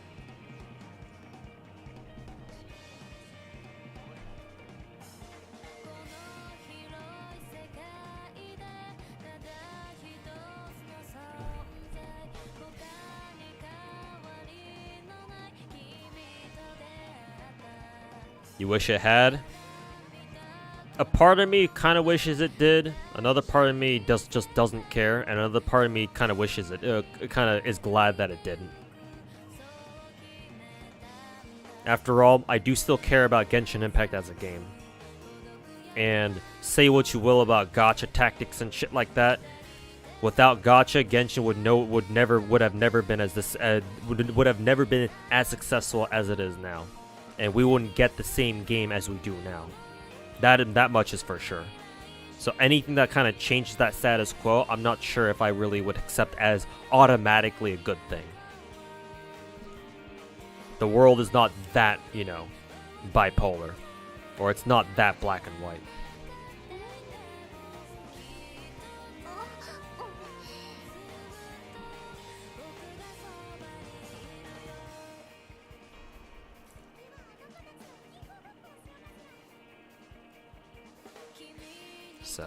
You wish it had? A part of me kind of wishes it did. Another part of me just doesn't care, and another part of me kind of wishes it. Kind of is glad that it didn't. After all, I do still care about Genshin Impact as a game. And say what you will about gacha tactics and shit like that. Without gacha, Genshin would have never been as successful as it is now, and we wouldn't get the same game as we do now. That much is for sure. So anything that kind of changes that status quo, I'm not sure if I really would accept as automatically a good thing. The world is not that, you know, bipolar, or it's not that black and white. So.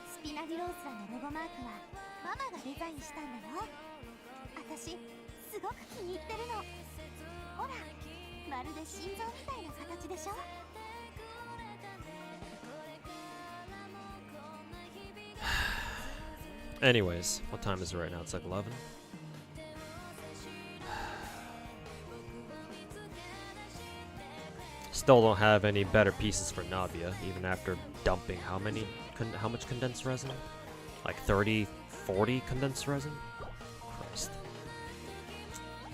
スピナディロースラのロゴマークはママがデザインしたんだよ。私すごく気に入ってるの。ほら、まるで心臓みたいな形でしょ。Anyways, what time is it right now? It's like 11. Still don't have any better pieces for Navia, even after dumping how much condensed resin? Like 30, 40 condensed resin? Christ.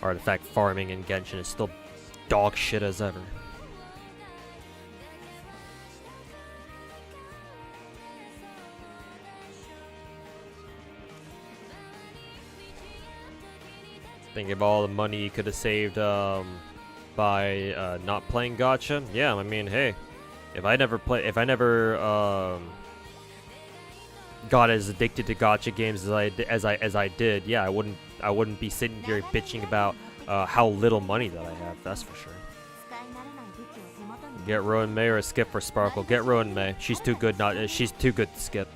Artifact farming in Genshin is still dog shit as ever. Think of all the money you could have saved by not playing Gacha. Yeah, I mean, hey, if I never got as addicted to Gacha games as I did, yeah, I wouldn't be sitting here bitching about how little money that I have. That's for sure. Get Rowan May or skip for Sparkle. Get Rowan May. She's too good. She's too good to skip.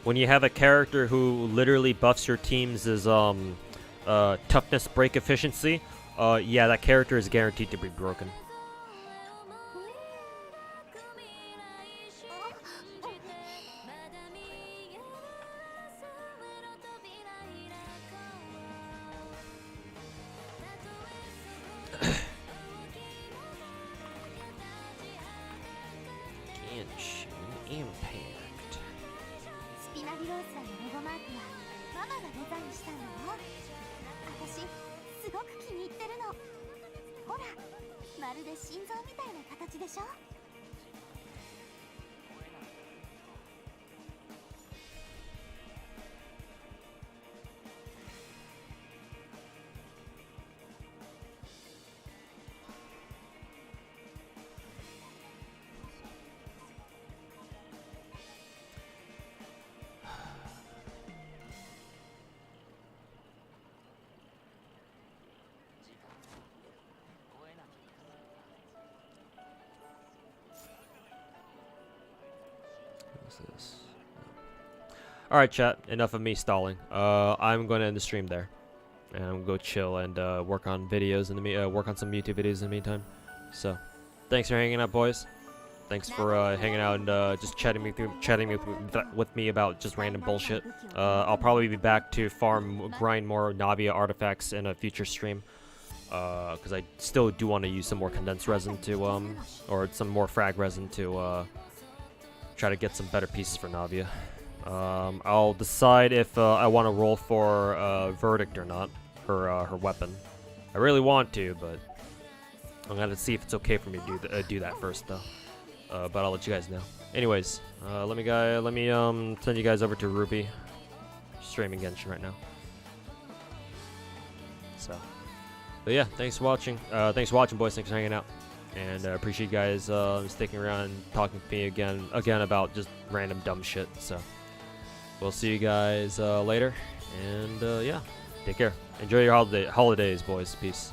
When you have a character who literally buffs your team's toughness break efficiency, yeah, that character is guaranteed to be broken. Genshin Impact. スピナディロースラのロゴマークはママがデザインしたんだよ。私すごく気に入ってるの。ほら、まるで心臓みたいな形でしょ。This? Alright, chat, enough of me stalling. I'm going to end the stream there, and I'm going to go chill and work on videos in the work on some YouTube videos in the meantime. So, thanks for hanging out, boys. Thanks for hanging out and just chatting with me about just random bullshit. I'll probably be back to grind more Navia artifacts in a future stream, because I still do want to use some more condensed resin to or some more frag resin to try to get some better pieces for Navia. I'll decide if I want to roll for Verdict or not, her weapon. I really want to, but I'm gonna see if it's okay for me to do that first, though. But I'll let you guys know. Anyways, let me send you guys over to Ruby. streaming Genshin right now. So, but yeah, thanks for watching. Thanks for watching, boys. Thanks for hanging out, and appreciate you guys sticking around and talking to me again about just random dumb shit. So, we'll see you guys later, and yeah, take care. Enjoy your holidays, boys. Peace.